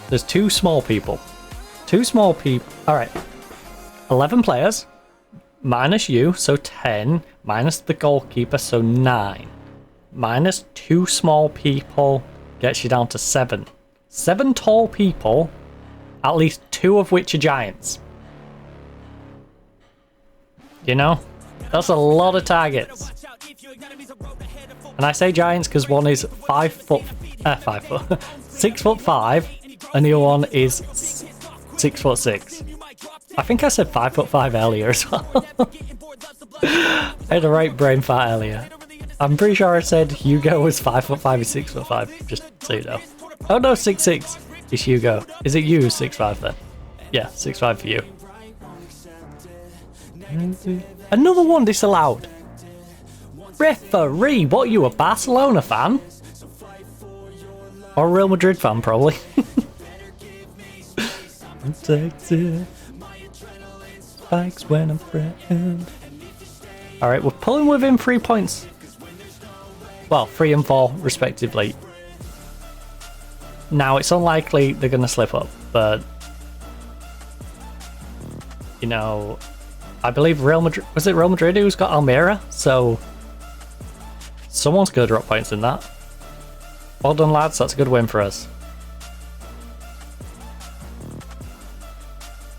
There's 2 small people. 2 small people. Alright. 11 players. Minus you, so 10. Minus the goalkeeper, so 9. Minus 2 small people gets you down to 7. 7 tall people, at least 2 of which are giants. You know? That's a lot of targets. And I say giants because one is 6'5", and the other one is 6'6". I think I said 5'5" earlier as well. I had a right brain fart earlier. I'm pretty sure I said Hugo was 5'5" and 6'5", just so you know. Oh no, 6'6" is Hugo. Is it you 6'5" then? Yeah, 6'5" for you. Another one disallowed. Referee, what are you, a Barcelona fan? Or a Real Madrid fan, probably. Spikes when I'm threatened. Alright, we're pulling within 3 points. Well, 3 and 4, respectively. Now, it's unlikely they're going to slip up, but... You know... I believe Real Madrid... Was it Real Madrid who's got Almeria? So... Someone's going to drop points in that. Well done, lads. That's a good win for us.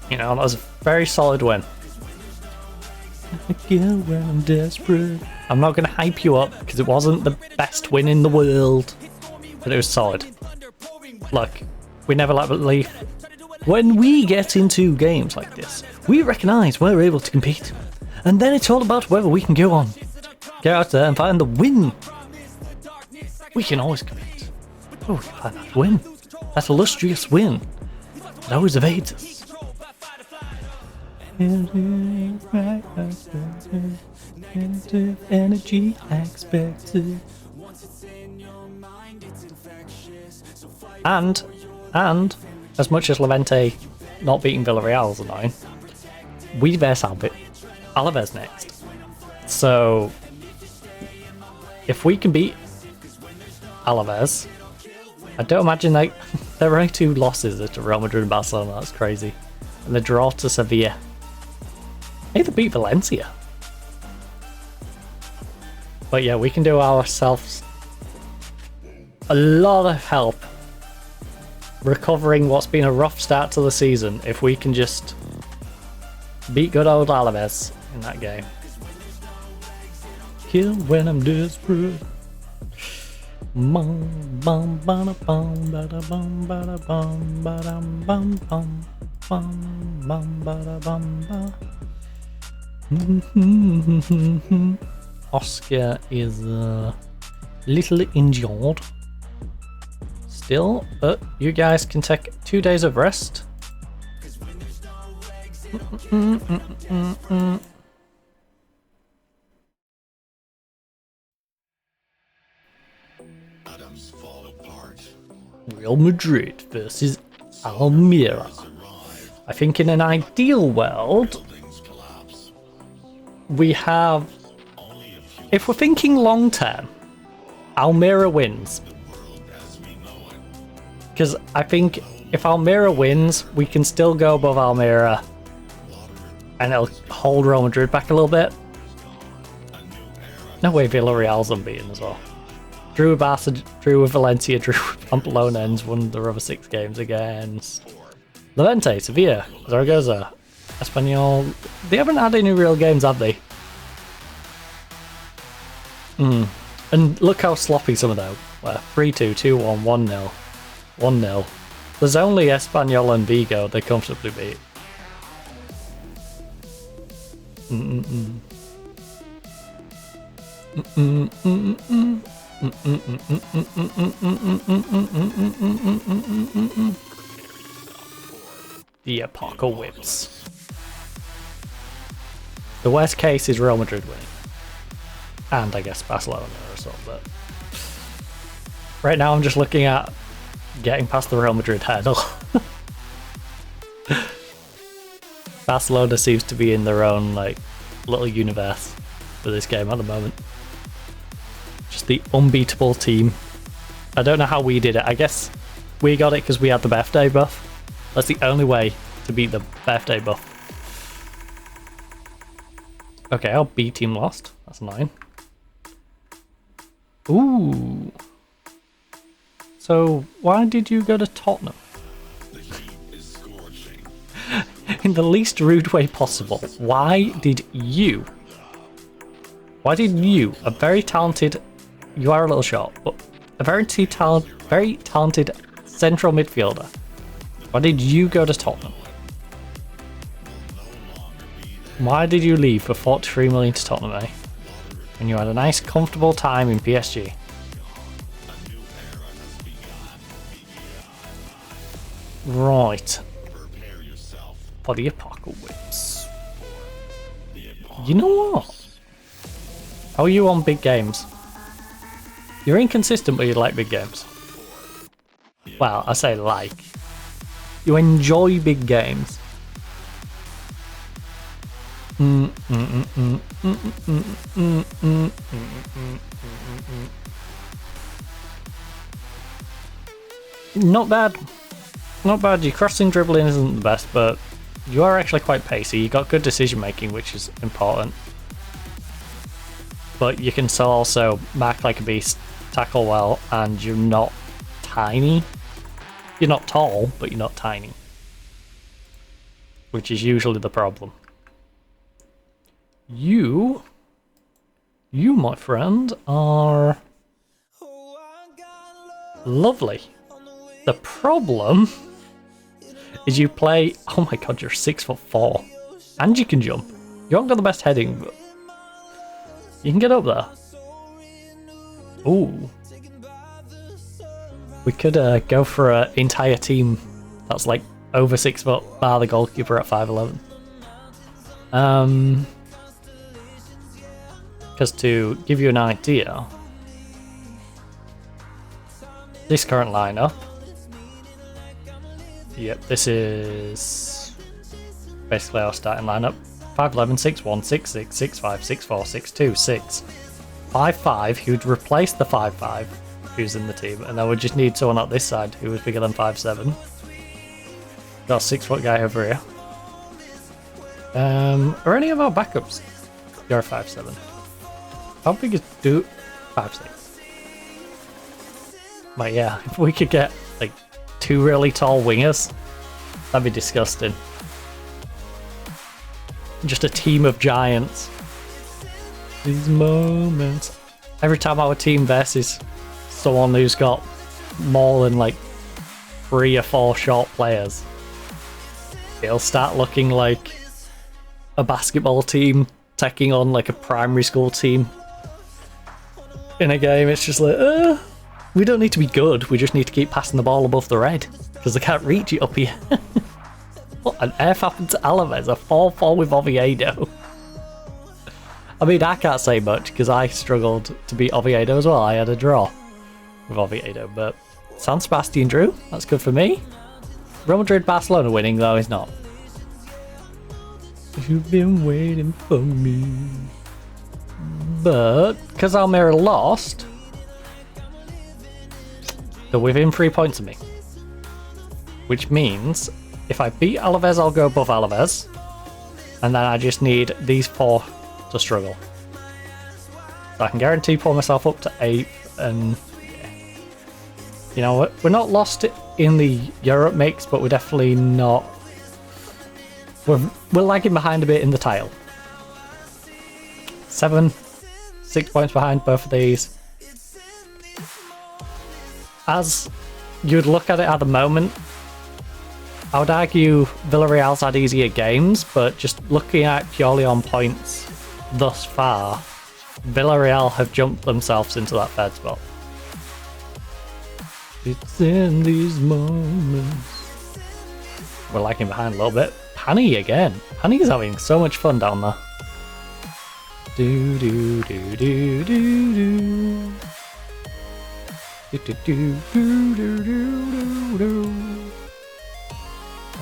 You know, that was a very solid win. When I'm desperate. I'm not going to hype you up because it wasn't the best win in the world, but it was solid. Look, we never let believe. When we get into games like this, we recognise we're able to compete, and then it's all about whether we can go on, get out there and find the win. We can always compete. Oh, we can find that win, that illustrious win that always evades us. Energy expected. And as much as Levante not beating Villarreal is annoying, we verse Alaves next. So if we can beat Alaves, I don't imagine there are only 2 losses to Real Madrid and Barcelona. That's crazy. And the draw to Sevilla. Hey, they beat Valencia. But yeah, we can do ourselves a lot of help recovering what's been a rough start to the season if we can just beat good old Alaves in that game. Kill when I'm desperate. Bum bum bada bum bada bum bada bum bada bum bum bum bum bada bum ba. Oscar is a little injured still, but you guys can take 2 days of rest. Real Madrid versus Almeria. I think in an ideal world, we have, if we're thinking long term, Almeria wins. Because I think if Almeria wins, we can still go above Almeria and it'll hold Real Madrid back a little bit. No way Villarreal's unbeaten as well. Drew with Barca, drew with Valencia, drew with Pamplona, and won their other 6 games against Levante, Sevilla, Zaragoza, Espanyol. They haven't had any real games, have they? And look how sloppy some of them were. 3-2, 2-1, 1-0, 1-0. There's only Espanyol and Vigo they comfortably beat. The apocalypse. The worst case is Real Madrid winning. And I guess Barcelona or something, but right now I'm just looking at getting past the Real Madrid hurdle. Barcelona seems to be in their own like little universe for this game at the moment. Just the unbeatable team. I don't know how we did it. I guess we got it because we had the birthday buff. That's the only way to beat the birthday buff. Okay, our B team lost. That's annoying. Ooh. So why did you go to Tottenham? In the least rude way possible. Why did you, a very talented, you are a little short, but a very talented central midfielder, why did you go to Tottenham? Why did you leave for 43 million to Tottenham, eh? When you had a nice, comfortable time in PSG. Right. For the apocalypse. You know what? How are you on big games? You're inconsistent, but you like big games. Well, I say like. You enjoy big games. Not bad. Not bad. Your crossing dribbling isn't the best, but you are actually quite pacey. You got good decision making, which is important. But you can still also mark like a beast, tackle well, and you're not tiny. You're not tall, but you're not tiny. Which is usually the problem. You, my friend, are lovely. The problem is you play... Oh my god, you're 6'4", and you can jump. You haven't got the best heading, but you can get up there. Ooh. We could go for an entire team that's like over 6 foot, bar the goalkeeper at 5'11". Because to give you an idea, this current lineup, yep, this is basically our starting lineup. 5'11", 6'1", 6'6", 6'5", 6'4", 6'2", 6, 5'5", who'd replace the 5'5", who's in the team, and then we just need someone at this side who was bigger than 5'7". Got a 6 foot guy over here. Are any of our backups? You're a 5'7". How big is Dude? 5'6". But yeah, if we could get like 2 really tall wingers, that'd be disgusting. Just a team of giants. These moments. Every time our team versus someone who's got more than like 3 or 4 short players, it'll start looking like a basketball team taking on like a primary school team in a game. It's just like, we don't need to be good, we just need to keep passing the ball above the red, because they can't reach it up here. What on earth happened to Alaves? A 4-4 with Oviedo. I mean, I can't say much, because I struggled to beat Oviedo as well. I had a draw with Oviedo, but San Sebastian drew. That's good for me. Real Madrid Barcelona winning, though, is not. You've been waiting for me. But, because Almeria lost, they're within 3 points of me. Which means, if I beat Alaves, I'll go above Alaves. And then I just need these 4 to struggle. So I can guarantee pull myself up to 8th, and yeah. You know what? We're not lost in the Europe mix, but we're definitely not. We're lagging behind a bit in the title. 6 points behind both of these. As you'd look at it at the moment, I would argue Villarreal's had easier games, but just looking at purely on points thus far, Villarreal have jumped themselves into that third spot. It's in these moments. We're lagging behind a little bit. Pani again. Pani's having so much fun down there. Do do do do do do. Do do do do do do do.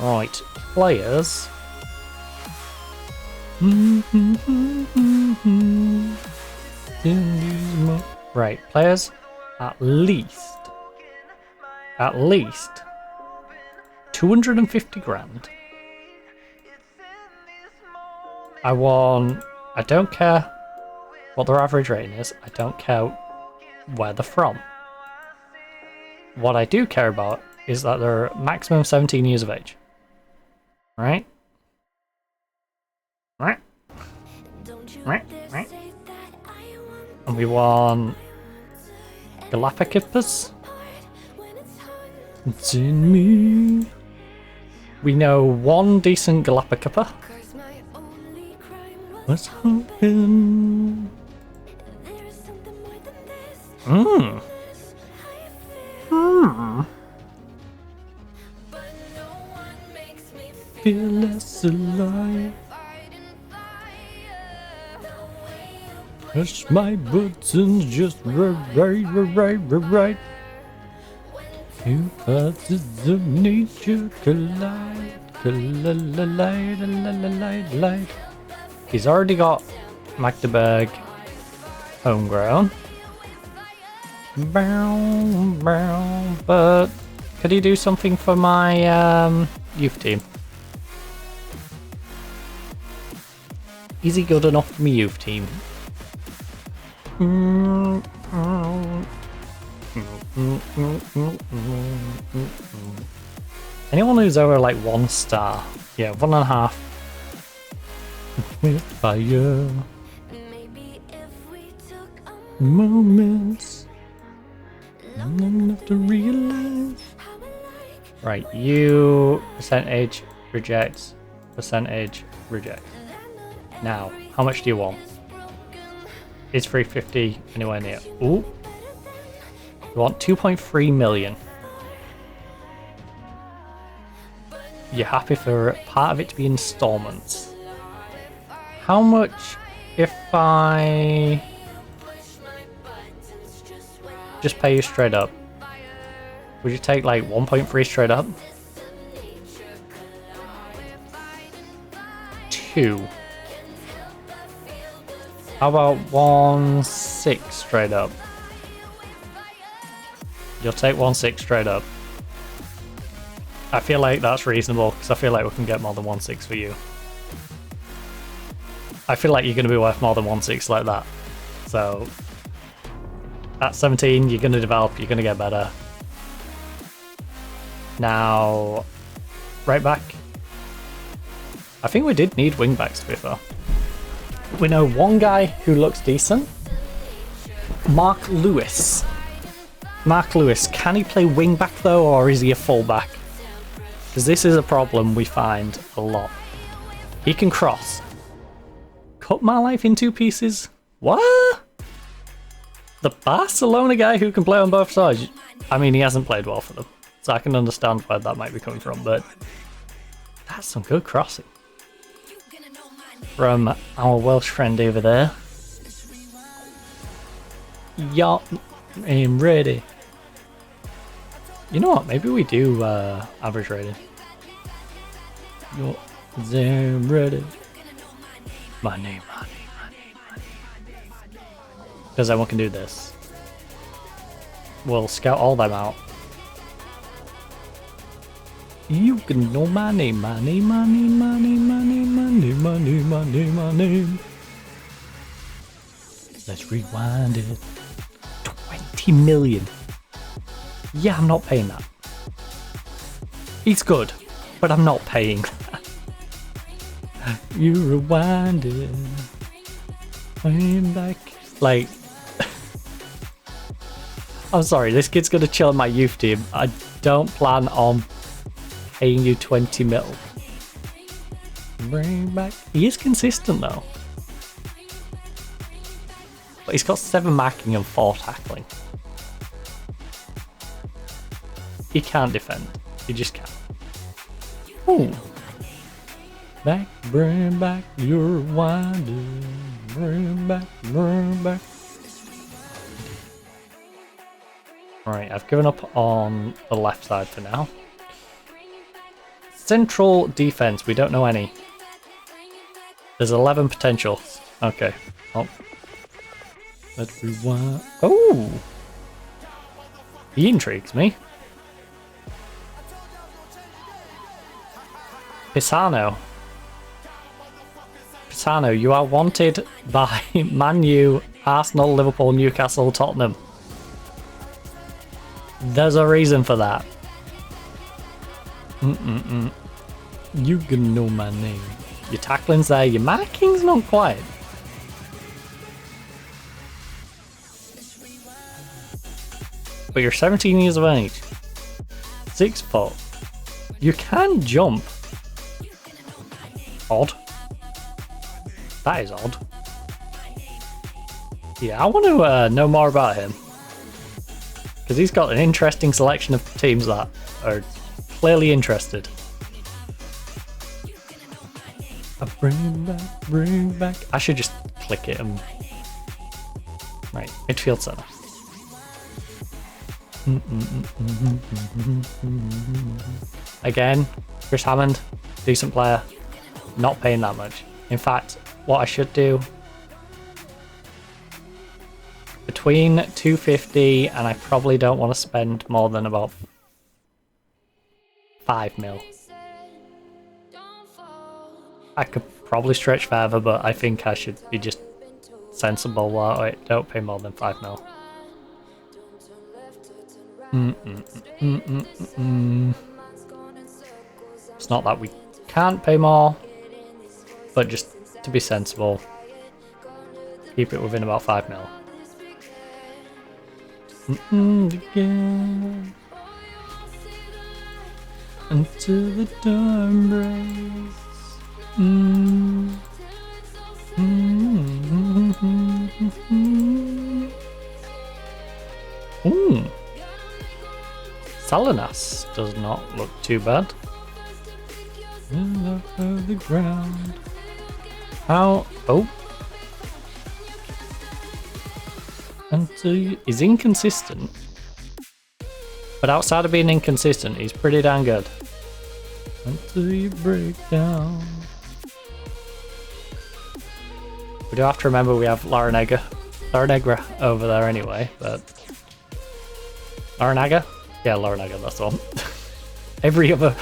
Right, players. Right, players. At least 250 grand. I don't care what their average rating is. I don't care where they're from. What I do care about is that they're maximum 17 years of age. Right? Right? Right? Right? And we want Galapagos. It's in me. We know one decent Galapagos. Was hoping. Feel less alive. Push my buttons just right. Two parts of nature collide. Collide. He's already got Magdeburg homegrown. But could he do something for my youth team? Is he good enough for my youth team? Anyone who's over like 1 star, yeah, 1.5. With fire moments long enough to realize. Right, you percentage reject. Now, how much do you want? Is 350 anywhere near? Ooh. You want 2.3 million. You're happy for part of it to be installments. How much if I just pay you straight up? Would you take like 1.3 straight up? 2. How about 1.6 straight up? You'll take 1.6 straight up. I feel like that's reasonable because I feel like we can get more than 1.6 for you. I feel like you're going to be worth more than 1.6 like that. So at 17, you're going to develop, you're going to get better. Now, right back. I think we did need wingbacks to be fair. We know one guy who looks decent. Mark Lewis. Mark Lewis, can he play wingback though, or is he a fullback? Because this is a problem we find a lot. He can cross. Cut my life in 2 pieces? What? The Barcelona guy who can play on both sides? I mean, he hasn't played well for them, so I can understand where that might be coming from, but that's some good crossing. From our Welsh friend over there. Yeah, I'm ready. You know what? Maybe we do average rating. You're ready. My name. Because then we can do this. We'll scout all them out. You can know my name. Let's rewind it. 20 million. Yeah, I'm not paying that. He's good, but I'm not paying that. You rewind it. I'm back. Like, I'm sorry, this kid's gonna chill in my youth team. I don't plan on paying you 20 mil. Bring back. He is consistent though. But he's got 7 marking and 4 tackling. He can't defend. He just can't. Ooh. Back, bring back your winding. Bring back. Alright, I've given up on the left side for now. Central defense, we don't know any. There's 11 potential. Okay. Oh. Let's rewind. Oh! He intrigues me. Pisano, you are wanted by Man U, Arsenal, Liverpool, Newcastle, Tottenham. There's a reason for that. You can know my name. Your tackling's there, your marking's not quite. But you're 17 years of age. 6 foot. You can jump. Odd. That is odd. Yeah, I want to know more about him. Because he's got an interesting selection of teams that are clearly interested. Bring back. I should just click it and... Right, midfield centre. Again, Chris Hammond, decent player, not paying that much. In fact, what I should do, between 250 and I probably don't want to spend more than about 5 mil. I could probably stretch further, but I think I should be just sensible while I don't pay more than 5 mil. It's not that we can't pay more, but just to be sensible, keep it within about 5 mil. Again, until the dawn breaks. Salinas does not look too bad. The ground. How? Oh. Until he's inconsistent. But outside of being inconsistent, he's pretty damn good. Until you break down. We do have to remember we have Larinaga over there anyway, but... Larinaga? Yeah, Larinaga, that's the one. Every other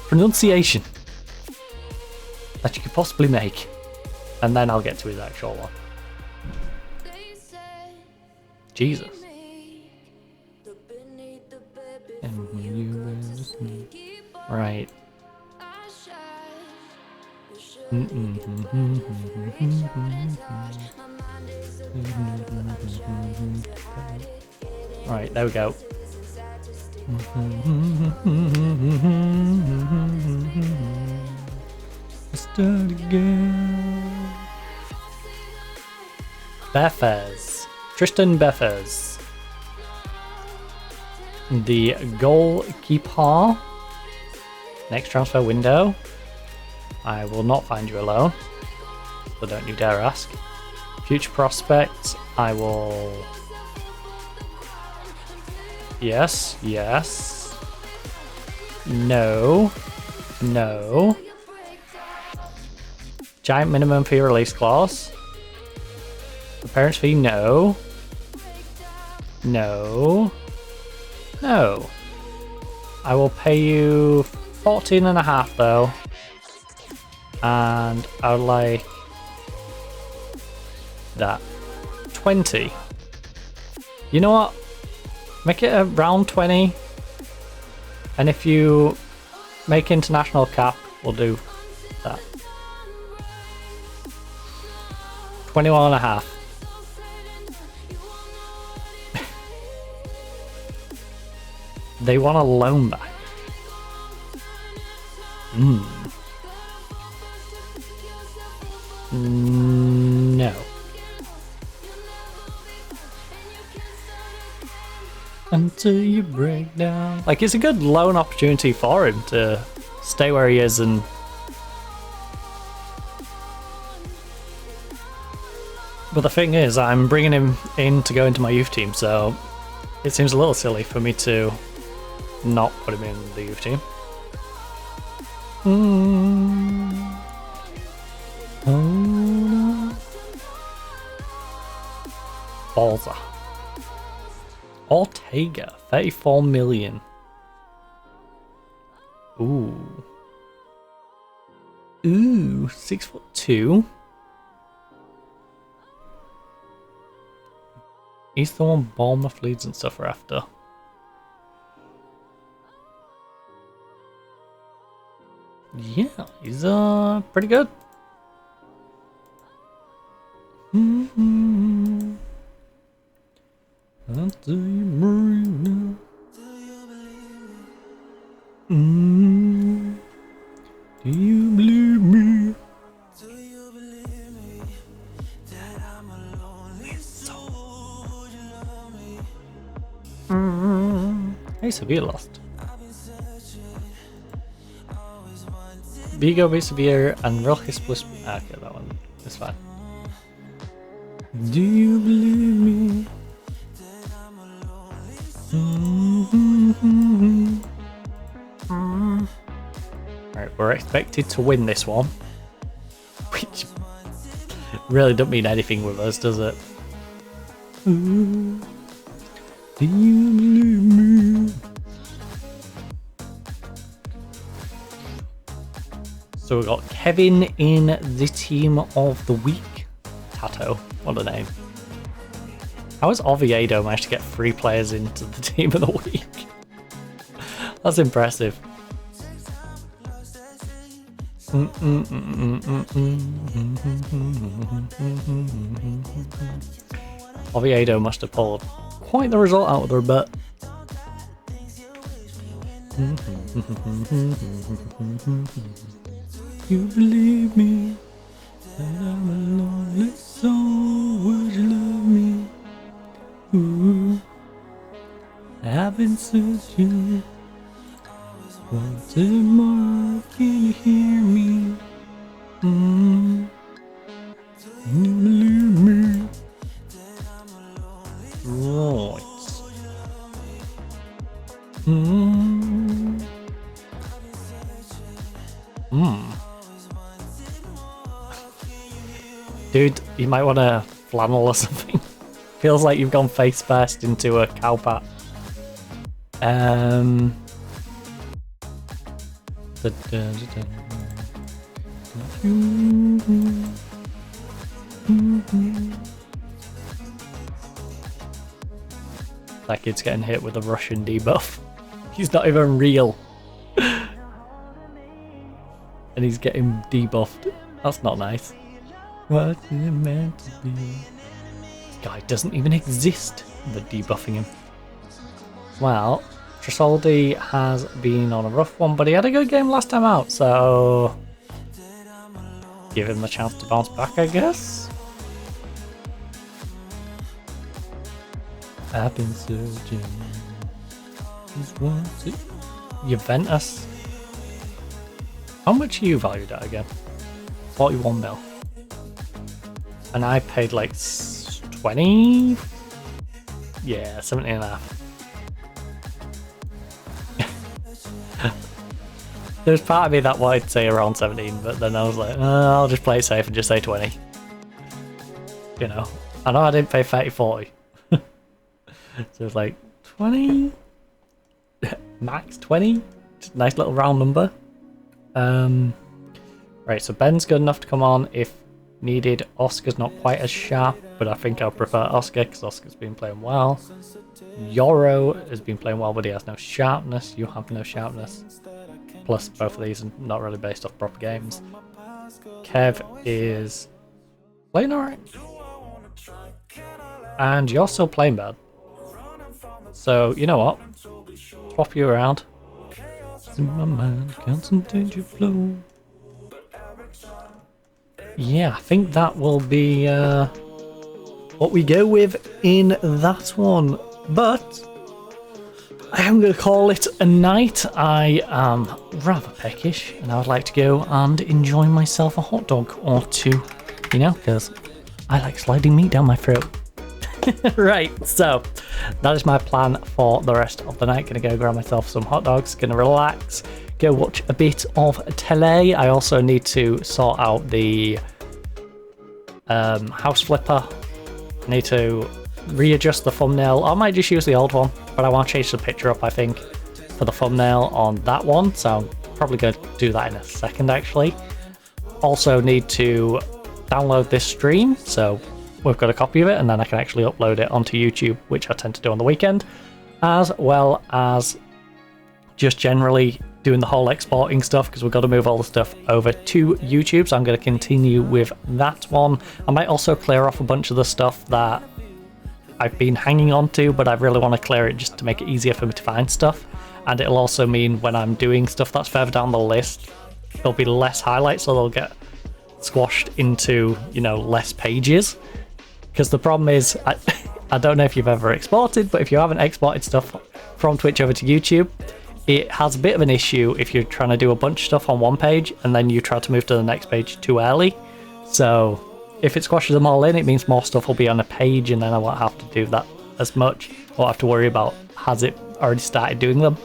pronunciation that you could possibly make. And then I'll get to his actual one. Jesus. Right. Right, there we go. Let's start again. Befes. Tristan Befes. The goalkeeper. Next transfer window. I will not find you alone, so don't you dare ask. Future prospects, I will... Yes, yes. No. No. Giant minimum fee release clause. Appearance fee, no. No. No. I will pay you 14.5 though. And I would like that 20. You know what? Make it around 20. And if you make international cap, we'll do that. 21.5. They want a loan back. No. Until you break down. Like, it's a good loan opportunity for him to stay where he is and... But the thing is, I'm bringing him in to go into my youth team, so it seems a little silly for me to not put him in the youth team. Balza. Ortega, 34 million. Ooh. Ooh, 6'2". He's the one Bournemouth, Leeds and stuff are after. Yeah, he's pretty good. Until you break down. Do you believe me? severe lost. Vigo be severe and Rojas plus. Okay, that one is fine. Do you believe me? Right, we're expected to win this one, which really don't mean anything with us, does it? Do you believe me? So we've got Kevin in the team of the week. Tato, what a name. How has Oviedo managed to get 3 players into the team of the week? That's impressive. Oviedo must have pulled quite the result out of their butt. You believe me that I'm a lonely soul, would you love me? Ooh, I've been searching. Once more, can you hear me? You believe me? Right. Dude, you might want a flannel or something. Feels like you've gone face first into a cow pat. That kid's getting hit with a Russian debuff. He's not even real. And he's getting debuffed. That's not nice. What is it meant to be? This guy doesn't even exist. They're debuffing him. Well, Trisoldi has been on a rough one, but he had a good game last time out, so give him the chance to bounce back, I guess. I've been searching. Juventus. How much are you valued at again? 41 mil. And I paid like 20? Yeah, 17 and a half. There's part of me that wanted to say around 17, but then I was like, I'll just play it safe and just say 20. You know, I know I didn't pay 30-40. So it's like 20? Max 20? Just a nice little round number. Right, so Ben's good enough to come on if needed. Oscar's not quite as sharp, but I think I'll prefer Oscar because Oscar's been playing well. Yoro has been playing well, but he has no sharpness. You have no sharpness. Plus, both of these are not really based off proper games. Kev is playing alright. And you're still playing bad. So, you know what? Swap you around. In my mind, concentrate your flow. Yeah, I think that will be what we go with in that one. But I am going to call it a night. I am rather peckish, and I would like to go and enjoy myself a hot dog or two, you know, because I like sliding meat down my throat. Right, so that is my plan for the rest of the night. Gonna go grab myself some hot dogs, gonna relax, go watch a bit of tele. I also need to sort out the house flipper. I need to readjust the thumbnail. I might just use the old one, but I want to change the picture up, I think, for the thumbnail on that one, so I'm probably going to do that in a second actually. Also need to download this stream, so we've got a copy of it, and then I can actually upload it onto YouTube, which I tend to do on the weekend, as well as just generally doing the whole exporting stuff, because we've got to move all the stuff over to YouTube, so I'm going to continue with that one. I might also clear off a bunch of the stuff that I've been hanging on to, but I really want to clear it just to make it easier for me to find stuff, and it'll also mean when I'm doing stuff that's further down the list, there'll be less highlights, so they'll get squashed into, you know, less pages. Because the problem is, I don't know if you've ever exported, but if you haven't exported stuff from Twitch over to YouTube, it has a bit of an issue if you're trying to do a bunch of stuff on one page and then you try to move to the next page too early. So if it squashes them all in, it means more stuff will be on a page and then I won't have to do that as much. I won't have to worry about has it already started doing them.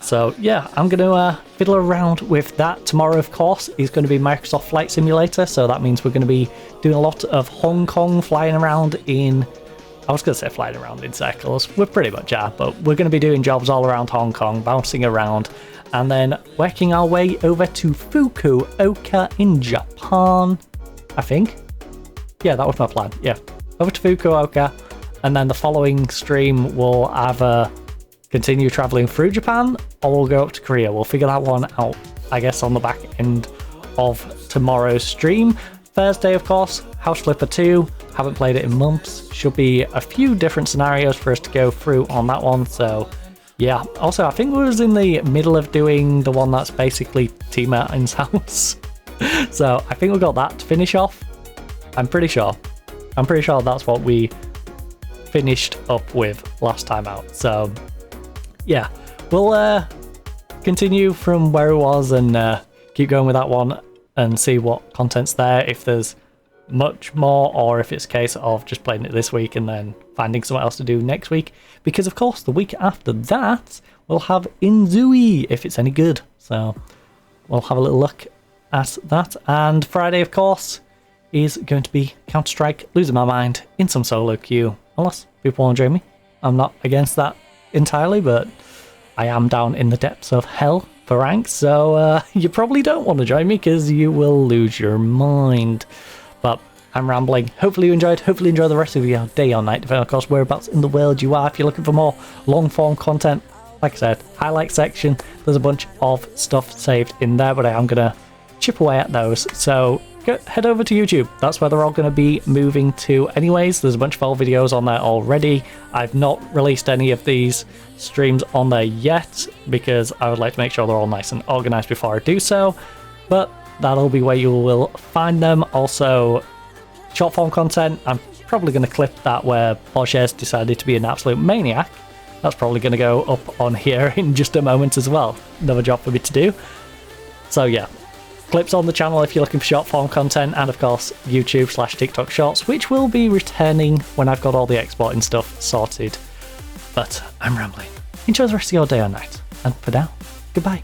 So yeah, I'm going to fiddle around with that. Tomorrow, of course, is going to be Microsoft Flight Simulator, so that means we're going to be doing a lot of Hong Kong, flying around in... I was going to say flying around in circles, we pretty much are, but we're going to be doing jobs all around Hong Kong, bouncing around, and then working our way over to Fukuoka in Japan, I think. Yeah, that was my plan, yeah. Over to Fukuoka, and then the following stream will either continue travelling through Japan, or we'll go up to Korea. We'll figure that one out, I guess, on the back end of tomorrow's stream. Thursday, of course, House Flipper 2. Haven't played it in months. Should be a few different scenarios for us to go through on that one. So, yeah. Also, I think we was in the middle of doing the one that's basically T Martin's house. So, I think we got that to finish off. I'm pretty sure that's what we finished up with last time out. So, yeah. We'll continue from where it was and keep going with that one and see what content's there, if there's much more, or if it's a case of just playing it this week and then finding something else to do next week. Because, of course, the week after that, we'll have Inzui, if it's any good. So, we'll have a little look at that. And Friday, of course, is going to be Counter-Strike, losing my mind in some solo queue. Unless people want to join me. I'm not against that entirely, but I am down in the depths of hell for ranks, so you probably don't want to join me because you will lose your mind. But I'm rambling. Hopefully you enjoyed. Hopefully enjoy the rest of your day or night, depending, of course, whereabouts in the world you are. If you're looking for more long-form content, like I said, highlight section, there's a bunch of stuff saved in there, but I am going to chip away at those. So head over to YouTube. That's where they're all going to be moving to anyways. There's a bunch of old videos on there already. I've not released any of these streams on there yet because I would like to make sure they're all nice and organized before I do so, but that'll be where you will find them. Also, short form content, I'm probably going to clip that where Porsche's decided to be an absolute maniac. That's probably going to go up on here in just a moment as well. Another job for me to do. So yeah, clips on the channel if you're looking for short form content, and of course YouTube/TikTok Shorts, which will be returning when I've got all the exporting stuff sorted. But I'm rambling. Enjoy the rest of your day or night, and for now, goodbye.